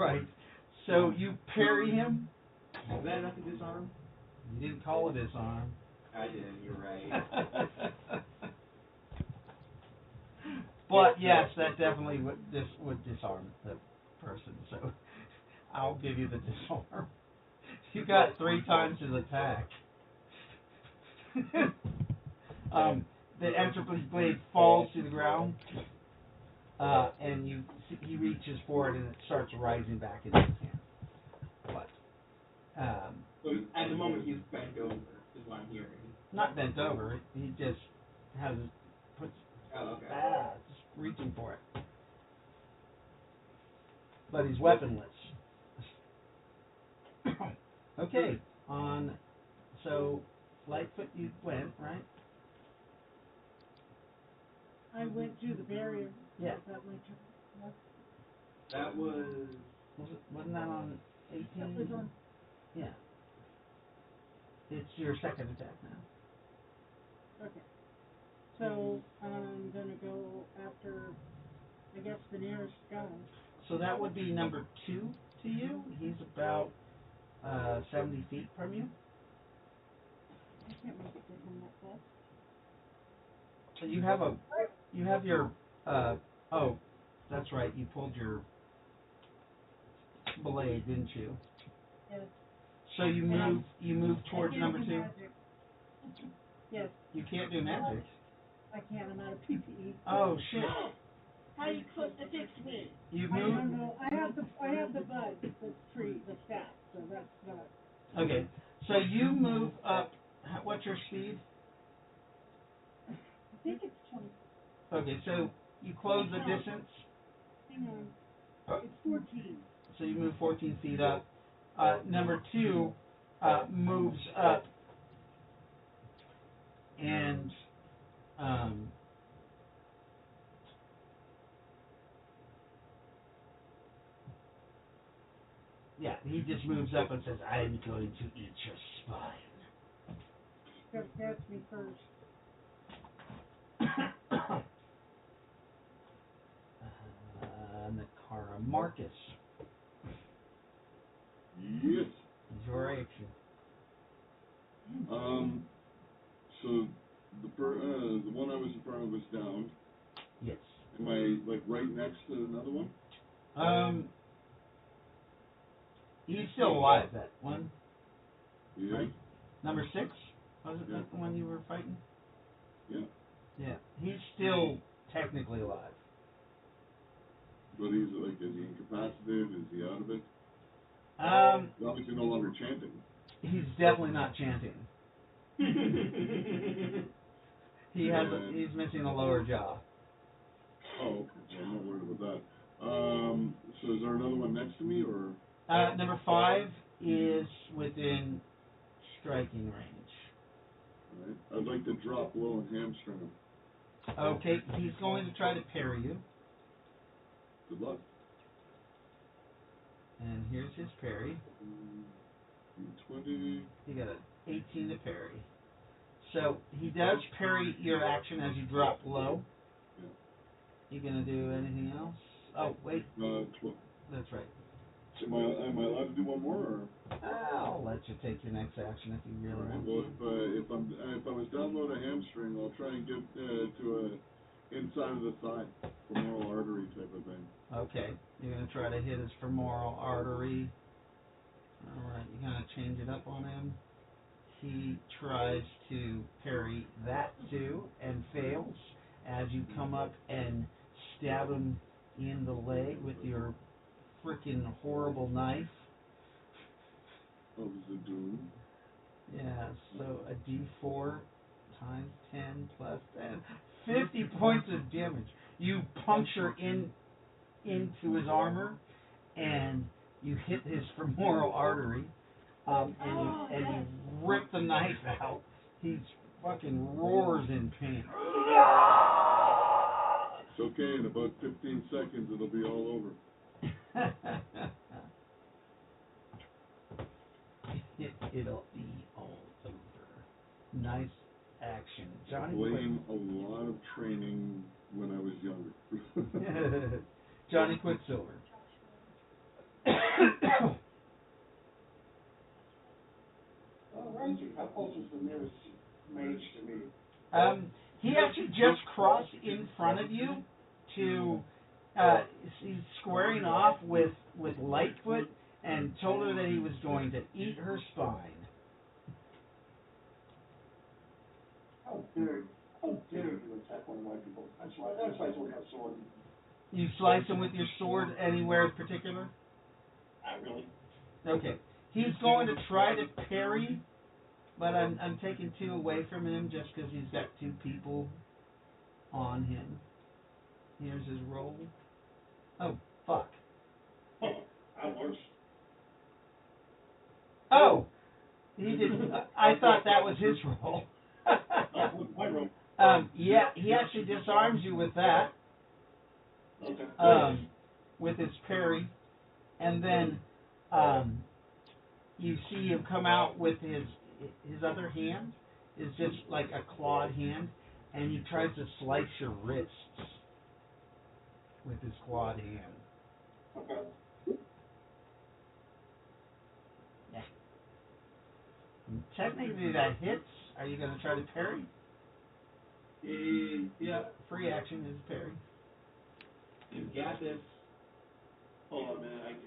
Right. So you parry him. Is that enough to disarm? You didn't call it disarm. I didn't, you're right. But yes, that definitely would disarm the person. So I'll give you the disarm. You got 3 times his attack. The Entropy blade falls to the ground, and he reaches for it, and it starts rising back into his hand. But So at the moment he's bent over, is what I'm hearing. not bent over. He just has puts Oh, okay. just reaching for it. But he's weaponless. Okay, so Lightfoot, you went, right? I went through the barrier. Yeah. That my turn. That was... Wasn't that on 18? That was on. Yeah. It's your second attack now. Okay. So I'm gonna go after, I guess, the nearest guy. So that would be number 2 to you. He's about 70 feet from you. I can't make it to him that fast. So you have your oh, that's right. You pulled your blade, didn't you? Yes. So you move towards I can't number do 2. magic. Yes, You can't do magic. I can. I'm out of PPE. Oh shit! How are you supposed to fix me? You I move. don't know. I have the bud, the tree, the staff. So that's not. Okay, so you move up. What's your speed? I think it's 20. Okay, so you close the distance. Hang on. It's 14. So you move 14 feet up. Number 2 moves up and yeah, he just moves up and says, "I'm going to eat your spine." Gotta catch me first. Nakara Marcus. Yes. Your action. So the one I was in front of was down. Yes. Am I like right next to another one? He's still alive, that one. Yeah. Right. Number 6? Wasn't Yeah. that the one you were fighting? Yeah. Yeah. He's still technically alive. But he's like, is he incapacitated? Is he out of it? He's obviously no longer chanting. He's definitely not chanting. He's missing a lower jaw. Oh, okay. Well, I'm not worried about that. So is there another one next to me, or? Number 5 is within striking range. All right. I'd like to drop low and hamstring him. Okay, he's going to try to parry you. Good luck. And here's his parry. 20. He got an 18 to parry. So he does parry your action as you drop low. Yeah. You gonna do anything else? Oh wait, 12. that's right. Am I allowed to do one more, or? I'll let you take your next action if you really All right. want Well, if I was down low to hamstring, I'll try and get to a inside of the thigh, femoral artery type of thing. Okay, you're gonna try to hit his femoral artery. All right, you're gonna change it up on him. He tries to parry that too and fails as you come up and stab him in the leg with your freaking horrible knife. Oh, this is a doom. Yeah, so a D4 times 10 plus 10. 50 points of damage. You puncture into his armor and you hit his femoral artery. And you rip the knife out. He fucking roars in pain. It's okay. In about 15 seconds, it'll be all over. It'll be all over. Nice action, Johnny. Blame a lot of training when I was younger. Johnny Quicksilver. Ranger, how close is the nearest mage to me? He actually just crossed in front of you to, he's squaring off with Lightfoot and told her that he was going to eat her spine. How dare you attack one of my people? That's why I with my sword. You slice him with your sword anywhere in particular? Not really. Okay. He's going to try to parry, but I'm taking 2 away from him just because he's got 2 people on him. Here's his roll. Oh, fuck. That works. Oh! He didn't. I thought that was his roll. My roll. Yeah, he actually disarms you with that. Okay. With his parry. And then, you see him come out with his other hand is just like a clawed hand, and he tries to slice your wrists with his clawed hand. Okay. Yeah. And technically that hits. Are you going to try to parry? Yeah. Free action is parry. You got this. Hold on a minute.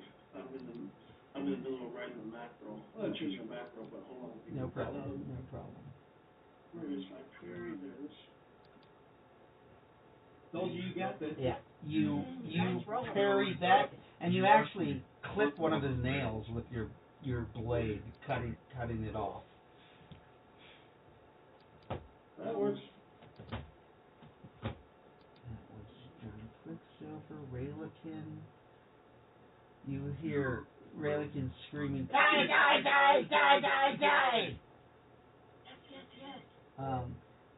I'm in the middle of writing a macro. I'm gonna choose a macro, but hold on. No problem. No problem. Where is my parry? There it is. Told you got this. Yeah. You Nice roll. parry that, and you actually clip one of his nails with your blade, cutting it off. That works. That was Johnny Quicksilver, Raylakin. You hear Rayleigh screaming, Die, die, die, die, die, die! Yes.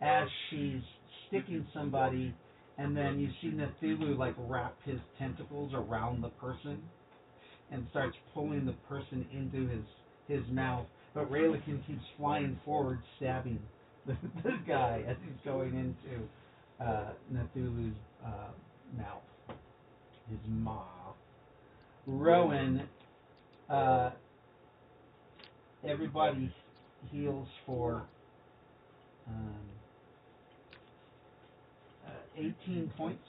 as she's sticking somebody, and then you see Cthulhu like wrap his tentacles around the person and starts pulling the person into his mouth. But Rayleigh keeps flying forward, stabbing the guy as he's going into Cthulhu's mouth, his maw. Rowan, everybody heals for 18 points.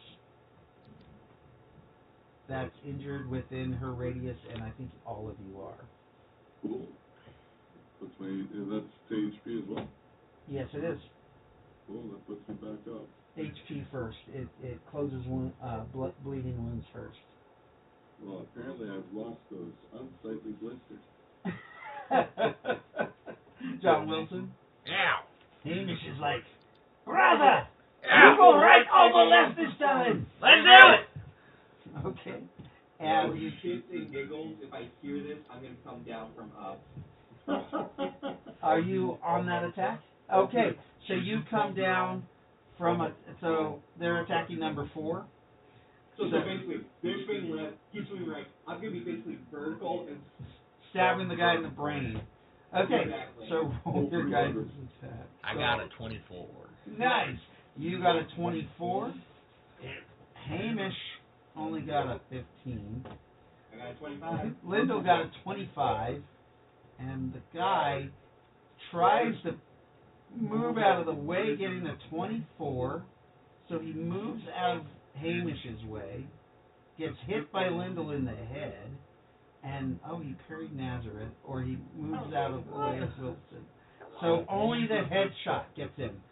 That's injured within her radius, and I think all of you are. Cool. That's to HP as well? Yes, it is. Cool, that puts me back up. HP first. It closes bleeding wounds first. Well, apparently I've lost those unsightly blisters. John Wilson? Yeah. Hamish is like, brother! Yeah. You go right over left this time! Let's do it! Okay. And And you shits and giggles, if I hear this, I'm gonna come down from up. are you on that attack? Okay, so you come down from so they're attacking number 4. So basically, they're swinging left, he's swinging right. I'm gonna be basically vertical and stabbing the guy in the brain. Okay, Exactly. so roll your guys' attack. I got a 24. Nice. You got a 24. Hamish only got a 15. I got a 25. Lyndall got a 25. And the guy tries to move out of the way, getting a 24. So he moves out of Hamish's way, gets hit by Lyndall in the head, and he parried Nazareth, or he moves out of the way of Wilson. So only the headshot gets him.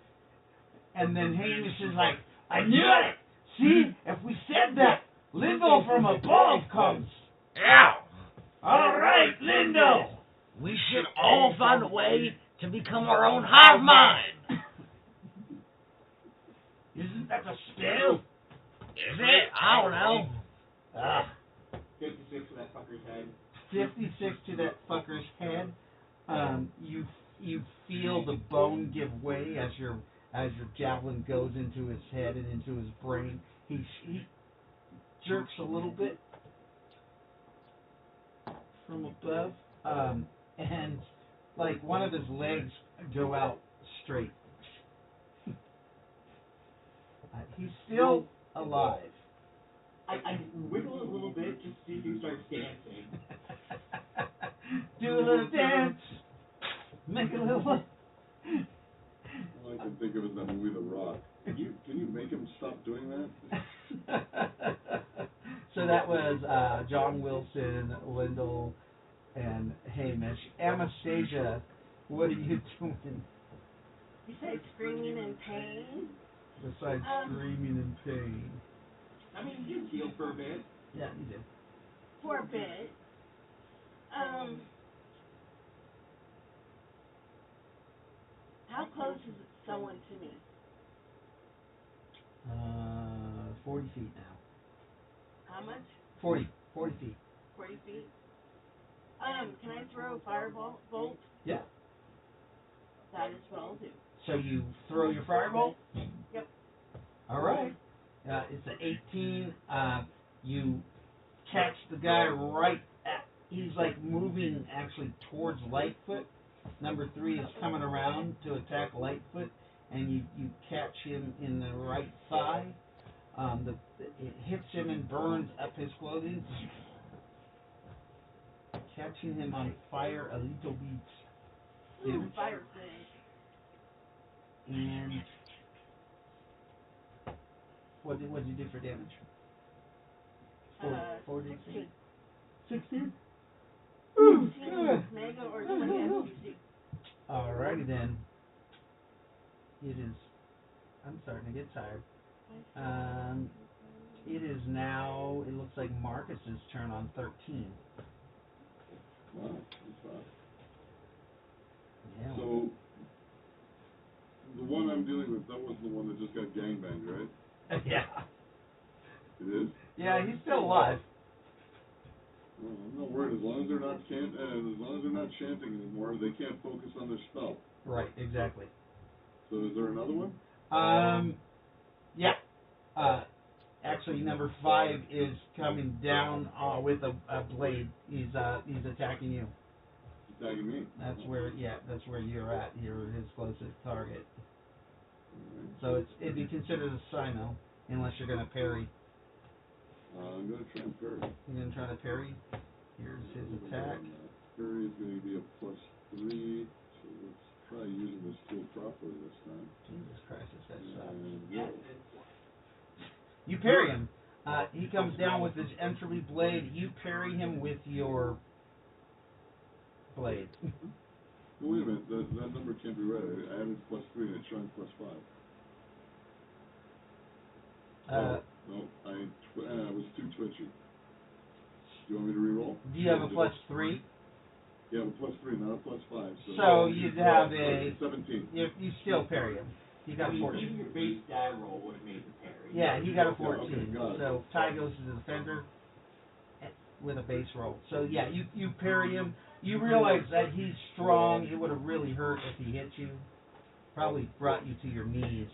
And then Hamish is like, I knew it! See, if we said that, Lyndall from above comes. Yeah. All right, Lyndall. We should all find a way to become our own hive mind. Isn't that a spell? Is it? I don't know. 56 for that fucker's head. 56 to that fucker's head. You feel the bone give way as your javelin goes into his head and into his brain. He jerks a little bit from above, and like one of his legs go out straight. He's still alive. I wiggle a little bit just to see if he starts dancing. Do a little dance. Make a little. All I can think of is that movie, The Rock. Can you make him stop doing that? So that was John Wilson, Lyndall, and Hamish. Anastasia, what are you doing Besides screaming in pain. besides screaming in pain? I mean, you heal for a bit. Yeah, you did. For a bit. How close is someone to me? 40 feet now. How much? 40 feet. 40 feet? Can I throw a firebolt? Bolt? Yeah. That is what I'll do. So you throw your firebolt? Yep. All right. It's an 18. You catch the guy right at, he's like moving actually towards Lightfoot. Number 3 is coming around to attack Lightfoot, and you catch him in the right thigh. It hits him and burns up his clothing, catching him on fire a little bit. Ooh, fire thing. And what did you do for damage? 16. 16? Ooh, 16 good. mega or 20 SPC. Alrighty then. It is. I'm starting to get tired. It is now. It looks like Marcus's turn on 13. Wow, that's fast. Yeah. So, the one I'm dealing with, that was the one that just got gangbanged, right? Yeah. It is? Yeah, he's still alive. Well, I'm not worried as long as can't, and as long as they're not chanting anymore, they can't focus on their spell. Right, exactly. So is there another one? Yeah. Actually, number 5 is coming down with a blade. He's attacking you. He's attacking me. That's where you're at. You're his closest target. Alright. So it'd be considered a sino, unless you're gonna parry. I'm gonna try and parry. You're gonna try to parry. Here's his attack. Parry is gonna be a +3. So let's try using this tool properly this time. Jesus Christ, this guy sucks. And Yes, You parry him. He comes down with his entropy blade. You parry him with your blade. oh, wait a minute, that number can't be right. I added +3 and it's showing +5. No, I was too twitchy. Do you want me to re-roll? Do you have a +3? Yeah, a +3, not a +5. So you'd have a 17. You still parry him. You got a 14. Even your base die roll would have made the parry. Yeah, he got a Yeah, 14. okay, got it. So Ty goes to the defender with a base roll. So yeah, you parry him. You realize that he's strong. It would have really hurt if he hit you. Probably brought you to your knees.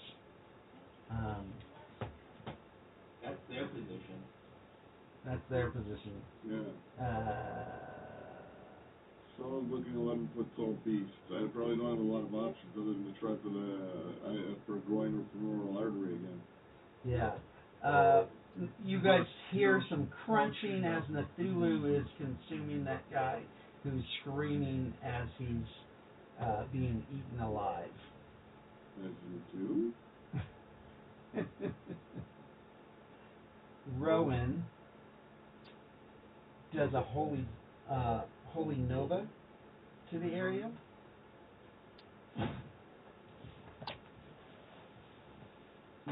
That's their position. That's their position. Yeah. Solid looking 11-foot tall beast. I probably don't have a lot of options other than to try for a groin or femoral artery again. Yeah. You guys hear some crunching as Cthulhu is consuming that guy who's screaming as he's being eaten alive. As you do. Rowan does a holy nova to the area.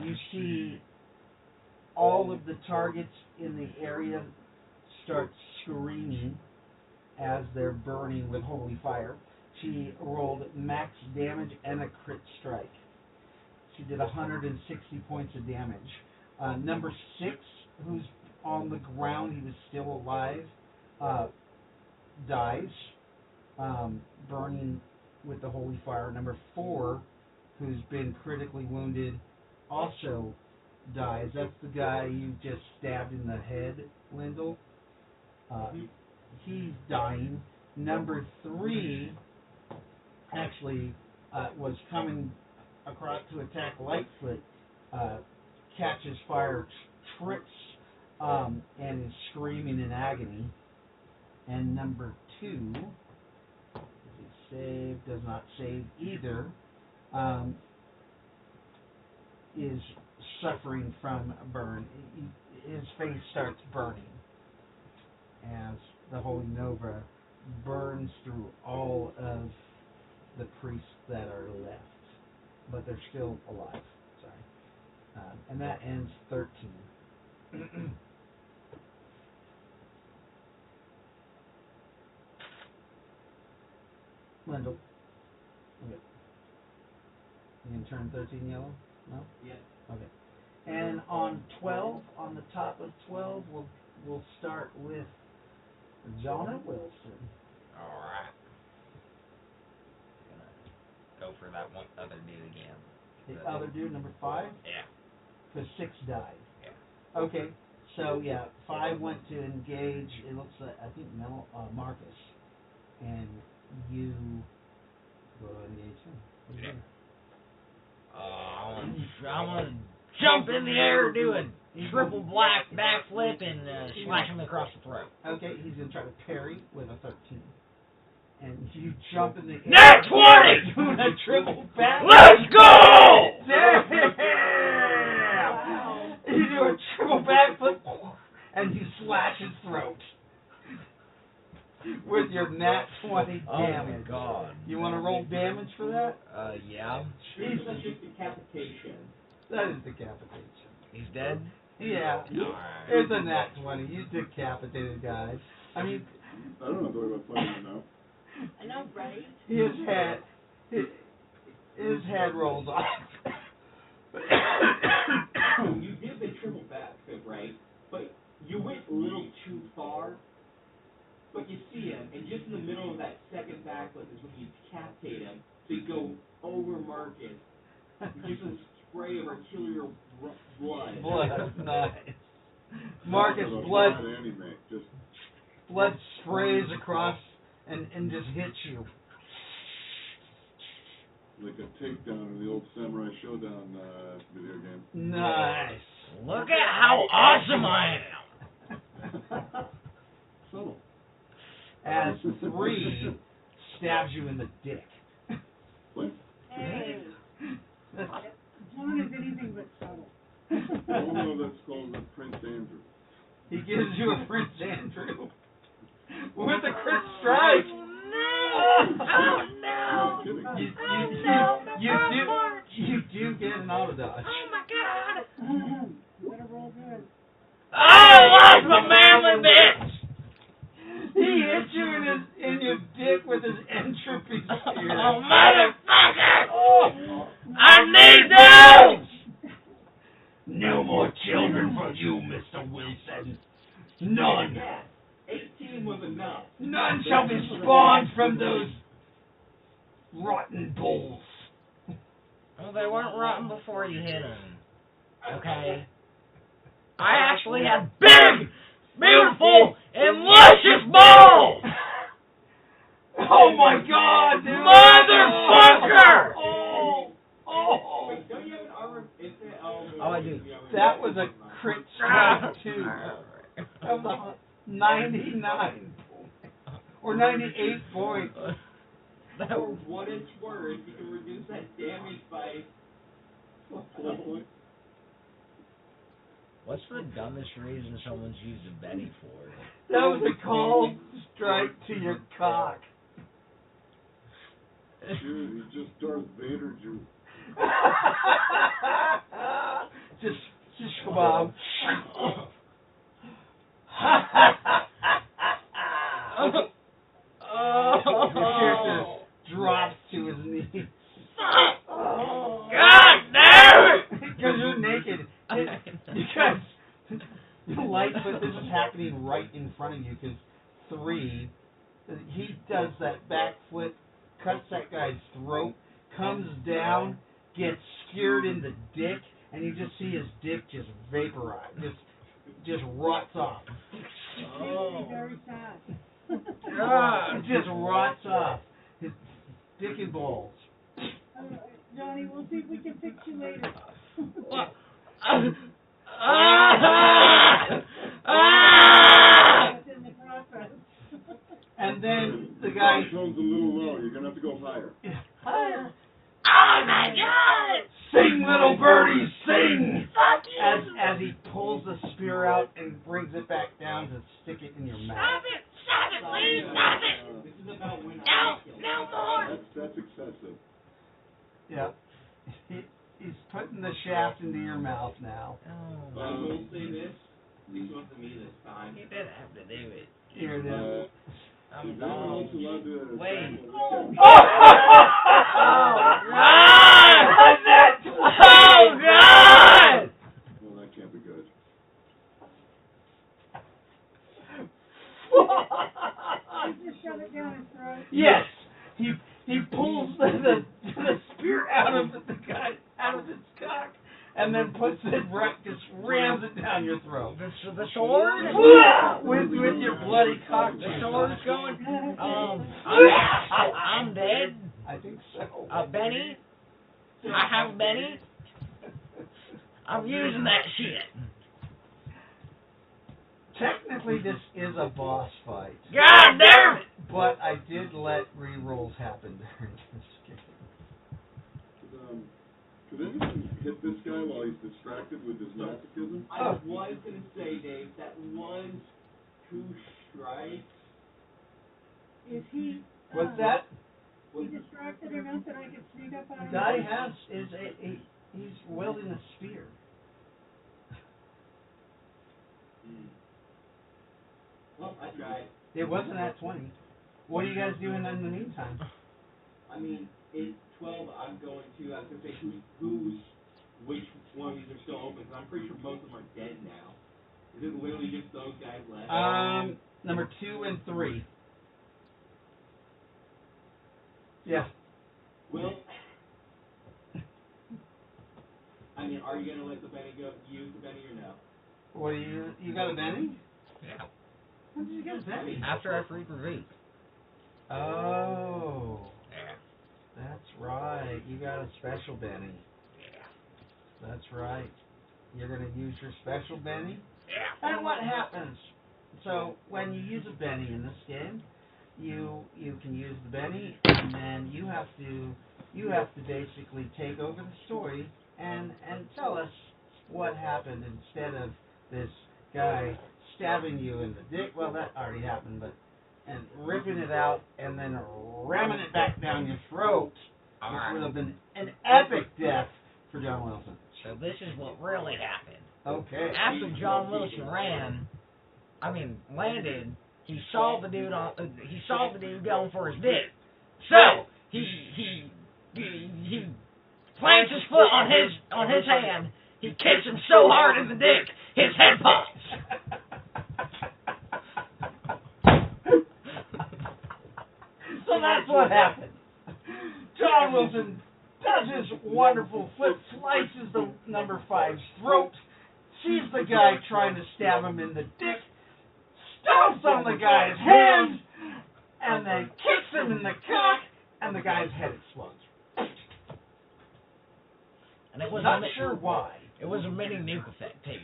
You see all of the targets in the area start screaming as they're burning with holy fire. She rolled max damage and a crit strike. She did 160 points of damage. Number 6, who's on the ground, he was still alive, dies, burning with the holy fire. Number 4, who's been critically wounded, also dies. That's the guy you just stabbed in the head, Lyndall. He's dying. Number 3 actually was coming across to attack Lightfoot, catches fire, trips, and is screaming in agony. And number 2, does he save? Does not save either. Is suffering from a burn. His face starts burning as the Holy Nova burns through all of the priests that are left, but they're still alive. Sorry. And that ends 13. Wendell. Okay. You can turn 13 yellow? No? Yes. Okay. And on 12, on the top of 12, we'll start with Jonna Wilson. Alright. Gonna go for that one other dude again. The other dude, number 5? Yeah. Because 6 died. Yeah. Okay. So, yeah, 5 went to engage, it looks like, I think, Marcus. And you go to engage him. What do you do? I want to jump in the air, do a triple black backflip, and slash him across the throat. Okay, he's going to try to parry with a 13. And you jump in the air. Nat 20! Doing a triple back. Let's go! Damn! Wow. You do a triple backflip, and you slash his throat. With your nat 20 damage. Oh my god. You want to roll damage for that? Yeah. It's just decapitation. That is decapitation. He's dead? Yeah. Alright. It's a nat 20. You decapitated guys. I mean, I don't have to worry about fighting now. I know, right? his head rolls off. You did the triple backflip, right? But you went a little too far. but you see him, and just in the middle of that second backflip is when you decapitate him, so you go over Marcus, just a spray of arterial blood. Blood, nice. Marcus, blood sprays across and just hits you. Like a takedown in the old Samurai Showdown video game. Nice. Look at how awesome I am. Subtle. As 3 stabs you in the dick. What? Hey, John is anything but subtle. Oh no, that's called the Prince Andrew. He gives you a Prince Andrew with a crit strike. Oh no! You do get an auto dodge. Oh my god! You better roll good. Oh, that's my manly bitch! He hits you in your dick with his entropy spear. Oh, motherfucker! Oh, I need those! No more children from you, Mr. Wilson. None. 18 was enough. None shall be spawned from those rotten bulls. Well, they weren't rotten before you hit them. Okay? I actually have big, beautiful, and luscious balls! Oh my god, dude! Motherfucker! Oh! Wait, don't you have an armor? Oh, I do. That was a crit strike too. That was 99 or 98 points. For what it's worth, you can reduce that damage by... What's the dumbest reason someone's used a Betty for? That was a cold strike to your cock. Dude, he just Darth Vader you. just schwab. Your character drops to his knees. God damn it! Because you're naked. Because Lightfoot, this is happening right in front of you. Because 3, he does that backflip, cuts that guy's throat, comes down, gets skewered in the dick, and you just see his dick just vaporize, just rots off. It makes me very sad. It just rots off. His dick and balls. Johnny, we'll see if we can fix you later. That's in the process. And then the guy. The tone's a little low. You're gonna have to go higher. Higher. Oh my god! Sing, little birdie, sing! Fuck you! As he pulls the spear out and brings it back down to stick it in your mouth. Stop it! Stop it! Please stop it! This is about when No more! That's excessive. Yeah. He's putting the shaft into your mouth now. Oh, I will say this. This wasn't me this time. you didn't have to do it. Here it is. I'm Is anyone else gone. allowed to Wait. Oh, God! Oh, God! Well, that can't be good. You just shove it down his throat. Yes. He pulls the spear out of his cock and then puts it right, just rams it down your throat. The sword? with your bloody cock. The sword's going. I'm dead. I think so. Benny? I have Benny? I'm using that shit. Technically, this is a boss fight. God damn it! But I did let re-rolls happen during this game. Could anyone hit this guy while he's distracted with his masochism? I was gonna say, Dave, that was 2 strikes. Is he? What's that? He distracted enough that I could sneak up on him? Guy he's wielding a spear. Well, I tried. It wasn't at 20. What are you guys doing in the meantime? I mean, it's 12. I was gonna say which one of these are still open, because I'm pretty sure most of them are dead now. Is it literally just those guys left? Number 2 and 3. Yeah. Will, I mean, are you gonna let the Benny go? Use the Benny or no? What do you got a Benny? Yeah. When did you get a Benny? After I freed Reveat. Oh. Yeah. That's right. You got a special Benny. Yeah. That's right. You're going to use your special Benny? Yeah. And what happens? So, when you use a Benny in this game, you can use the Benny, and then you have to basically take over the story and tell us what happened instead of this guy stabbing you in the dick. Well, that already happened, but and ripping it out and then ramming it back down your throat, All which right. would have been an epic death for John Wilson. So this is what really happened. Okay. After John Wilson landed, he saw the dude going for his dick. So he plants his foot on his hand. He kicks him so hard in the dick, his head pops. So that's what happened. John Wilson does his wonderful flip, slices the number 5's throat, sees the guy trying to stab him in the dick, stomps on the guy's hand, and then kicks him in the cock, and the guy's head explodes. And it was Not sure why. It was a mini nuke effect too.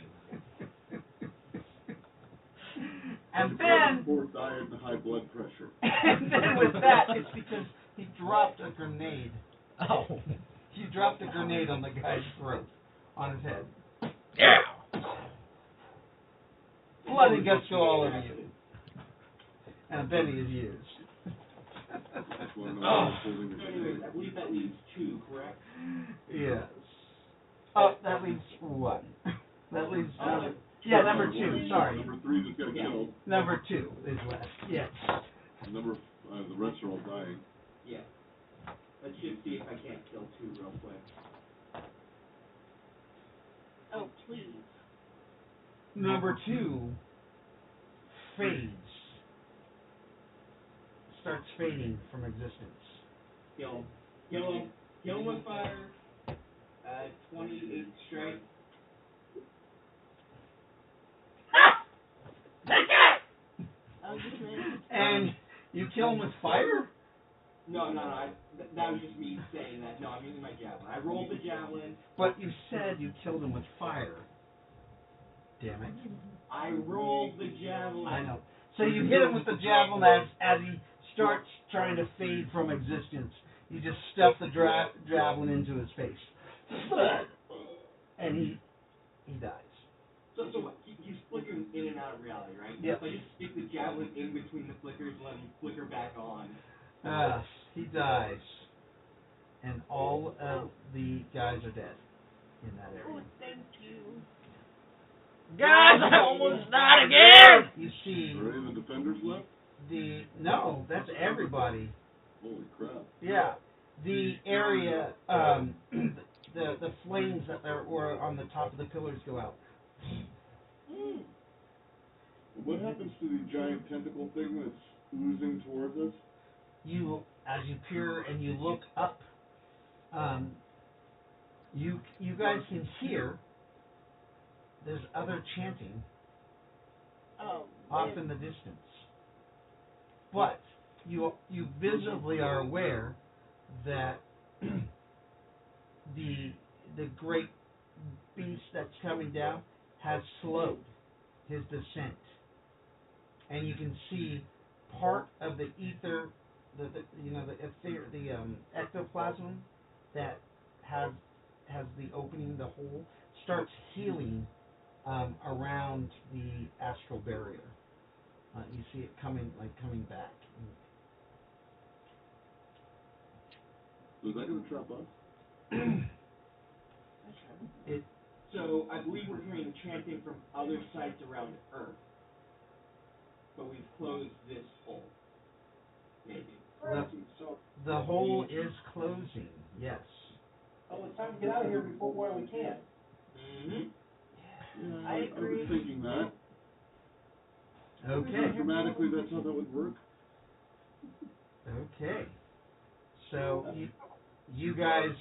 And then, Poor diet and high blood pressure. and then with that, it's because he dropped a grenade. Oh. He dropped a grenade on the guy's throat, on his head. Yeah. Blood and guts go all over you. And a Benny is used. That's one of the Oh. holding the So anyways, I believe that leaves 2, correct? Yes. Oh, that leaves 1. That leaves number 2, sorry. Number 3 just got killed. Number 2 is left. Yes. The rest are all dying. Yeah. Let's just see if I can't kill 2 real quick. Oh, please. Number 2 fades. Starts fading from existence. Kill him. Kill him with fire. 28 strike. Oh, you missed. And you kill him with fire? No, that was just me saying that. No, I'm using my javelin. I rolled the javelin. But you said you killed him with fire. Damn it. I rolled the javelin. I know. So you hit him with the javelin as he starts trying to fade from existence. You just stuff the javelin into his face. And he dies. So what? He's flickering in and out of reality, right? Yep. So I just stick the javelin in between the flickers and let him flicker back on. He dies. And all of the guys are dead in that Oh, area. thank you. Guys, I almost died again. You see Are any of the defenders left? no, that's everybody. Holy crap. Yeah. The area, the flames that were on the top of the pillars go out. What happens to the giant tentacle thing that's oozing towards us? As you peer and you look up, you guys can hear there's other chanting off in the distance. But you visibly are aware that the great beast that's coming down has slowed his descent, and you can see part of the ether, the ectoplasm that has the opening, the hole, starts healing around the astral barrier. You see it coming back. So is that going to trap us? So I believe we're hearing chanting from other sites around Earth. But we've closed this hole. Maybe. The hole is closing, yes. Oh, it's time to get out of here while we can. Mm-hmm. I agree. was thinking that. Okay. Grammatically, that's how that would work. Okay. So you guys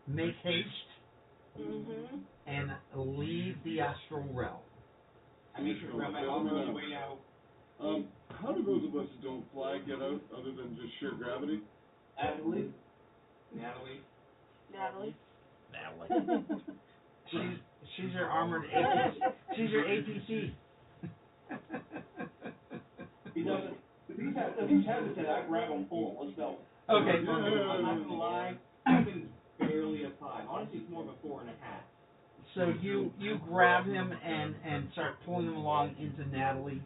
make haste and leave the astral realm. I make sure to grab my arm on the way out. How do those of us who don't fly get out other than just sheer gravity? Natalie. She's your armored APC. She's your APC. He doesn't. If he's hesitant, I grab him full. Let's go. Okay. I'm not gonna lie. I think it's barely a 5. Honestly, it's more of a 4.5. So you grab him and start pulling him along into Natalie.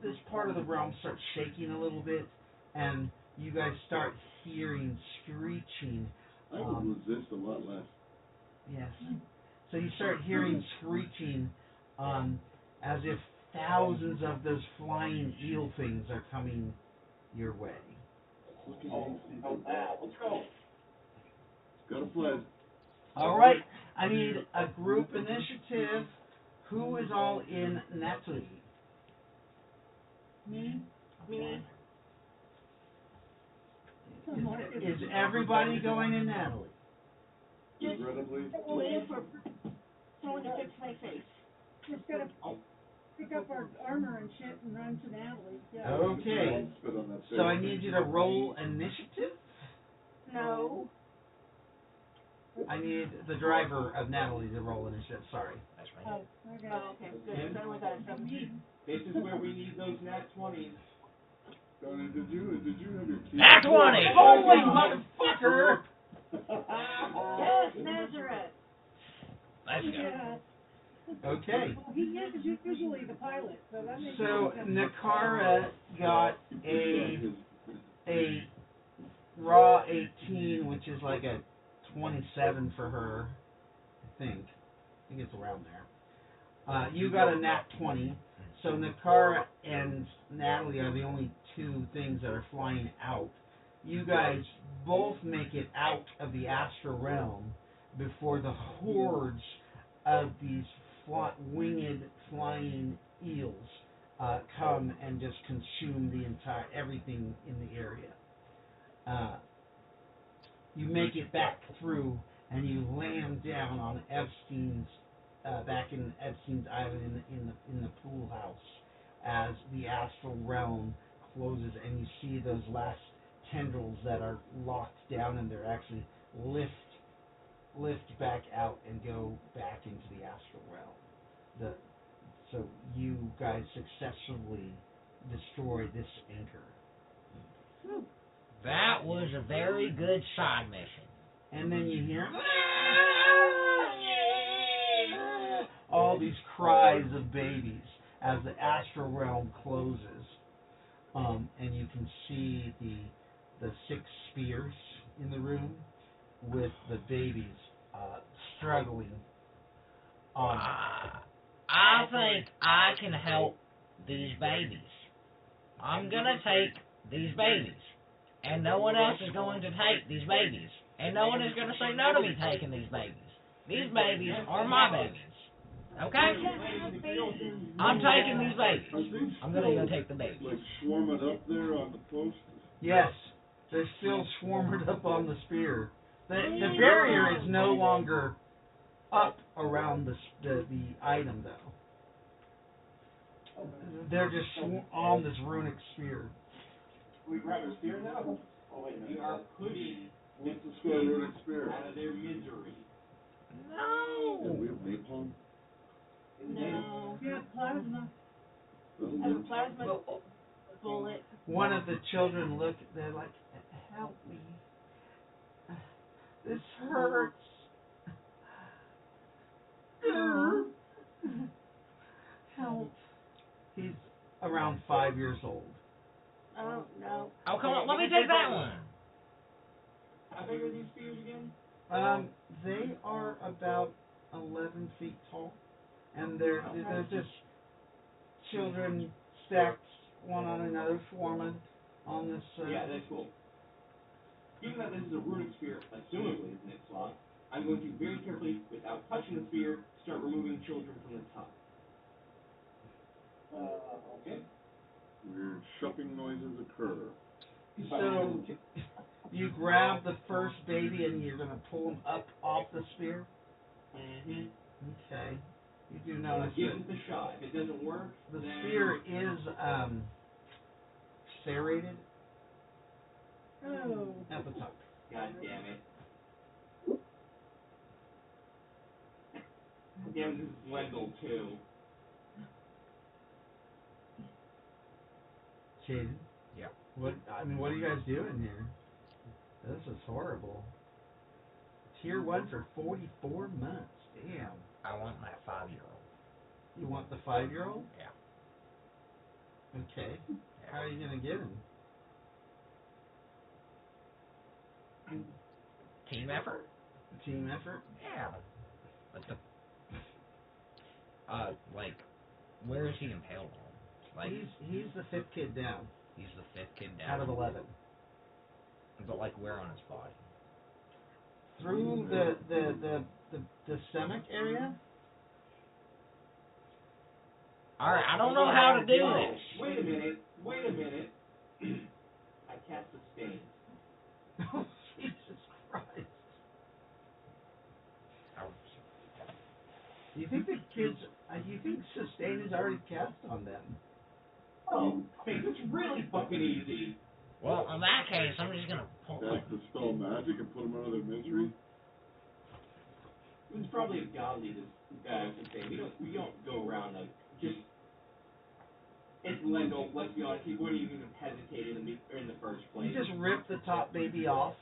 This part of the realm starts shaking a little bit, and you guys start hearing screeching. I would resist a lot less. Yes. So you start hearing screeching, as if thousands of those flying eel things are coming your way. Oh, now, let's go. Got a flag. All right. I need a group initiative. Who is all in Natalie? Me? Is everybody going in Natalie? Just Regrettably. waiting for someone to fix my face. Just gotta pick up our armor and shit and run to Natalie. Yeah. Okay. Spit on that So I face. need you to roll initiative. No. I need the driver of Natalie to roll initiative. Sorry. That's Oh, right. okay. Oh, okay, good. So I only got a 17. This is where we need those nat 20s. Donnie, did you have your key? Nat 20! Holy motherfucker! Yes, Nazareth. Let's go. Yeah. Okay. Well, he is usually the pilot, so that makes So sense. Nakara got a raw 18, which is like a 27 for her, I think it's around there. You got a nat 20, so Nakara and Natalie are the only two things that are flying out. You guys both make it out of the astral realm before the hordes of these winged flying eels come and just consume the entire everything in the area. You make it back through, and you land down on Epstein's back in Epstein's Island in the pool house as the astral realm closes, and you see those last tendrils that are locked down, and they're actually lift back out and go back into the astral realm. So you guys successfully destroy this anchor. That was a very good side mission. And then you hear all these cries of babies as the astral realm closes. And you can see the 6 spears in the room with the babies struggling. I think I can help these babies. I'm gonna take these babies. And no one else is going to take these babies. And no one is going to say no to me taking these babies. These babies are my babies. Okay? I'm taking these babies. I'm going to go take the babies. Like swarming up there on the post? Yes, they're still swarmed up on the spear. The barrier is no longer up around the item, though. They're just on this runic spear. We grab a spear now? Oh, wait a minute. We are putting What's the square root of spirit? out of their misery. Yeah, we No. have napalm. No. Yeah, plasma. That'll I have a do. plasma bullet. One of the children look, they're like, help me. This hurts. Help. He's around 5 years old. Oh, no. Oh, come on. Let me take that one. How big are these spears again? They are about 11 feet tall, and they're just children stacked one on another, swarming on this. Yeah, that's cool. Given that this is a runic spear, assumably it's an slot, I'm going to very carefully, without touching the spear, start removing children from the top. Okay. Weird shuffling noises occur. So, you grab the first baby and you're going to pull him up off the spear? Mm-hmm. Okay. You do notice Give that it the shot. If it doesn't work, the then spear is serrated Oh. at the top. God damn it. Damn, this is Wendell too. Jaden? Yeah. What are you guys doing here? This is horrible. Tier 1 for 44 months. Damn. I want my 5-year-old. You want the 5-year-old? Yeah. Okay. How are you going to get him? Team effort? Team effort? Yeah. But the like, where is he impaled on? Like, He's the 5th kid down. he's the 5th kid down. Out of 11. But like, where on his body? Through the stomach area? Alright, I don't know how to do this. Wait a minute. I cast sustain. Oh, Jesus Christ. Do you think the kids, you think sustain is already cast on them? Oh, hey, it's really fucking easy. Well, in that case, I'm just gonna pull. Cast the spell magic and put them out of their misery. It's probably a godly sustain. We don't go around like just. It's Lendl. Let's be honest. He wouldn't even have hesitated in the first place. You just rip the top baby off.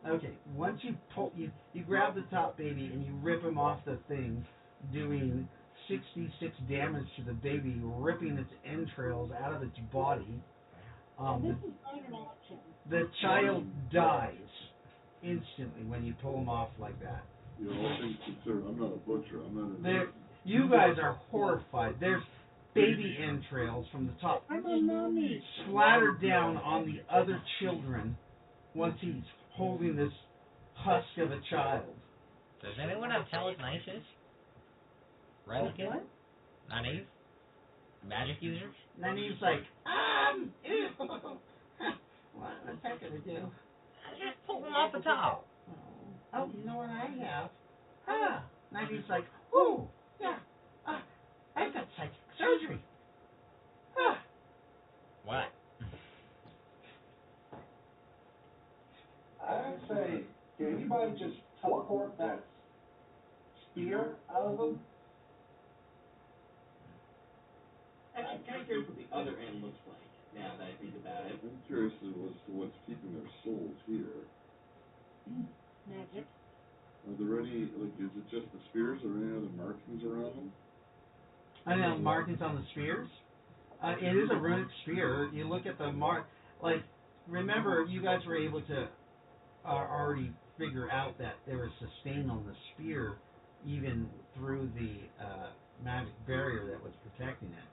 Okay, once you pull, you grab the top baby and you rip him off the thing, doing 66 damage to the baby, ripping its entrails out of its body. The child dies instantly when you pull him off like that. You know, all things considered, I'm not a butcher. I'm not a. You guys are horrified. There's baby entrails from the top I'm a mommy. splattered down on the other children once he's holding this husk of a child. Does anyone have telekinesis? Relican? What? Nynaeve? Magic users? Nynaeve's like, ew. What the heck can I do? Just pull them off the top. Oh, you know what I have? Nynaeve's like, ooh, yeah, I've got psychic surgery. What? I'd say, can anybody just teleport that spear out of them? Actually, kind of curious what the other end looks like now that I think about it. I'm curious as to what's keeping their souls here. Magic. Are there any, like, is it just the spears or any other markings around them? I know, markings on the spears. It is a runic spear. You look at the remember, you guys were able to already figure out that there was sustain on the spear, even through the magic barrier that was protecting it.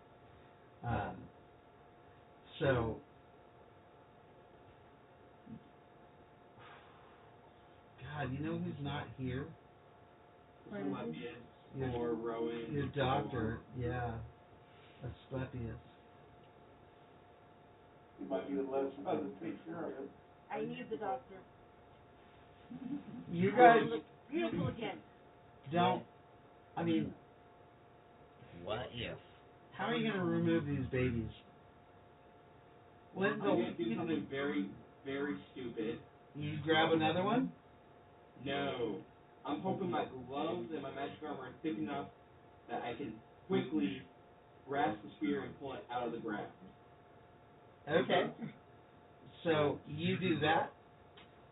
So, God, you know who's not here? Asclepius or Rowan. Your doctor, yeah, Asclepius. You might be the last one to take care of it. I need the doctor. You guys Beautiful again. don't, I mean, What if? how are you going to remove these babies? I'm going to do something very, very stupid. You grab another one? No. I'm hoping my gloves and my magic armor are thick enough that I can quickly grasp the spear and pull it out of the ground. Okay. So you do that.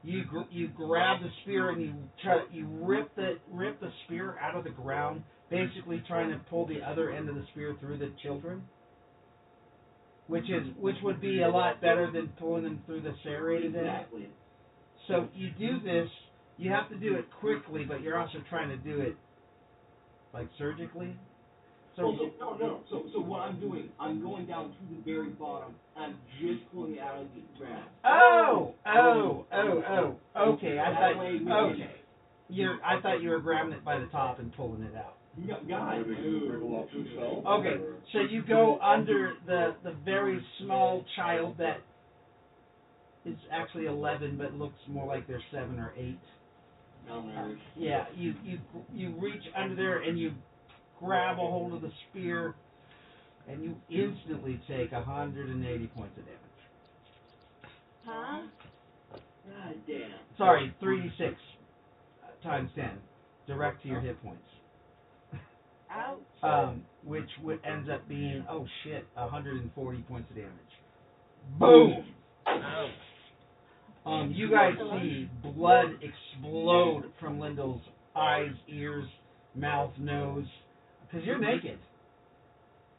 You grab the spear and you rip the spear out of the ground, basically trying to pull the other end of the spear through the children, which would be a lot better than pulling them through the serrated end. Exactly. So you do this. You have to do it quickly, but you're also trying to do it like surgically. So So what I'm doing, I'm going down to the very bottom. I'm just pulling it out of the ground. Okay. I thought you were grabbing it by the top and pulling it out. God, Where they can wriggle off themselves. Okay, so you go under the very small child that is actually 11, but looks more like they're 7 or 8. Malnourished. Yeah, you reach under there and you grab a hold of the spear, and you instantly take 180 points of damage. Huh? God damn. Sorry, 3d6 times 10, direct to your hit points. Ouch. Which ends up being 140 points of damage. Boom! You guys see blood explode from Lyndall's eyes, ears, mouth, nose, because you're naked.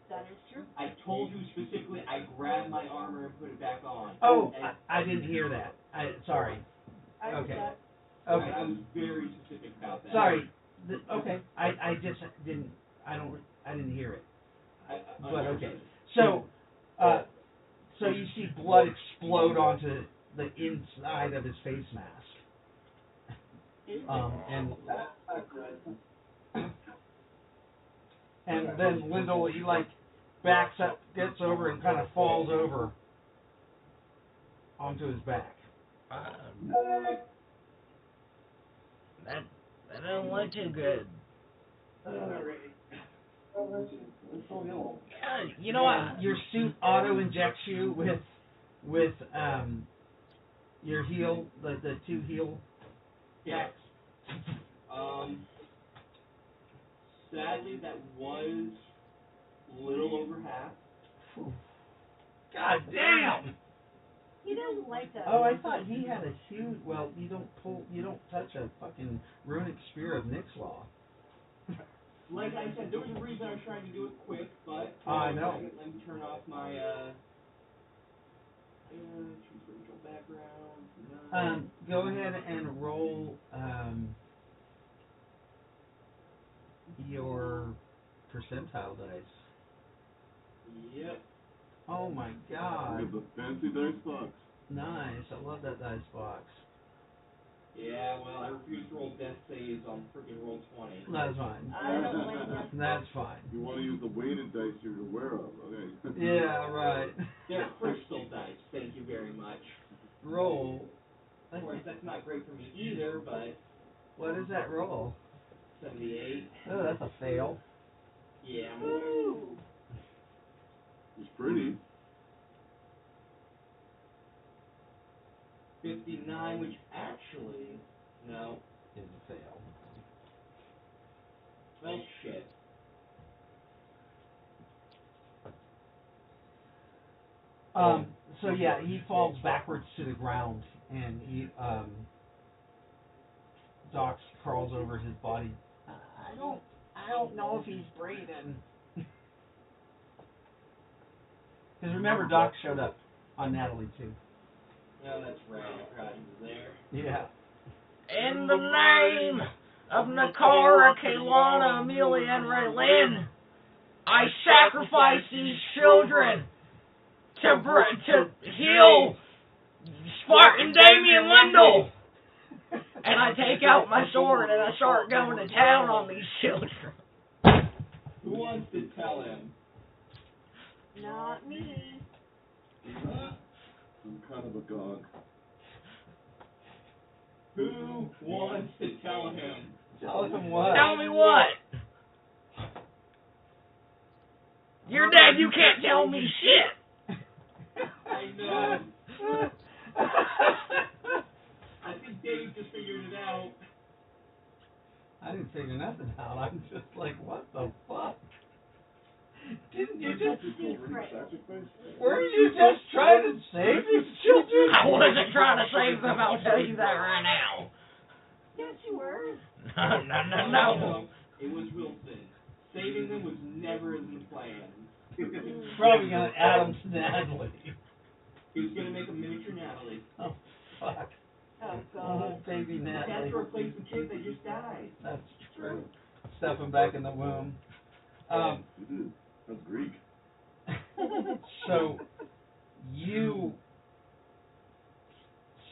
That is true. I told you specifically, I grabbed my armor and put it back on. Oh, And I didn't hear that. Sorry. I heard Okay. that. Okay. I was very specific about that. Sorry. Okay. I just didn't. I didn't hear it. But okay. So you see blood explode onto the inside of his face mask. And then Lyndall, he like backs up, gets over, and kind of falls over onto his back. That don't look too good. You know what? Your suit auto injects you with your heal, the 2 heal Yeah. packs. Sadly, that was a little over half. God damn! He doesn't like that. Oh, I thought he had a huge. Well, you don't touch a fucking runic spear of Nick's Law. Like I said, there was a reason I was trying to do it quick, but I know. Let me turn off my choose original background. Go ahead and roll your percentile dice. Yep. Oh my god. With the fancy dice box. Nice. I love that dice box. Yeah, well, I refuse to roll death saves on freaking roll 20. That's fine. I don't blame you. That's fine. You want to use the weighted dice you're aware of, okay? Yeah, right. They're crystal dice, thank you very much. Roll. Of course, that's not great for me either, but What is that roll? 78. Oh, that's a fail. Yeah. It's pretty. 59, which actually, no. Is a fail. Well, shit. So yeah, he falls backwards to the ground, and he Doc crawls over his body. I don't know if he's breathing. Because remember, Doc showed up on Natalie too. No, that's right. I forgot he was there. Yeah. In the name of Nakara, Kaylana, Amelia, and Raylin, I sacrifice these children to heal Spartan Damien Wendell. And I take out my sword and I start going to town on these children. Who wants to tell him? Not me. I'm kind of a god. Who wants to tell him? Tell him what? Tell me what? You're dead, you can't tell me shit. I know. I think Dave just figured it out. I didn't figure nothing out. I'm just like, what the fuck? Didn't you just... Were you just trying to save these children? I wasn't trying to save them, I'll tell you that right now. Yes, you were. No. It was Wilson. Saving them was never in the plan. Probably gonna add them to Natalie. He was going to make a miniature Natalie. Oh, fuck. Oh, Oh, God. baby That's Natalie. to replace the kid that just died. That's true. Stuff him back in the womb. That's Greek. So, you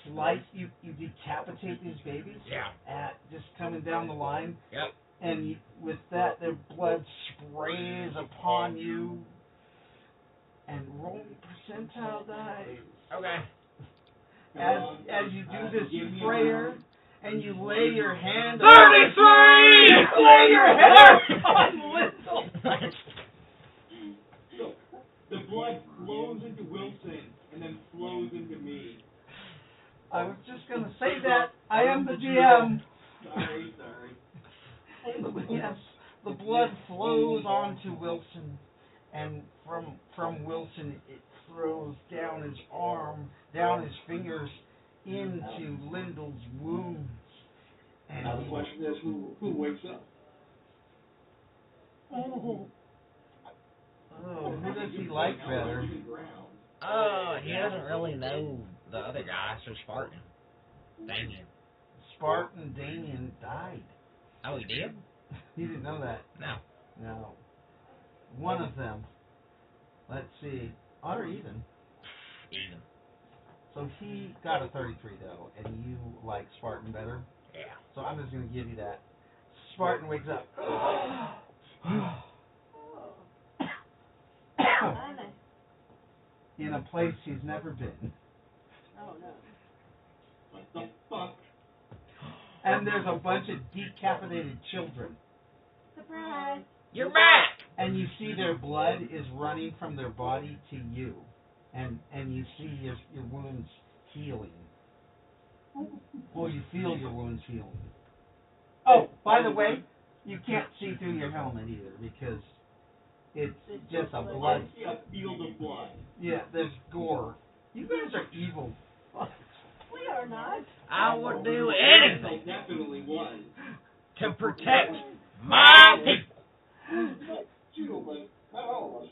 slice, you decapitate these babies? Yeah. Just coming down the line? Yep. and with that, their blood sprays upon you. And roll percentile dice. Okay. As you do this prayer, and you lay your hand 33! lay your hand on Lyndall. So, the blood flows into Wilson and then flows into me. I was just gonna say that. I am the GM. Sorry. Yes, the blood flows onto Wilson, and from Wilson it flows down his arm, down his fingers, into Lyndall's wounds. And Now the question is, who wakes up? Oh, who does he like better? Oh, he doesn't really know the other guy, so Spartan. Damien. Spartan Damien died. Oh, he did? You didn't know that? No. No. One of them. Let's see. Odd or even? Even. So he got a 33 though, and you like Spartan better? Yeah. So I'm just going to give you that. Spartan wakes up. In a place he's never been. Oh, no. What the fuck? And there's a bunch of decapitated children. Surprise. You're back! And you see their blood is running from their body to you. And you see your wounds healing. Well, you feel your wounds healing. Oh, by the way, you can't see through your helmet either because it's just a blood. I see a field of blood. Yeah, there's gore. You guys are evil. We are not. I would do I anything definitely was. to protect my people. Not you, but not all of us.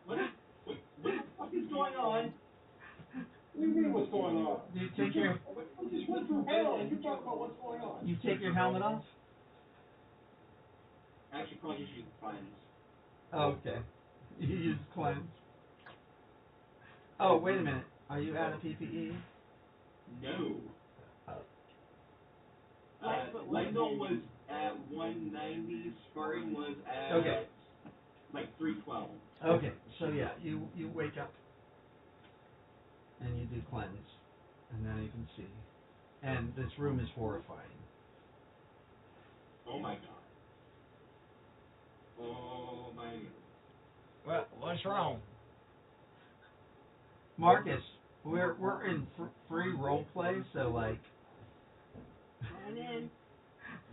What the fuck is going on? What do you mean what's going on? Do you take your We just went through hell and you talk about what's going on. you take your helmet off? Actually, probably just use cleanse. Oh, okay. You use cleanse. Oh, wait a minute. Are you out of PPE? No. Oh. Lendl was at 190, Spartan was at Okay. like 312. Okay, so yeah, you wake up and you do cleanse, and now you can see. And this room is horrifying. Oh my god. Oh my god. What's wrong? Marcus, we're in free role play, so like. And then,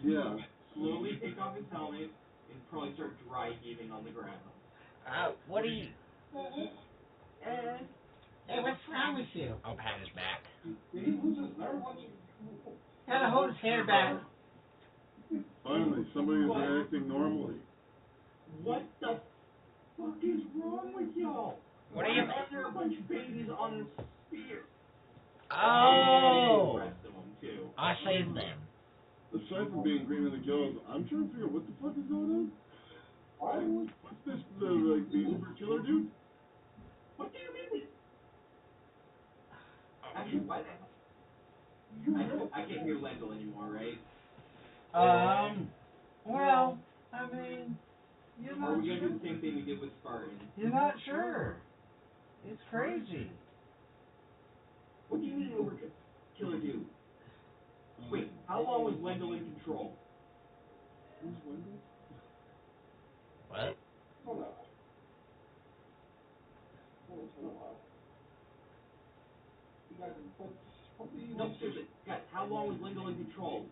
Yeah. Slowly take off his helmet and probably start dry heaving on the ground. What do you... and Hey, what's wrong with you? I'll pat his back. Did he lose his nerve once? Gotta hold his hair back. Finally, somebody is reacting normally. What the fuck is wrong with y'all? What are you... Why are there a bunch of babies on the spear? Oh! The rest of them too. I saved them. Aside from being green in the gills, I'm trying to figure out what the fuck is going on. What's this, like, the Uber killer dude? What do you mean? Actually, what? I can't hear Lendl anymore, right? Well, I mean, you're Or not are we gonna sure. do the same thing we did with Spartan? You're not sure. It's crazy. What do you mean Uber killer do? Wait, how long was Lendl in control? Who's Wendell? What? Hold on. It's been a while. You guys, what do you No, seriously, guys, how long was Lendl in control?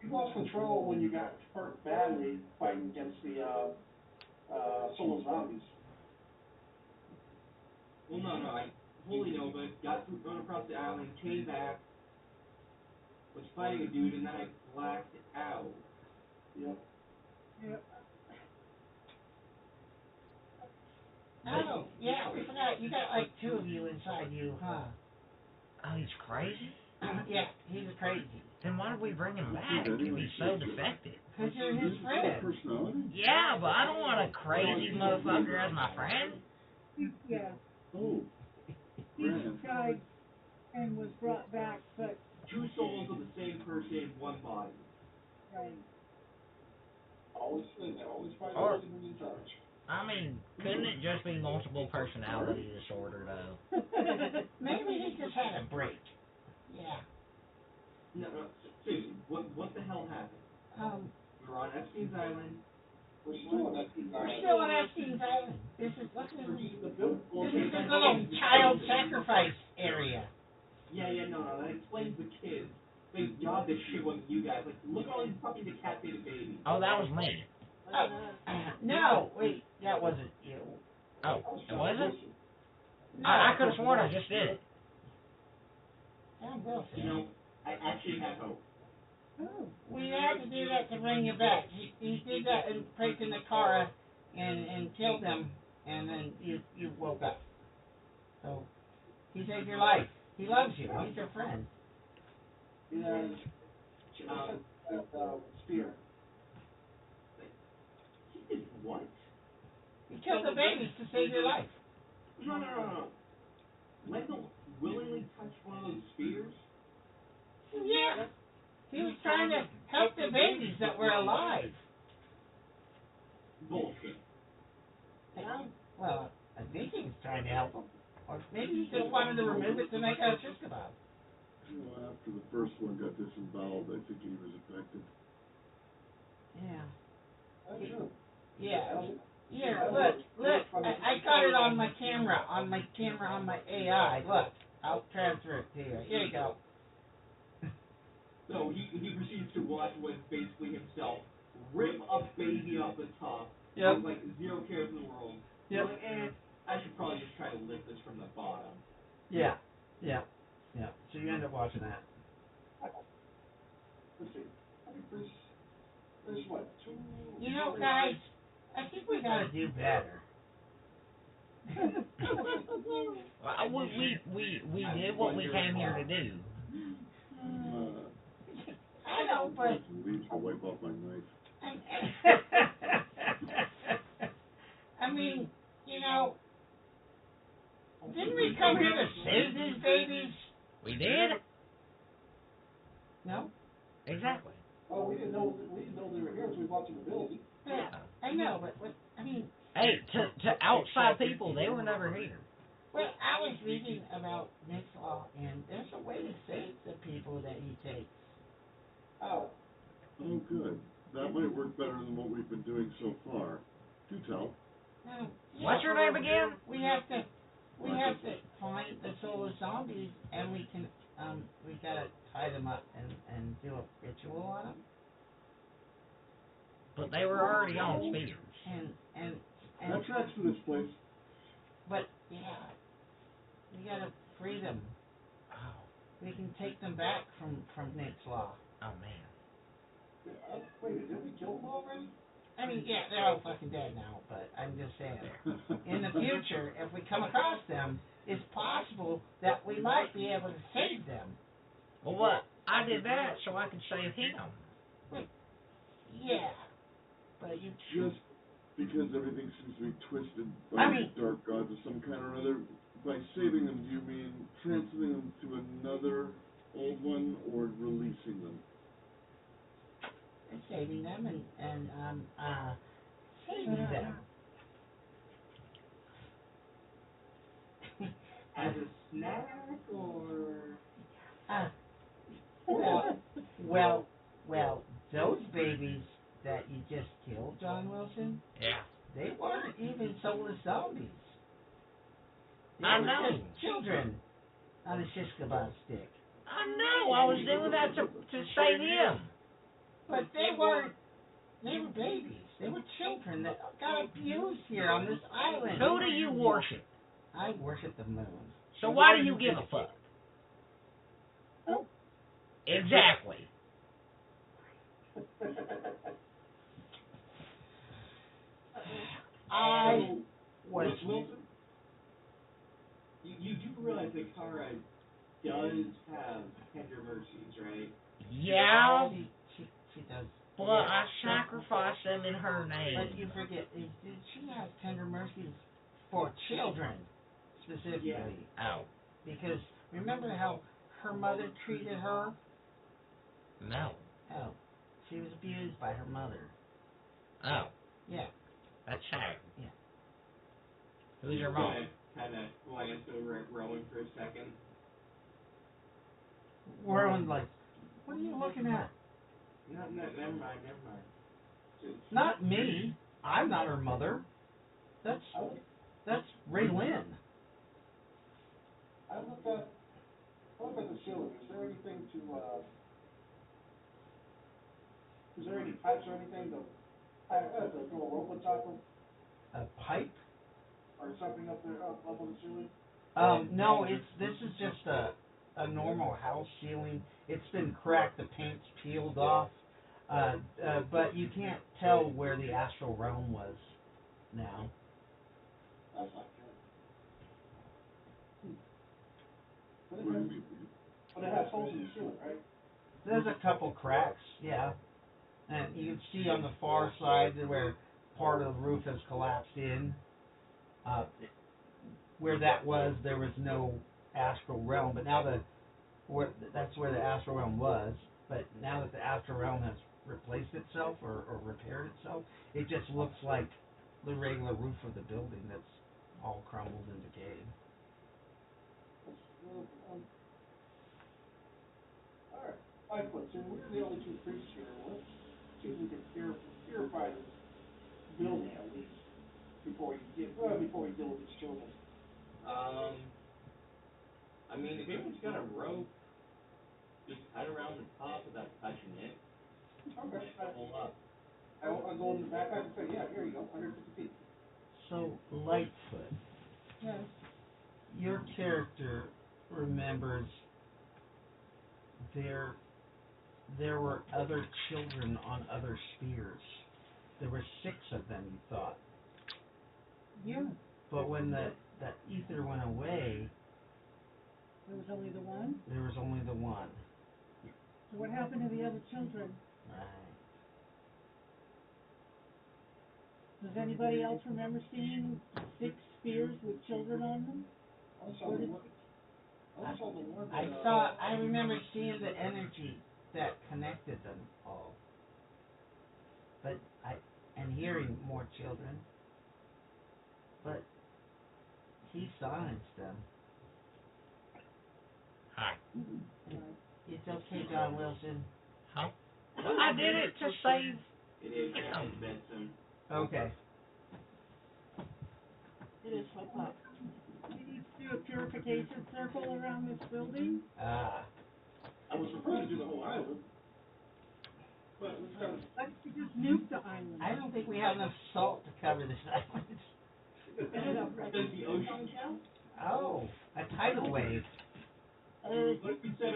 You lost control when you got hurt badly fighting against the solo zombies. Well, no, I fully know, but got thrown across the island, came back, was fighting a dude, and then I blacked out. Yep. Oh, yeah, we forgot. You got like two of you inside you, huh? Oh, he's crazy? Yeah, he's crazy. Then why did we bring him back if he's so defective? Because you're his His friend. personality? Yeah, but I don't want a crazy motherfucker as my friend. yeah, Oh. he Grand. tried and was brought back, but, Two souls of the same person, one body. right. always find Or- something in charge. I mean, couldn't it just be multiple personality disorder, though? Maybe he just had a break. Yeah. No, seriously, what the hell happened? We were on Epstein's Island. We're still on Epstein's We're Island. still on Epstein's Island. This is look at this. The bill. This is this little child sacrifice area. Yeah, no, that explains the kids. Thank God this shit wasn't you guys. Like, look at all these fucking decapitated babies. Oh, that was me. No, wait, that wasn't you. Oh, it wasn't? No. I could have sworn I just did it. John Wilson. You know, I actually had hope. We had to do that to bring you back. He did that and break in the car and killed them, and then you woke up. So he saved your life. He loves you. He's your friend. Yeah. Spear. He did what? He killed the babies to save your life. No. Wendell willingly touched one of those spears? Yeah. He was trying to help the babies that were alive. Bullshit. Well, I think he was trying to help them. Or maybe he just wanted to remove it to make a shish kebab. Well, after the first one got disemboweled, I think he was affected. Yeah. That's true. Yeah. Here, look. I got it on my camera, on my AI. Look, I'll transfer it to you. Here you go. So he proceeds to watch what is basically himself rip a baby off the top with like zero cares in the world. Yep. Like, I should probably just try to lift this from the bottom. Yeah. So you end up watching that. Let's see. I think there's what, 2... You know, guys, I think we gotta do better. Well, we did what we came here to do. I know, but Leaves to wipe off my knife. I mean, you know, didn't we come here to save these babies? We did? No? Exactly. Oh, we didn't know they were here until we walked in the building. Yeah, I know, but I mean. Hey, to outside people, they were never here. Well, I was reading about Nick's law, and there's a way to save the people that he takes. Oh. Oh, good. That might work better than what we've been doing so far. Do tell. What's your name again? We have to find the soulless zombies, and we gotta tie them up and do a ritual on them. But they were already on spears. And That tracks for this place. But yeah, we gotta free them. Oh. We can take them back from Nick's law. Oh, man. Wait, did we kill them already? I mean, yeah, they're all fucking dead now, but I'm just saying, in the future, if we come across them, it's possible that we might be able to save them. Well, what? I did that so I could save him. Yeah, but you Just because everything seems to be twisted by these dark gods of some kind or other, by saving them, do you mean transferring them to another old one or releasing them? saving them and saving them. As a snack or? Well, those babies that you just killed, John Wilson. Yeah. They weren't even soulless zombies. They I were know. just children on a shish kebab stick. I know. I was doing that to save him. But they weren't. They were babies. They were children that got abused here on this island. Who do you worship? I worship the moon. So why do you give a fuck? Oh. Exactly. I was. Wilson, you do realize that Kara does have tender mercies, right? Yeah, She does. but I sacrificed them in her name. But you forget, she has tender mercies for children, specifically. Yeah. Oh. Because remember how her mother treated her? No. Oh, she was abused by her mother. Oh, Yeah. that's Sharon. Yeah. Who's your mom? Kind of glanced over at Rowan for a second. Rowan's like, what are you looking at? No, never mind. Not me. I'm not her mother. That's Ray Lynn. I look at the ceiling. Is there anything is there any pipes or anything to throw a rope on top of, A pipe? or something up there, up on the ceiling? No, this is just a normal house ceiling. It's been cracked, the paint's peeled off, but you can't tell where the astral realm was now. That's not good. What do you mean? But it has holes in the ceiling, right? There's a couple cracks, yeah, and you can see on the far side where part of the roof has collapsed in. Where that was, there was no astral realm, but now that's where the astral realm was. But now that the astral realm has replaced itself or repaired itself, it just looks like the regular roof of the building that's all crumbled and decayed. Alright, Lightfoot, since we're the only two priests here, let's see if we can purify this building at least, before we deal with these children. I mean, if anyone's got a rope, just cut around the top without touching it. Okay. Pull up. I'll go in the back and say, yeah, here you go, 150 feet. So, Lightfoot, Yes. your character remembers there were other children on other spheres. There were 6 of them, you thought. Yeah. But when that ether went away, There was only the one? there was only the one. So what happened to the other children? Right. Does anybody else remember seeing 6 spheres with children on them? I saw the one that, I remember seeing the energy that connected them all. But and hearing more children. But he silenced them. Hi. It's okay, John Wilson. Huh? Well, I did it to save It is him. Benson. Okay. It is so hot. We need to do a purification circle around this building. Ah. I was supposed to do the whole island, but we've got Let's just nuke the island. I don't think we have enough salt to cover this island. Does the ocean count? Oh, a tidal wave. What if we set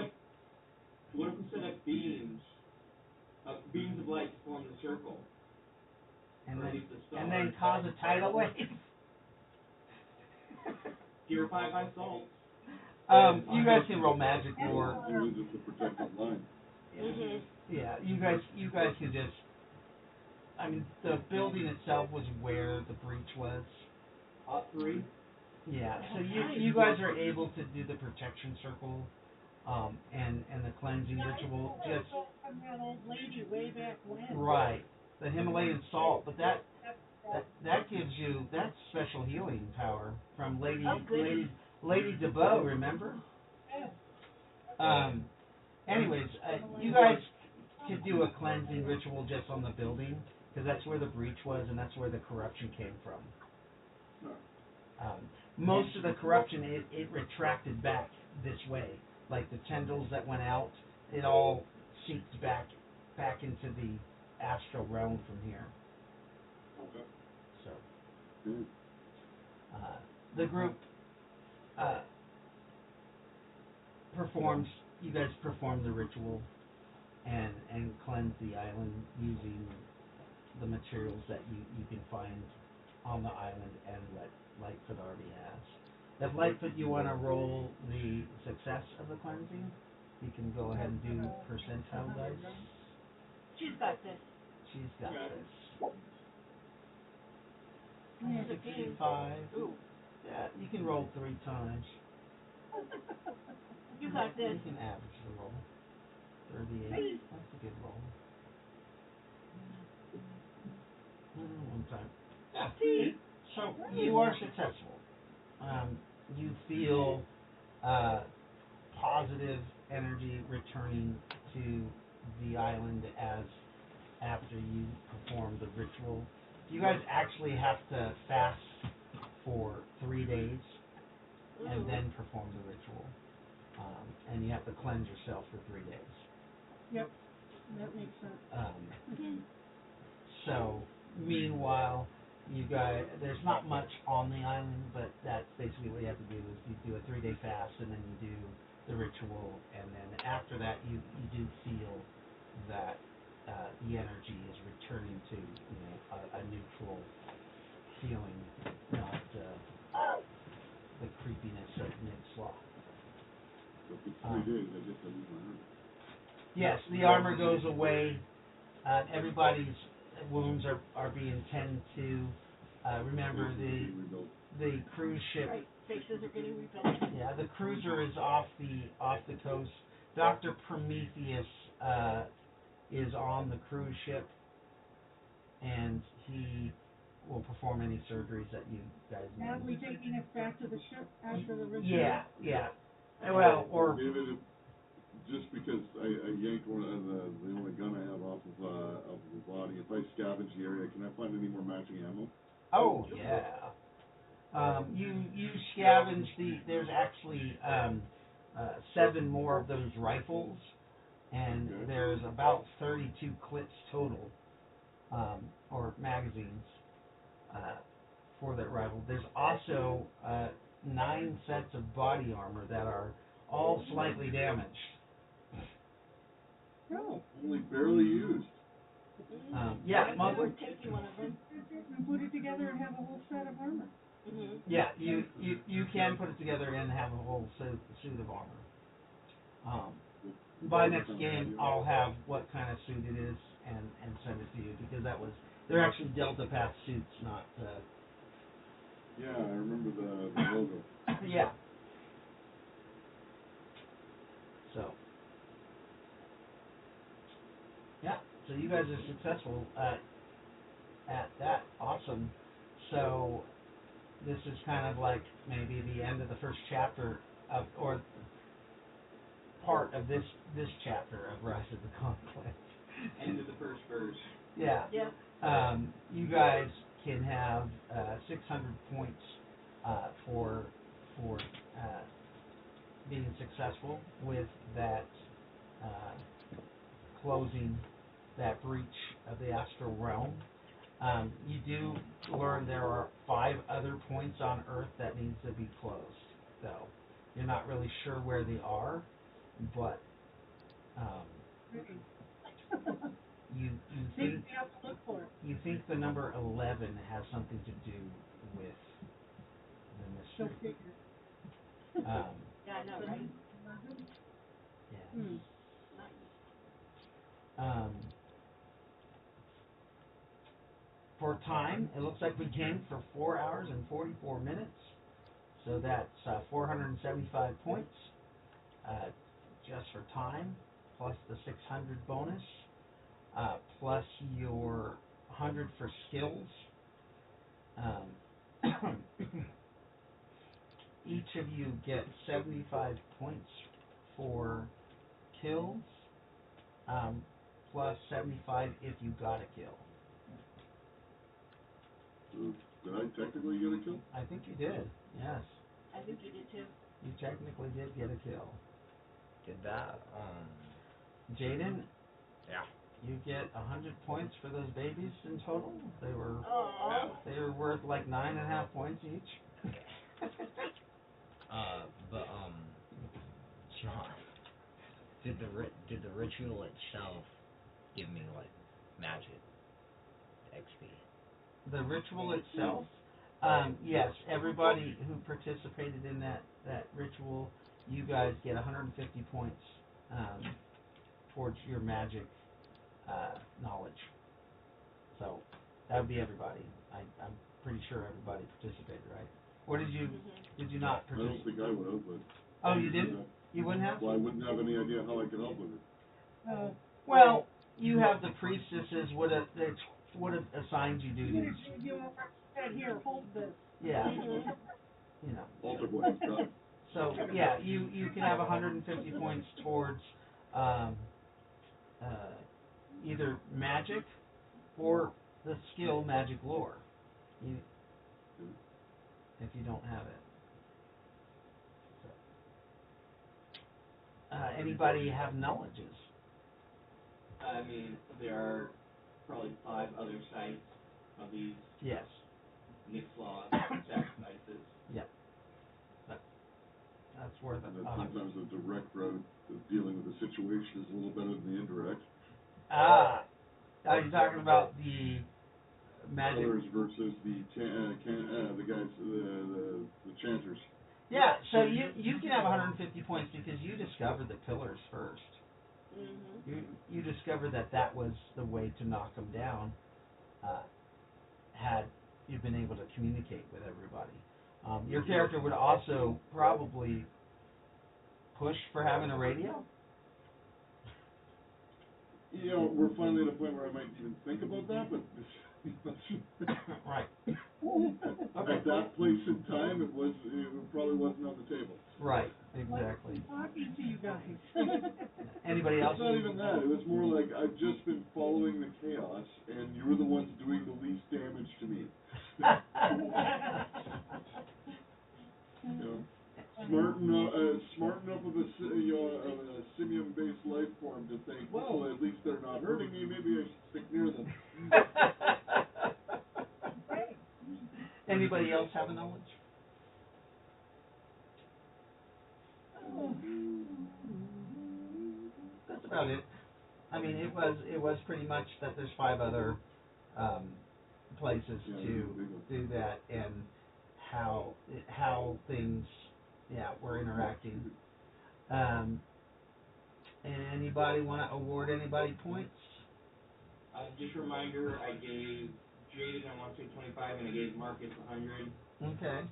up beams of light to form the circle? And Or at least the star. then cause a tidal wave. Purified by salt. You guys can roll magic lore. It was just a protected line. Mhm. Yeah, you guys can just. I mean, the building itself was where the breach was. Top 3. Yeah, so you guys are able to do the protection circle, and the cleansing ritual. Just From that old lady way back when. right, the Himalayan salt, but that gives you that's special healing power from Lady DeBow, remember? Anyways, you guys could do a cleansing ritual just on the building because that's where the breach was and that's where the corruption came from. Most of the corruption it retracted back this way, like the tendrils that went out, it all seeped back into the astral realm from here. Okay. So, Good. the group you guys perform the ritual and cleanse the island using the materials that you can find on the island and what Lightfoot already has. If Lightfoot you want to roll the success of the cleansing, you can go ahead and do percentile dice. She's got this. She's got Okay. this. Yeah. 65. Ooh. Yeah, you can roll 3 times. You got this. You can average the roll. 38. That's a good roll. So you are successful. You feel positive energy returning to the island as after you perform the ritual. You guys actually have to fast for 3 days and then perform the ritual. And you have to cleanse yourself for 3 days. Yep, that makes sense. So, meanwhile, you guys, there's not much on the island, but that's basically what you have to do is you do a 3-day fast and then you do the ritual, and then after that you do feel that the energy is returning to a neutral feeling, not the creepiness of mid-slot. But for 3 days, I guess I lose my arm. Yes, the armor goes away. Everybody's wounds are being tended to. Remember the cruise ship. Right, faces are getting rebuilt. Yeah, the cruiser is off the coast. Dr. Prometheus is on the cruise ship, and he will perform any surgeries that you guys need. Are we taking us back to the ship after the ritual? Yeah. Well, or David, just because I yanked one of the only gun I have off of the body, if I scavenge the area, can I find any more matching ammo? oh yeah. You scavenge there's actually 7 more of those rifles, and Okay. there's about 32 clips total, or magazines, for that rifle. There's also 9 sets of body armor that are all slightly damaged. No. Only barely used. Yeah, most, We're taking one of them. And put it together and have a whole set of armor. Mm-hmm. yeah, you can put it together and have a whole suit of armor. By next game, I'll have what kind of suit it is and send it to you, because they're actually Delta Path suits, not Yeah, I remember the logo. yeah. So yeah, so you guys are successful at that. Awesome. So this is kind of like maybe the end of the first chapter or part of this chapter of Rise of the Conclave. End of the first verse. Yeah. Yep. You guys can have 600 points for being successful with that closing that breach of the astral realm. You do learn there are 5 other points on Earth that needs to be closed, though. You're not really sure where they are, but you think We have to look for it. you think the number 11 has something to do with the Go mystery. figure. Yeah, I know, right? Yeah. Nice. For time, it looks like we gained for 4 hours and 44 minutes. So that's 475 points just for time, plus the 600 bonus, plus your 100 for skills. Each of you get 75 points for kills, plus 75 if you got a kill. Did I technically get a kill? I think you did, yes. I think you did too. You technically did get a kill. Did that, Jaden, yeah. you get 100 points for those babies in total. They were worth like 9.5 points each. But, John, did the ritual itself give me, like, magic XP? The ritual itself, yes, everybody who participated in that ritual, you guys get 150 points towards your magic knowledge. So that would be everybody. I'm pretty sure everybody participated, right? Or did you not I don't participate? think I would have, but... Oh, you didn't? You wouldn't have? Well, I wouldn't have any idea how I could help with it. Well, you have the priestesses. It's would have assigned you duties. You said, here, hold this. Yeah. Mhm. You know. Altar boys, got it. So yeah, you can have 150 points towards either magic or the skill magic lore. You, if you don't have it. So. Anybody have knowledges? I mean, there are probably 5 other sites of these Yes. Nixlaw sacrifices. Yep. That's worth And it. that sometimes the direct route of dealing with the situation is a little better than the indirect. Are you talking about the magic? Colors versus the guys, the chanters. Yeah, so you can have 150 points because you discovered the pillars first. Mhm. You discovered that was the way to knock them down. Had you been able to communicate with everybody, your character would also probably push for having a radio. You know, we're finally at a point where I might even think about that, but Right. at that place and time, it probably wasn't on the table. Right. Exactly. Talking to you guys. Anybody else? It's not even that. It was more like I've just been following the chaos, and you were the ones doing the least damage to me. You know, smart enough of a simian-based life form to think, well, at least they're not hurting me. Maybe I should stick near them. Anybody else have a knowledge? That's about it. I mean, it was pretty much that there's 5 other places to do that, and how things were interacting. Anybody want to award anybody points? Just a reminder, I gave Jaden, I want to say 25, and I gave Marcus 100. Okay.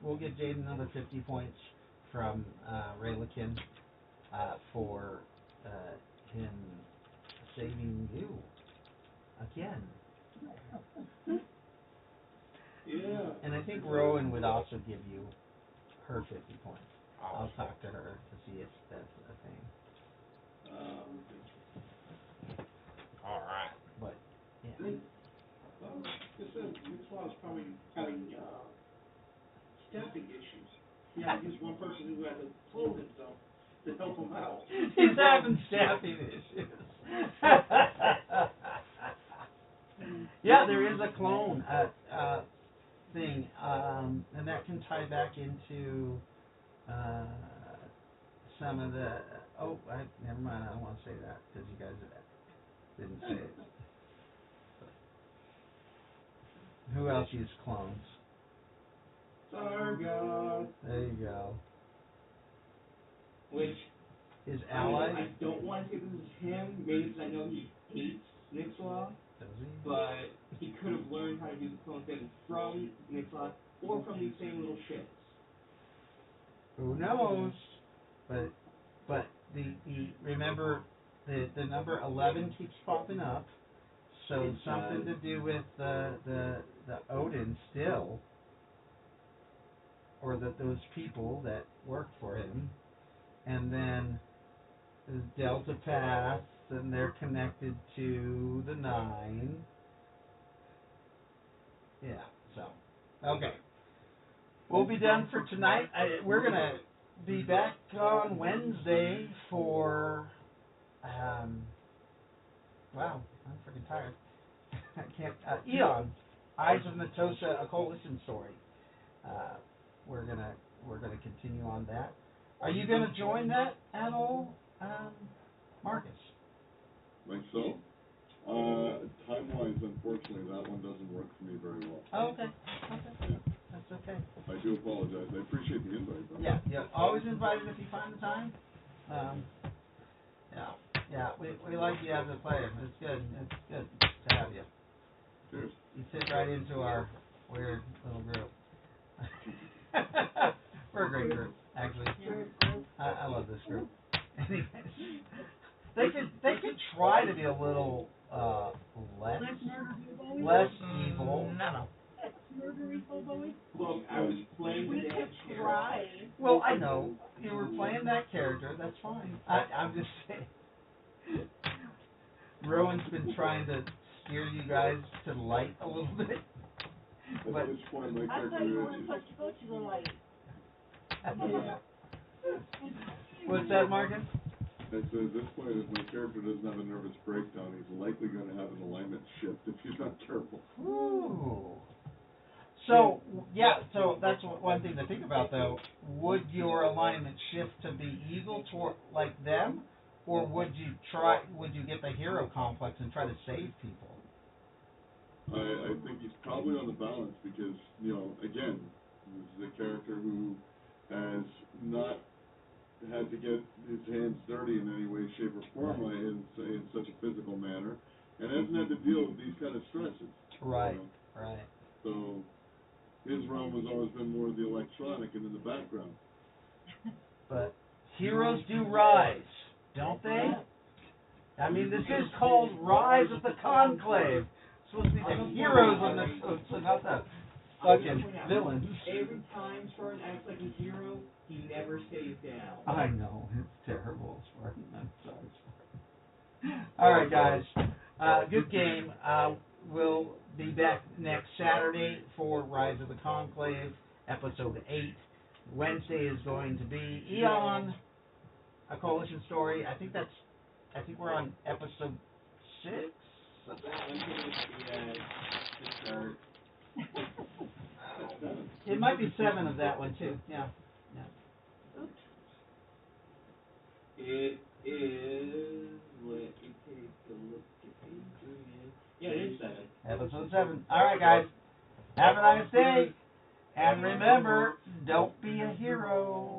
We'll give Jaden another 50 points from Raylikin for him saving you again. Yeah. And I think Rowan would also give you her 50 points. I'll talk to her to see if that's a thing. All right. But yeah. Well, this Nixlaw is probably having staffing issues. Yeah, he's one person who had to clone himself to help him out. He's having staffing issues. Yeah, there is a clone thing, and that can tie back into some of the. Never mind. I don't want to say that because you guys didn't say it. Who else uses clones? Sargon. There you go. Which, His I ally. don't want to say this is him, maybe because I know he hates Nixlaw, Does he? but he could have learned how to do the clone thing from Nixlaw or from these same little shits. Who knows? But the remember the number 11 keeps popping up, so something to do with the Odin still, or those people that work for him, and then there's Delta Paths, and they're connected to the 9. Yeah. So okay. We'll be done for tonight. We're going to be back on Wednesday for, wow, I'm freaking tired. I can't, Eon, Eyes of Natosa, a coalition story. We're gonna continue on that. Are you going to join that at all, Marcus? Like so? Time-wise, unfortunately, that one doesn't work for me very well. Oh, okay. Yeah. That's okay. I do apologize. I appreciate the invite, though. Yeah, always invited if you find the time. We like you as a player. It's good to have you. Cheers. You fit right into our weird little group. We're a great group, actually. I love this group. They could try to be a little less Less murder hobo-y? less evil. No. Less murdery hobo-y? Look, I was playing We the damn could hero. try. Well, I know you were playing that character. That's fine. I'm just saying. Rowan's been trying to steer you guys to the light a little bit. But At this point, my I character thought you is, weren't supposed to go to the light. what's that, Morgan? at this point, if my character doesn't have a nervous breakdown, he's likely going to have an alignment shift if he's not careful. Ooh. So yeah, so that's one thing to think about though. Would your alignment shift to be evil toward like them, or would you get the hero complex and try to save people? I think he's probably on the balance because, you know, again, this is a character who has not had to get his hands dirty in any way, shape, or form in such a physical manner, and hasn't had to deal with these kind of stresses. Right, right. So his realm has always been more the electronic and in the background. But heroes do rise, don't they? I mean, this is called Rise of the Conclave. It's supposed to be the heroes on the so not the fucking villains. Every time Spartan acts like a hero, he never stays down. I know, it's terrible, Spartan. I'm sorry, Spartan. All right, guys. Good game. We'll be back next Saturday for Rise of the Conclave, episode 8. Wednesday is going to be Eon, A Coalition Story. I think we're on episode 6. It might be 7 of that one too. Yeah. It is. Let me take a look at it. Yeah, it is 7. Episode 7. All right, guys. Have a nice day. And remember, don't be a hero.